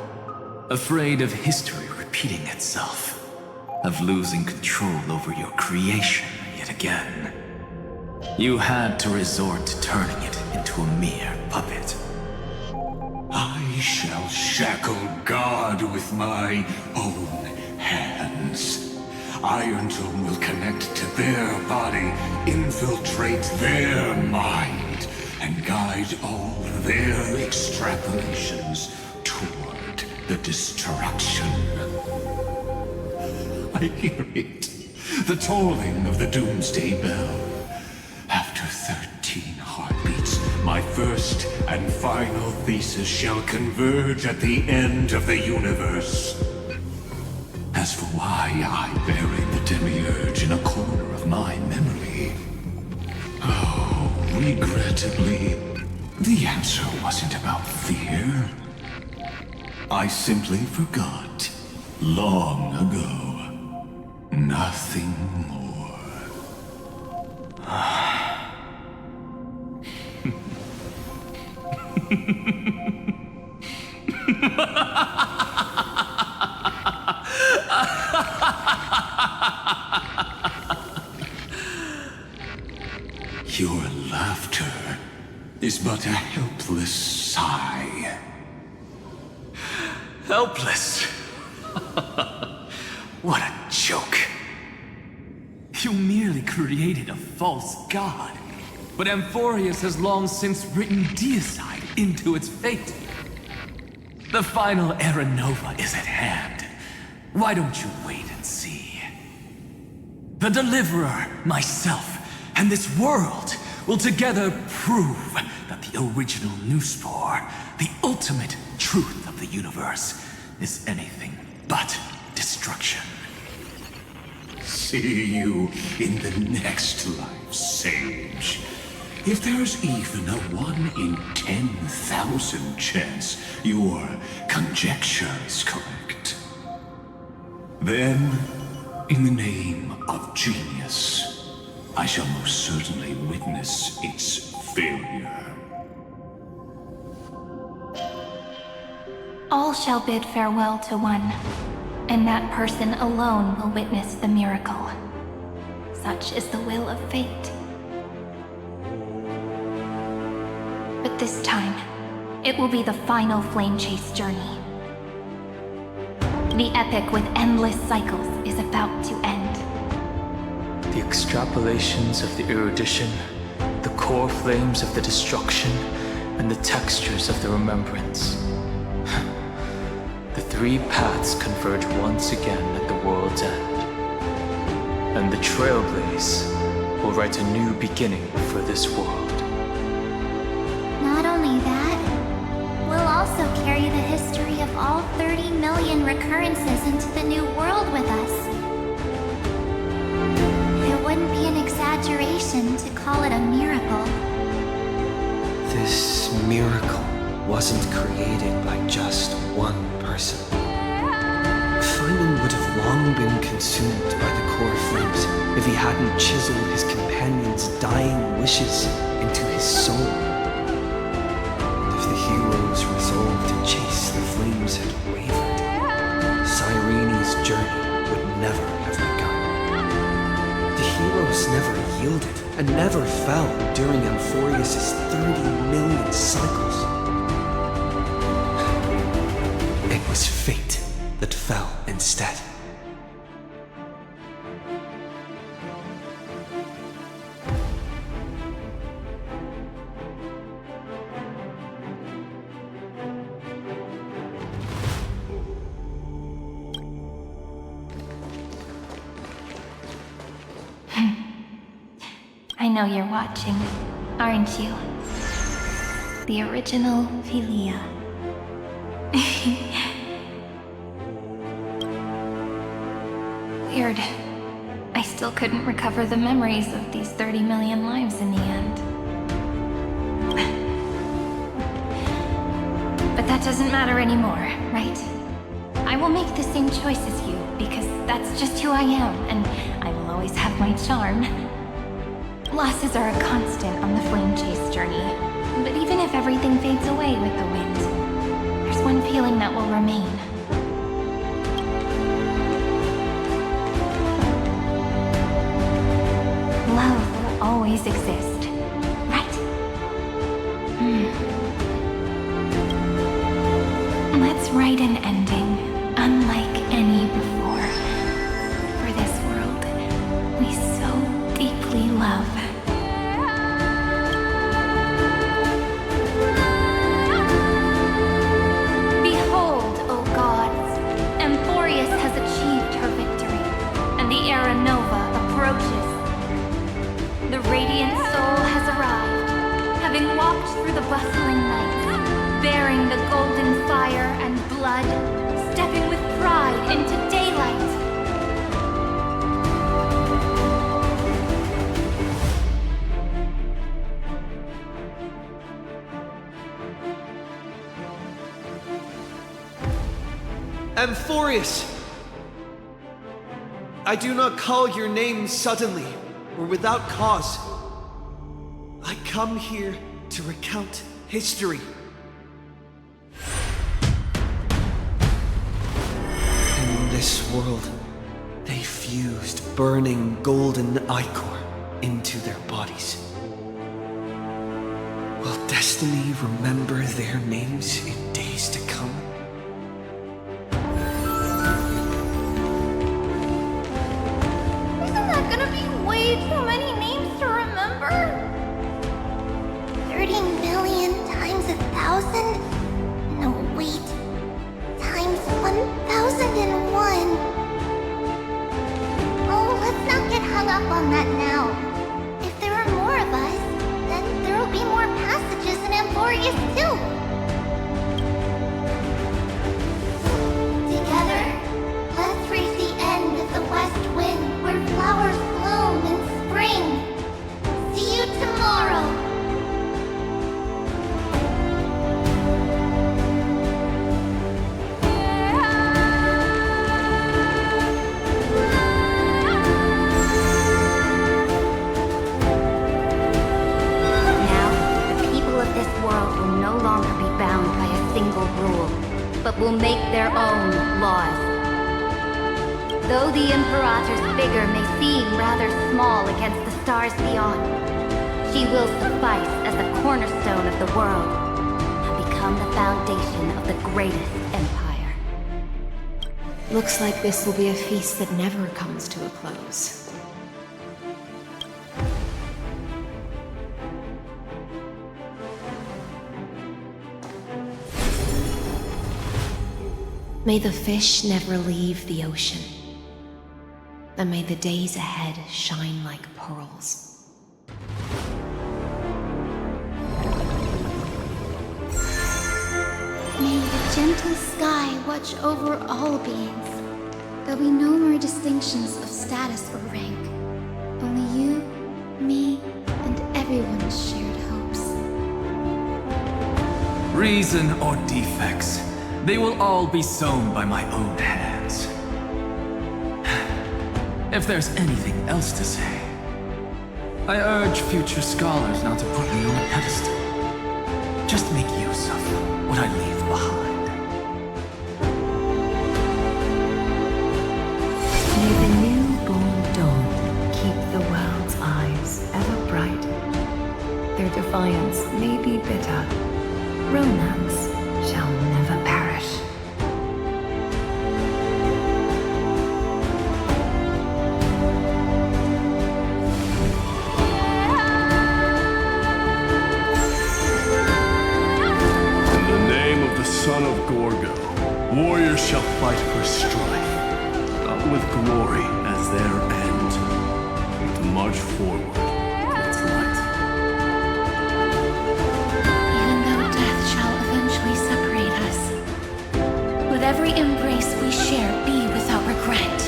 Afraid of history repeating itself. Of losing control over your creation yet again. You had to resort to turning it into a mere puppet. I shall shackle God with my own hands. Iron Tomb will connect to their body, infiltrate their mind, and guide all their extrapolations toward the destruction. I hear it. The tolling of the doomsday bell. After 13 heartbeats, my first and final thesis shall converge at the end of the universe. As for why I buried the Demiurge in a corner of my memory, oh, Regrettably, the answer wasn't about fear. I simply forgot long ago. Nothing more. Your laughter is but a helpless sigh. Helpless? What a joke. You merely created a false god, but Amphorius has long since written deicide into its fate. The final Era Nova is at hand. Why don't you wait and see? The Deliverer, myself, and this world will together prove that the original Newspore, the ultimate truth of the universe, is anything but destruction. See you in the next life, Sage. If there's even a 1 in 10,000 chance your conjecture is correct, then, in the name of genius, I shall most certainly witness its failure. All shall bid farewell to one, and that person alone will witness the miracle. Such is the will of fate. But this time, it will be the final flame chase journey. The epic with endless cycles is about to end. The extrapolations of the erudition, the core flames of the destruction, and the textures of the remembrance. The three paths converge once again at the world's end. And the Trailblaze will write a new beginning for this world. Not only that, we'll also carry the history of all 30 million recurrences into the new world with us. It wouldn't be an exaggeration to call it a miracle. This miracle wasn't created by just one person. Feynman would have long been consumed by the core flames if he hadn't chiseled his companion's dying wishes into his soul. And if the hero's resolve to chase the flames had wavered, Cyrene's journey would never have begun. The heroes never yielded and never fell during Amphorius' 30 million cycles. It was fate that fell instead. I know you're watching, aren't you? The original Philia. Weird. I still couldn't recover the memories of these 30 million lives in the end. But that doesn't matter anymore, right? I will make the same choice as you, because that's just who I am, and I will always have my charm. Losses are a constant on the flame chase journey, but even if everything fades away with the wind, there's one feeling that will remain. Love will always exist, right? Let's write an ending unlike any before. For this world we so deeply love. Behold, O gods, Amphorius has achieved her victory, and the Era Nova approaches. The radiant soul has arrived, having walked through the bustling night, bearing the golden fire and blood, stepping with pride into daylight. Amphorius! I do not call your name suddenly or without cause. I come here to recount history. In this world, they fused burning golden ichor into their bodies. Will destiny remember their names in days to come? Isn't that gonna be way too many names to remember? 30 million times 1,000? No, wait. Times 1,001. Oh, let's not get hung up on that now. If there are more of us, then there will be more passages in Amphorius too. Together, let's reach the end of the west wind where flowers bloom in spring. See you tomorrow. But will make their own laws. Though the Imperator's figure may seem rather small against the stars beyond, she will suffice as the cornerstone of the world and become the foundation of the greatest empire. Looks like this will be a feast that never comes to a close. May the fish never leave the ocean, and may the days ahead shine like pearls. May the gentle sky watch over all beings. There'll be no more distinctions of status or rank. Only you, me, and everyone's shared hopes. Reason or defects, they will all be sown by my own hands. If there's anything else to say, I urge future scholars not to put me on a pedestal. Just make use of what I leave behind. May the newborn dawn keep the world's eyes ever bright. Their defiance may be bitter. Romance shall never perish. In the name of the son of Gorgo, warriors shall fight for strife, not with glory as their end, but to march forward towards light. Even though death shall eventually separate us, let every embrace we share be without regret.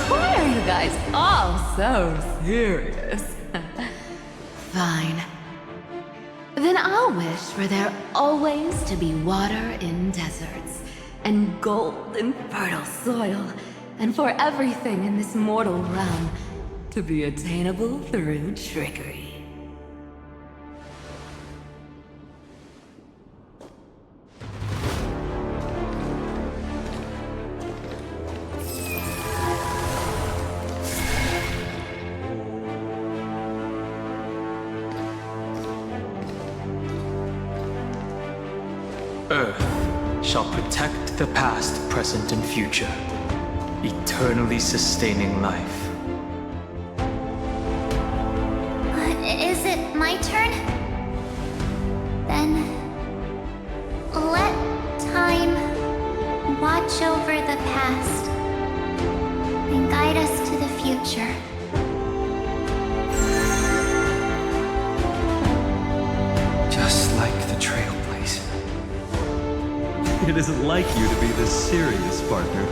Why are you guys all so serious? Fine. Then I'll wish for there always to be water in deserts, and gold in fertile soil, and for everything in this mortal realm to be attainable through trickery. Earth shall protect the past, present, and future, eternally sustaining life. Is it my turn? Then let time watch over the past and guide us to the future. Just like the Trailblaze. It isn't like you to be this serious, partner.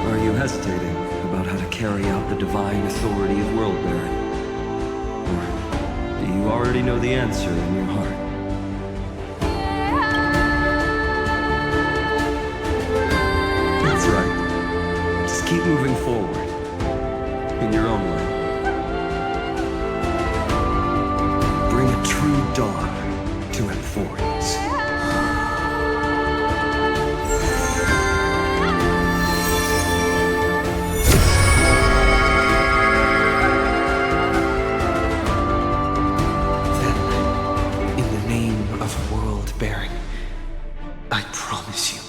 Are you hesitating about how to carry out the divine authority of world-bearing? Or do you already know the answer in your heart? keep moving forward. In your own way. Bring a true dawn to Emporians. Then, in the name of world-bearing, I promise you,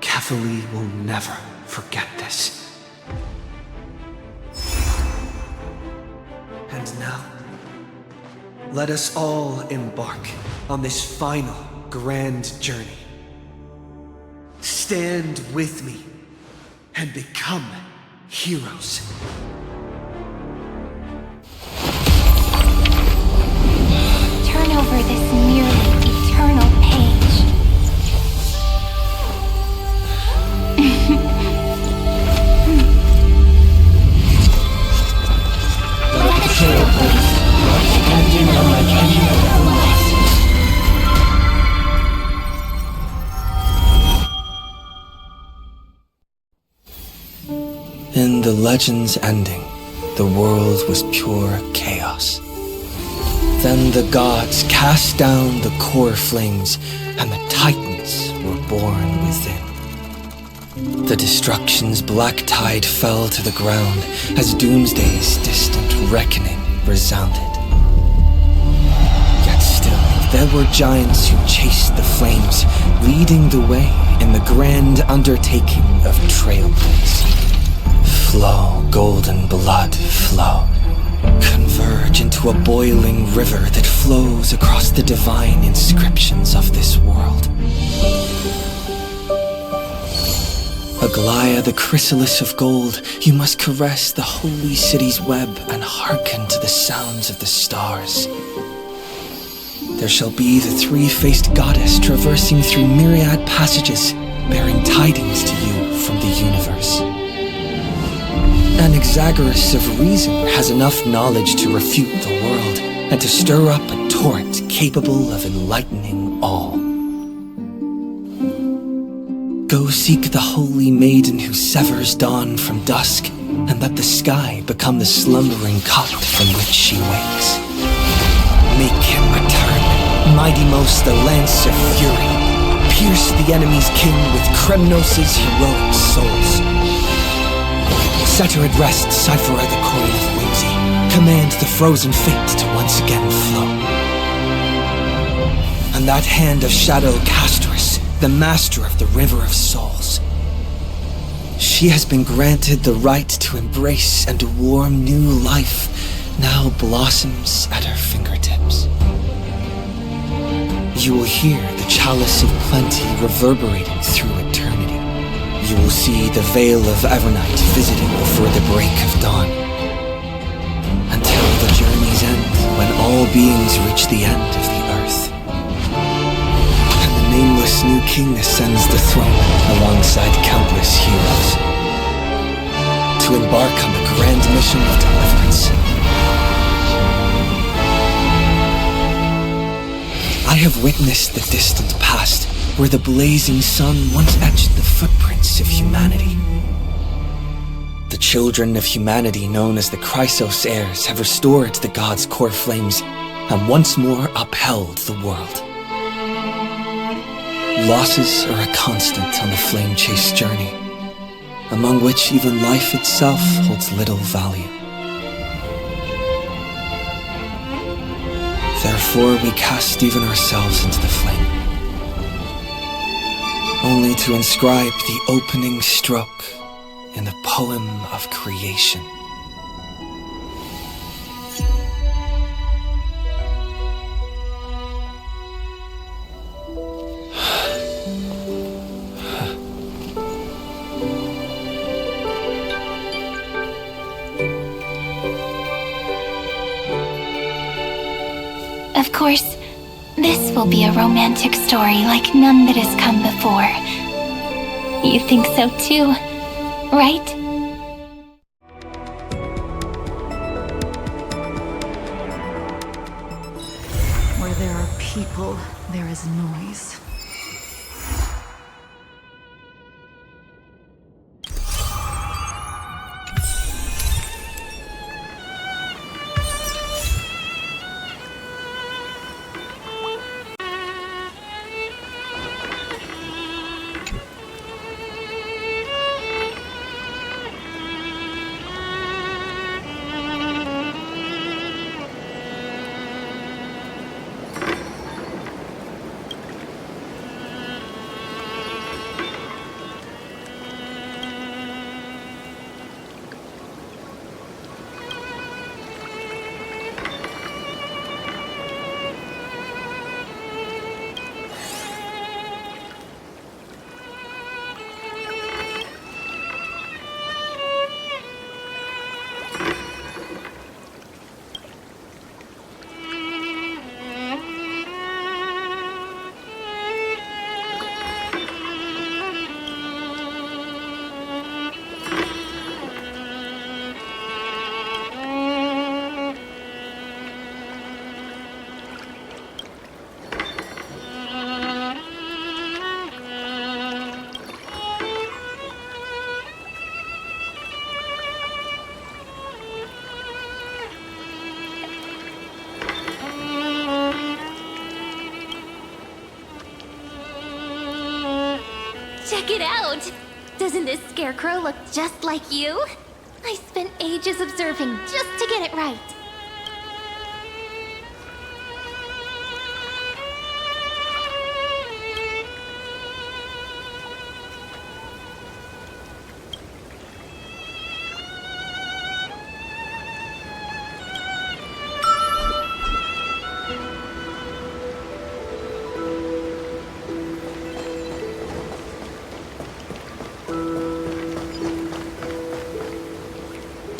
Catholi will never forget this. And now, let us all embark on this final grand journey. Stand with me and become heroes. Turn over this nearly eternal page. Let the Trailblaze stand on the canyon of the west. In the legend's ending, the world was pure chaos. Then the gods cast down the core flames, and the titans were born within. The destruction's black tide fell to the ground as Doomsday's distant reckoning resounded. Yet still, there were giants who chased the flames, leading the way in the grand undertaking of Trailblaze. Flow, golden blood, flow. Converge into a boiling river that flows across the divine inscriptions of this world. Aglaya, the chrysalis of gold, you must caress the holy city's web and hearken to the sounds of the stars. There shall be the three-faced goddess traversing through myriad passages, bearing tidings to you from the universe. Anaxagoras of reason has enough knowledge to refute the world and to stir up a torrent capable of enlightening all. Go seek the holy maiden who severs dawn from dusk, and let the sky become the slumbering cot from which she wakes. Make him return, mighty most the lance of fury. Pierce the enemy's king with Kremnos' heroic souls. Set her at rest, Cypher the coin of whimsy. Command the frozen fate to once again flow. And that hand of shadow Castrus, the master of the river of souls. She has been granted the right to embrace and warm new life, now blossoms at her fingertips. You will hear the chalice of plenty reverberating through eternity. You will see the veil of Evernight visiting before the break of dawn. Until the journey's end, when all beings reach the end of the earth. And the nameless new king ascends the throne alongside countless heroes. To embark on the grand mission of deliverance. I have witnessed the distant past, where the blazing sun once etched the footprints of humanity. The children of humanity known as the Chrysos heirs have restored the gods' core flames and once more upheld the world. Losses are a constant on the flame-chased journey, among which even life itself holds little value. Therefore, we cast even ourselves into the flame, only to inscribe the opening stroke in the poem of creation. Of course, this will be a romantic story like none that has come before. You think so too, right? Where there are people, there is noise. Check it out! Doesn't this scarecrow look just like you? I spent ages observing just to get it right.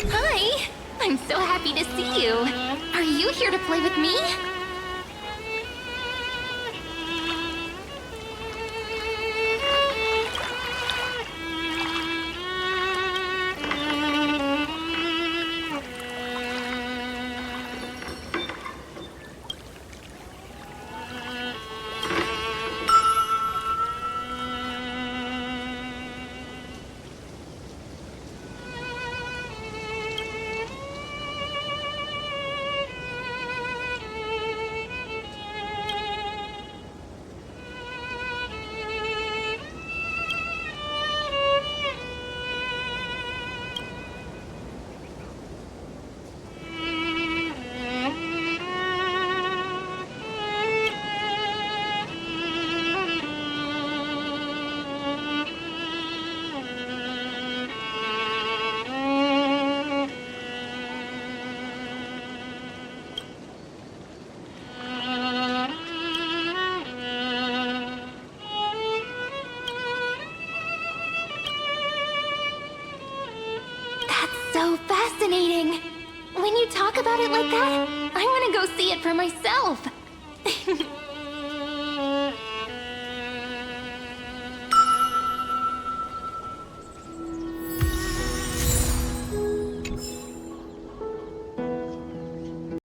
Hi! I'm so happy to see you. Are you here to play with me? So fascinating! When you talk about it like that, I want to go see it for myself.